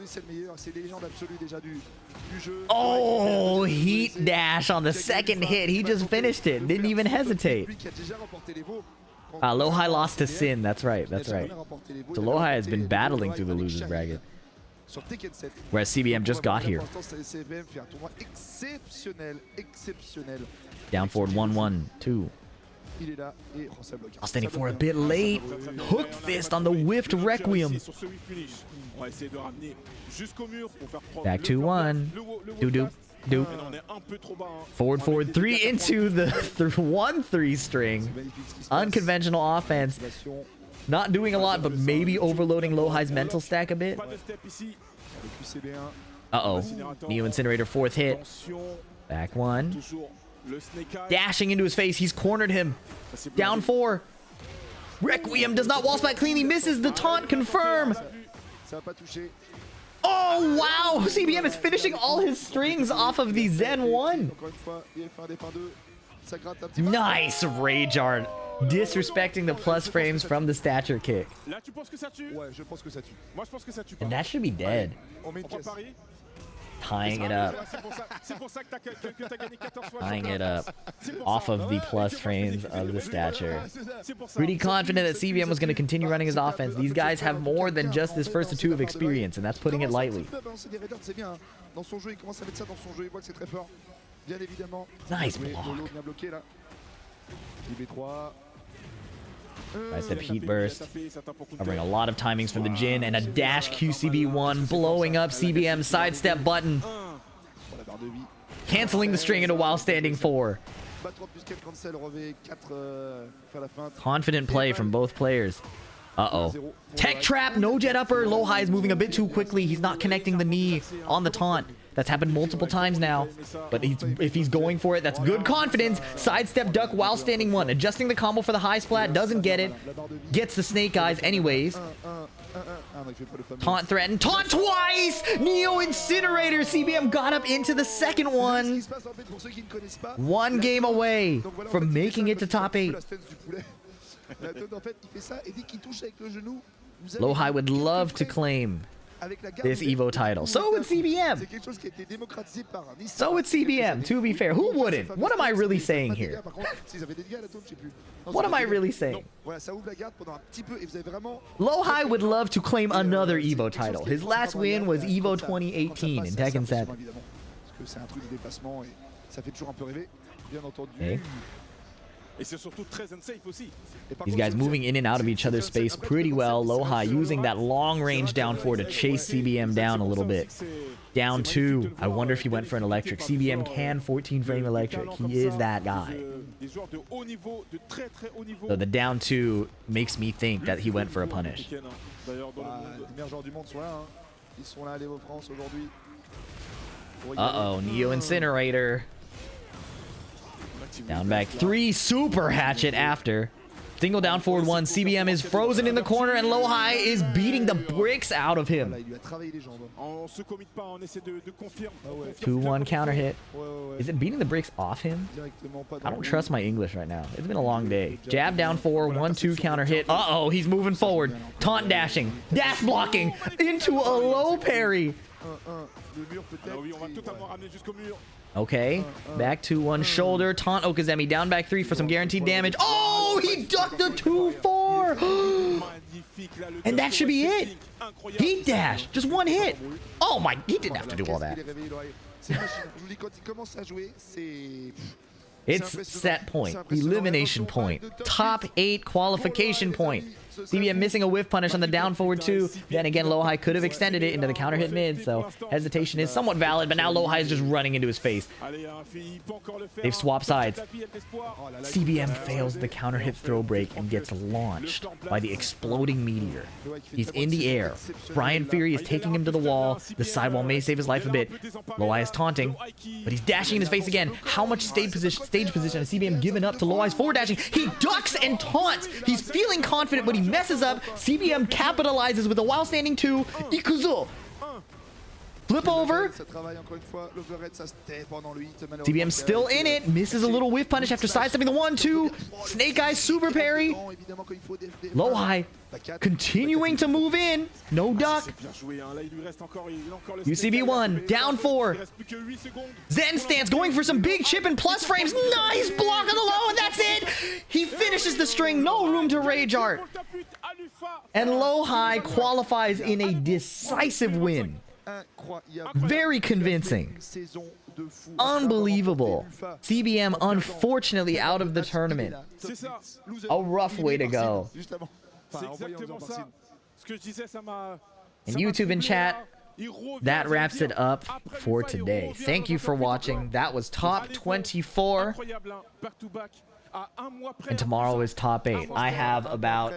c'est le meilleur. C'est les légendes absolues déjà du jeu. Oh, heat dash on the second hit. He just finished it. Didn't even hesitate. Lui qui a déjà remporté les veaux. Low High lost to Sin. That's right. That's right. So Low High has been battling through the losers bracket. Whereas CBM just got here. Down forward 1-1-2. Standing for a bit late. Hook fist on the whiffed Requiem. Back 2-1. Doop. Forward 3 into the 1-3 string. Unconventional offense. Not doing a lot, but maybe overloading Lowhigh's mental stack a bit. Uh-oh. Neo Incinerator, 4th hit. Back 1. Dashing into his face. He's cornered him. Down 4. Requiem does not wall spike cleanly. Misses the taunt. Confirm. Oh, wow. CBM is finishing all his strings off of the Zen 1. Nice Rage Art. Disrespecting the plus frames from the stature kick. And that should be dead. Tying it up. Tying it up off of the plus frames of the stature. Pretty confident that CBM was going to continue running his offense. These guys have more than just this first 2 of experience, and that's putting it lightly. Nice block. Nice step heat burst. Covering a lot of timings from the Jin, and a dash QCB1 blowing up CBM's sidestep button. Canceling the string into while standing 4. Confident play from both players. Uh-oh. Tech trap, no jet upper. Lowhigh is moving a bit too quickly. He's not connecting the knee on the taunt. That's happened multiple times now. But if he's going for it, that's good confidence. Sidestep duck while standing 1. Adjusting the combo for the high splat. Doesn't get it. Gets the snake eyes anyways. Taunt threatened. Taunt twice! Neo Incinerator. CBM got up into the second one. 1 game away from making it to top 8. Lowhigh would love to claim this Evo title. So would CBM. So would CBM, to be fair. Who wouldn't? What am I really saying here? What am I really saying? Lowhigh would love to claim another Evo title. His last win was Evo 2018 in Tekken 7. Okay. These guys moving in and out of each other's space pretty well. Lowhigh using that long range down 4 to chase CBM down a little bit. Down 2. I wonder if he went for an electric. CBM can 14 frame electric. He is that guy. So the down 2 makes me think that he went for a punish. Uh-oh, Neo Incinerator. Down back 3, super hatchet after. Single down forward 1. CBM is frozen in the corner, and Lowhigh is beating the bricks out of him. 2-1 counter hit. Is it beating the bricks off him? I don't trust my English right now. It's been a long day. Jab down 4, 1-2 counter hit. Uh-oh, he's moving forward. Taunt dashing. Dash blocking into a low parry. Okay, back to 1 shoulder. Taunt Okazemi down back 3 for some guaranteed damage. Oh, he ducked the 2-4. And that should be it. Heat dash, just 1 hit. Oh my, he didn't have to do all that. It's set point, elimination point, top 8 qualification point. CBM missing a whiff punish on the down forward 2. Then again, Lowhigh could have extended it into the counter hit mid, so hesitation is somewhat valid, but now Lowhigh is just running into his face. They've swapped sides. CBM fails the counter hit throw break and gets launched by the exploding meteor. He's in the air. Brian Fury is taking him to the wall. The sidewall may save his life a bit. Lowhigh is taunting, but he's dashing in his face again. How much stage position has CBM given up to Lowhigh's forward dashing? He ducks and taunts. He's feeling confident, but he messes up. CBM capitalizes with a while standing 2. Ikuzo. Flip over. CBM still in it. Misses a little whiff punish after sidestepping the 1-2. Snake Eyes super parry. Lowhigh continuing to move in. No duck. UCB1 down 4. Zen stance going for some big chip and plus frames. Nice block on the low, and that's it. He finishes the string. No room to rage art. And Lowhigh qualifies in a decisive win. Very convincing. Unbelievable. CBM unfortunately out of the tournament. A rough way to go. And YouTube and chat, that wraps it up for today. Thank you for watching. That was top 24. And tomorrow is top 8. I have about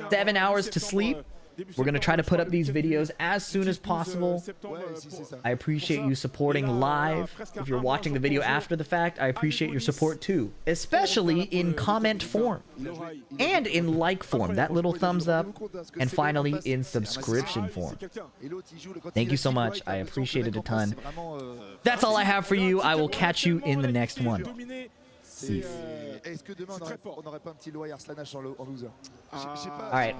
7 hours to sleep. We're going to try to put up these videos as soon as possible. I appreciate you supporting live. If you're watching the video after the fact, I appreciate your support too. Especially in comment form. And in like form. That little thumbs up. And finally in subscription form. Thank you so much. I appreciate it a ton. That's all I have for you. I will catch you in the next one. Alright,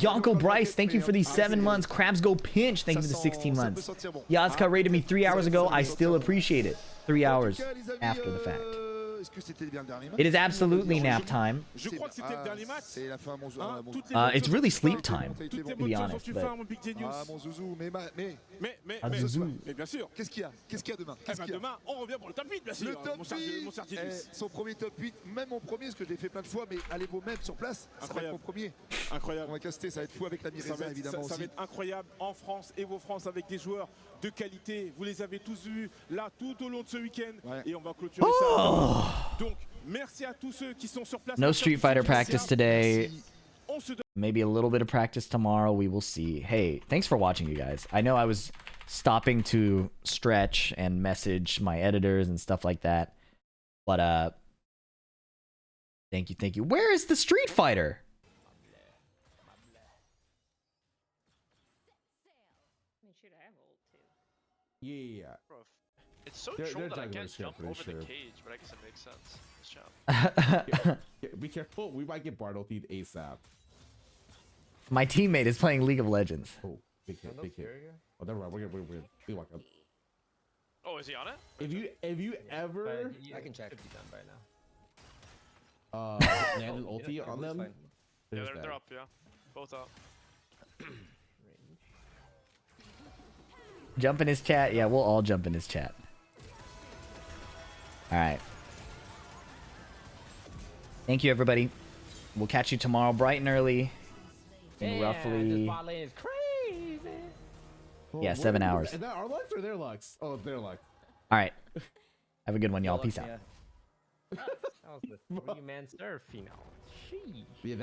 Yonko Bryce, thank you for these 7 months. Crabs Go Pinch, thank you for the 16 months. Yazka rated me 3 hours ago. I still appreciate it. 3 hours after the fact. It is absolutely nap time. It's really sleep time, to be honest. But... Qu'est-ce qu'il y a demain? Demain, on revient pour le top 8, bien sûr. Le top 8, son premier top 8, même mon premier, parce que je l'ai fait plein de fois, mais allez vous-même sur place, ça va être mon premier. Incroyable. On va caster, ça va être fou avec la Mireza, évidemment. Ça va être incroyable en France, Evo France, avec des joueurs de qualité. Vous les avez tous vus là tout au long de ce week-end. Et on va clôturer ça. Donc, merci à tous ceux qui sont sur place. No Street Fighter practice today. Maybe a little bit of practice tomorrow. We will see. Hey, thanks for watching, you guys. I know I was stopping to stretch and message my editors and stuff like that. But, thank you. Where is the Street Fighter? Yeah. It's so troll that I can't jump over the cage, but I guess it makes sense. Be careful, we might get Bartle feed ASAP. My teammate is playing League of Legends. Oh, big hit. Oh, never mind. We're good. We walk up. Oh, is he on it? If you ever, I can check if he's done by now. landed ulti on them. Yeah, they're up. Yeah, both up. Jump in his chat. Yeah, we'll all jump in his chat. All right. Thank you, everybody. We'll catch you tomorrow bright and early. In roughly... This is crazy. Yeah, 7 hours. Is that our Lux or their Lux? Oh, it's their Lux. All right. Have a good one, y'all. Peace out. That was the 3-man serve, you know. Sheesh.